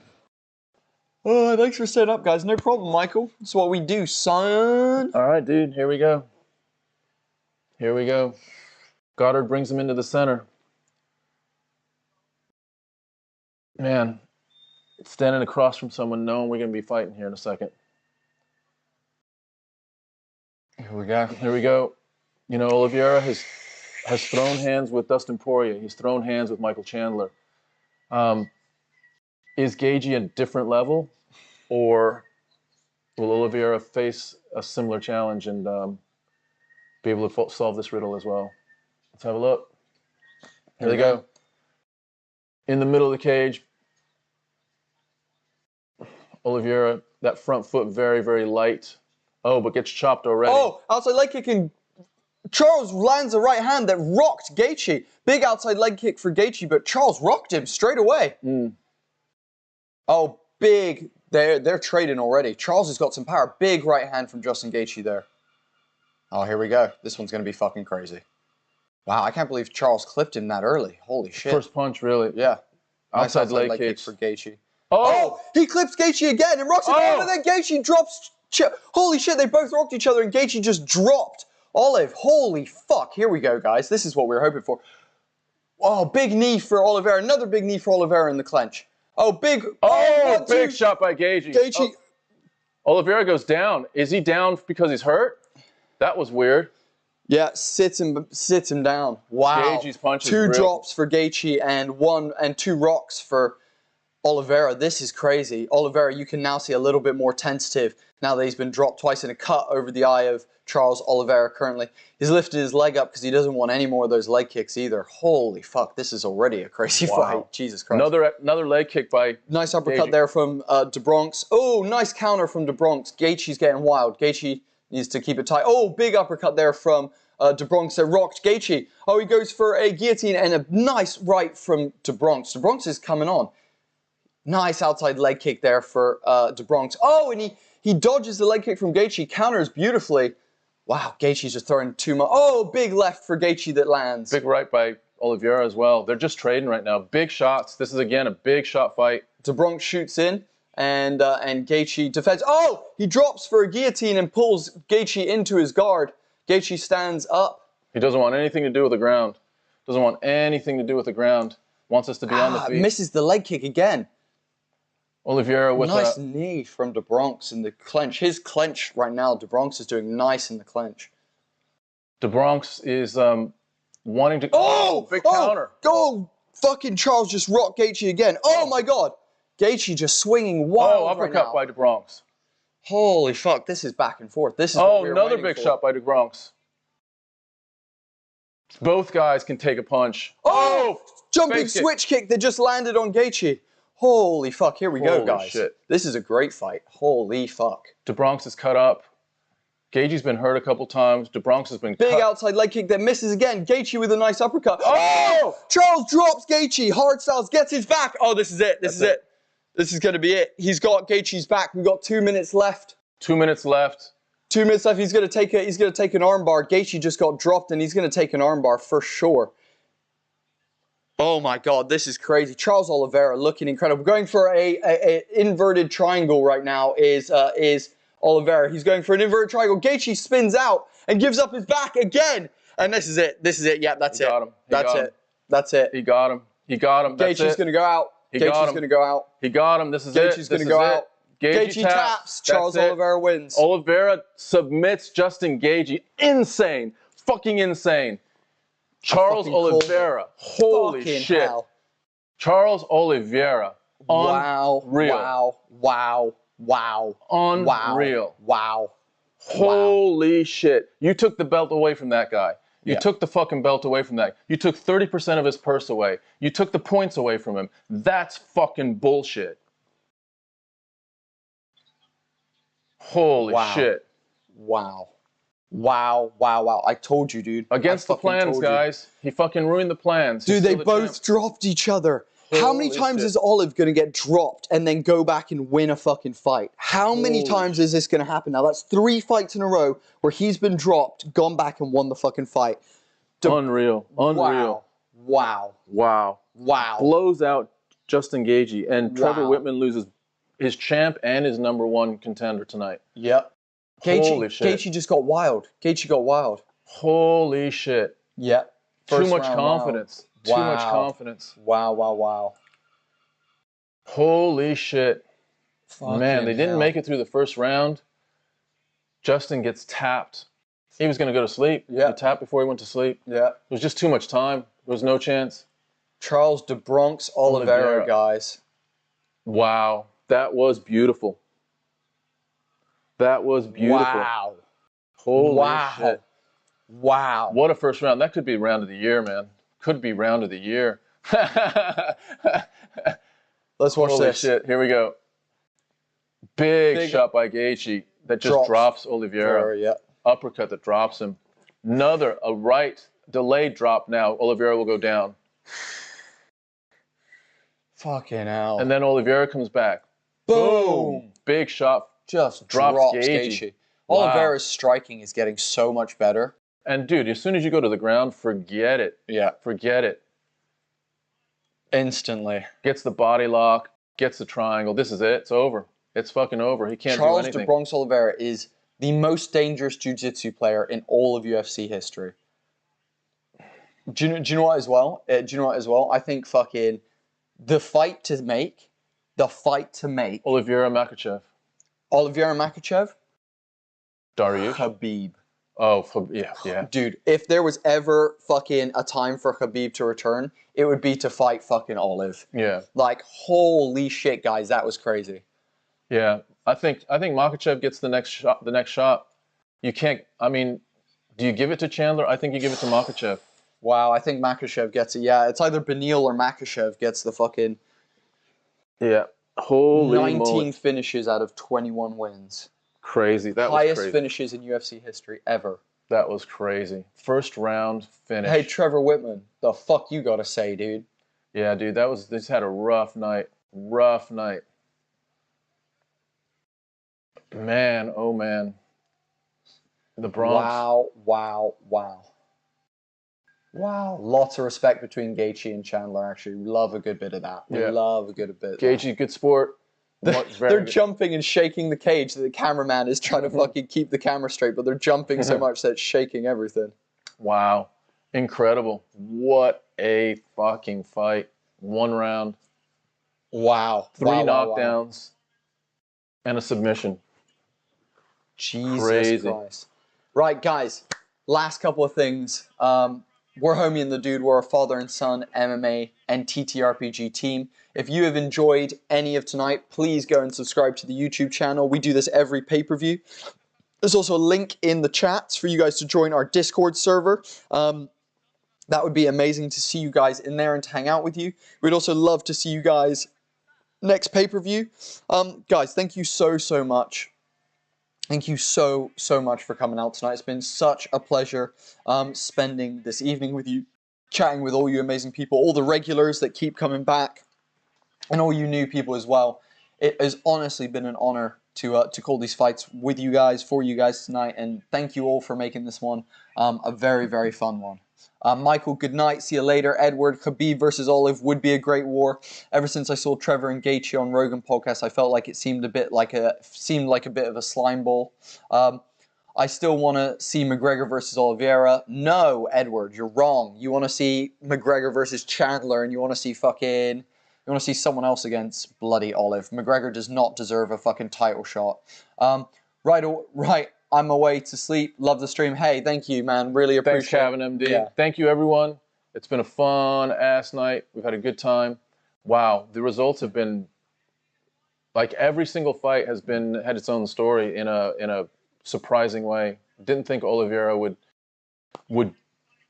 Oh, thanks for setting up, guys. No problem, Michael. That's what we do, son. All right, dude. Here we go. Here we go. Goddard brings him into the center. Man, standing across from someone knowing we're going to be fighting here in a second. Here we go. Here we go. You know, Oliveira has thrown hands with Dustin Poirier. He's thrown hands with Michael Chandler. Is Gaethje a different level, or will Oliveira face a similar challenge and be able to solve this riddle as well? Let's have a look. Here they go. In the middle of the cage, Oliveira, that front foot very light. Oh, but gets chopped already. Oh, outside leg kick, and Charles lands a right hand that rocked Gaethje. Big outside leg kick for Gaethje, but Charles rocked him straight away. Oh, big. They're trading already. Charles has got some power. Big right hand from Justin Gaethje there. Oh, here we go. This one's going to be fucking crazy. Wow, I can't believe Charles clipped him that early. Holy shit. First punch, really. Yeah. Outside leg kick for Gaethje. Oh! He clips Gaethje again and rocks him. Oh, and then Gaethje drops. Holy shit, they both rocked each other and Gaethje just dropped Olive. Holy fuck. Here we go, guys. This is what we were hoping for. Oh, big knee for Oliveira. Another big knee for Oliveira in the clinch. Oh, big. Oh, big shot by Gaethje. Gaethje. Oh. Oliveira goes down. Is he down because he's hurt? That was weird. Yeah, sits him down. Wow. Gaethje's punch is two real. drops for Gaethje and two rocks for Oliveira. This is crazy. Oliveira, you can now see a little bit more tentative now that he's been dropped twice in a cut over the eye of Charles Oliveira currently. He's lifted his leg up because he doesn't want any more of those leg kicks either. Holy fuck, this is already a crazy fight. Jesus Christ. Another leg kick by Nice uppercut there from DoBronx. Oh, nice counter from DoBronx. Gaethje's getting wild. Gaethje needs to keep it tight. Oh, big uppercut there from DoBronx that rocked Gaethje. Oh, he goes for a guillotine and a nice right from DoBronx. DoBronx is coming on. Nice outside leg kick there for DoBronx. Oh, and he dodges the leg kick from Gaethje, counters beautifully. Wow, Gaethje's just throwing too much. Oh, big left for Gaethje that lands. Big right by Oliveira as well. They're just trading right now. Big shots. This is, again, a big shot fight. DoBronx shoots in, and Gaethje defends. Oh, he drops for a guillotine and pulls Gaethje into his guard. Gaethje stands up. He doesn't want anything to do with the ground. Doesn't want anything to do with the ground. Wants us to be on the feet. Misses the leg kick again. Oliveira with nice knee from DoBronx in the clinch. His clinch right now, DoBronx is doing nice in the clinch. DoBronx is wanting to... Oh, big counter. Oh, fucking Charles just rocked Gaethje again. Oh, my God. Gaethje just swinging wild uppercut by DoBronx. Holy fuck, this is back and forth. This is what we were another waiting big for. shot by DoBronx. Both guys can take a punch. Oh! Jumping switch kick that just landed on Gaethje. Holy fuck, here we go, guys. Shit. This is a great fight. Holy fuck. DoBronx is cut up. Gaethje's been hurt a couple times. DoBronx has been Big outside leg kick that misses again. Gaethje with a nice uppercut. Oh! Charles drops Gaethje. Hard styles, gets his back. Oh, this is it. This is it. This is going to be it. He's got Gaethje's back. We've got 2 minutes left. 2 minutes left. 2 minutes left. He's going to take an armbar. Gaethje just got dropped, and he's going to take an armbar for sure. Oh my God, this is crazy. Charles Oliveira looking incredible. Going for a inverted triangle right now is Oliveira. He's going for an inverted triangle. Gaethje spins out and gives up his back again. And this is it. This is it. Yeah, that's it. Got him. That's it. That's it. He got him. He got him. Gaethje's going to go out. He got Gaethje's him. gonna go out. He got him. This is it. Gaethje's gonna go out. Gaethje taps. Charles Oliveira wins. Oliveira submits Justin Gaethje. Insane. Fucking insane. Charles Oliveira. Holy shit. Hell. Charles Oliveira. Wow. Unreal. Wow. Wow. Wow. Unreal. Wow. Holy shit. You took the belt away from that guy. You Yeah. took the fucking belt away from that. You took 30% of his purse away. You took the points away from him. That's fucking bullshit. Holy shit. Wow. Wow. Wow. Wow. I told you, dude. Against the plans, guys. He fucking ruined the plans. Dude, He's they still the both champ. dropped each other. How many Holy times shit. is Olive going to get dropped and then go back and win a fucking fight? How many Holy times is this going to happen? Now, that's 3 fights in a row where he's been dropped, gone back and won the fucking fight. Unreal. Unreal. Wow. Wow. Wow. Blows out Justin Gaethje, and Trevor Wow. Whitman loses his champ and his #1 contender tonight. Yep. Holy shit. Gaethje just got wild. Gaethje got wild. Holy shit. Yep. Too much confidence. Too much confidence. Wow, wow, wow. Holy shit. Fucking Man, they didn't hell. make it through the first round. Justin gets tapped. He was going to go to sleep. Yeah. He tapped before he went to sleep. Yeah. It was just too much time. There was no chance. Charles DoBronx Oliveira, guys. Wow. That was beautiful. That was beautiful. Wow. Holy shit. Wow. What a first round. That could be round of the year, man. Could be round of the year. Let's watch Holy this. shit. Here we go. Big shot by Gaethje that just drops Oliveira. Yeah. Uppercut that drops him. A right delayed drop now. Oliveira will go down. Fucking hell. And then Oliveira comes back. Boom. Big shot. Just drops drops Gaethje. Gaethje. Wow. Oliveira's striking is getting so much better. And dude, as soon as you go to the ground, forget it. Yeah. Forget it. Instantly. Gets the body lock, gets the triangle. This is it. It's over. It's fucking over. He can't Charles do anything. DoBronx Oliveira is the most dangerous jiu-jitsu player in all of UFC history. Do you know what as well? I think fucking the fight to make. Oliveira Makachev. Oliveira Makachev. Dariush. Khabib. Oh, yeah. Dude, if there was ever fucking a time for Khabib to return, it would be to fight fucking Olive. Yeah. Like, holy shit, guys, that was crazy. Yeah. I think Makachev gets the next shot. You can't, I mean, do you give it to Chandler? I think you give it to Makachev. Wow, I think Makachev gets it. Yeah, it's either Beneil or Makachev gets the fucking Yeah. Holy 19 moly. finishes out of 21 wins. Crazy. That was Highest crazy. finishes in UFC history ever. That was crazy. First round finish. Hey, Trevor Whitman, the fuck you gotta say, dude? Yeah, dude, this had a rough night. Rough night. Man, oh man. The Bronx. Wow. Lots of respect between Gaethje and Chandler, actually. We love a good bit of that. We love a good bit of that. Gaethje, good sport. They're jumping and shaking the cage. The cameraman is trying to fucking keep the camera straight, but they're jumping so much that it's shaking everything. Wow. Incredible. What a fucking fight. 1 round. Wow. 3 knockdowns. knockdowns. And a submission. Jesus Crazy. Christ. Right, guys. Last couple of things. We're Homie and the Dude. We're a father and son MMA and TTRPG team. If you have enjoyed any of tonight, please go and subscribe to the YouTube channel. We do this every pay-per-view. There's also a link in the chats for you guys to join our Discord server. That would be amazing to see you guys in there and to hang out with you. We'd also love to see you guys next pay-per-view. Guys, thank you so much. Thank you so much for coming out tonight. It's been such a pleasure spending this evening with you, chatting with all you amazing people, all the regulars that keep coming back, and all you new people as well. It has honestly been an honor to call these fights with you guys, for you guys tonight, and thank you all for making this one a very fun one. Michael, good night. See you later. Edward, Khabib versus Olive would be a great war. Ever since I saw Trevor and Gaethje on Rogan podcast, I felt like it seemed like a bit of a slime ball. I still want to see McGregor versus Oliveira. No, Edward, you're wrong. You want to see McGregor versus Chandler, and you want to see fucking You want to see someone else against bloody Olive. McGregor does not deserve a fucking title shot. Right. I'm away to sleep. Love the stream. Hey, thank you, man. Really appreciate it. Thanks, Calvin MD. Yeah. Thank you, everyone. It's been a fun-ass night. We've had a good time. Wow, the results have been, like, every single fight has had its own story in a surprising way. Didn't think Oliveira would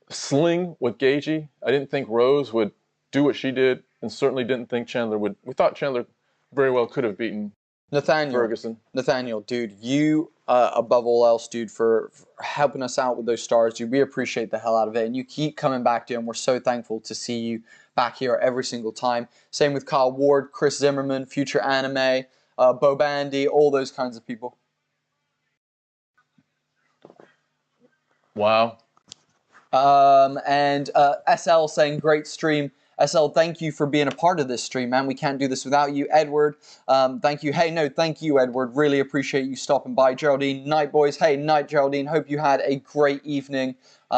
sling with Gaethje. I didn't think Rose would do what she did, and certainly didn't think Chandler would. We thought Chandler very well could have beaten Ferguson. Nathaniel, dude, you, above all else, dude, for helping us out with those stars, dude, we appreciate the hell out of it, and you keep coming back, dude, and we're so thankful to see you back here every single time. Same with Kyle Ward, Chris Zimmerman, Future Anime, Bo Bandy, all those kinds of people. Wow. And SL saying, great stream. SL, thank you for being a part of this stream, man. We can't do this without you. Edward, thank you. Hey, no, thank you, Edward. Really appreciate you stopping by. Geraldine, night, boys. Hey, night, Geraldine. Hope you had a great evening.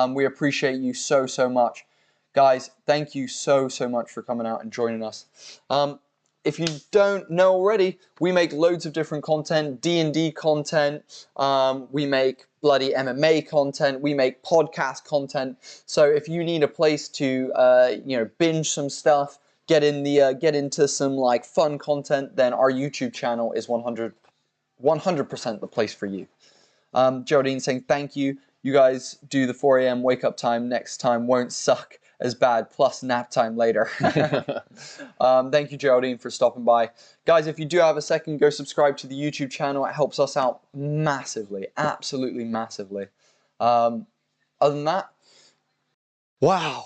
We appreciate you so, so much. Guys, thank you so, so much for coming out and joining us. If you don't know already, we make loads of different content, D&D content, we make bloody MMA content, we make podcast content. So if you need a place to, binge some stuff, get into some like fun content, then our YouTube channel is 100% the place for you. Geraldine saying thank you. You guys do the 4 a.m. wake up time next time won't suck as bad, plus nap time later. Thank you, Geraldine, for stopping by. Guys, if you do have a second, go subscribe to the YouTube channel. It helps us out massively, absolutely massively. Other than that, wow,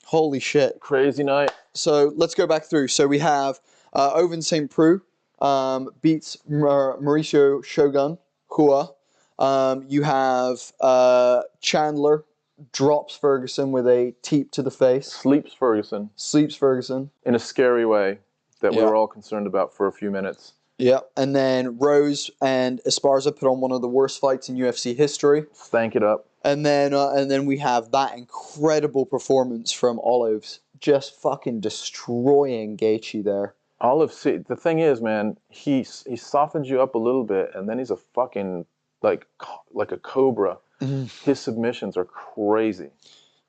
holy shit. Crazy night. So let's go back through. So we have Oven St. Preux beats Mauricio Shogun Hua. You have Chandler drops Ferguson with a teep to the face. Sleeps Ferguson. Sleeps Ferguson. In a scary way that we were all concerned about for a few minutes. Yeah, and then Rose and Esparza put on one of the worst fights in UFC history. Stank it up. And then we have that incredible performance from Olives, just fucking destroying Gaethje there. Olive, see, the thing is, man, he softens you up a little bit, and then he's a fucking like a cobra. His submissions are crazy.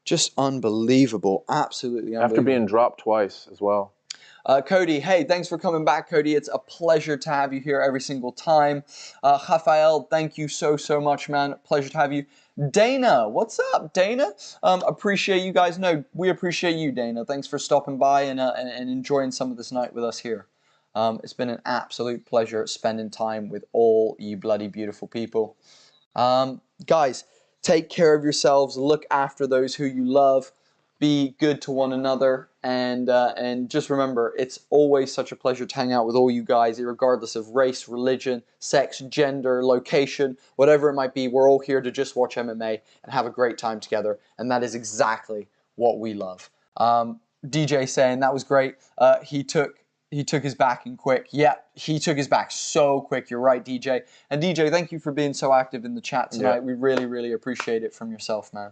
Just unbelievable. Absolutely unbelievable. After being dropped twice as well. Cody, hey, thanks for coming back, Cody. It's a pleasure to have you here every single time. Rafael, thank you so, so much, man. Pleasure to have you. Dana, what's up, Dana? Appreciate you guys. No, we appreciate you, Dana. Thanks for stopping by and enjoying some of this night with us here. It's been an absolute pleasure spending time with all you bloody beautiful people. Guys, take care of yourselves. Look after those who you love. Be good to one another. And just remember, it's always such a pleasure to hang out with all you guys, regardless of race, religion, sex, gender, location, whatever it might be. We're all here to just watch MMA and have a great time together. And that is exactly what we love. DJ saying that was great. He took his back in quick. Yeah, he took his back so quick. You're right, DJ. And DJ, thank you for being so active in the chat tonight. Yeah. We really, really appreciate it from yourself, man.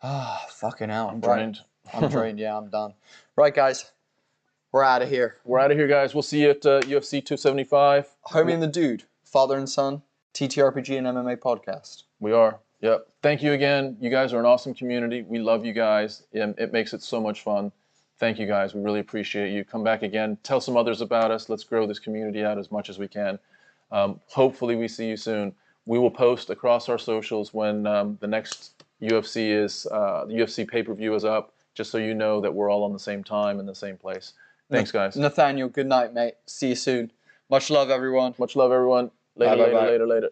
Ah, fucking hell. I'm drained. I'm drained. Yeah, I'm done. Right, guys. We're out of here. We're out of here, guys. We'll see you at UFC 275. Homie and the Dude. Father and son. TTRPG and MMA podcast. We are. Yep. Thank you again. You guys are an awesome community. We love you guys. It makes it so much fun. Thank you, guys. We really appreciate you. Come back again. Tell some others about us. Let's grow this community out as much as we can. Hopefully, we see you soon. We will post across our socials when the next UFC is, the UFC pay-per-view is up, just so you know that we're all on the same time in the same place. Thanks, guys. Nathaniel, good night, mate. See you soon. Much love, everyone. Much love, everyone. Later, bye, later, bye. later, later.